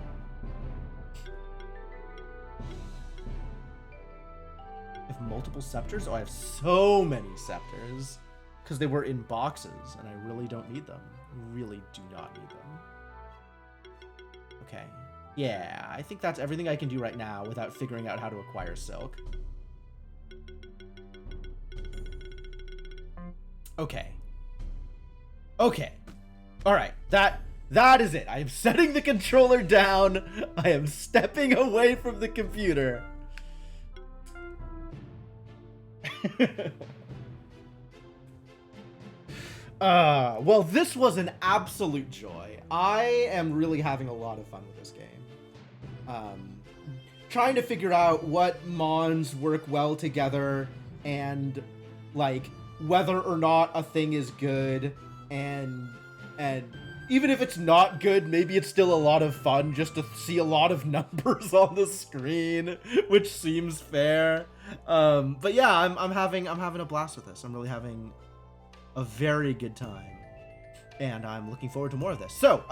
I have multiple scepters? Oh, I have so many scepters. Because they were in boxes, and I really don't need them. Really do not need them. Okay. Yeah, I think that's everything I can do right now without figuring out how to acquire silk. Okay. Okay. Alright, that is it. I am setting the controller down. I am stepping away from the computer. Well, this was an absolute joy. I am really having a lot of fun with this game. Trying to figure out what mons work well together and, like, whether or not a thing is good, and even if it's not good, maybe it's still a lot of fun just to see a lot of numbers on the screen, which seems fair. But yeah, I'm having a blast with this. I'm really having a very good time, and I'm looking forward to more of this. So,